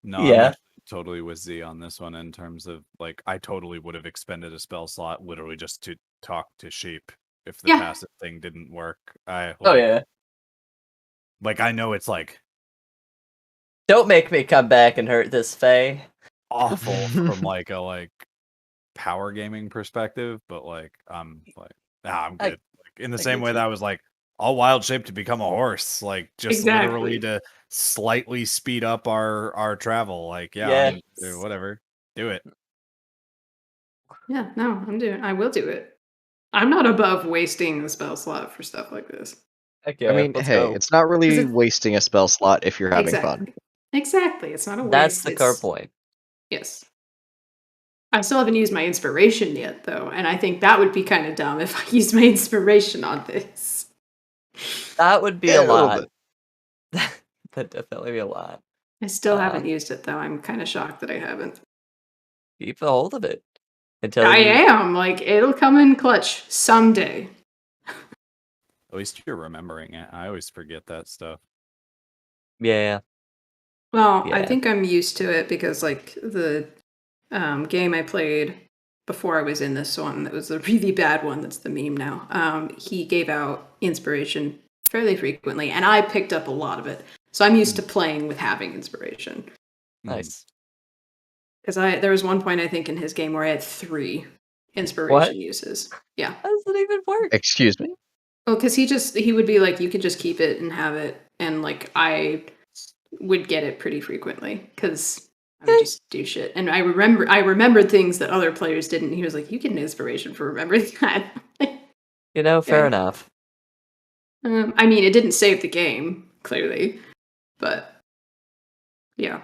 No, I'm Yeah. actually totally with Z on this one in terms of like I totally would have expended a spell slot literally just to talk to sheep if the Yeah. passive thing didn't work. Oh yeah. Like I know it's like Don't make me come back and hurt this Fae. awful from like a power gaming perspective, but I'm I'm I- good. Like in the I same get way you. that I was like all wild shape to become a horse, like just literally Exactly. to slightly speed up our travel. Like Yes. whatever, do it. Yeah, no, I will do it. I'm not above wasting the spell slot for stuff like this. Heck I yeah, mean, let's hey, go. it's not really it- wasting a spell slot if you're having fun. Exactly. It's not a waste. That's the core it's- point. Yes. I still haven't used my inspiration yet, though, and I think that would be kind of dumb if I used my inspiration on this. That would be Yeah, a a little lot. bit. That'd definitely be a lot. I still haven't used it, though. I'm kind of shocked that I haven't. Keep a hold of it. Until I you am. Like, it'll come in clutch someday. At least you're remembering it. I always forget that stuff. Yeah. Well, I Yeah. think I'm used to it because, like, the game I played before I was in this one, that was the really bad one that's the meme now, he gave out inspiration fairly frequently, and I picked up a lot of it. So I'm used to playing with having inspiration. Nice. Because there was one point, I think, in his game where I had 3 inspiration uses. Yeah. How does it even work? Excuse me? Oh, because he would be like, you could just keep it and have it, and like I would get it pretty frequently because I would just do shit. And I remembered things that other players didn't. He was like, you get an inspiration for remembering that. Fair Okay. enough. I mean, it didn't save the game clearly, but yeah.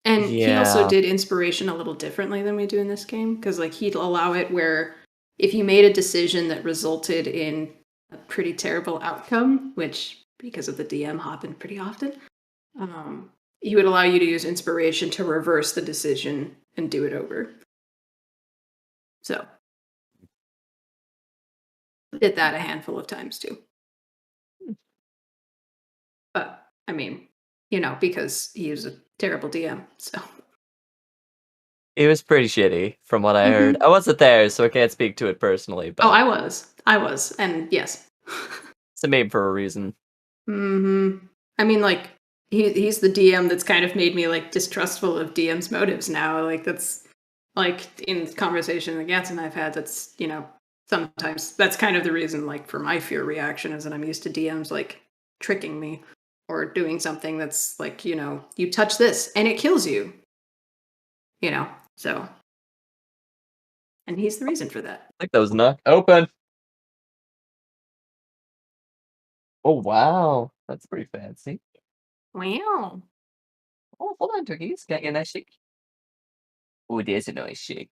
And he also Yeah. did inspiration a little differently than we do in this game because like he'd allow it where if you made a decision that resulted in a pretty terrible outcome, which because of the DM happened pretty often, he would allow you to use inspiration to reverse the decision and do it over. So did that a handful of times too. But I mean, because he was a terrible DM, so. It was pretty shitty from what I heard. I wasn't there, so I can't speak to it personally, but Oh, I was, and yes. it's a meme for a reason. I mean, like, he's the DM that's kind of made me, like, distrustful of DM's motives now. Like, that's, like, in conversation that Gats and I've had, that's, sometimes that's kind of the reason, like, for my fear reaction is that I'm used to DMs, like, tricking me or doing something that's, like, you touch this and it kills you. So. And he's the reason for that. I think that was not open. Oh wow, that's pretty fancy. Wow. Oh, hold on, turkeys. Got you a nice shake. Ooh, there's a nice shake.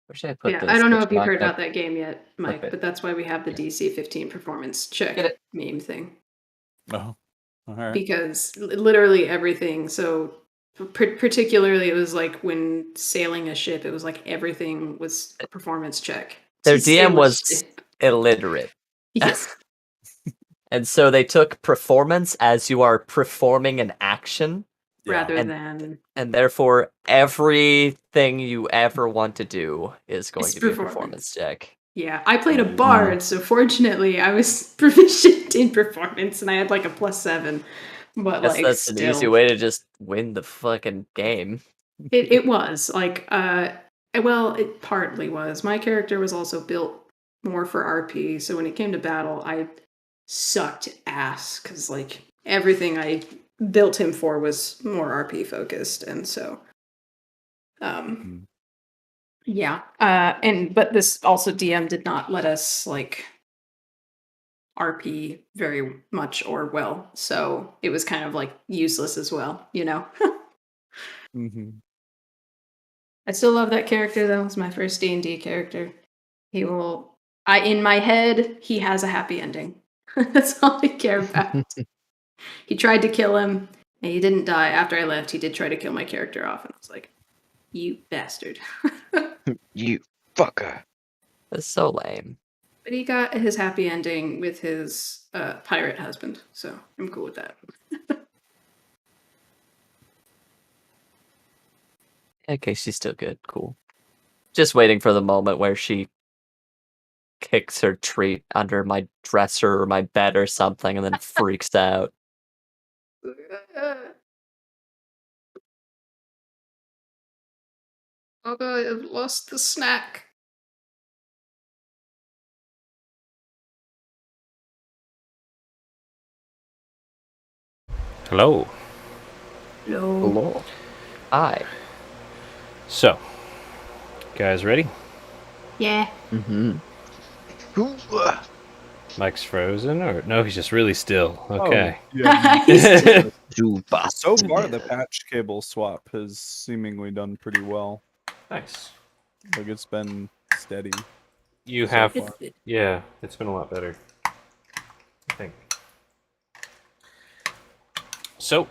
Where should I put Yeah, this? I don't know Which if you've one? heard No, about that game yet, Mike, it. but that's why we have the DC 15 performance check Get it. meme thing. Oh, all right. Because literally everything, so particularly it was like when sailing a ship, it was like everything was a performance check. Their To sail DM a was ship. illiterate. Yes. And so they took performance as you are performing an action, Rather And- than and therefore everything you ever want to do is going It's to be a performance. performance check. yeah, I played a Mhm. bard, so fortunately I was proficient in performance and I had like a +7. But Guess like that's an easy still, way to just win the fucking game. it was like well, it partly was. My character was also built more for RP, so when it came to battle, I sucked ass because like everything I built him for was more RP focused, and so Mhm. yeah. But this also DM did not let us like RP very much or well, so it was kind of like useless as well, you know. Mhm. I still love that character though. It's my first D&D character. He will in my head, he has a happy ending. That's all I care about. He tried to kill him and he didn't die. After I left, he did try to kill my character off and I was like, "You bastard." You fucker. That's so lame. But he got his happy ending with his pirate husband, so I'm cool with that. Okay, she's still good. Cool. Just waiting for the moment where she kicks her treat under my dresser or my bed or something and then freaks out. Oh god, I've lost the snack. Hello. No. Hello. Hi. So, guys ready? Yeah. Mm-hmm. Mike's frozen, or no? He's just really still. Okay. Oh, yeah. So far, the patch cable swap has seemingly done pretty well. Nice. Like it's been steady. You So have, far. yeah. It's been a lot better. I think. So,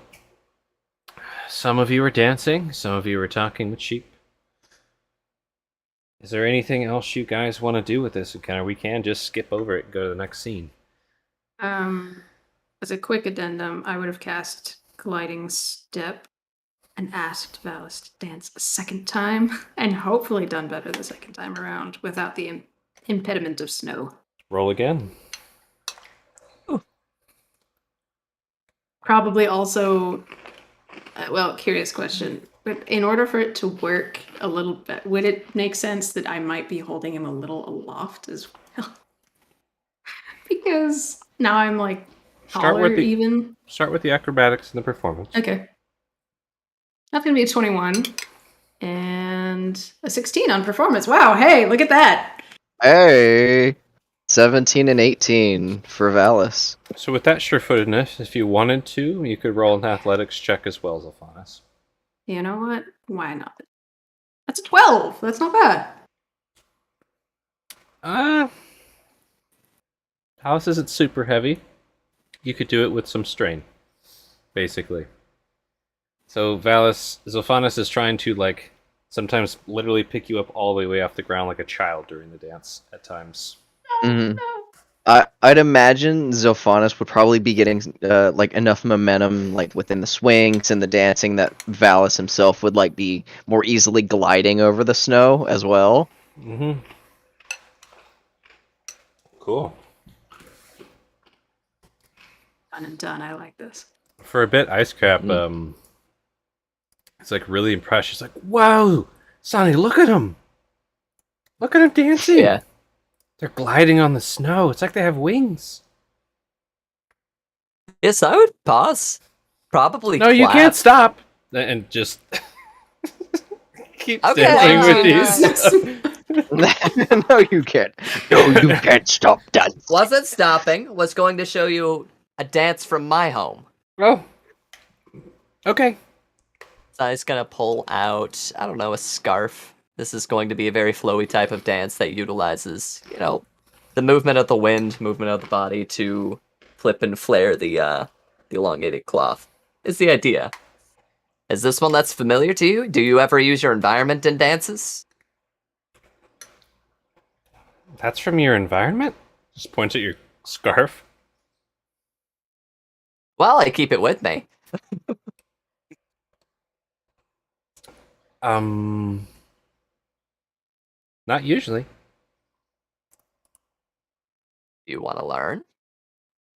some of you are dancing. Some of you are talking with sheep. Is there anything else you guys want to do with this encounter? We can just skip over it and go to the next scene. As a quick addendum, I would have cast Gliding Step and asked Valis to dance a second time, and hopefully done better the second time around without the impediment of snow. Roll again. Probably also, curious question. But in order for it to work a little bit, would it make sense that I might be holding him a little aloft as well? Because now I'm like taller even. Start with the acrobatics and the performance. Okay. That's gonna be a 21 and a 16 on performance. Wow, hey, look at that. Hey. 17 and 18 for Valis. So with that sure-footedness, if you wanted to, you could roll an athletics check as well, Zalphanis. You know what? Why not? That's a 12. That's not bad. House isn't super heavy. You could do it with some strain, basically. So Zalphanis is trying to, like, sometimes literally pick you up all the way off the ground like a child during the dance at times. Mm-hmm. I'd imagine Zophanis would probably be getting like enough momentum like within the swings and the dancing that Valis himself would like be more easily gliding over the snow as well. Mm-hmm. Cool. Done and done. I like this. For a bit, Icecap, it's like really impressed. She's like, "Wow, Sonny, look at him! Look at him dancing! Yeah. They're gliding on the snow. It's like they have wings." Yes, I would pause. Probably No, you clap. can't stop. And just keep Okay. dancing with these. No, you can't. No, you can't stop dancing. Wasn't stopping. Was going to show you a dance from my home. Oh, okay. So I'm just gonna pull out, I don't know, a scarf. This is going to be a very flowy type of dance that utilizes, the movement of the wind, movement of the body to flip and flare the elongated cloth. Is the idea. Is this one that's familiar to you? Do you ever use your environment in dances? That's from your environment? Just points at your scarf. Well, I keep it with me. Not usually. You want to learn?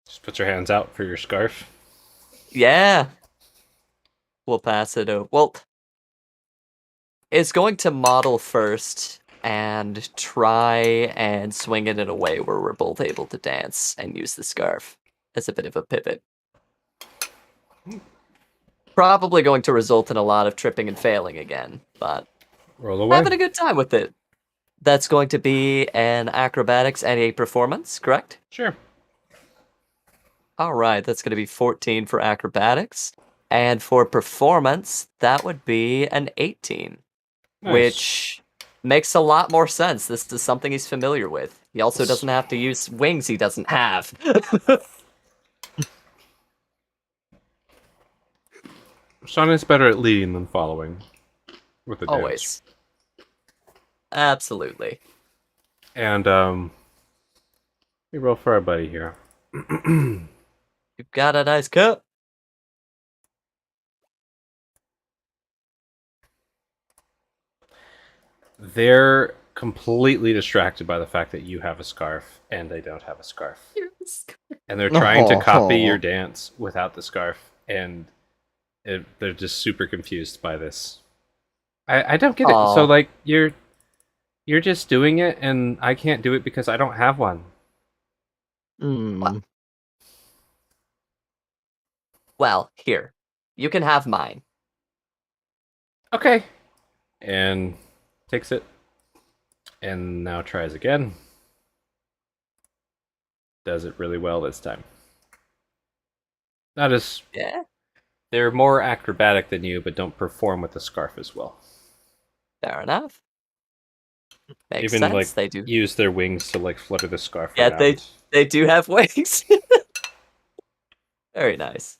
Just put your hands out for your scarf. Yeah. We'll pass it over. Well, it's going to model first and try and swing it in a way where we're both able to dance and use the scarf as a bit of a pivot. Probably going to result in a lot of tripping and failing again, but Roll away. having a good time with it. That's going to be an acrobatics and a performance, correct? Sure. All right, that's going to be 14 for acrobatics. And for performance, that would be an 18, Nice. which makes a lot more sense. This is something he's familiar with. He also doesn't have to use wings he doesn't have. Sean is better at leading than following with the dance. Always. Absolutely. And we roll for our buddy here. You've got a nice cup. They're completely distracted by the fact that you have a scarf and they don't have a scarf. And they're trying to copy your dance without the scarf, and they're just super confused by this. I don't get it. Aw. So like you're just doing it, and I can't do it because I don't have one. Well, here. You can have mine. Okay. And takes it, and now tries again. Does it really well this time. Not as Yeah, they're more acrobatic than you, but don't perform with the scarf as well. fair enough. Makes Even sense. like They do. use their wings to like flutter the scarf Yeah, around. they do have wings. Very nice.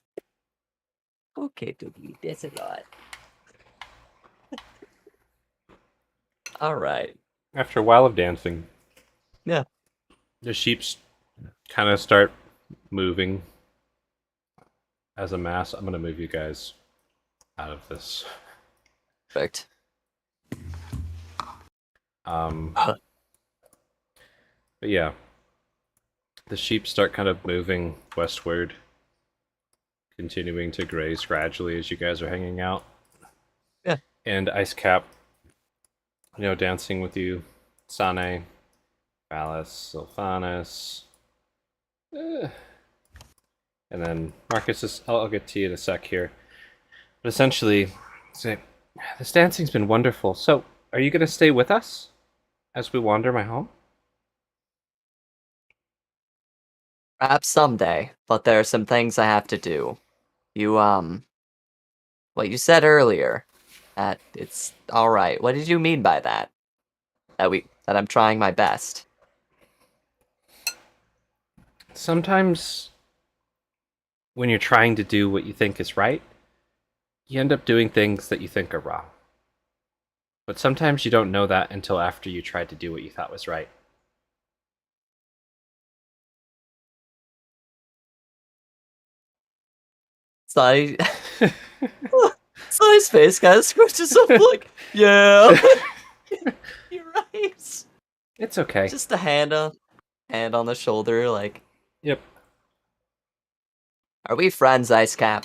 Okay, Doglin, that's a lot. All right. After a while of dancing, Yeah. the sheeps kind of start moving as a mass. I'm gonna move you guys out of this. Perfect. But yeah, the sheep start kind of moving westward, continuing to graze gradually as you guys are hanging out. Yeah. And Icecap, dancing with you, Sane, Valis, Sylphanus, and then Marcus is. I'll get to you in a sec here. But essentially, say, this dancing's been wonderful. So, are you going to stay with us as we wander my home? Perhaps someday, but there are some things I have to do. You, what you said earlier, that it's alright. What did you mean by that? That I'm trying my best. Sometimes, when you're trying to do what you think is right, you end up doing things that you think are wrong. But sometimes you don't know that until after you tried to do what you thought was right. Sai, Sai's face kind of squishes up like, yeah, you're right. It's okay. Just a hand on the shoulder, like, Yep. are we friends, Icecap?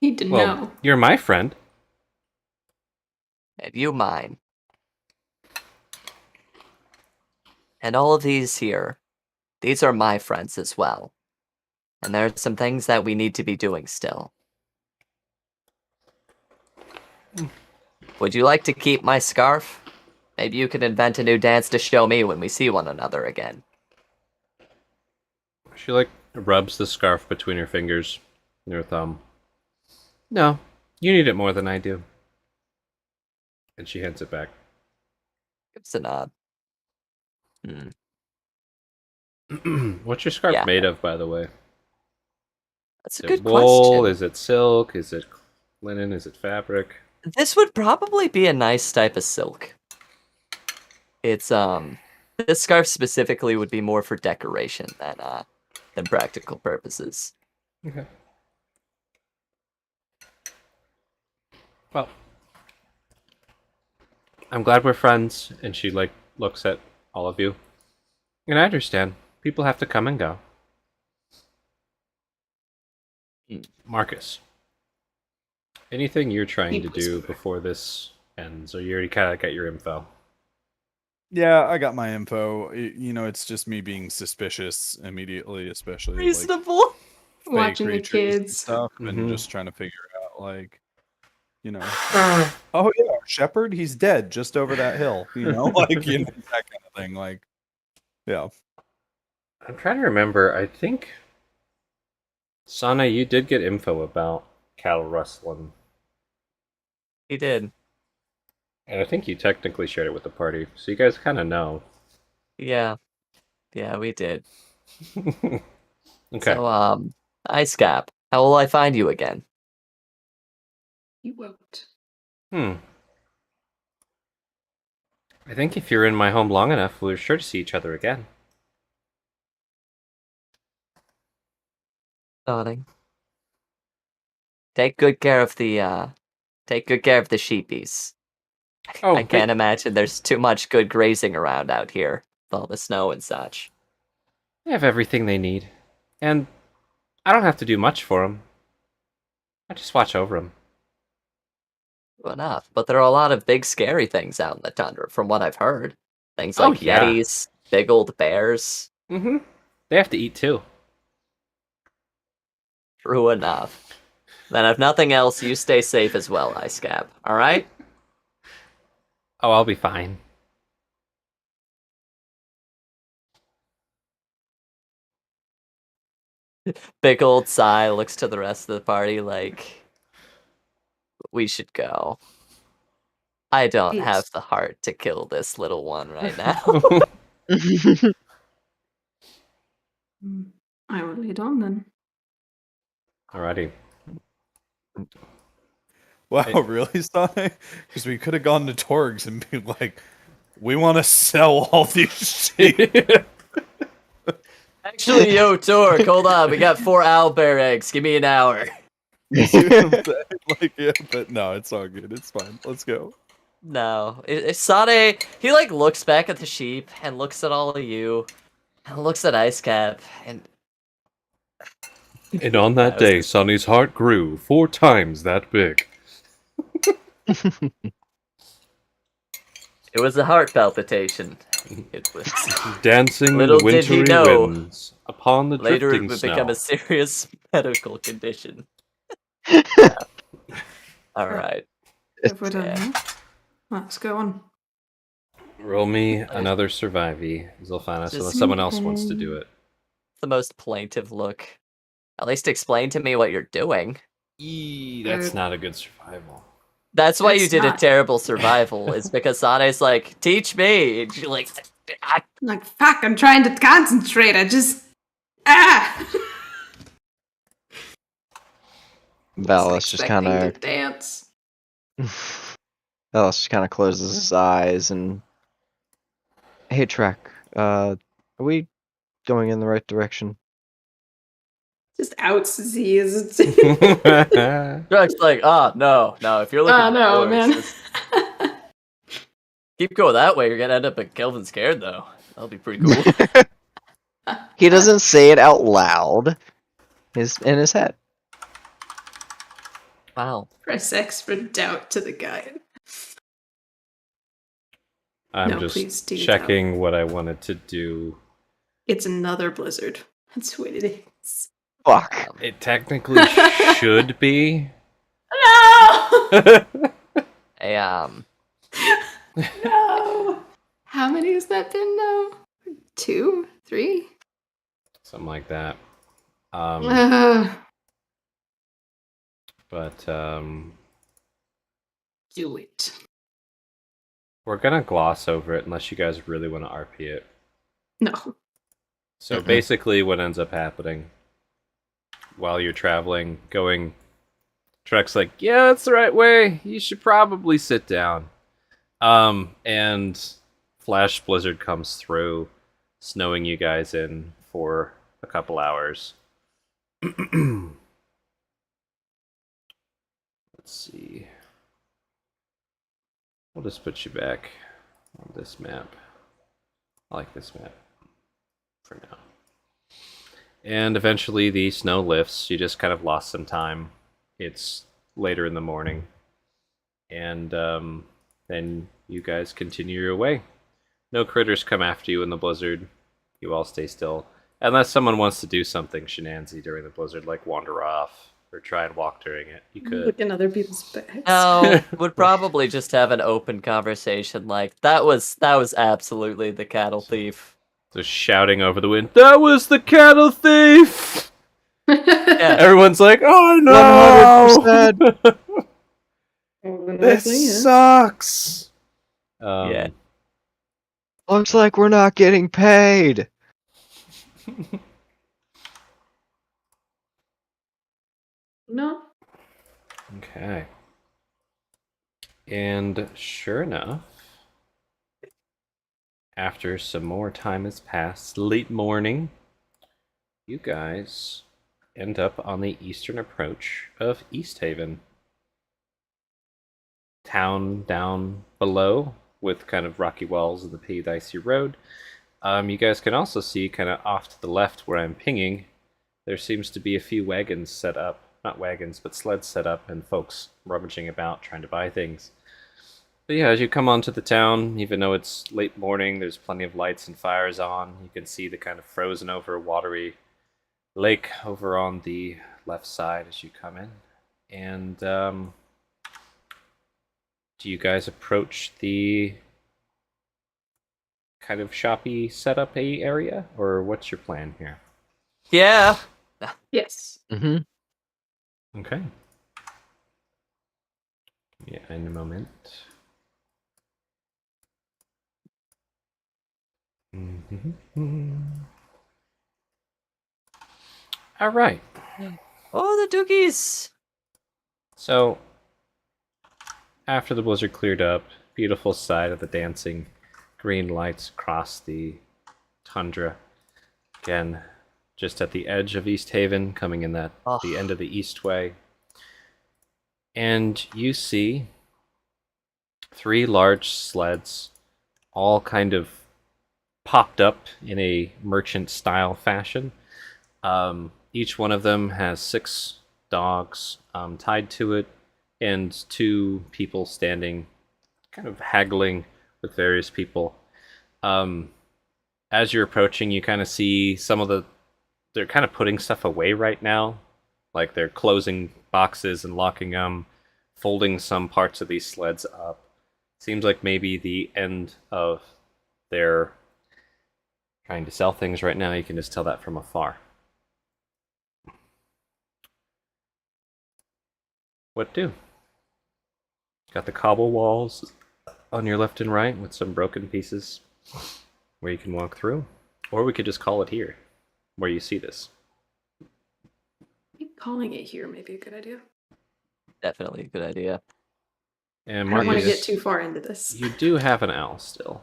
He didn't Well, know. you're my friend. And you mine. And all of these here, these are my friends as well. And there are some things that we need to be doing still. Would you like to keep my scarf? Maybe you could invent a new dance to show me when we see one another again. She rubs the scarf between her fingers and her thumb. No, You need it more than I do. And she hands it back. Gives a nod. What's your scarf Yeah. made of, by the way? That's a Is it good wool? question. Is it silk? Is it linen? Is it fabric? This would probably be a nice type of silk. It's this scarf specifically would be more for decoration than practical purposes. Okay. Well, I'm glad we're friends. And she looks at all of you. And I understand. People have to come and go. Marcus, anything you're trying to do before this ends, or you already kind of got your info? Yeah, I got my info. It's just me being suspicious immediately, especially like Reasonable. fake Watching the creatures and kids. stuff, Mhm. and just trying to figure out, like, oh yeah, our shepherd, he's dead just over that hill. Like that kind of thing. Like, yeah. I'm trying to remember. I think, Sana, you did get info about cattle rustling. He did. And I think you technically shared it with the party, so you guys kind of know. Yeah. Yeah, we did. Okay. So, Ice Cap, how will I find you again? You won't. I think if you're in my home long enough, we're sure to see each other again. Nodding. Take good care of the sheepies. Oh, I can't imagine there's too much good grazing around out here with all the snow and such. They have everything they need. And I don't have to do much for them. I just watch over them. True enough, but there are a lot of big scary things out in the tundra, from what I've heard. Things Oh, like yeah. yetis, big old bears. Mm-hmm. They have to eat too. True enough. Then if nothing else, you stay safe as well, Ice Cap. Alright? Oh, I'll be fine. Big old sigh looks to the rest of the party like, we should go. I don't Yes. have the heart to kill this little one right now. I will lead on then. Alrighty. Wow, Hey. really, Sonic? Because we could have gone to Torgs and been like, we want to sell all these sheep. Actually, yo, Torque, hold on. We got 4 owlbear eggs. Give me an hour. See what I'm saying? Like, yeah, but no, it's all good. It's fine. Let's go. No. Sade, he like looks back at the sheep and looks at all of you and looks at Ice Cap and And on that day, Sonny's heart grew 4 times that big. it was a heart palpitation. It was Dancing Little in the did he wintry know. winds upon the Later it drifting would snow. become a serious medical condition. Alright. Have we done Yeah. that? Let's go on. Roll me another survivee, Zolfanis, Just- unless someone else wants to do it. The most plaintive look. At least explain to me what you're doing. That's not a good survival. That's why you It's did a not. terrible survival, is because Sane's like, teach me! And you're like, "Ah." Like, fuck, I'm trying to concentrate. I just. Ah! Valis just kind Expecting of to dance. Valis just kind of closes his eyes and, hey, Trek, are we going in the right direction? Just outs disease. Drake's like, no, if you're looking Oh, for no, doors, man. just keep going that way, you're gonna end up at Kelvin Scared, though. That'll be pretty cool. He doesn't say it out loud. He's in his head. Wow. Press X for doubt to the guy. I'm No, please just do that. checking what I wanted to do. It's another blizzard. That's what it is. Fuck. It technically should be. No! Hey, No! How many has that been now? 2? 3? Something like that. Ugh. But do it. We're gonna gloss over it unless you guys really want to RP it. No. So basically, what ends up happening while you're traveling, Trek's like, yeah, that's the right way. You should probably sit down. And Flash Blizzard comes through, snowing you guys in for a couple hours. Let's see. We'll just put you back on this map. I like this map for now. And eventually the snow lifts. You just kind of lost some time. It's later in the morning. And then you guys continue your way. No critters come after you in the blizzard. You all stay still. Unless someone wants to do something shenanzy during the blizzard, like wander off or try and walk during it. You could. Look in other people's bags. No, would probably just have an open conversation like that was absolutely the cattle thief. Just shouting over the wind, that was the cattle thief! Yeah. Everyone's like, oh no! 100%. This sucks! Yeah. Looks like we're not getting paid. No. Okay. And sure enough, after some more time has passed, late morning, you guys end up on the eastern approach of East Haven. Town down below with kind of rocky walls and the paved icy road. You guys can also see kind of off to the left where I'm pinging, there seems to be a few wagons set up. Not wagons, but sleds set up and folks rummaging about trying to buy things. But yeah, as you come onto the town, even though it's late morning, there's plenty of lights and fires on. You can see the kind of frozen over watery lake over on the left side as you come in. And do you guys approach the kind of shoppy setup area, or what's your plan here? Yeah. Yes. Mm-hmm. Okay. Yeah, in a moment. All right. Oh, the dookies. So, after the blizzard cleared up, beautiful sight of the dancing green lights across the tundra. Again, just at the edge of East Haven, coming in the end of the Eastway. And you see 3 large sleds, all kind of popped up in a merchant-style fashion. Each one of them has 6 dogs tied to it, and 2 people standing, kind of haggling with various people. As you're approaching, you kind of see they're kind of putting stuff away right now. Like they're closing boxes and locking them, folding some parts of these sleds up. Seems like maybe the end of their trying to sell things right now. You can just tell that from afar. What do? Got the cobble walls on your left and right with some broken pieces where you can walk through. Or we could just call it here, where you see this. I think calling it here may be a good idea. Definitely a good idea. And I don't want to Marcus, get too far into this. you do have an owl still.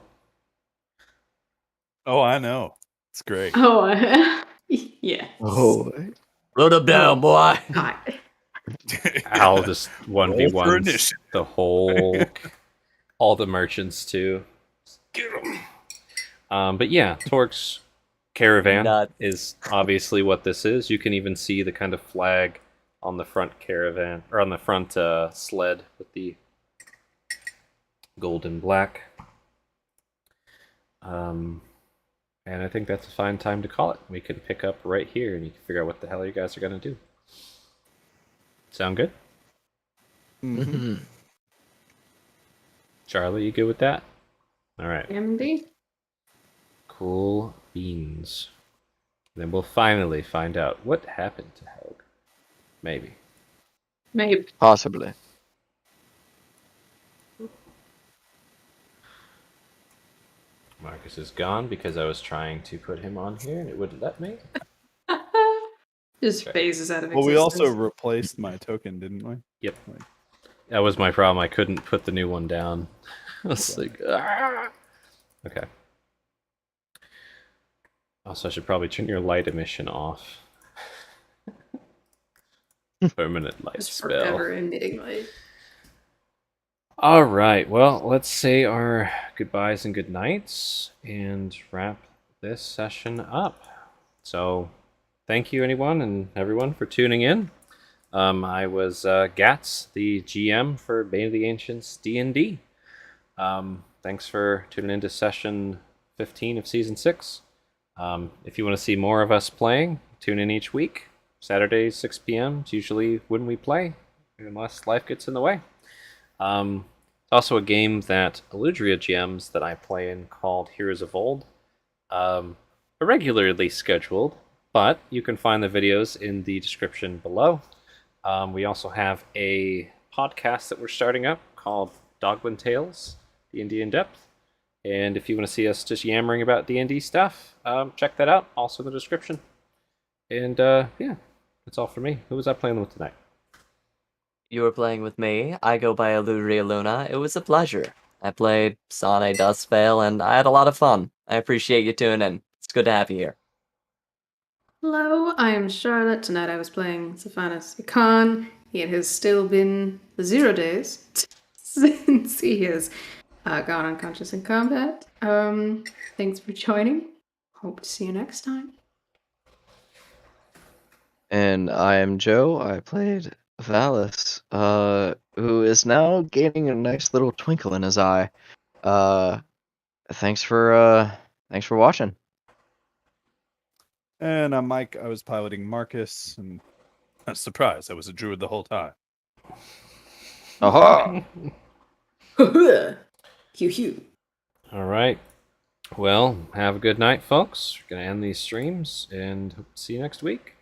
Oh, I know. It's great. Oh, yeah. Oh, Load up down, boy. God. Owl just Roll for 1v1 initiative. the whole, all the merchants too. But yeah, Torque's caravan Nuts. is obviously what this is. You can even see the kind of flag on the front caravan, or on the front sled with the gold and black. And I think that's a fine time to call it. We can pick up right here and you can figure out what the hell you guys are going to do. Sound good? mm-hmm. Charlie, you good with that? All right. MD? Cool beans. Then we'll finally find out what happened to Helg. Maybe. Maybe. Possibly. Marcus is gone because I was trying to put him on here and it wouldn't let me. Just Okay. phases out of Well, existence. we also replaced my token, didn't we? Yep. Like, That was my problem. I couldn't put the new one down. I was like, ah! Okay. Also, I should probably turn your light emission off. Permanent light Just spell. forever emitting light. All right. Well, let's say our goodbyes and good nights and wrap this session up. So, thank you, anyone and everyone, for tuning in. I was Gats, the GM for Bane of the Ancients D&D. Thanks for tuning into session 15 of season 6. If you want to see more of us playing, tune in each week. Saturdays, 6 p.m. is usually when we play, unless life gets in the way. It's also a game that Aludriea GMs that I play in called Heroes of Old. Irregularly scheduled, but you can find the videos in the description below. We also have a podcast that we're starting up called Doglin Tales, D&D in Depth. And if you want to see us just yammering about D&D stuff, check that out, also in the description. And yeah, that's all for me. Who was I playing with tonight? You were playing with me. I go by Aludriea Luna. It was a pleasure. I played Sane Dustveil, and I had a lot of fun. I appreciate you tuning in. It's good to have you here. Hello, I am Charlotte. Tonight I was playing Sophanis Khan. It has still been 0 days since he has gone unconscious in combat. Thanks for joining. Hope to see you next time. And I am Joe. I played Valis, who is now gaining a nice little twinkle in his eye. Thanks for watching. and I'm Mike. I was piloting Marcus, and a surprise, I was a druid the whole time. Aha! Hugh Hugh. All right. Well, have a good night, folks. We're going to end these streams and hope to see you next week.